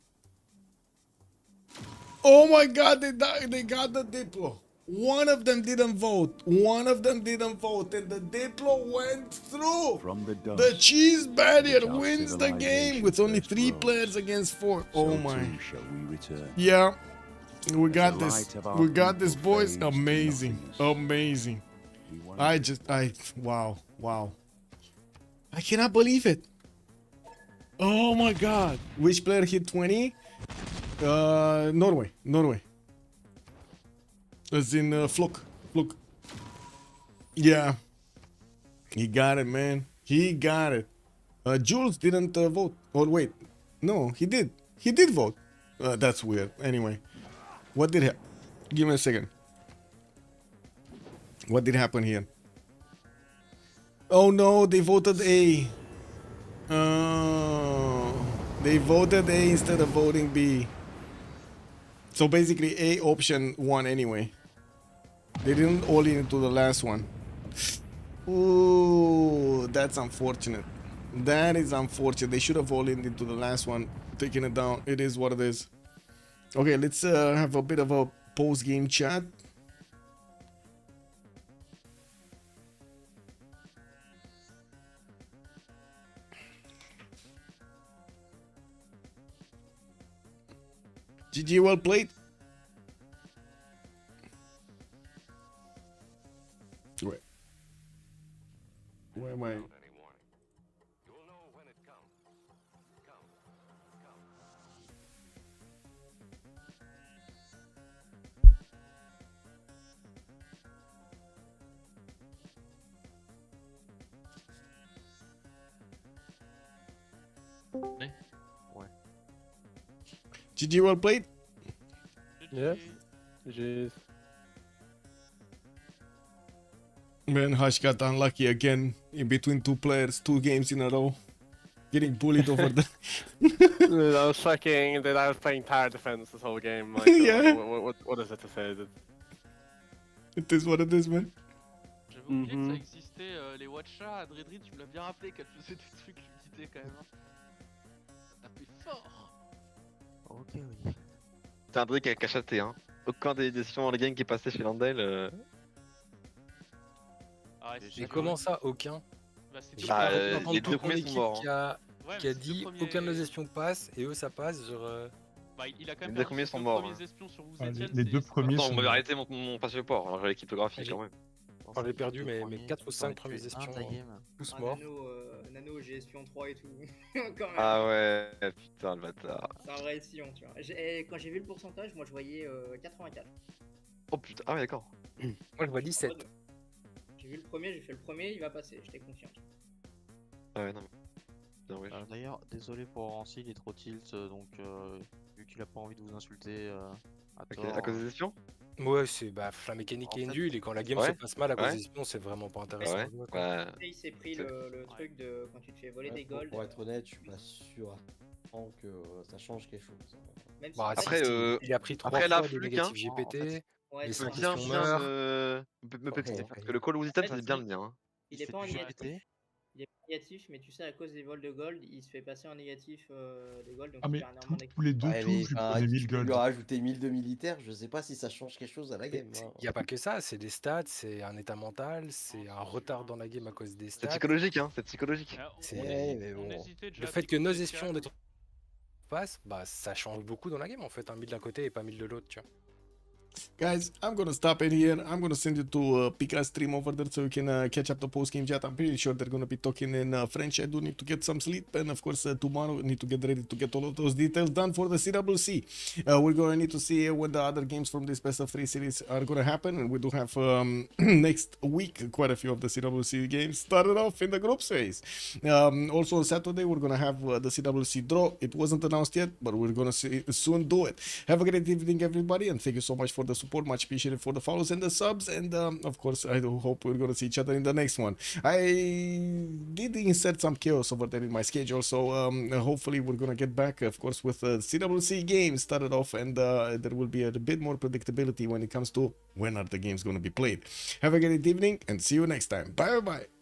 Oh my god, they got the Diplo. One of them didn't vote. One of them didn't vote, and the Diplo went through. From the dust, The cheese barrier which our wins the game with civilization only first 3 rose, players against 4. Oh so my. too shall we return. Yeah, we As got the this. light of our We got this, people boys. fades to Amazing. nothingness. Amazing. We wonder Wow. Wow. I cannot believe it. Oh my god. Which player hit 20? Norway. Norway. As in, Fluk. Fluk. Yeah. He got it, man. He got it. Jules didn't vote. Oh, wait. No, he did. He did vote. That's weird. Anyway. What did happen? Give me a second. What did happen here? Oh no, they voted A. Oh, they voted A instead of voting B. So basically A option won anyway. They didn't all in into the last one. Ooh, that's unfortunate. That is unfortunate. They should have all in into the last one, taking it down. It is what it is. Okay, let's have a bit of a post-game chat. GG, well played. Wait. Where am I? Anymore. You'll know when it comes. Come. GG, well played. Yeah. GG's. Man, Hush got unlucky again in between 2 players, 2 games in a row. Getting bullied over the... Dude, I was fucking. Dude, I was playing tower defense this whole game. Like, Yeah. What is it to say? It is what it is, man. J'avais oublié que ça existait, les Watcha, Dredrid, tu me l'as bien rappelé qu'elle faisait des trucs limités quand même. Ça tapait fort. Ok, oui. C'est un truc avec HAT, hein. Aucun des décisions dans les games qui est passé chez Landel. Ah ouais, Mais comment ça, aucun? Bah, Bah, Les deux premiers sont morts. qui a dit aucun de nos espions passe et eux ça passe, genre. Bah, il a quand même Les deux premiers sont morts. premiers espions sur vous Ah, Etienne, les deux premiers Attends, sont on m'avait arrêté mon passage au port, alors j'avais l'équipe graphique quand même. Enfin, j'ai perdu mes 4 ou 5 premiers espions, tous morts. Nano, j'ai espion 3 et tout. Quand même. Ah ouais, putain le bâtard. C'est un vrai espion, tu vois. Quand j'ai vu le pourcentage, moi je voyais 84. Oh putain, ah ouais, d'accord. Moi je vois 17. J'ai vu le premier, j'ai fait le premier, il va passer, j'étais confiant. Ah ouais, non. Bien, ouais. D'ailleurs, désolé pour Rancy, il est trop tilt, donc vu qu'il a pas envie de vous insulter à Ok, tort. à cause des espions? Ouais, c'est la mécanique est nulle et quand la game se passe mal à cause des espions, c'est vraiment pas intéressant. Ouais, bah... Il s'est pris le truc de quand tu te fais voler des golds. Pour être honnête, je suis pas sûr que ça change quelque chose. Même si Après, il a pris 3 après, là, fois des Fluke, hein, négatifs GPT. Ouais, les c'est 5 bien, espions bien meurent. me péter, parce que le call Wizard, c'est bien le mien. Hein. il est pas en négatif. Il est pas négatif, mais tu sais, à cause des vols de gold, il se fait passer en négatif de gold. Donc Ah, mais il perd énormément tous les deux Ouais, tours, mais, je lui enfin, prenais tu 1000 peux gold. lui rajouter 1000 de militaires, je sais pas si ça change quelque chose à la game. Il n'y a pas que ça, c'est des stats, c'est un état mental, c'est un retard dans la game à cause des C'est stats. psychologique, hein, c'est psychologique. Mais bon. Le fait que nos espions des trucs passent, bah ça change beaucoup dans la game en fait, 1000 d'un côté et pas 1000 de l'autre, tu vois. Guys, I'm gonna stop it here. I'm gonna send you to Pika's stream over there so you can catch up the post-game chat. I'm pretty sure they're gonna be talking in French. I do need to get some sleep, and of course tomorrow we need to get ready to get all of those details done for the CWC. We're gonna need to see when the other games from this best of 3 series are gonna happen, and we do have next week quite a few of the CWC games started off in the group phase. Also on Saturday we're gonna have the CWC draw. It wasn't announced yet, but we're gonna soon do it. Have a great evening, everybody, and thank you so much for the support. Much appreciated for the follows and the subs, and of course I do hope we're gonna see each other in the next one. I did insert some chaos over there in my schedule, so hopefully we're gonna get back, of course, with the CWC games started off, and there will be a bit more predictability when it comes to when are the games gonna be played. Have a great evening and see you next time. Bye bye.